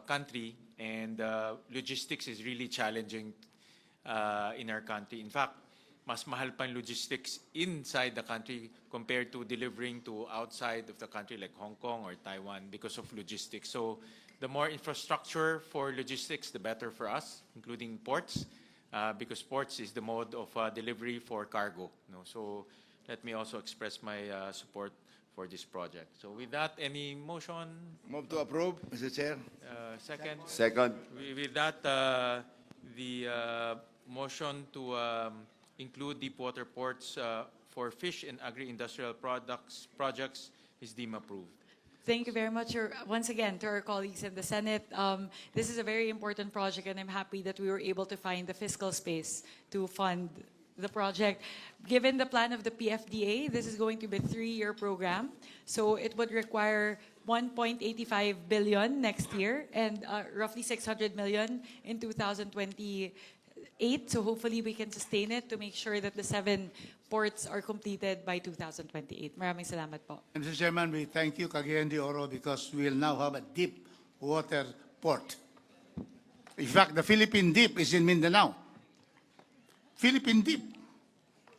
country, and logistics is really challenging in our country. In fact, mas mahal pa yung logistics inside the country compared to delivering to outside of the country like Hong Kong or Taiwan because of logistics. So the more infrastructure for logistics, the better for us, including ports, because ports is the mode of delivery for cargo. No? So let me also express my support for this project. So with that, any motion? Move to approve, Mr. Chair. Second? Second. With that, the motion to include deep water ports for fish and agri-industrial projects is deemed approved. Thank you very much once again to our colleagues in the Senate. This is a very important project, and I'm happy that we were able to find the fiscal space to fund the project. Given the plan of the PFDA, this is going to be a 3-year program, so it would require 1.85 billion next year and roughly 600 million in 2027 8, so hopefully we can sustain it to make sure that the 7 ports are completed by 2028. Maraming salamat po. Mr. Chairman, we thank you, Cagayan de Oro, because we'll now have a deep water port. In fact, the Philippine Deep is in Mindanao. Philippine Deep.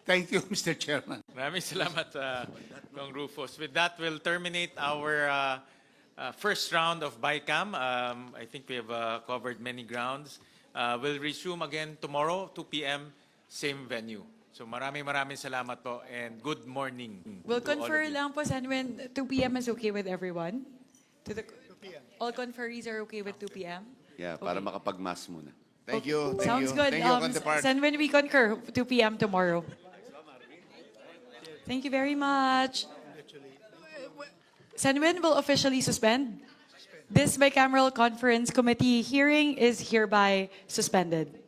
Thank you, Mr. Chairman. Maraming salamat, Kong Rufus. With that, we'll terminate our first round of BICAM. I think we have covered many grounds. We'll resume again tomorrow, 2 p.m., same venue. So maraming salamat po and good morning. We'll to all of confer you. lang po, when 2 p.m. is okay with everyone? All conferees are okay with 2 p.m.? Yeah, para makapag-mass muna. Thank you. Thank Sounds you. good. Thank you, counterpart. When we concur, 2 p.m. tomorrow. Thank you very much. Senwin will officially suspend. This bicameral conference committee hearing is hereby suspended.